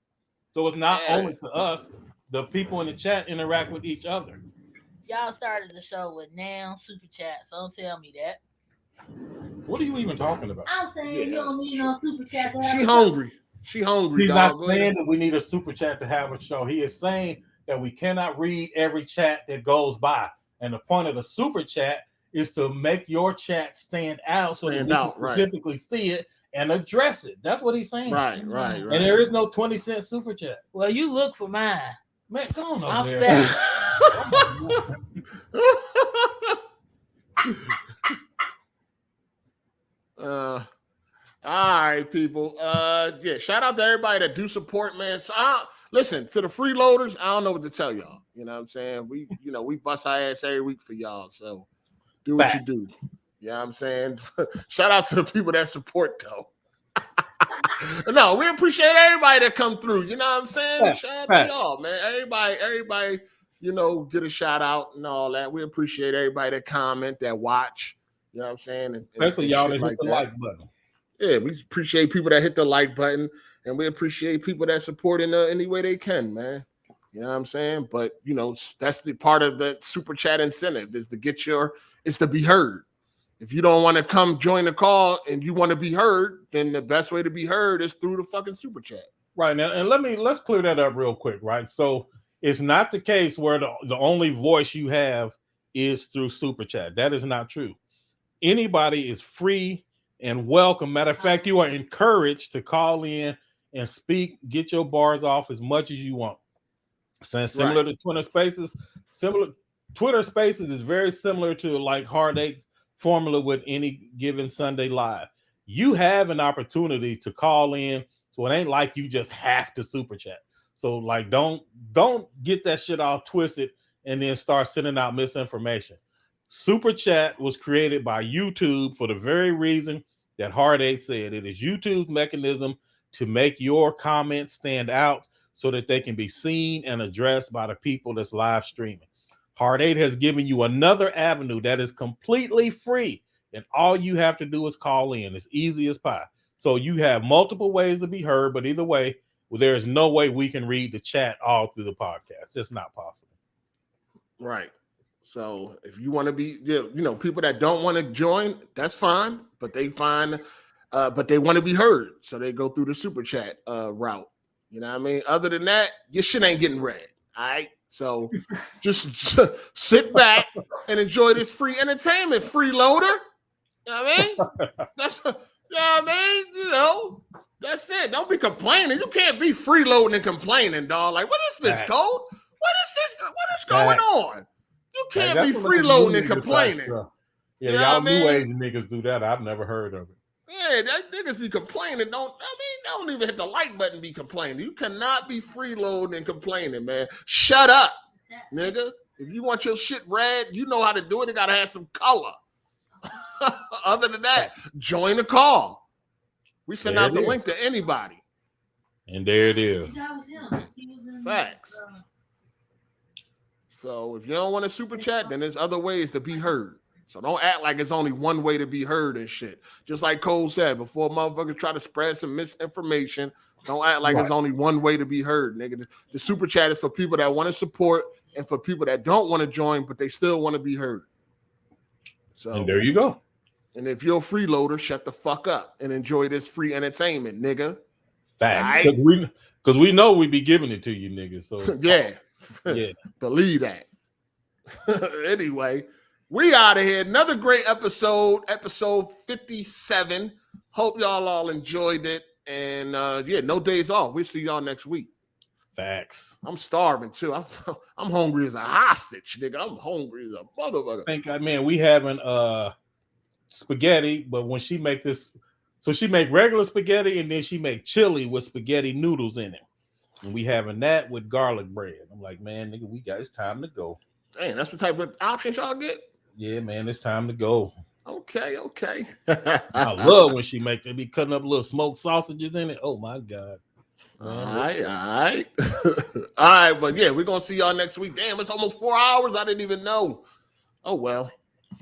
So it's not only to us. The people in the chat interact with each other. Y'all started the show with now super chat, so don't tell me that. What are you even talking about? I'm saying you don't need no super chat. She hungry. She hungry. He's dog. not saying that we need a super chat to have a show. He is saying that we cannot read every chat that goes by. And the point of the super chat is to make your chat stand out so that we can specifically see it and address it. That's what he's saying. Right. And there is no 20-cent super chat. Well, you look for mine. Man, go on I'm over there. All right, people. Yeah, shout out to everybody that do support, man. So listen, to the freeloaders, I don't know what to tell y'all. You know what I'm saying? We bust our ass every week for y'all. So do what you do. You know what I'm saying? Shout out to the people that support though. No, we appreciate everybody that come through. You know what I'm saying? Shout out to y'all, man. Everybody, get a shout out and all that. We appreciate everybody that comment, that watch. You know what I'm saying? Especially y'all that hit the like button. Yeah, we appreciate people that hit the like button, and we appreciate people that support in any way they can, man. You know what I'm saying? But that's the part of the super chat incentive is to be heard. If you don't want to come join the call and you want to be heard, then the best way to be heard is through the fucking super chat. Right now, and let's clear that up real quick, right? So it's not the case where the only voice you have is through super chat. That is not true. Anybody is free and welcome. Matter of fact, you are encouraged to call in and speak, get your bars off as much as you want. So similar to Twitter Spaces, Twitter Spaces is very similar to like Hard8's formula with any given Sunday live. You have an opportunity to call in, so it ain't like you just have to super chat. So like don't get that shit all twisted and then start sending out misinformation. Super chat was created by YouTube for the very reason that Hard8 said. It is YouTube's mechanism to make your comments stand out so that they can be seen and addressed by the people that's live streaming. Hard8 has given you another avenue that is completely free, and all you have to do is call in. It's easy as pie. So you have multiple ways to be heard, but either way, there is no way we can read the chat all through the podcast. It's not possible. Right. So if you want to be, people that don't want to join, that's fine, but they want to be heard, so they go through the super chat route. You know what I mean? Other than that, your shit ain't getting read. All right. So just sit back and enjoy this free entertainment, freeloader. You know what I mean? That's that's it. Don't be complaining. You can't be freeloading and complaining, dog. Like, what is this, Cole? What is this? What is going on? You can't be freeloading and complaining. Yeah, y'all new age niggas do that. I've never heard of it. Yeah, that niggas be complaining. Don't even hit the like button. Be complaining. You cannot be freeloading and complaining, man. Shut up, nigga. If you want your shit read, you know how to do it. It gotta have some color. Other than that, join the call. We send out the link to anybody. And there it is. Facts. So if you don't want to super chat, then there's other ways to be heard. So don't act like it's only one way to be heard and shit. Just like Cole said, before motherfuckers try to spread some misinformation, don't act like it's only one way to be heard, nigga. The super chat is for people that want to support and for people that don't want to join, but they still want to be heard. So and there you go. And if you're a freeloader, shut the fuck up and enjoy this free entertainment, nigga. Facts. Because we know we be giving it to you, niggas. So yeah, Yeah. Believe that. Anyway, we out of here. Another great episode 57. Hope y'all all enjoyed it. And no days off. We'll see y'all next week. Facts. I'm starving too. I'm hungry as a hostage, nigga. I'm hungry as a motherfucker. We having spaghetti, but when she make this, so she make regular spaghetti and then she make chili with spaghetti noodles in it. And we having that with garlic bread. I'm like, man, nigga, it's time to go. Damn, that's the type of options y'all get? Yeah, man, it's time to go. Okay. I love when she make it. Be cutting up little smoked sausages in it. Oh my God. All right. All right, but yeah, we're gonna see y'all next week. Damn, it's almost 4 hours. I didn't even know. Oh well.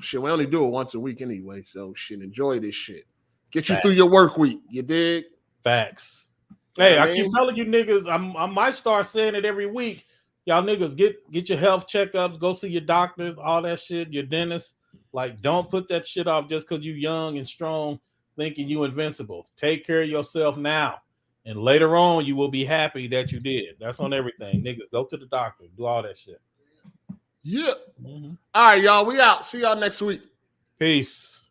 Shit, we only do it once a week anyway. So shit, enjoy this shit. Get you through your work week. You dig? Facts. Hey, I keep telling you niggas, I might start saying it every week. Y'all niggas get your health checkups, go see your doctors, all that shit, your dentist. Like, don't put that shit off just because you young and strong, thinking you invincible. Take care of yourself now. And later on, you will be happy that you did. That's on everything. Niggas, go to the doctor. Do all that shit. Yeah. Mm-hmm. All right, y'all. We out. See y'all next week. Peace.